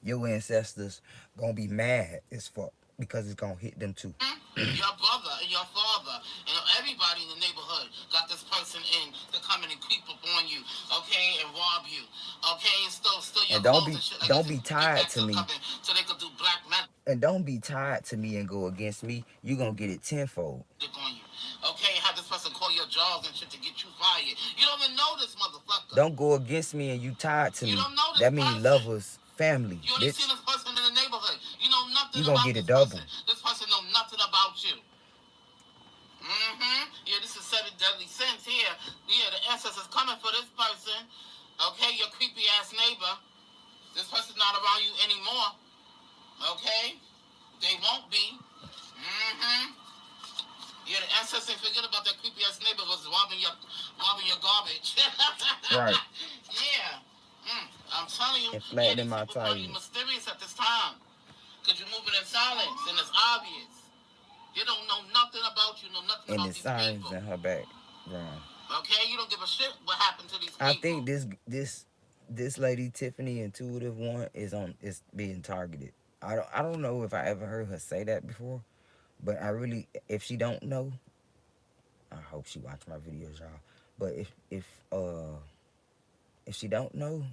Your ancestors gonna be mad as fuck, because it's gonna hit them too. Your brother and your father and everybody in the neighborhood got this person in to come in and creep up on you, okay, and rob you, okay, still your And don't clothes be and shit like don't that. be Get tied back to to me. coven so they could do black magic And don't be tied to me and go against me. You gonna get it tenfold. on you, okay? Have this person call your jaws and shit to get you fired. You don't even know this motherfucker. Don't go against me and you tied to You me. don't know this That means person. lovers, family, You only bitch. seen this person in the neighborhood. You know nothing You gonna about get this it double. person. This person know nothing about you. Yeah, this is 7 deadly sins here. Yeah, the ancestors coming for this person. Okay, your creepy ass neighbor. This person's not around you anymore. Okay? They won't be. Yeah, the ancestors forget about that creepy ass neighbor was robbing your garbage. Right. Yeah. I'm telling you, And flattening these my people pretty tires. mysterious at this time. Because you're moving in silence and it's obvious. You don't know nothing about you, know nothing And about the these sirens people. in her background. Okay? You don't give a shit what happened to these people. I think this lady Tiffany Intuitive One is being targeted. I don't know if I ever heard her say that before, but I really, if she don't know, I hope she watch my videos, y'all. But if she don't know,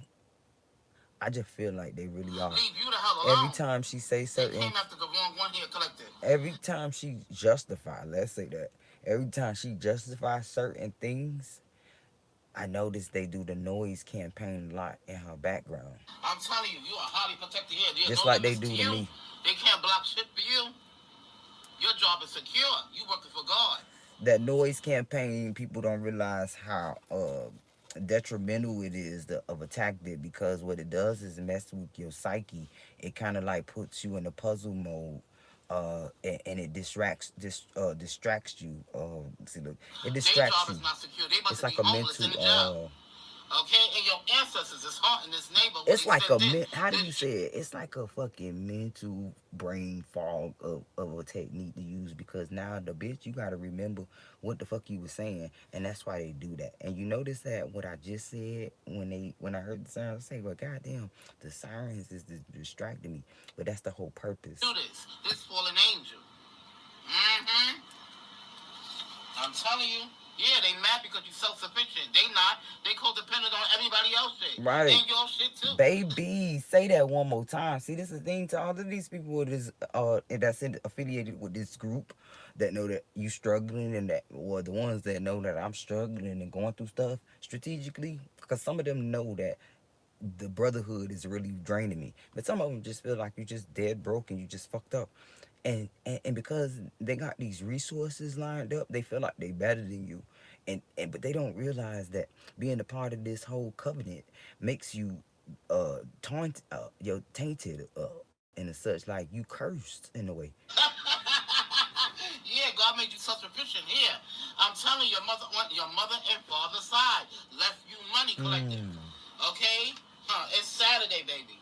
I just feel like they really are. Leave you the hell alone. Every time she say They certain, came after the wrong one here collected. every time she justify, let's say that, every time she justify certain things, I notice they do the noise campaign a lot in her background. I'm telling you, you are highly protected here. There's Just no like they limits do to to you. me. They can't block shit for you. Your job is secure. You working for God. That noise campaign, people don't realize how detrimental it is of a tactic, because what it does is mess with your psyche. It kind of like puts you in a puzzle mode, and it distracts you. See, look, it Their distracts job you. is not secure. They must It's be like a homeless in the jail. mental. Okay, and your ancestors is haunting this neighbor. It's like how do you say it? It's like a fucking mental brain fog of a technique to use, because now the bitch, you gotta remember what the fuck you was saying, and that's why they do that. And you notice that what I just said when I heard the sirens, I say, well, goddamn, the sirens is distracting me, but that's the whole purpose. Do this fallen angel. I'm telling you. Yeah, they mad because you self-sufficient. They not. They codependent on everybody else shit. Right. And your shit too. Baby, say that one more time. See, this is the thing to all of these people that's affiliated with this group that know that you struggling, and that, or the ones that know that I'm struggling and going through stuff strategically, because some of them know that the brotherhood is really draining me, but some of them just feel like you just dead broke and you just fucked up. And because they got these resources lined up, they feel like they better than you. But they don't realize that being a part of this whole covenant makes you tainted in a such, like you cursed in a way. Yeah, God made you self-sufficient here. I'm telling you, your mother and father's side left you money collected. Okay? It's Saturday, baby.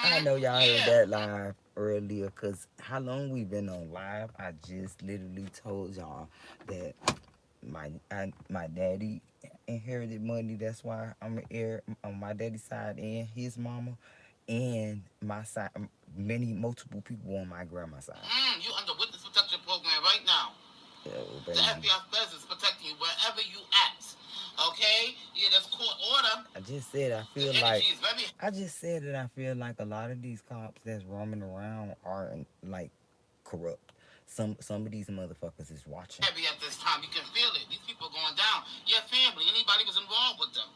I know y'all heard that live earlier, because how long we been on live, I just literally told y'all that my daddy inherited money. That's why I'm an heir on my daddy's side and his mama, and my side, multiple people on my grandma's side. You under witness protection program right now. The FBI Feds is protecting you wherever you at. Okay? Yeah, that's court order. I just said I feel like a lot of these cops that's roaming around are like corrupt. Some of these motherfuckers is watching. Heavy at this time, you can feel it. These people are going down. Your family, anybody was involved with them.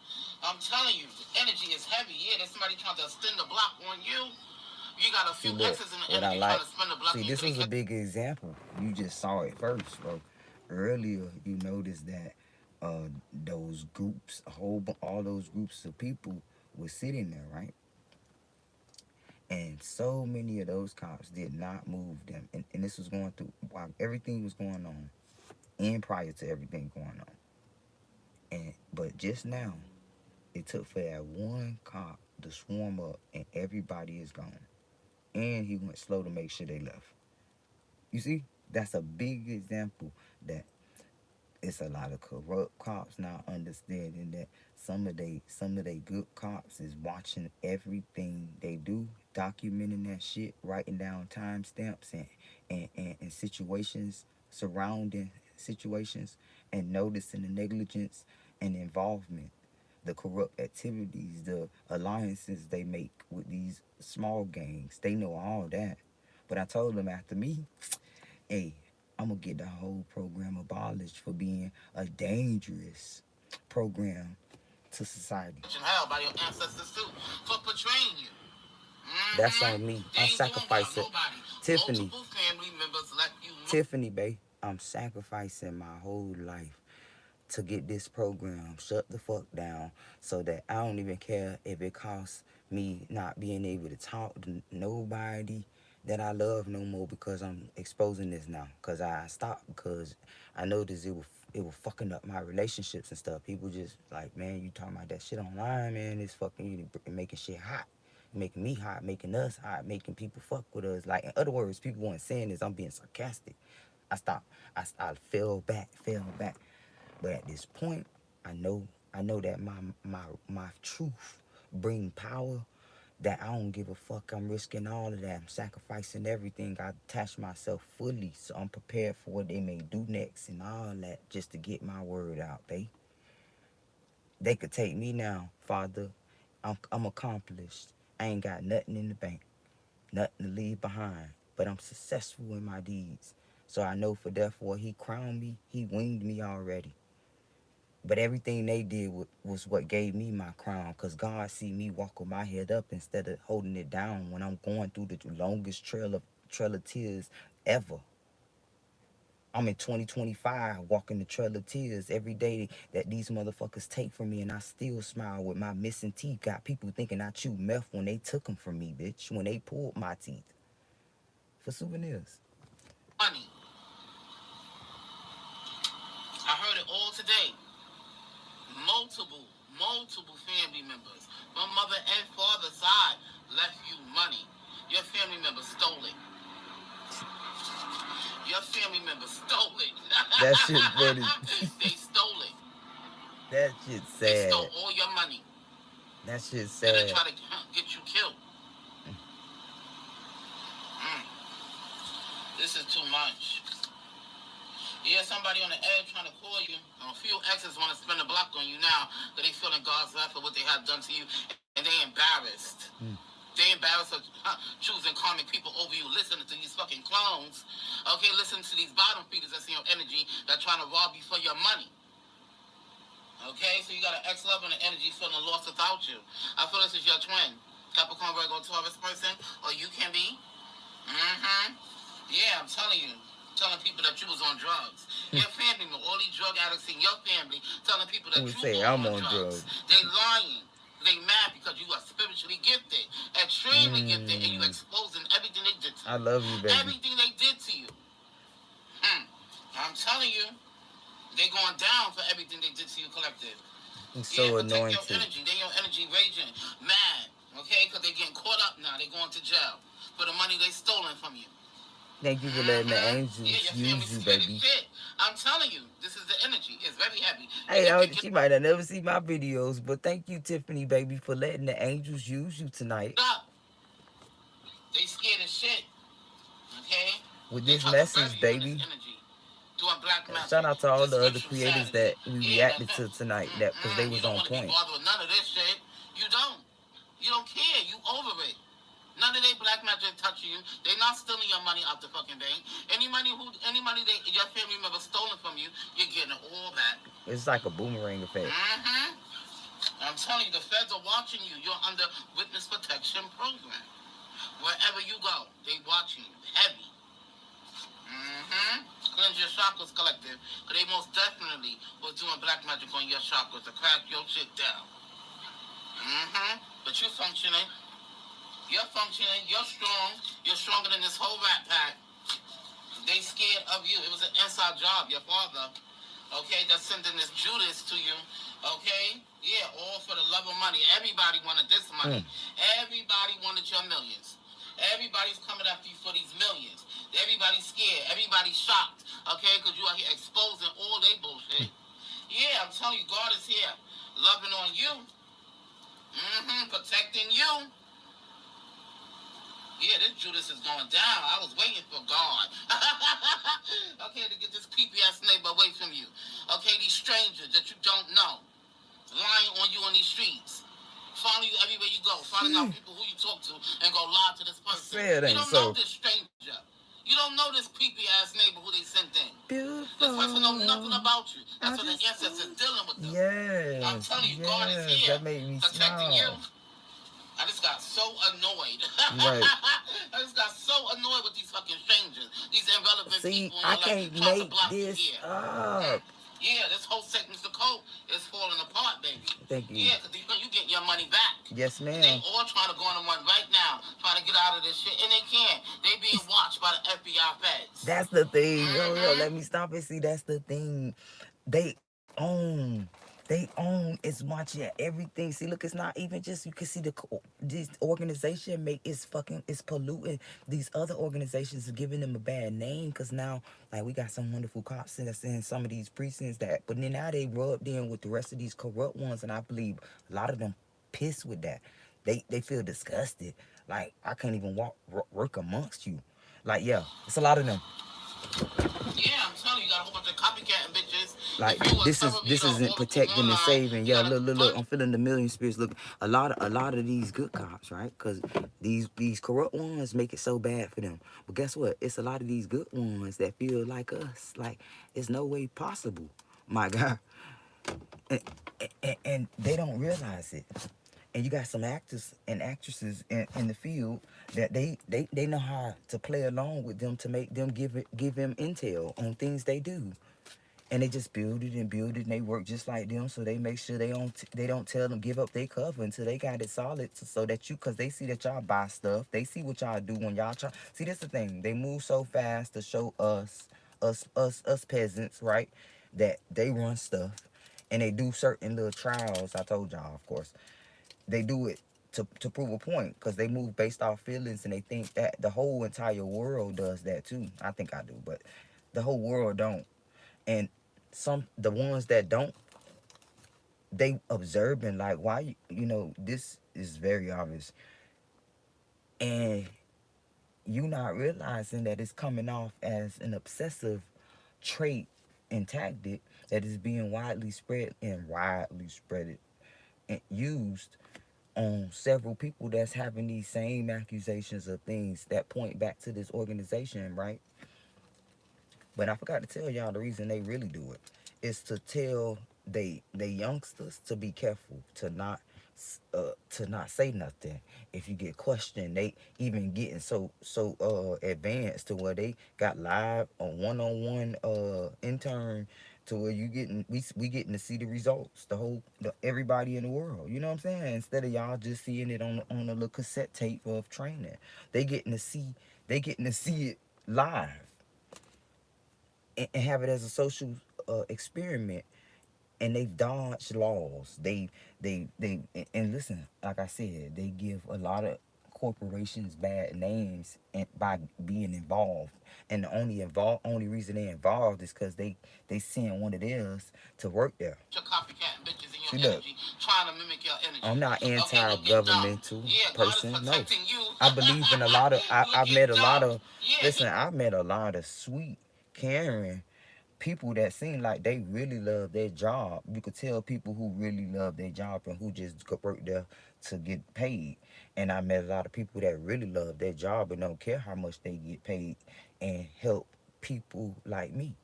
I'm telling you, the energy is heavy. Yeah, there's somebody trying to spin the block on you. You got a few X's in the energy trying to spin the block. See, this was a big example. You just saw it first, bro. Earlier, you noticed that those groups, all those groups of people were sitting there, right? And so many of those cops did not move them. And this was going through while everything was going on, and prior to everything going on. But just now, it took for that one cop to swarm up, and everybody is gone. And he went slow to make sure they left. You see, that's a big example that it's a lot of corrupt cops not understanding that some of they good cops is watching everything they do, documenting that shit, writing down timestamps and situations surrounding situations and noticing the negligence and involvement, the corrupt activities, the alliances they make with these small gangs. They know all that. But I told them after me, hey, I'm going to get the whole program abolished for being a dangerous program to society. Hell by your ancestors too for portraying you. That's on me. I'm sacrificing. Tiffany. Multiple family members left you. Tiffany, babe, I'm sacrificing my whole life to get this program shut the fuck down so that I don't even care if it costs me not being able to talk to nobody that I love no more because I'm exposing this now. Because I stopped because I noticed it was fucking up my relationships and stuff. People just like, man, you talking about that shit online, man. It's fucking you making shit hot. Making me hot, making us hot, making people fuck with us. Like, in other words, people weren't saying this. I'm being sarcastic. I stopped. I fell back. But at this point, I know that my truth bring power. That I don't give a fuck. I'm risking all of that. I'm sacrificing everything. I attach myself fully, so I'm prepared for what they may do next and all that, just to get my word out. They could take me now, Father. I'm accomplished. I ain't got nothing in the bank, nothing to leave behind, but I'm successful in my deeds. So I know for therefore he crowned me, he winged me already. But everything they did was what gave me my crown, because God see me walk with my head up instead of holding it down when I'm going through the longest trail of tears ever. I'm in 2025 walking the trail of tears every day that these motherfuckers take from me, and I still smile with my missing teeth. Got people thinking I chewed meth when they took them from me, bitch, when they pulled my teeth for souvenirs. Money. I heard it all today. Multiple family members from mother and father's side left you money. Your family members stole it. Your family members stole it. That shit funny. They stole it. That shit sad. They stole all your money. That shit And they sad. try to get you killed. This is too much. Yeah, somebody on the edge trying to call you. A few exes want to spin the block on you now because they feeling God's wrath for what they have done to you, and they embarrassed. They embarrassed of choosing karmic people over you. Listening to these fucking clones. Okay, listen to these bottom feeders that's in your energy that trying to rob you for your money. Okay, so you got an ex-lover and an energy feeling lost without you. I feel this is your twin. Capricorn, Virgo, Taurus person, or you can be. Yeah, I'm telling you. Telling people that you was on drugs. Your family, all these drug addicts in your family, telling people that you say was I'm on on drugs. drugs. They lying. They mad because you are spiritually gifted, extremely gifted, and you exposing everything they did to you. I love you, baby. Everything they did to you. I'm telling you, they going down for everything they did to you, collective. It's so anointed. Your energy. They your energy raging, mad, okay? Because they getting caught up now. They going to jail for the money they stolen from you. Thank you for letting the angels use you, baby. I'm telling you, this is the energy. It's very heavy. Hey, she might have never seen my videos, but thank you, Tiffany, baby, for letting the angels use you tonight. Stop. They scared as shit. Okay? With this message, baby. Shout out to all the other creators that we reacted to tonight, that because they was on point. You don't want to be bothered with none of this shit. You don't. You don't care. You over it. None of they black magic touching you. They not stealing your money out the fucking bank. Any money your family member stolen from you, you're getting it all back. It's like a boomerang effect. I'm telling you, the feds are watching you. You're under witness protection program. Wherever you go, they watching you. Heavy. Cleanse your chakras, collective. Because they most definitely was doing black magic on your chakras to crack your shit down. But you functioning. You're functioning, you're strong, you're stronger than this whole rat pack. They scared of you. It was an inside job, your father, okay, that's sending this Judas to you, okay? Yeah, all for the love of money. Everybody wanted this money. Everybody wanted your millions. Everybody's coming after you for these millions. Everybody's scared. Everybody's shocked, okay, because you out here exposing all they bullshit. Yeah, I'm telling you, God is here, loving on you, protecting you. Yeah, this Judas is going down. I was waiting for God. Okay, to get this creepy ass neighbor away from you. Okay, these strangers that you don't know, lying on you on these streets. Following you everywhere you go, finding out people who you talk to, and go lie to this person. Say it You ain't don't so. know this stranger. You don't know this creepy ass neighbor who they sent in. Beautiful. This person know nothing about you. That's what the ancestors dealing with them. I'm Yes. telling you, God is Yes. here That made me protecting you. smile. I just got so annoyed. Right. I just got so annoyed with these fucking strangers, these irrelevant See, people in I your life can't trying to make block you this here. up. Yeah, this whole segment's the code is falling apart, baby. Thank you. Yeah, because you get your money back. Yes, They ma'am. all trying to go on the run right now, trying to get out of this shit, and they can't. They being watched by the FBI feds. That's the thing. Yo, let me stop and see. That's the thing. They own. It's watching everything. See, look, it's not even just, you can see this organization it's polluting. These other organizations are giving them a bad name, because now, like, we got some wonderful cops that's in some of these precincts but then now they rubbed in with the rest of these corrupt ones, and I believe a lot of them pissed with that. They feel disgusted. Like, I can't even work amongst you. Like, yeah, it's a lot of them. Yeah, I'm telling you, got a whole bunch of copycat bitches. Like, this isn't protecting and saving. Yeah, look, I'm feeling the million spirits. Look, a lot of these good cops, right? Because these corrupt ones make it so bad for them. But guess what? It's a lot of these good ones that feel like us. Like, it's no way possible, my God. And they don't realize it. And you got some actors and actresses in the field that they know how to play along with them to make them give them intel on things they do. And they just build it, and they work just like them, so they make sure they don't tell them give up their cover until they got it solid, so that because they see that y'all buy stuff, they see what y'all do when y'all try. See, that's the thing. They move so fast to show us peasants, right, that they run stuff, and they do certain little trials. I told y'all, of course, they do it to prove a point, because they move based off feelings, and they think that the whole entire world does that too. I think I do, but the whole world don't. And the ones that don't, they observing, like, why, this is very obvious. And you not realizing that it's coming off as an obsessive trait and tactic that is being widely spread and used on several people that's having these same accusations of things that point back to this organization, right? But I forgot to tell y'all the reason they really do it is to tell they youngsters to be careful, to not say nothing if you get questioned. They even getting so advanced to where they got live on one-on-one intern, to where we getting to see the results, everybody in the world. You know what I'm saying? Instead of y'all just seeing it on a little cassette tape of training, they getting to see it live. And have it as a social experiment, and they've dodged laws. They and listen, like I said, they give a lot of corporations bad names by being involved. And the only reason they involved is because they send one of theirs to work there. Your copycat bitches in your See, look, energy, trying to mimic your energy. I'm not Okay, anti-governmental person. God is No, protecting you. I believe in a lot of. I've met a lot of. Yeah. Listen, I've met a lot of sweet, caring people that seem like they really love their job. You could tell people who really love their job and who just work there to get paid. And I met a lot of people that really love their job and don't care how much they get paid, and help people like me.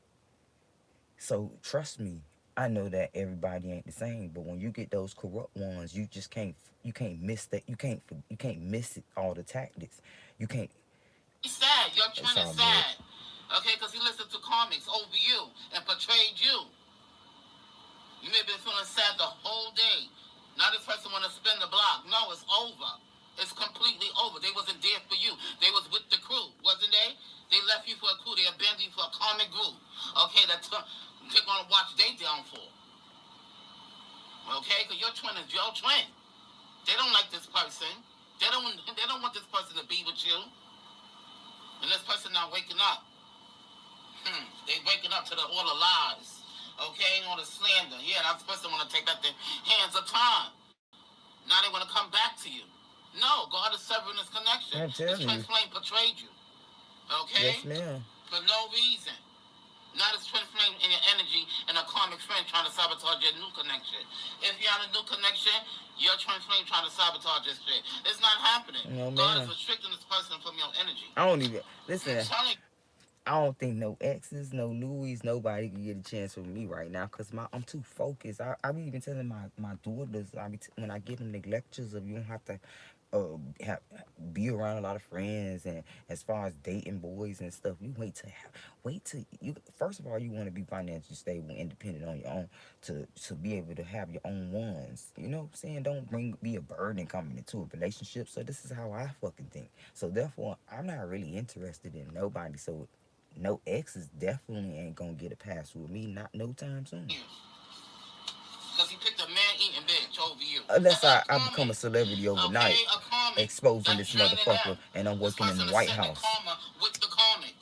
So trust me, I know that everybody ain't the same, but when you get those corrupt ones, you can't miss that. You can't miss it, all the tactics. You can't. He's sad. Your It's twin all is good. sad. Okay, because he listened to comics over you and portrayed you. You may have been feeling sad the whole day. Now this person want to spin the block. No, it's over. It's completely over. They wasn't there for you. They was with the crew, wasn't they? They left you for a crew. They abandoned you for a comic group. Okay, they're going to watch their downfall. Okay, because your twin is your twin. They don't like this person. They don't want this person to be with you. And this person not waking up. They waking up to all the lies, okay, and all the slander. Yeah, that person want to take back the hands of time. Now they want to come back to you. No, God is severing this connection. I'm telling This twin you. flame betrayed you. Okay? Yes, ma'am. For no reason. Not this twin flame in your energy and a karmic friend trying to sabotage your new connection. If you're on a new connection, your twin flame trying to sabotage this shit. It's not happening. No, God ma'am. is restricting this person from your energy. I don't even I'm listen. telling you. I don't think no exes, no Louis, nobody can get a chance with me right now because I'm too focused. I be even telling my daughters, when I give them the lectures of you don't have to have, be around a lot of friends, and as far as dating boys and stuff, you wait till you, first of all, you want to be financially stable, independent on your own to be able to have your own ones. You know what I'm saying? Don't be a burden coming into a relationship. So this is how I fucking think. So therefore, I'm not really interested in nobody. So no exes definitely ain't gonna get a pass with me, not no time soon. Because he picked a man-eating bitch over you. Unless I Karma. become a celebrity overnight, Okay, a karmic. exposing That's this motherfucker, draining out. and I'm This working in person the is White sending House. karma with the karmic.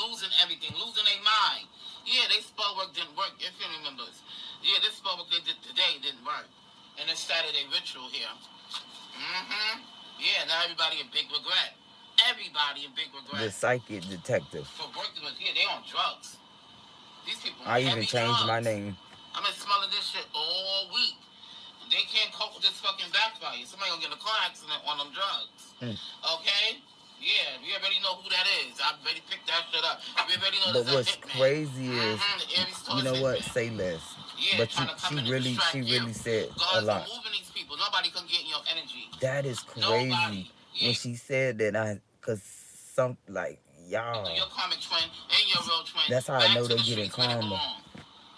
Losing everything, losing their mind. Yeah, they spell work didn't work. Your family members. Yeah, this spell work they did today didn't work. And it started a ritual here. Yeah, now everybody in big regret. Everybody in big regret. The psychic detective. For working with, yeah, they on drugs. These people on I heavy even changed drugs. my name. I've been smelling this shit all week. They can't cope with this fucking backfire. Somebody gonna get in a car accident on them drugs. Okay? Yeah, we already know who that is. I already picked that shit up. We already know But that's what's a hitman. crazy is, You you know what? Say less. Yeah, But trying to come in and she distract really you. said a God's lot. removing these people. Nobody can get in your energy. That is crazy. Nobody. Yeah. When she said that, cause some like y'all. Your karmic twin and your real twin. That's how I know they get in karma.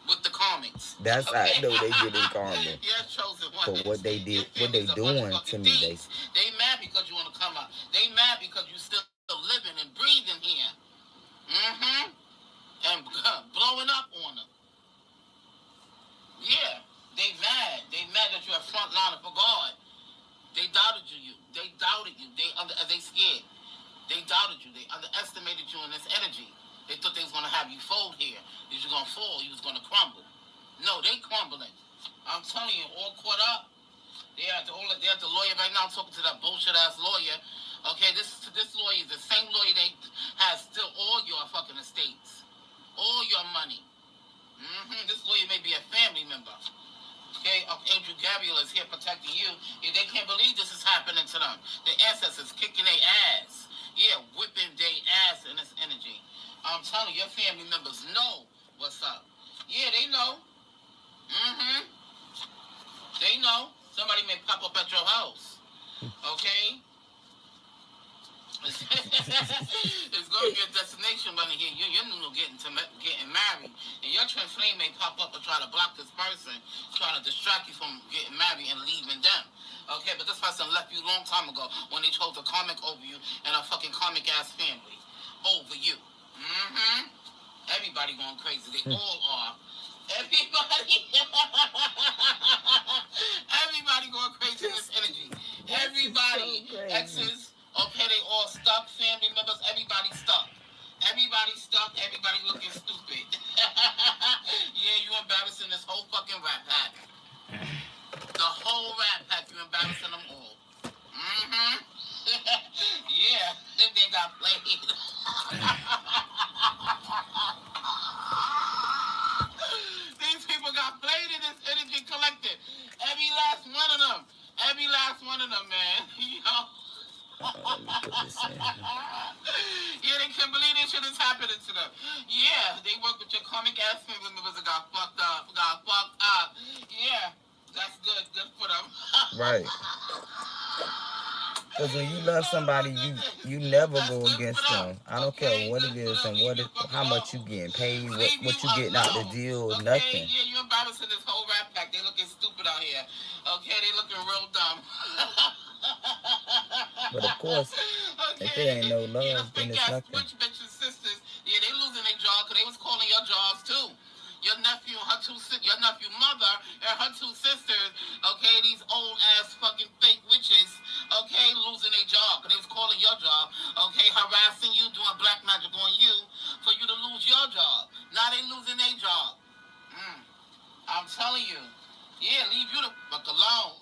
With the comics. That's how I know they get in karma. Your chosen one. For what they did, what they doing to me. They mad because you want to come out. They mad because you still living and breathing here. And blowing up on them. Yeah, they mad. They mad that you're a front liner for God. They doubted you. They doubted you. They scared. They doubted you. They underestimated you in this energy. They thought they was gonna have you fold here. You was gonna fall. You was gonna crumble. No, they crumbling. I'm telling you, all caught up. They're at the lawyer right now talking to that bullshit ass lawyer. Okay, this lawyer is the same lawyer that has still all your fucking estates, all your money. This lawyer may be a family member. Okay, Angel Gabriel is here protecting you. Yeah, they can't believe this is happening to them. The ancestors kicking their ass. Yeah, whipping their ass in this energy. I'm telling you, your family members know what's up. Yeah, they know. They know. Somebody may pop up at your house. Okay? It's going to be a destination running here. You're getting married. And your twin flame may pop up and try to block this person, trying to distract you from getting married and leaving them. Okay, but this person left you a long time ago when they chose a karmic over you and a fucking karmic ass family over you. Everybody going crazy. They all are. Everybody going crazy in this energy. Everybody. So exes. Okay, they all stuck. Family members. Everybody stuck. Everybody stuck. Everybody looking stupid. Yeah, you embarrassing this whole fucking rap pack. The whole rap pack. You embarrassing them all. Yeah, they got played. These people got played in this energy collective. Every last one of them. Every last one of them, man. You know? Yeah, they can't believe this shit is happening to them. Yeah, they work with your karmic ass family members and got fucked up. Yeah, that's good. Good for them. Right. Because when you love somebody, you never go against them. I don't care what it is and how much you getting paid, what you getting out the deal, nothing. Yeah, you embarrassing this whole rap pack. They looking stupid out here. Okay, they looking real dumb. But of course, if it ain't no love, then it's nothing. Rich bitches, sisters, yeah, they losing their job because they was calling your jobs too. Your nephew and her your nephew mother and her two sisters, okay, these old ass fucking fake witches, okay, losing their job because they was calling your job, okay, harassing you, doing black magic on you for you to lose your job. Now they losing their job. I'm telling you. Yeah, leave you the fuck alone.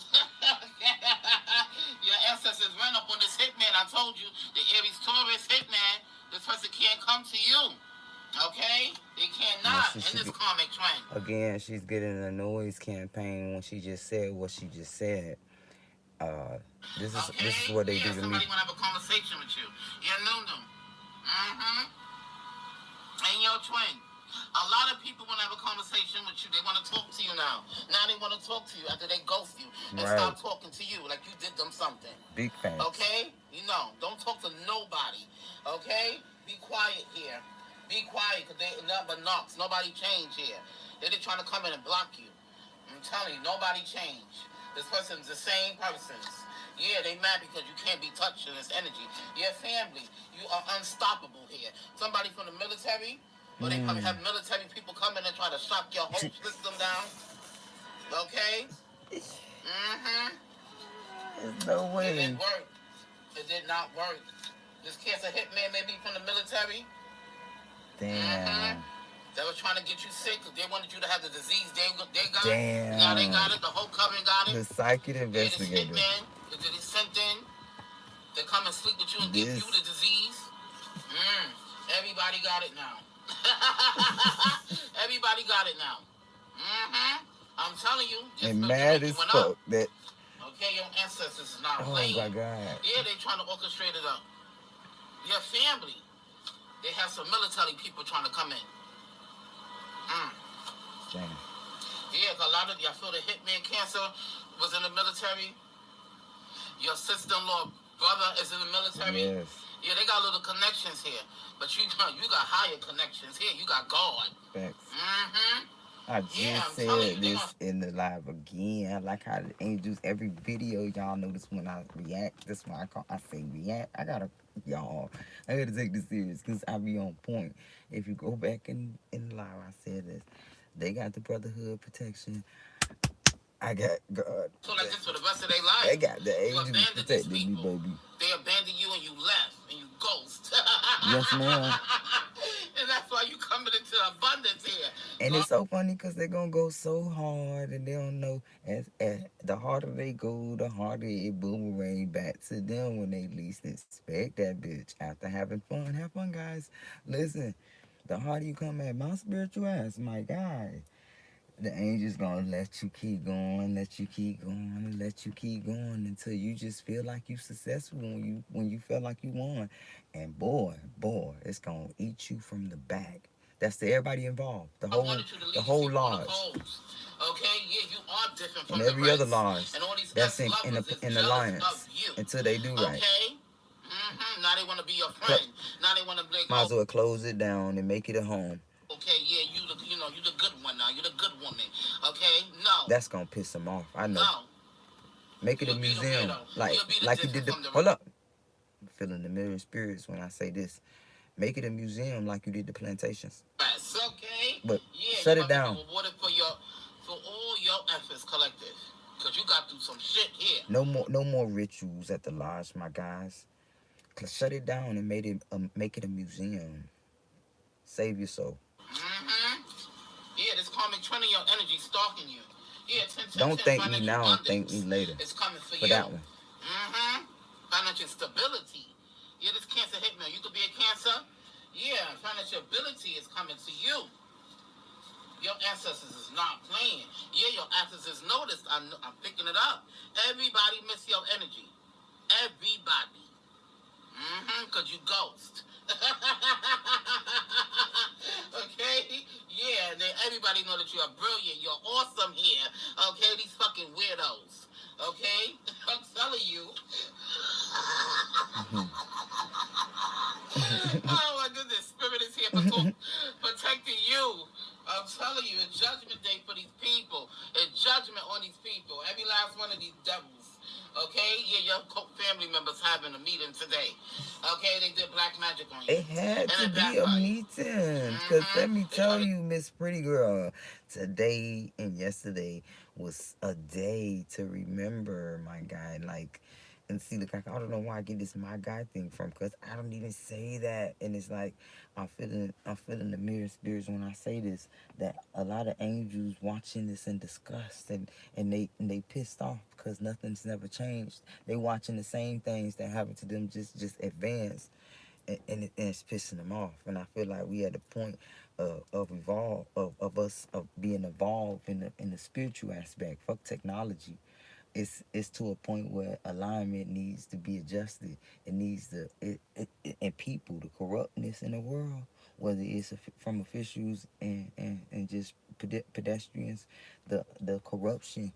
see in this karmic trend. again, she's getting a noise campaign when she just said what she just said. This is what they do to me. Somebody want to have a conversation with you. Yeah, no. And your twin. A lot of people want to have a conversation with you. They want to talk to you now. Now they want to talk to you after they ghost you and stop talking to you like you did them something. Big facts. Okay? You know, don't talk to nobody. Okay? Be quiet here. Be quiet, because they nothing but knocks. Nobody change here. They're just trying to come in and block you. I'm telling you, nobody change. This person's the same person's. Yeah, they mad because you can't be touched in this energy. Your family, you are unstoppable here. Somebody from the military, or they probably have military people come in and try to shock your whole system down. Okay? There's no way. It didn't work. It did not work. This cancer hitman may be from the military. Damn. They were trying to get you sick because they wanted you to have the disease. They got Damn. it. Now they got it. The whole coven got it. The psychic investigator. This hitman, they sent in. They come and sleep with you and give you the disease. Everybody got it now. Everybody got it now. I'm telling you. And mad as fuck that. Okay, your ancestors is not playing. Oh my God. Yeah, they trying to orchestrate it up. Your family, they have some military people trying to come in. Damn. Yeah, a lot of y'all feel the hitman cancer was in the military. Your sister-in-law brother is in the military. Yes. Yeah, they got little connections here. But you got higher connections here. You got God. Facts. I just said this in the live again. I like how the angels, every video, y'all notice when I react. That's why I say react. I gotta take this serious because I be on point. If you go back in the live, I said this. They got the brotherhood protection. I got God. So like this for the rest of their life. They got the angels protecting me, baby. They abandoned you and you left and you ghost. Yes, ma'am. And that's why you coming into abundance here. And it's so funny because they're going to go so hard and they don't know. As the harder they go, the harder it boomerang back to them when they least expect that bitch. After having fun, have fun, guys. Listen, the harder you come at my spiritual ass, my guy, the angel's gonna let you keep going, and let you keep going until you just feel like you successful when you feel like you won. And boy, it's gonna eat you from the back. That's to everybody involved. The whole lodge. Okay, yeah, you are different from and every other lodge that's in alliance until they do right. Okay. Now they want to be your friend. Now they want to be. Might as well close it down and make it a home. Okay, yeah, you the good one now. You the good woman. Okay, no. That's gonna piss them off. I know. No. Make it a museum, like you did. Hold up. I'm feeling the mirror spirits when I say this. Make it a museum like you did the plantations. That's okay. But shut it down. Rewarded for all your efforts collective, cause you got through some shit here. No more rituals at the lodge, my guys. Shut it down and make it a museum. Save your soul. Yeah, this karmic trend of your energy stalking you. Yeah, 10, don't thank me now, thank me later. It's coming for you. That one. Financial stability. Yeah, this cancer hit me. You could be a cancer. Yeah, financial ability is coming to you. Your ancestors is not playing. Yeah, your ancestors noticed. I'm picking it up. Everybody miss your energy. Everybody. Because you ghost. Okay? Yeah, everybody know that you are brilliant. You're awesome here. Okay? These fucking weirdos. Okay? I'm telling you. Oh my goodness. Spirit is here protecting you. I'm telling you, it's judgment day for these people. It's judgment on these people. Every last one of these devils. Okay? Yeah, your family members having a meeting today. Okay? They did black magic on you. It had to be a meeting. Because let me tell you, Miss Pretty Girl, today and yesterday was a day to remember, my guy. Like, and see, look, I don't know where I get this my guy thing from, because I don't even say that. And it's like, I'm feeling the mirror spirits when I say this, that a lot of angels watching this in disgust, and they pissed off because nothing's never changed. They watching the same things that happen to them just advance, and it's pissing them off. And I feel like we at a point of us of being evolved in the spiritual aspect. Fuck technology. It's to a point where alignment needs to be adjusted. It needs to and people, the corruptness in the world, whether it's from officials and just pedestrians, the corruption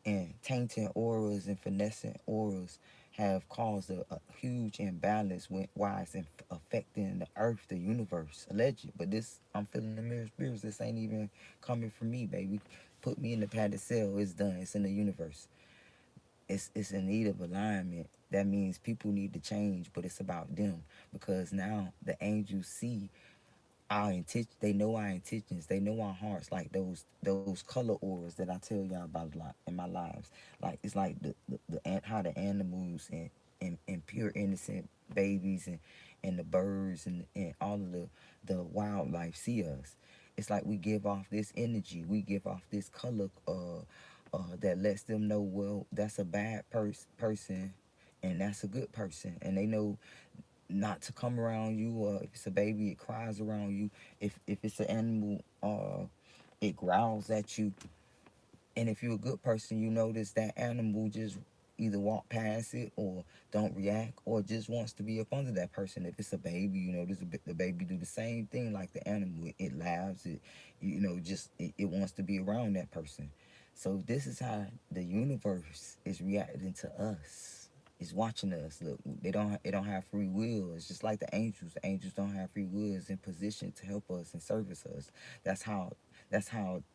and tainting auras and finessing auras have caused a huge imbalance with why it's affecting the earth, the universe, alleged. But this, I'm feeling the mirror spirits. This ain't even coming from me, baby. Put me in the padded cell. It's done. It's in the universe. It's in need of alignment. That means people need to change, but it's about them, because now the angels see our intention. They know our intentions. They know our hearts. Like those color auras that I tell y'all about a lot in my lives. Like it's like how the animals and pure innocent babies and the birds and all of the wildlife see us. It's like we give off this energy. We give off this color that lets them know, well, that's a bad person and that's a good person, and they know not to come around you. Or if it's a baby, it cries around you. If it's an animal, it growls at you. And if you're a good person, you notice that animal just either walk past it or don't react or just wants to be up under that person. If it's a baby, you notice the baby do the same thing like the animal. It laughs. It wants to be around that person. So this is how the universe is reacting to us. Is watching us. Look, they don't have free will. It's just like the angels. The angels don't have free will. It's in position to help us and service us. That's how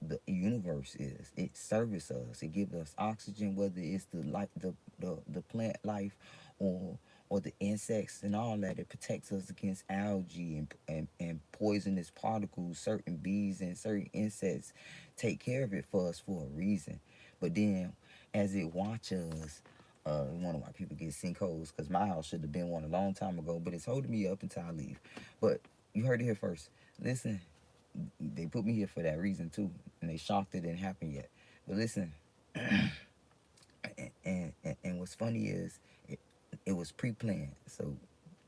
the universe is. It services us. It gives us oxygen, whether it's the plant life or the insects and all that. It protects us against algae and poisonous particles. Certain bees and certain insects take care of it for us for a reason. But then as it watches us, wonder why people get sinkholes, because my house should have been one a long time ago, but it's holding me up until I leave. But you heard it here first. Listen, they put me here for that reason too, and they shocked it didn't happen yet. But listen, and what's funny is it was pre-planned. So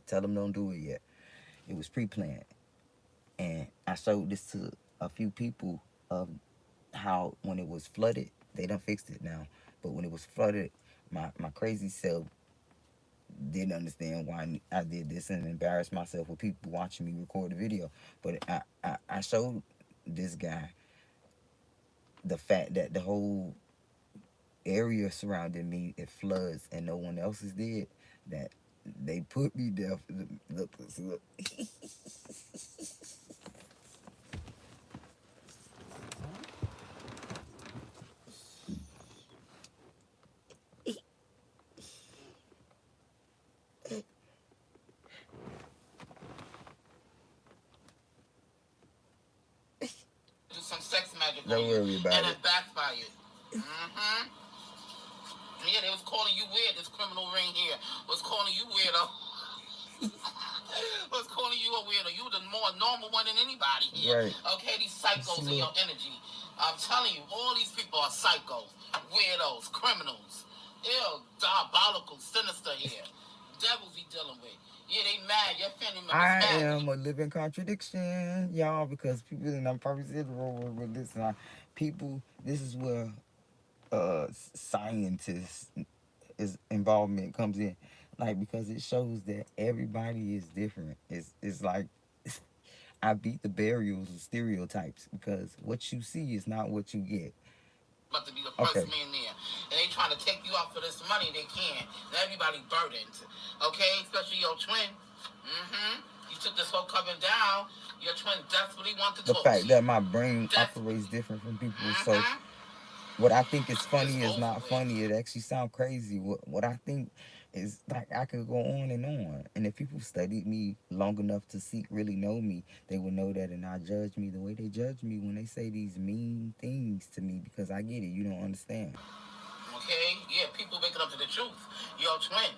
tell them don't do it yet. It was pre-planned, and I showed this to a few people of how when it was flooded, they done fixed it now. But when it was flooded, my crazy self didn't understand why I did this and embarrassed myself with people watching me record the video. But I showed this guy the fact that the whole area surrounding me, it floods and no one else is dead, that they put me there. Look. Do some sex magic Don't on you, worry about and it. it backfired. Yeah, they was calling you weird. This criminal ring here was calling you weirdo. Was calling you a weirdo. You the more normal one than anybody here. Right. Okay, these psychos in your energy. I'm telling you, all these people are psychos, weirdos, criminals. Ew, diabolical, sinister here. Devils he dealing with. Yeah, they mad. Your family members I mad. am a living contradiction, y'all, because people, and I'm probably saying the wrong word with this. People, this is where scientists involvement comes in, like, because it shows that everybody is different. It's like I beat the burials of stereotypes, because what you see is not what you get. About to be the first man there. And they trying to take you out for this money, they can. And everybody burdened. Okay? Especially your twin. You took this whole coven down. Your twin desperately wanted to talk to you. The fact that my brain operates different from people. So what I think is funny is not funny. It actually sounds crazy. What I think is, like, I could go on and on. And if people studied me long enough to really know me, they would know that and not judge me the way they judge me when they say these mean things to me, because I get it. You don't understand. Okay? Yeah, people waking up to the truth. Your twin.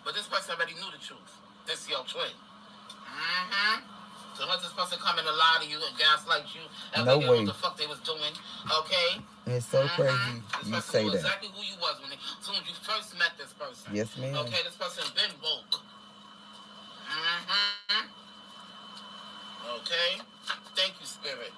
But this person already knew the truth. This your twin. So let this person come in and lie to you and gaslight you and No figure out way. what the fuck they was doing. Okay? It's so crazy This you person say knew that. exactly who you was when as soon as you first met this person. Yes, ma'am. Okay, this person been woke. Okay? Thank you, Spirit.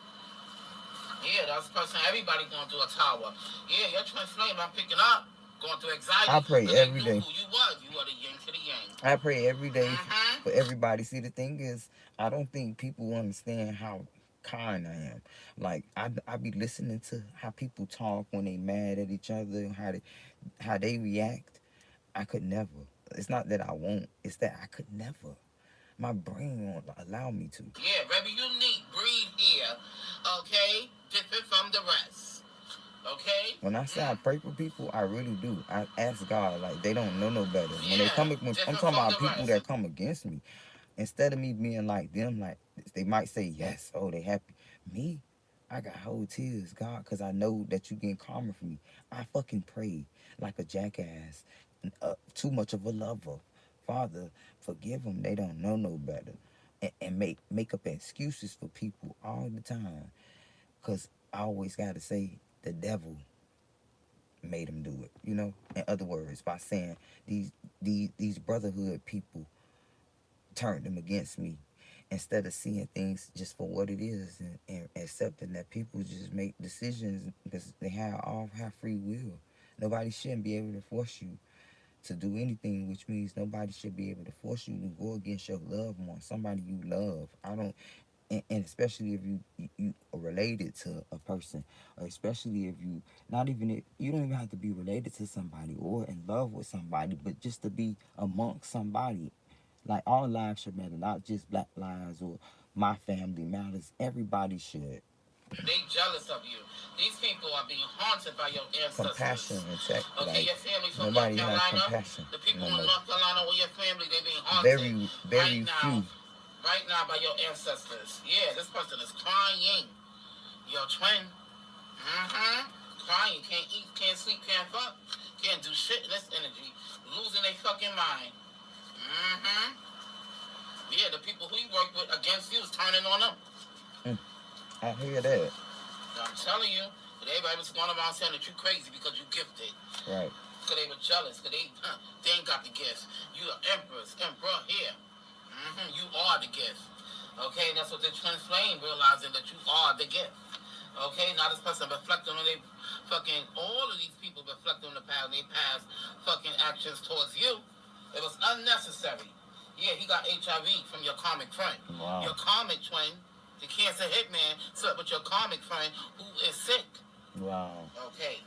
Yeah, that's the person. Everybody going through a tower. Yeah, your twin flame I'm picking up. Going through anxiety. I pray 'cause every they knew day. who you was. You were the yin to the yang. I pray every day Mm-hmm. for everybody. See, the thing is, I don't think people understand how kind I am. Like, I be listening to how people talk when they mad at each other, how they react. I could never. It's not that I won't. It's that I could never. My brain won't allow me to. Yeah, very unique. Breathe here. Okay? Different from the rest. Okay? When I say I pray for people, I really do. I ask God, like, they don't know no better. When they Yeah, come, I'm different talking from about the people rest. that come against me. Instead of me being like them, like, they might say yes, oh, they happy. Me, I got whole tears, God, because I know that you getting karma for me. I fucking pray like a jackass, too much of a lover. Father, forgive them. They don't know no better. And make up excuses for people all the time. Because I always got to say the devil made them do it, you know? In other words, by saying these brotherhood people turned them against me, instead of seeing things just for what it is, and accepting that people just make decisions because they all have free will. Nobody shouldn't be able to force you to do anything, which means nobody should be able to force you to go against your loved one, somebody you love. I don't, and especially if you are related to a person, or especially if you, not even if you don't even have to be related to somebody or in love with somebody, but just to be amongst somebody. Like, all lives should matter, not just black lives or my family matters. Everybody should. They jealous of you. These people are being haunted by your Compassion ancestors. and tech. Okay, Like, your family from nobody North has Carolina. compassion. The people No in more. North Carolina or your family, they being haunted Very, very right now. few. Right now by your ancestors. Yeah, this person is crying. Your twin. Mm-hmm. Crying. Can't eat, can't sleep, can't fuck. Can't do shit in this energy. Losing their fucking mind. Mm-hmm. Yeah, the people who you work with against you is turning on them. I hear that. I'm telling you, that everybody was going around saying that you crazy because you gifted. Right. Because they were jealous. Because they ain't got the gifts. You are empress, emperor here. Mm-hmm. You are the gift. Okay, that's what the twin flame realizing that you are the gift. Okay, now this person reflecting on they fucking, all of these people reflecting on the past, they past fucking actions towards you. It was unnecessary. Yeah, he got HIV from your karmic friend. Wow. Your karmic twin, the cancer hitman, slept with your karmic friend who is sick. Wow. Okay.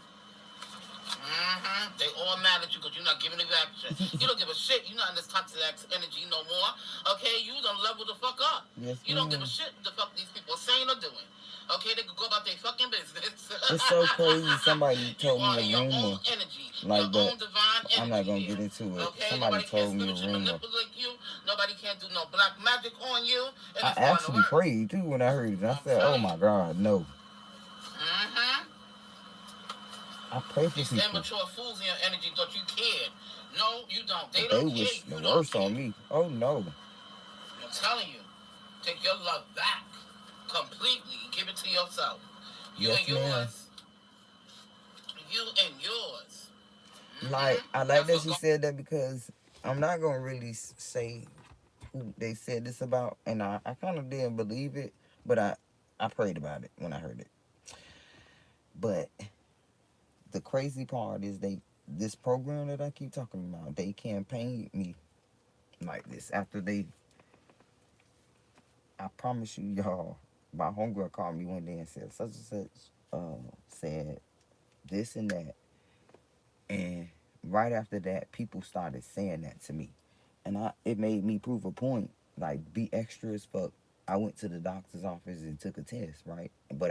Mm-hmm. They all mad at you because you're not giving it back. You don't give a shit. You're not in this toxic energy no more. Okay, you done level the fuck up. Yes, you don't give a shit the fuck these people are saying or doing. Okay, they could go about their fucking business. It's so crazy. Somebody told you are me a your rumor own energy, like your that. own divine energy. I'm not gonna here. get into it. Okay, Somebody told me a spiritually rumor. manipulate you. Nobody can do no black magic on you. And I it's going to actually work. prayed too when I heard it. I said, "Oh my God, no!" Mm-hmm. I pray for These people. immature fools in your energy thought you cared. No, you don't. They They don't wish care. the You don't worst care. on me. Oh no. I'm telling you, take your love back completely. Give it to yourself. You Yes, and yours. You and yours. Mm-hmm. Like, I like That's that she what said that, because I'm not gonna really say who they said this about, and I kind of didn't believe it, but I prayed about it when I heard it. But the crazy part is this program that I keep talking about, they campaigned me like this after I promise you, y'all, my homegirl called me one day and said such and such said this and that, and right after that, people started saying that to me, and it made me prove a point, like, be extra as fuck. I went to the doctor's office and took a test, right? But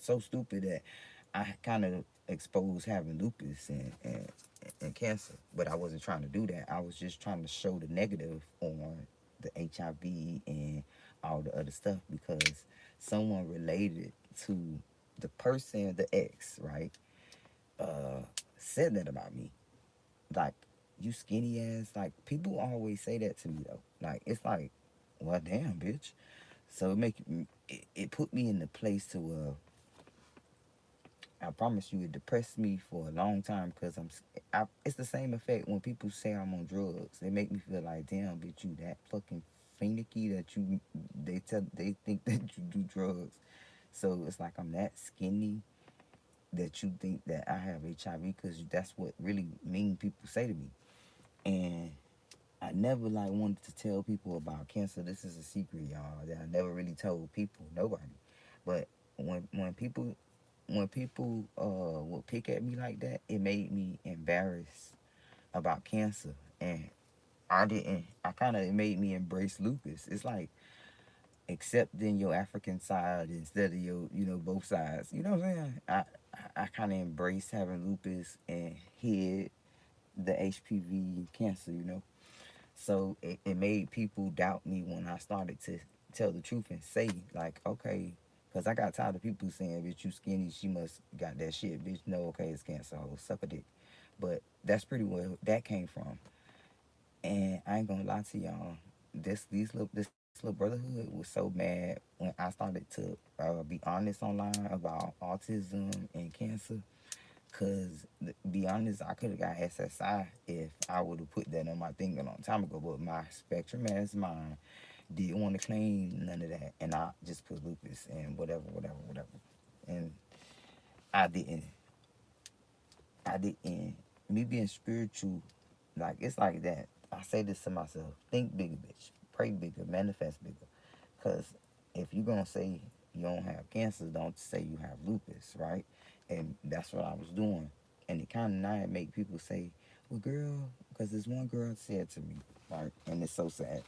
so stupid that I kind of exposed having lupus and cancer, but I wasn't trying to do that. I was just trying to show the negative on the HIV and all the other stuff, because someone related to the person, the ex, right, said that about me. Like, you skinny ass. Like, people always say that to me though. Like, it's like, well, damn, bitch. So it put me in the place to I promise you, it depressed me for a long time, because it's the same effect when people say I'm on drugs. They make me feel like, damn, bitch, you that fucking finicky that they think that you do drugs. So it's like I'm that skinny that you think that I have HIV, because that's what really mean people say to me. And I never like wanted to tell people about cancer. This is a secret, y'all, that I never really told people, nobody. But when people would pick at me like that, it made me embarrassed about cancer. And I kind of, it made me embrace lupus. It's like accepting your African side instead of your, both sides. You know what I'm saying? I kind of embraced having lupus and hid the HPV cancer, So it made people doubt me when I started to tell the truth and say, like, okay, because I got tired of people saying, bitch, you skinny, she must got that shit. Bitch, no, okay, it's cancer, suck a dick. But that's pretty well that came from. And I ain't gonna lie to y'all, this little brotherhood was so mad when I started to be honest online about autism and cancer. Cause be honest, I could have got SSI if I would have put that on my thing a long time ago. But my spectrum as mine didn't want to claim none of that, and I just put lupus and whatever. And I didn't. Me being spiritual, like, it's like that. I say this to myself: think bigger, bitch. Pray bigger, manifest bigger. Cause if you gonna say you don't have cancer, don't say you have lupus, right? And that's what I was doing. And it kind of now make people say, well, girl, because this one girl said to me, right? And it's so sad.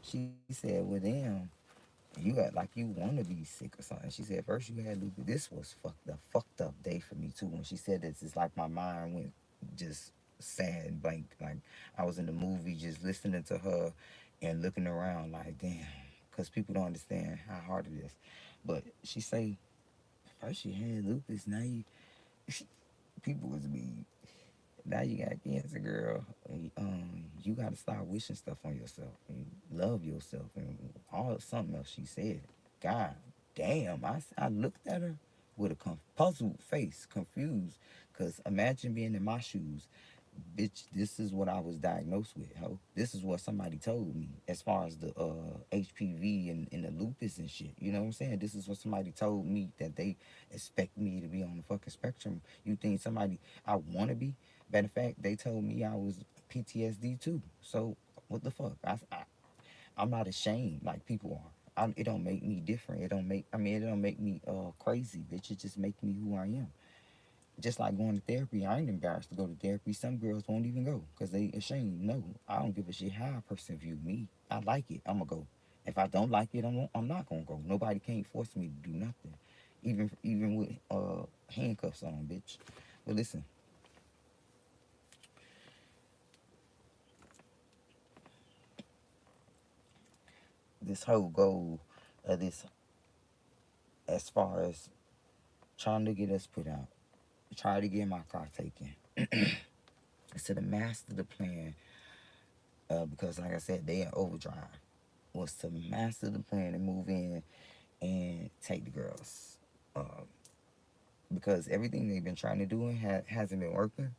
She said, well, damn, you act like you want to be sick or something. She said, first you had lupus. This was fucked up day for me, too. When she said this, it's like my mind went just sad and blank. Like, I was in the movie just listening to her and looking around like, damn, because people don't understand how hard it is. But she say, first you had lupus, now you, people was be, now you got cancer, girl. You got to start wishing stuff on yourself and love yourself and all something else she said. God damn, I looked at her with a puzzled face, confused, because imagine being in my shoes. Bitch, this is what I was diagnosed with, ho. This is what somebody told me as far as the HPV and the lupus and shit. You know what I'm saying? This is what somebody told me, that they expect me to be on the fucking spectrum. You think somebody I want to be? Matter of fact, they told me I was PTSD too. So what the fuck? I'm not ashamed like people are. It don't make me different. It don't make me crazy, bitch. It just make me who I am. Just like going to therapy, I ain't embarrassed to go to therapy. Some girls won't even go because they ashamed. No, I don't give a shit how a person view me. I like it, I'm gonna go. If I don't like it, I'm not gonna go. Nobody can't force me to do nothing, even with handcuffs on, bitch. But listen, this whole goal of this, as far as trying to get us put out, try to get my car taken. It's to the master the plan, because like I said, they in overdrive. Was to master the plan and move in and take the girls. Because everything they've been trying to do hasn't been working.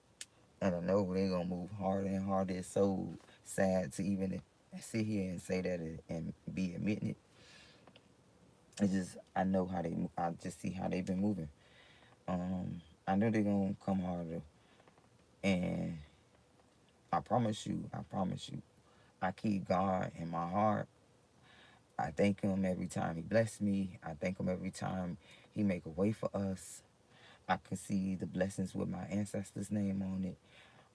And I know they're going to move harder and harder. It's so sad to even sit here and say that and be admitting it. It's just, I know how I just see how they've been moving. I know they're going to come harder. And I promise you, I keep God in my heart. I thank him every time he bless me. I thank him every time he make a way for us. I can see the blessings with my ancestors' name on it.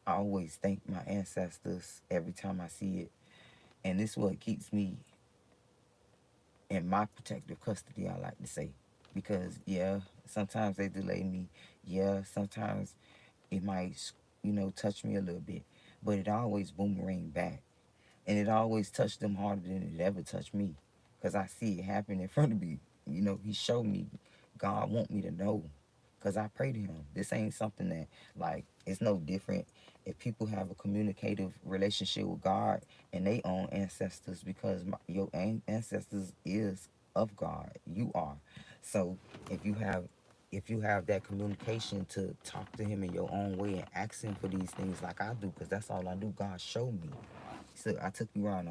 I always thank my ancestors every time I see it. And this is what keeps me in my protective custody, I like to say. Because, yeah, sometimes they delay me. Yeah, sometimes it might, touch me a little bit. But it always boomerang back. And it always touched them harder than it ever touched me. Because I see it happen in front of me. He showed me God want me to know. Because I pray to him. This ain't something that, like, it's no different if people have a communicative relationship with God and they own ancestors, because your ancestors is of God. You are. So if you have that communication to talk to him in your own way and ask him for these things like I do, because that's all I do. God showed me. So I took you around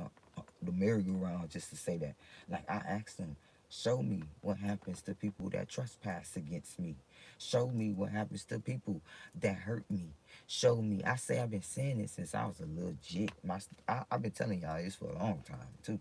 the merry-go-round just to say that. Like I asked him, show me what happens to people that trespass against me. Show me what happens to people that hurt me. Show me. I say I've been saying it since I was a little jit. I've been telling y'all this for a long time too.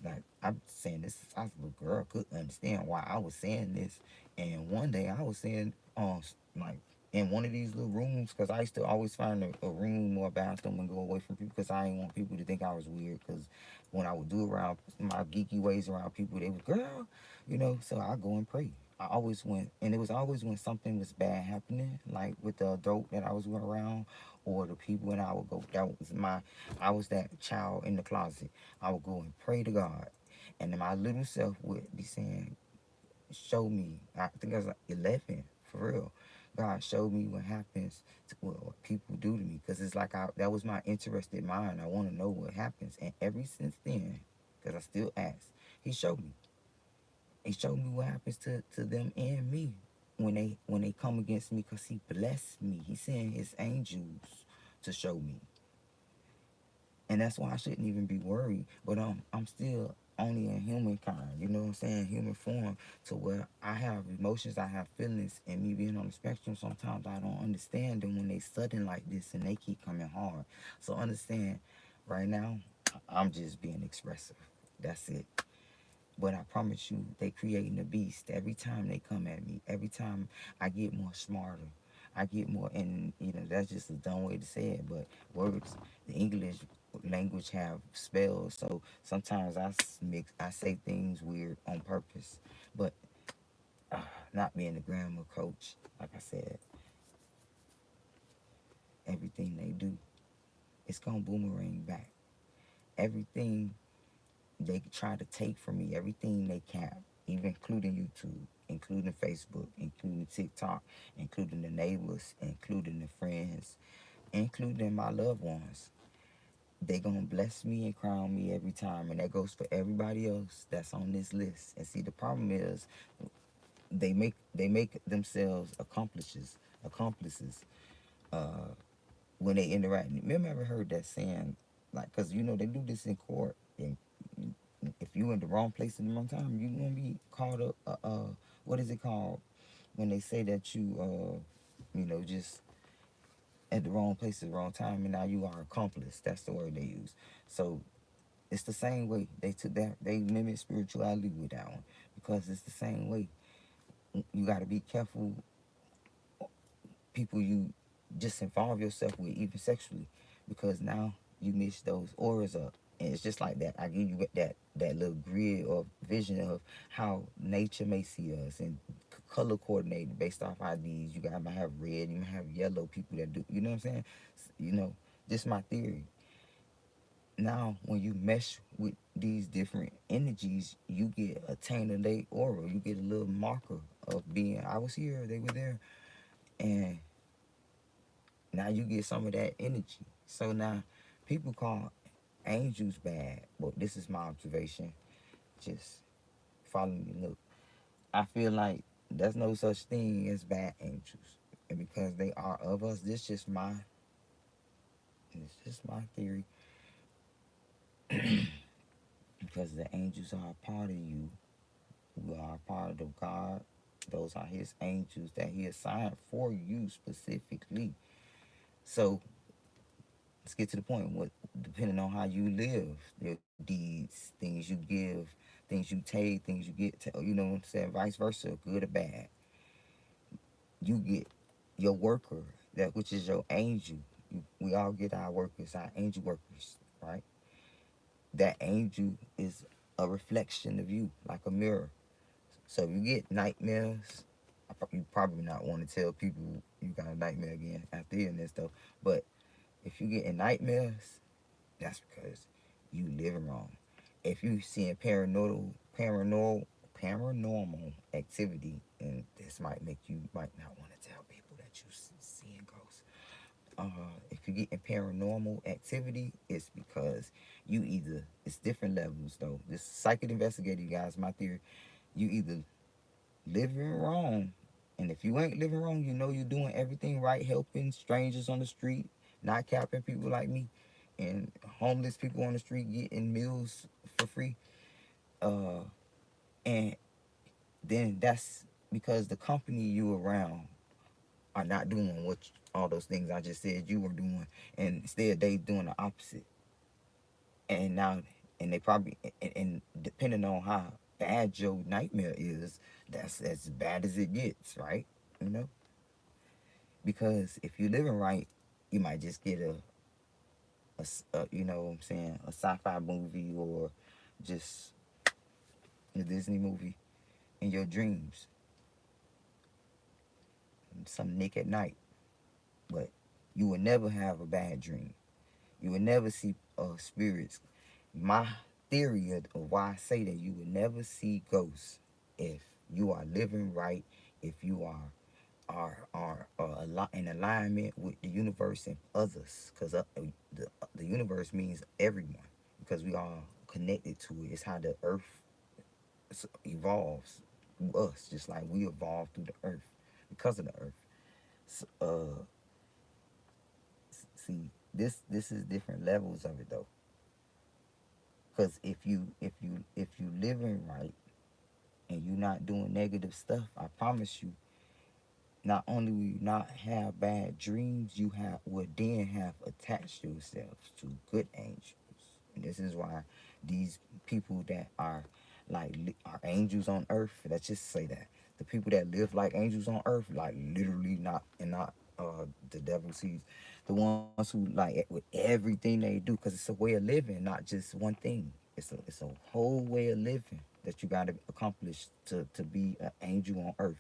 Like I'm saying this since I was a little girl. Could understand why I was saying this. And one day I was saying, like in one of these little rooms, because I used to always find a room or a bathroom and go away from people because I didn't want people to think I was weird. Because when I would do around my geeky ways around people, they was, girl, you know, so I go and pray. I always went, and it was always when something was bad happening, like with the adult that I was around, or the people, and I would go, I was that child in the closet. I would go and pray to God, and then my little self would be saying, show me. I think I was like 11, for real. God, show me what happens to what people do to me, because it's like that was my interested mind. I want to know what happens, and ever since then, because I still ask, He showed me. He showed me what happens to them and me when they come against me, because He blessed me. He sent His angels to show me. And that's why I shouldn't even be worried. But I'm still only a humankind, you know what I'm saying? Human form, to where I have emotions, I have feelings, and me being on the spectrum, sometimes I don't understand them when they sudden like this and they keep coming hard. So understand, right now, I'm just being expressive. That's it. But I promise you, they creating a beast every time they come at me. Every time I get more smarter, I get more, and you know that's just a dumb way to say it. But words, the English language have spells, so sometimes I say things weird on purpose. But not being a grammar coach, like I said, everything they do, it's gonna boomerang back. Everything they try to take from me, everything they cap, even including YouTube, including Facebook, including TikTok, including the neighbors, including the friends, including my loved ones. They gonna bless me and crown me every time, and that goes for everybody else that's on this list. And see, the problem is they make themselves accomplices when they interact. Remember, ever heard that saying, like, because you know they do this in court, and if you in the wrong place at the wrong time, you gonna be called what is it called when they say that you you know, just at the wrong place at the wrong time, and now you are accomplice. That's the word they use. So it's the same way they took that, they mimic spirituality with that one, because it's the same way. You got to be careful people you just involve yourself with, even sexually, because now you mix those auras up. And it's just like that. I give you that little grid or vision of how nature may see us, and color coordinated based off IDs. You might have red, you might have yellow people that do, you know what I'm saying? You know, just my theory. Now, when you mesh with these different energies, you get a taint-a-day aura. You get a little marker of being, I was here, they were there. And now you get some of that energy. So now people call angels bad. Well, this is my observation. Just follow me. Look, I feel like there's no such thing as bad angels. And because they are of us, it's just my theory. Because the angels are a part of you. We are a part of God. Those are His angels that He assigned for you specifically. So let's get to the point. What, depending on how you live, your deeds, things you give, things you take, things you get, you know what I'm saying, vice versa, good or bad. You get your worker, that which is your angel. We all get our workers, our angel workers, right? That angel is a reflection of you, like a mirror. So if you get nightmares, you probably not want to tell people you got a nightmare again after hearing this though. But if you get nightmares, that's because you living wrong. If you seeing paranormal activity, and this might make you might not want to tell people that you seeing ghosts. If you're getting paranormal activity, it's because you either, it's different levels though. This psychic investigator, you guys, my theory, you either living wrong, and if you ain't living wrong, you know you're doing everything right, helping strangers on the street, not capping people like me, and homeless people on the street getting meals for free. And then that's because the company you around are not doing what all those things I just said you were doing, and instead they doing the opposite. And now, and they probably, and depending on how bad your nightmare is, that's as bad as it gets, right? You know, because if you're living right, you might just get a you know what I'm saying, a sci-fi movie or just a Disney movie in your dreams, some Nick at Night. But you will never have a bad dream. You will never see spirits. My theory of why I say that you will never see ghosts if you are living right, if you are in alignment with the universe and others, because the universe means everyone, because we are connected to it. It's how the earth evolves through us, just like we evolve through the earth because of the earth. So, see, this is different levels of it though. Because if you living right and you not doing negative stuff, I promise you, not only will you not have bad dreams, you will then have attached yourselves to good angels. And this is why these people that are are angels on earth, let's just say that. The people that live like angels on earth, like literally not the devil sees, the ones who like with everything they do, because it's a way of living, not just one thing. It's a whole way of living that you got to accomplish to be an angel on earth.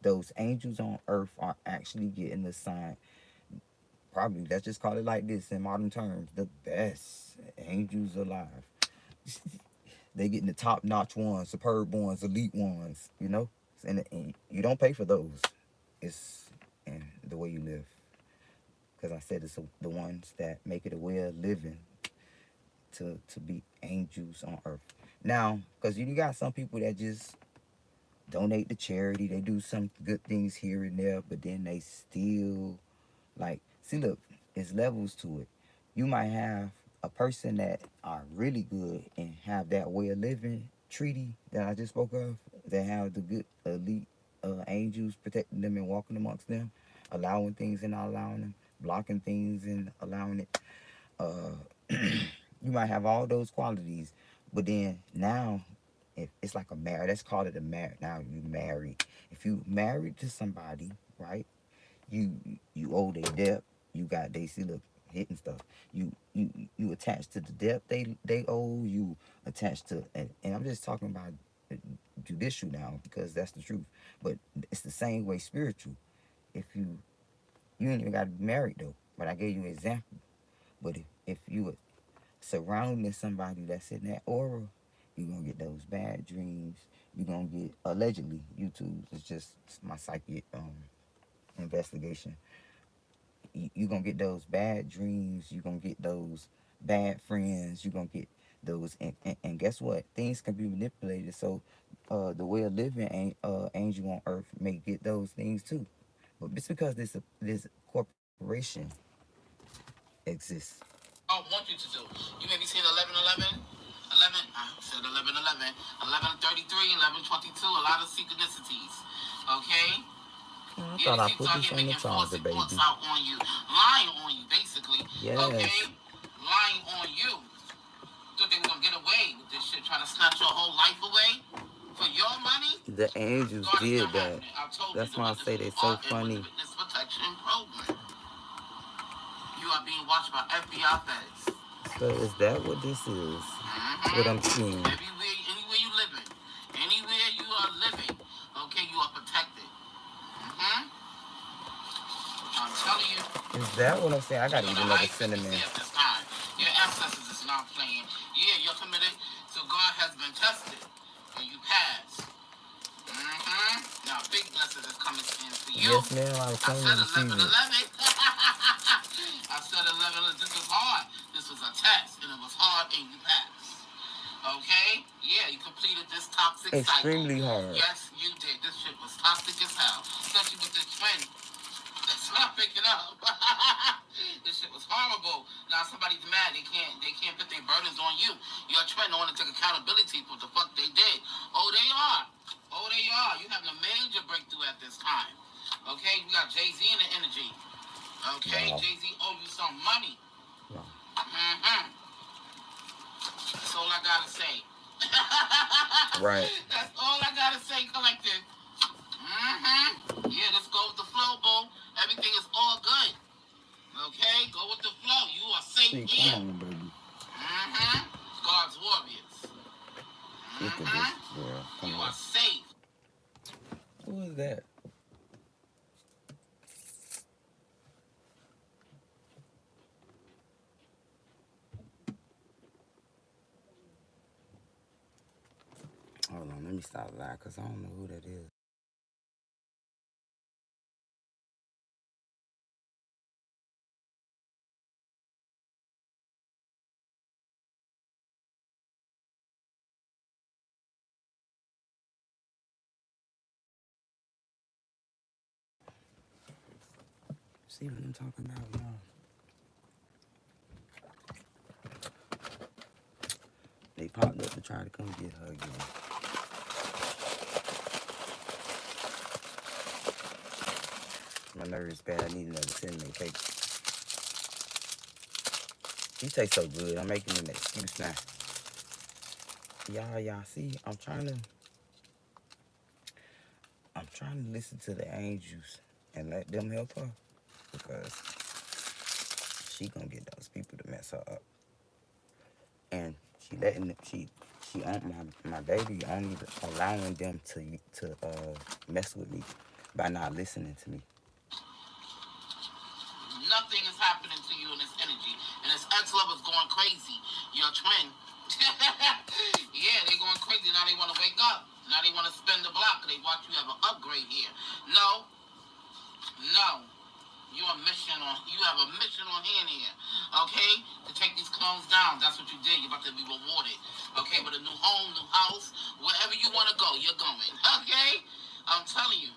Those angels on earth are actually getting assigned, probably, let's just call it like this in modern terms, the best angels alive. They getting the top-notch ones, superb ones, elite ones, you know? And you don't pay for those. It's in the way you live. Because I said it's the ones that make it a way of living to be angels on earth. Now, because you got some people that just donate to charity. They do some good things here and there, but then they still, like, see, look, it's levels to it. You might have a person that are really good and have that way of living treaty that I just spoke of, that have the good elite angels protecting them and walking amongst them, allowing things and not allowing them, blocking things and allowing it. You might have all those qualities, but then now, if it's like a marriage, let's call it a marriage. Now you married. If you married to somebody, right? You owe their debt. You got they see look hitting stuff. You attached to the debt they owe. You attached to and I'm just talking about judicial now because that's the truth. But it's the same way spiritual. If you ain't even got to be married though. But I gave you an example. But if you surrounding somebody that's in that aura, you're gonna get those bad dreams. You're gonna get allegedly YouTube. It's just my psychic investigation. You're gonna get those bad dreams. You're gonna get those bad friends. You're gonna get those and guess what? Things can be manipulated. So the way of living angel on earth may get those things too. But it's because this corporation exists. I want you to do. You may be seeing 11:11. 11, I said 11:11, 11:33, 11:22, a lot of synchronicities. Okay? I thought I put this on the charger, baby. Out on you, lying on you, basically. Yes. Okay? Lying on you. So they were gonna get away with this shit, trying to snatch your whole life away for your money. The angels did that. That's why I say they're so funny. Witness protection program. You are being watched by FBI feds. So is that what this is? What I'm seeing. Anywhere you living, anywhere you are living, okay, you are protected. I'm telling you. Is that what I'm saying? I gotta eat another cinnamon. Your ancestors is not playing. Yeah, you're committed. So God has been tested, and you passed. Now big blessings is coming in for you. Yes, ma'am. I said 11:11. I said 11. This was hard. This was a test, and it was hard, and you passed. Okay? Yeah, you completed this toxic extremely cycle. Hard. Yes, you did. This shit was toxic as hell, especially with this twin that's not picking up. This shit was horrible. Now somebody's mad. They can't put their burdens on you. You're trying to want to take accountability for the fuck they did. Oh, they are. Oh, they are. You having a major breakthrough at this time. Okay, you got Jay-Z in the energy. Okay, Wow. Jay-Z owe you some money. Wow. That's all I gotta say. Right. That's all I gotta say, collective. Yeah, let's go with the flow, boo. Everything is all good. Okay, go with the flow. You are safe See, here. come on, baby. God's warriors. Look at this girl. Come You on. are safe. Who is that? Hold on, let me stop that because I don't know who that is. See what I'm talking about, y'all? They popped up to try to come get her again. My nerves bad. I need another cinnamon cake. She tastes so good. I'm making an excuse now. Y'all see, I'm trying to listen to the angels and let them help her because she gonna get those people to mess her up. And she letting them, she on my baby only allowing them to mess with me by not listening to me. Nothing is happening to you in this energy. And this ex-lover's going crazy. Your twin. Yeah, they're going crazy. Now they want to wake up. Now they want to spin the block. They watch you have an upgrade here. No. You have a mission on hand here. Okay? To take these clones down. That's what you did. You're about to be rewarded. Okay? With a new home, new house. Wherever you want to go, you're going. Okay? I'm telling you.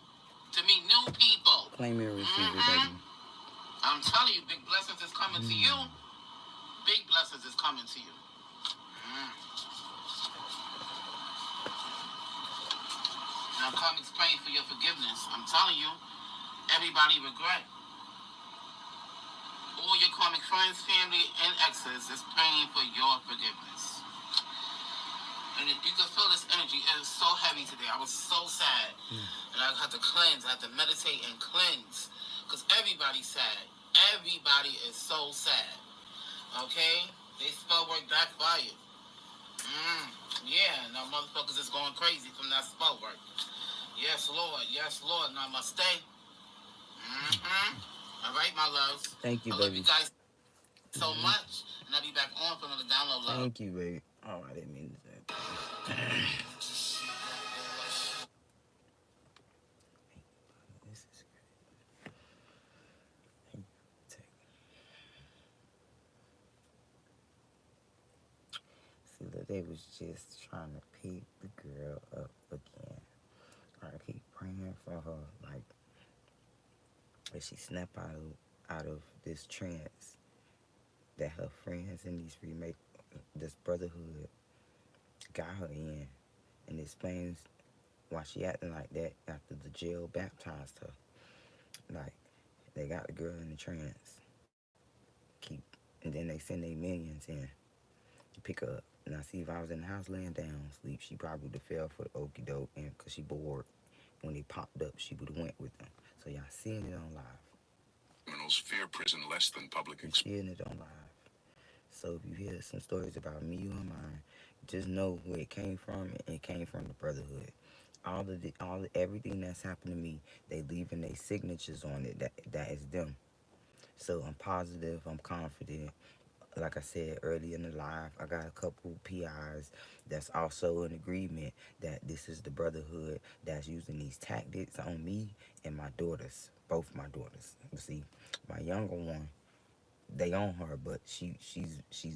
To meet new people. Claim your receiver, baby. I'm telling you, big blessings is coming to you. Big blessings is coming to you. Now come explain for your forgiveness. I'm telling you, everybody regret. All your karmic friends, family, and exes is praying for your forgiveness. And if you can feel this energy, it is so heavy today. I was so sad. And I had to cleanse. I had to meditate and cleanse. Because everybody's sad. Everybody is so sad. Okay? They spell work backfire. Yeah, now motherfuckers is going crazy from that spell work. Yes, Lord. Yes, Lord. Namaste. All right, my loves. Thank you, I baby. love you guys so much. And I'll be back on for another download, love. Thank you, baby. Oh, I didn't mean to say that. This is great. See, that they was just trying to pick the girl up again. I keep praying for her, like, that she snap out of this trance that her friends in this brotherhood got her in, and explains why she acting like that after the jail baptized her. Like, they got the girl in the trance, and then they send their minions in to pick her up. Now, see, if I was in the house laying down asleep, she probably would have fell for the okie doke, and because she bored, when they popped up, she would have went with them. So y'all seeing it on live. Criminals fear prison less than public You're seeing it on live. So if you hear some stories about me or mine, just know where it came from. It came from the brotherhood. Everything that's happened to me, they leaving their signatures on it. That is them. So I'm positive. I'm confident. Like I said earlier in the live, I got a couple PIs that's also in agreement that this is the brotherhood that's using these tactics on me and my daughters, both my daughters. You see, my younger one, they own her, but she's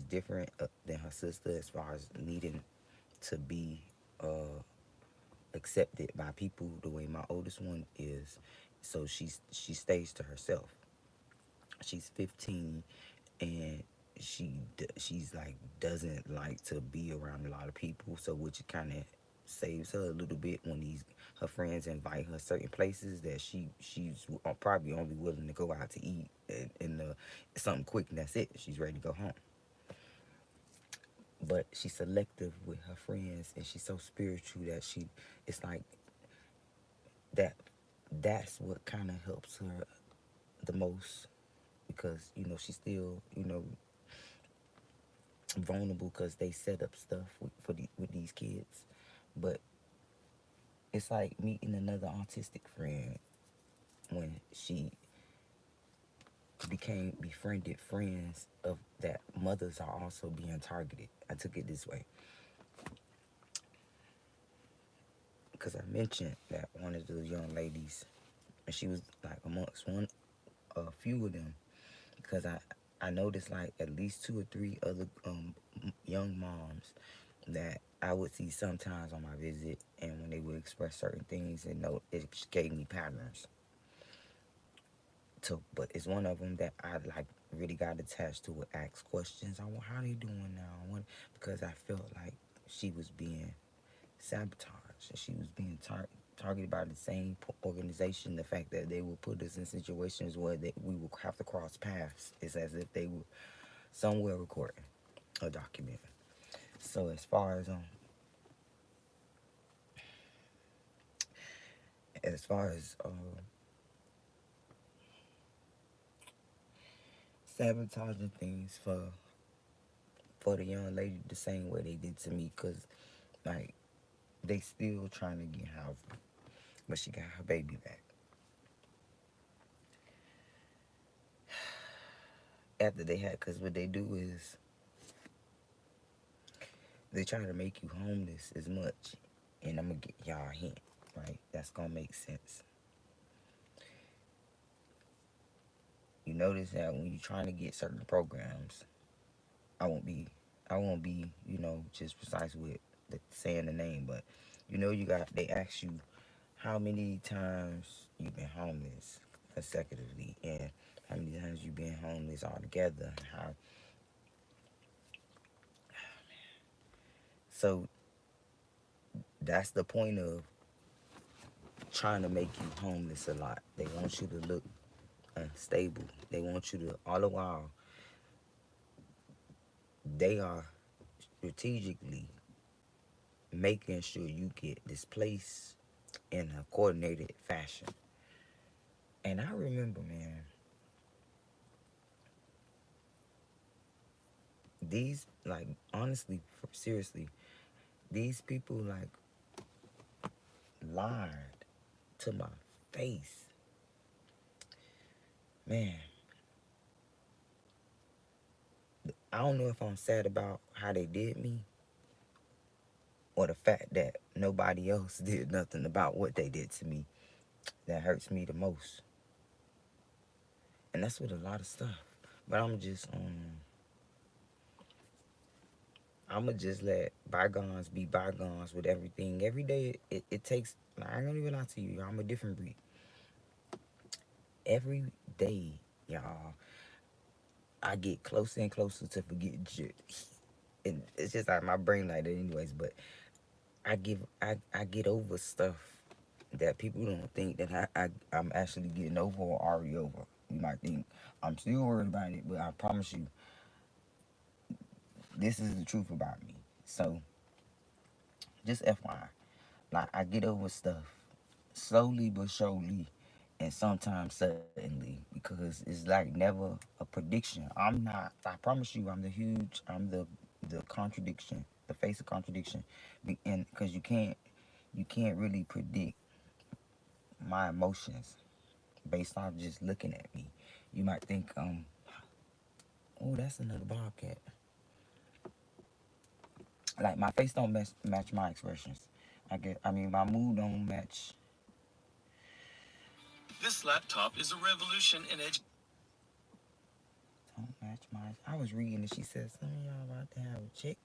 different than her sister as far as needing to be accepted by people the way my oldest one is. So she stays to herself. She's 15, and she's like doesn't like to be around a lot of people, so which kind of saves her a little bit when her friends invite her certain places that she's probably only willing to go out to eat and something quick and that's it. She's ready to go home. But she's selective with her friends, and she's so spiritual that it's like that's what kind of helps her the most, because she's still vulnerable because they set up stuff with these kids. But it's like meeting another autistic friend when she befriended friends of that mothers are also being targeted. I took it this way because I mentioned that one of the young ladies, and she was like amongst a few of them, because I noticed like at least 2 or 3 other young moms that I would see sometimes on my visit, and when they would express certain things, and it gave me patterns. But it's one of them that I like really got attached to, would ask questions. How they doing now? Because I felt like she was being sabotaged, and she was being targeted by the same organization. The fact that they will put us in situations where we will have to cross paths is as if they were somewhere recording a document. So as far as sabotaging things for the young lady the same way they did to me, because like they still trying to get housing, but she got her baby back. After they had, because what they do is they try to make you homeless as much, and I'm gonna get y'all a hint, right? That's gonna make sense. You notice that when you're trying to get certain programs, I won't be, just precise with saying the name, but they ask you how many times you've been homeless consecutively, and how many times you've been homeless altogether. So that's the point of trying to make you homeless a lot. They want you to look unstable. They want you to, all the while, they are strategically making sure you get displaced in a coordinated fashion. And I remember, man, these, like, honestly, seriously, these people, like, lied to my face. Man, I don't know if I'm sad about how they did me, or the fact that nobody else did nothing about what they did to me. That hurts me the most. And that's with a lot of stuff. But I'm gonna just let bygones be bygones with everything. Every day it takes, like, I ain't gonna even lie to you, I'm a different breed. Every day, y'all, I get closer and closer to forgetting shit. And it's just like my brain like that anyways, but I get over stuff that people don't think that I'm actually getting over or already over. You might think I'm still worried about it, but I promise you, this is the truth about me. So, just FYI, like, I get over stuff slowly but surely, and sometimes suddenly, because it's like never a prediction. I promise you, I'm the contradiction, the face of contradiction, and because you can't really predict my emotions based off just looking at me. You might think, oh, that's another bobcat. Like, my face don't match my expressions. My mood don't match. This laptop is a revolution in education. Don't match my. I was reading and she said, some of y'all about to have a chick.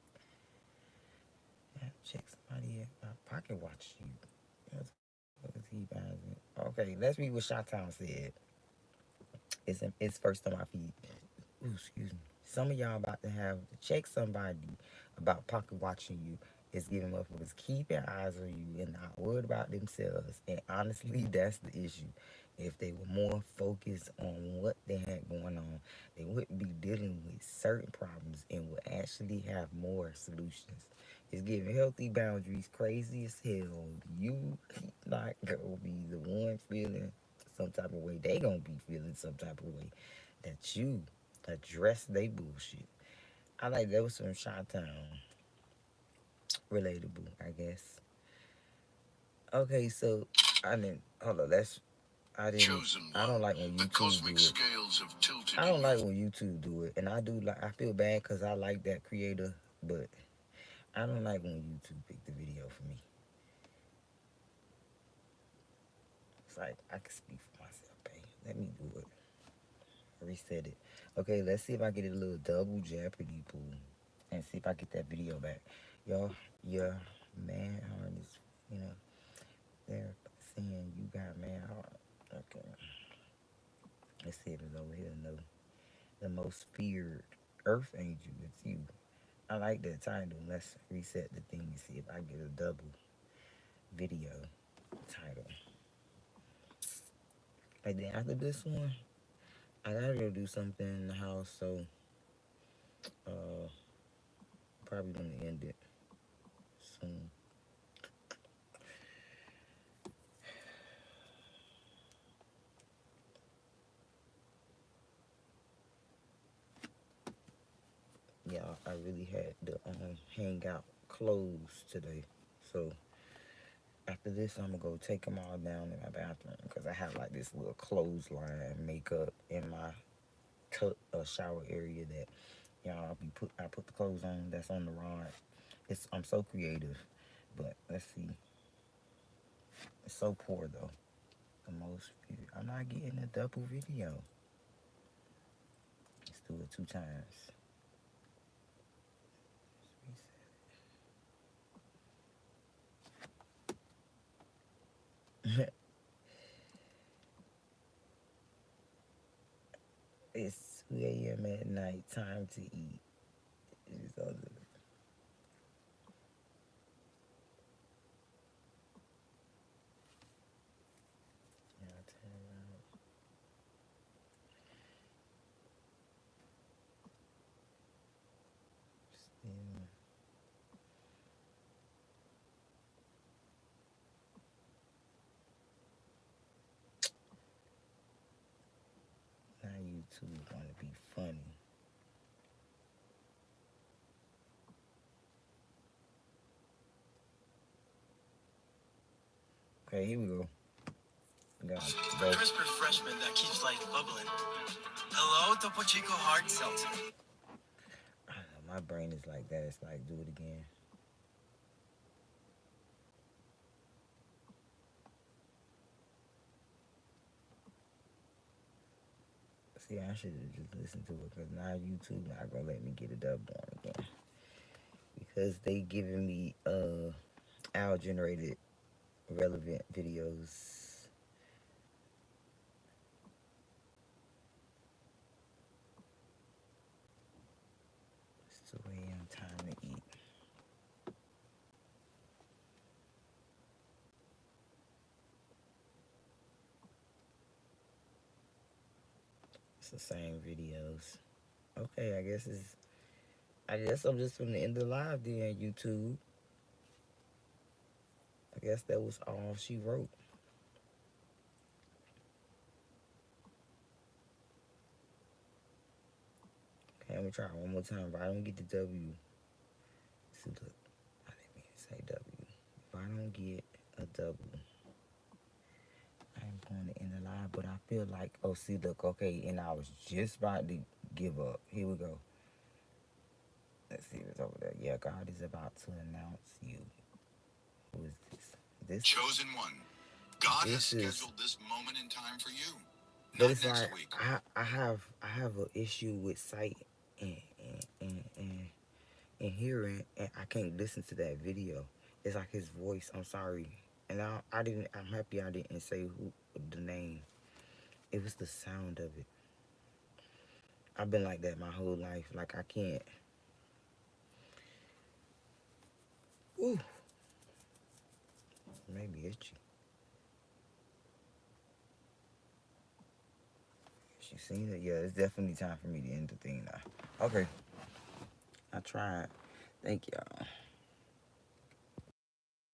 Check somebody at my pocket watch you. Okay, let's read what Shot Town said. It's first on my feed. Ooh, excuse me. Some of y'all about to have to check somebody about pocket watching you. Is giving motherfuckers keeping eyes on you and not worried about themselves. And honestly, that's the issue. If they were more focused on what they had going on, they wouldn't be dealing with certain problems and would actually have more solutions. It's giving healthy boundaries crazy as hell. You not gonna be the one feeling some type of way. They gonna be feeling some type of way that you address they bullshit. I like that was some Chi Town relatable, I guess. Okay, so I didn't hold on. Chosen I don't one, like when the YouTube cosmic do it. scales have tilted I in don't your like when YouTube do it, and I do like. I feel bad because I like that creator, but I don't like when YouTube pick the video for me. It's like I can speak for myself, babe. Let me do it. Reset it. Okay, let's see if I get a little double Jeopardy pool, and see if I get that video back. Y'all, your man heart is, you know, they're saying you got man heart. Okay, let's see if it's over here. No, the most feared Earth angel. It's you. I like that title. Let's reset the thing and see if I get a double video title. And then after this one, I gotta go do something in the house, so probably gonna end it soon. Yeah, I really had the hangout closed today, so after this, I'm gonna go take them all down in my bathroom because I have like this little clothesline makeup in my shower area that I put the clothes on that's on the rod. I'm so creative, but let's see. It's so poor though. The most views. I'm not getting a double video. Let's do it 2 times. It's 2 a.m. at night. Time to eat. It's other. Now YouTube want to be funny. Okay, here we go. The crisp refreshment that keeps life bubbling. Hello, Topo Chico Hard Seltzer. I don't know, my brain is like that. It's like, do it again. See, I should have just listened to it because now YouTube not gonna let me get a dub on again because they giving me owl generated relevant videos. It's 2 a.m. time to eat. It's the same videos. Okay, I guess I'm just from the end of the live then, YouTube. I guess that was all she wrote. Okay, I'm gonna try one more time. If I don't get the W, see, look, I didn't mean to say W. If I don't get a W, I'm going to end the live, but I feel like, oh, see, look, okay, and I was just about to give up. Here we go. Let's see if it's over there. Yeah, God is about to announce you. Who is this? This Chosen one. God has this is, scheduled this moment in time for you. but Not it's next like week. I have an issue with sight and hearing, and I can't listen to that video. It's like his voice. I'm sorry, and I'm happy I didn't say who the name. It was the sound of it. I've been like that my whole life. Like, I can't. Ooh. Maybe itchy. She seen it? Yeah, it's definitely time for me to end the thing now. Okay. I tried. Thank y'all.